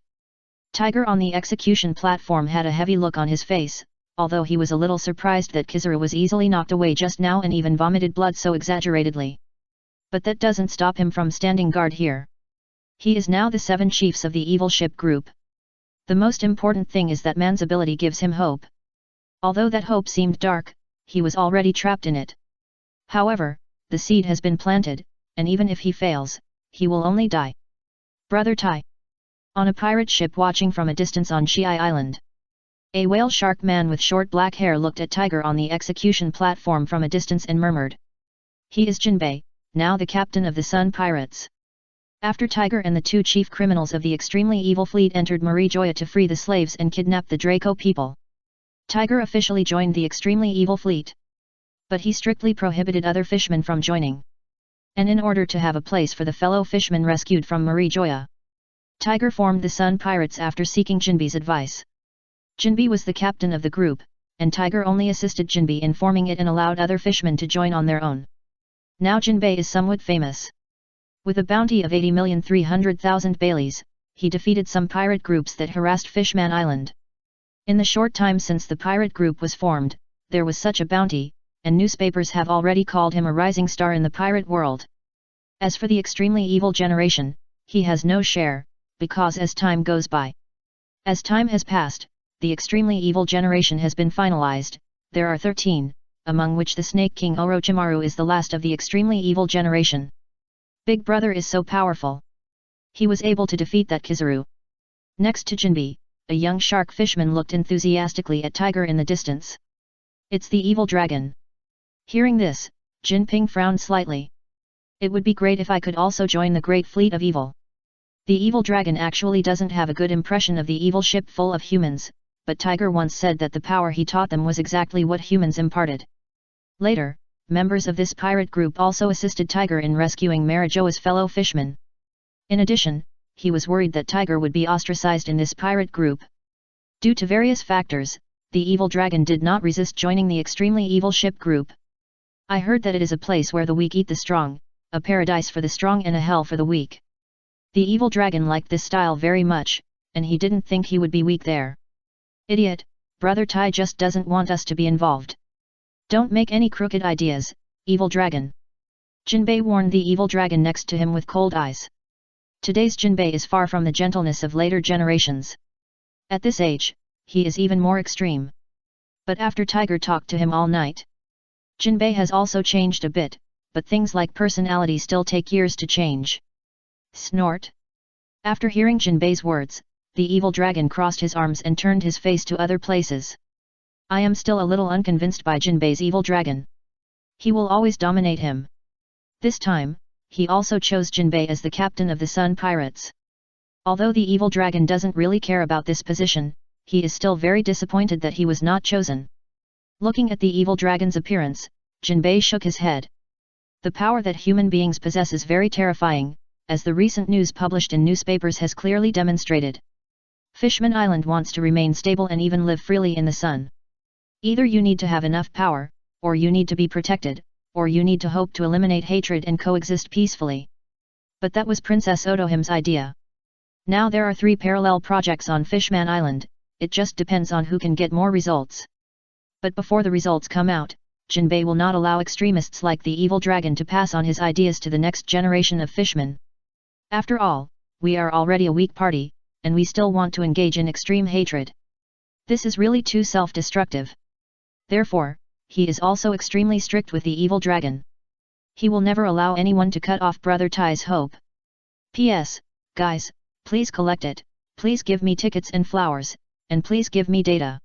Tiger on the execution platform had a heavy look on his face, although he was a little surprised that Kizaru was easily knocked away just now and even vomited blood so exaggeratedly. But that doesn't stop him from standing guard here. He is now the 7 chiefs of the evil ship group. The most important thing is that man's ability gives him hope. Although that hope seemed dark, he was already trapped in it. However, the seed has been planted, and even if he fails, he will only die. Brother Tai. On a pirate ship watching from a distance on Shi'ai Island. A whale shark man with short black hair looked at Tiger on the execution platform from a distance and murmured. He is Jinbei, now the captain of the Sun Pirates. After Tiger and the 2 chief criminals of the extremely evil fleet entered Marijoya to free the slaves and kidnap the Draco people, Tiger officially joined the extremely evil fleet. But he strictly prohibited other fishmen from joining. And in order to have a place for the fellow fishmen rescued from Marijoya, Tiger formed the Sun Pirates after seeking Jinbei's advice. Jinbei was the captain of the group, and Tiger only assisted Jinbei in forming it and allowed other fishmen to join on their own. Now Jinbei is somewhat famous. With a bounty of 80,300,000 baileys, he defeated some pirate groups that harassed Fishman Island. In the short time since the pirate group was formed, there was such a bounty, and newspapers have already called him a rising star in the pirate world. As for the extremely evil generation, he has no share, because as time goes by. As time has passed, the extremely evil generation has been finalized. There are 13, among which the Snake King Orochimaru is the last of the extremely evil generation. Big Brother is so powerful. He was able to defeat that Kizaru. Next to Jinbei, a young shark fishman looked enthusiastically at Tiger in the distance. It's the evil dragon. Hearing this, Jinping frowned slightly. It would be great if I could also join the great fleet of evil. The evil dragon actually doesn't have a good impression of the evil ship full of humans, but Tiger once said that the power he taught them was exactly what humans imparted. Later, members of this pirate group also assisted Tiger in rescuing Marijoa's fellow fishmen. In addition, he was worried that Tiger would be ostracized in this pirate group. Due to various factors, the evil dragon did not resist joining the extremely evil ship group. I heard that it is a place where the weak eat the strong, a paradise for the strong and a hell for the weak. The evil dragon liked this style very much, and he didn't think he would be weak there. Idiot, Brother Tai just doesn't want us to be involved. Don't make any crooked ideas, evil dragon. Jinbei warned the evil dragon next to him with cold eyes. Today's Jinbei is far from the gentleness of later generations. At this age, he is even more extreme. But after Tiger talked to him all night, Jinbei has also changed a bit, but things like personality still take years to change. Snort. After hearing Jinbei's words, the evil dragon crossed his arms and turned his face to other places. I am still a little unconvinced by Jinbei's evil dragon. He will always dominate him. This time, he also chose Jinbei as the captain of the Sun Pirates. Although the evil dragon doesn't really care about this position, he is still very disappointed that he was not chosen. Looking at the evil dragon's appearance, Jinbei shook his head. The power that human beings possess is very terrifying, as the recent news published in newspapers has clearly demonstrated. Fishman Island wants to remain stable and even live freely in the sun. Either you need to have enough power, or you need to be protected, or you need to hope to eliminate hatred and coexist peacefully. But that was Princess Otohim's idea. Now there are 3 parallel projects on Fishman Island, it just depends on who can get more results. But before the results come out, Jinbei will not allow extremists like the evil dragon to pass on his ideas to the next generation of fishmen. After all, we are already a weak party, and we still want to engage in extreme hatred. This is really too self-destructive. Therefore, he is also extremely strict with the evil dragon. He will never allow anyone to cut off Brother Tai's hope. P.S. Guys, please collect it, please give me tickets and flowers, and please give me data.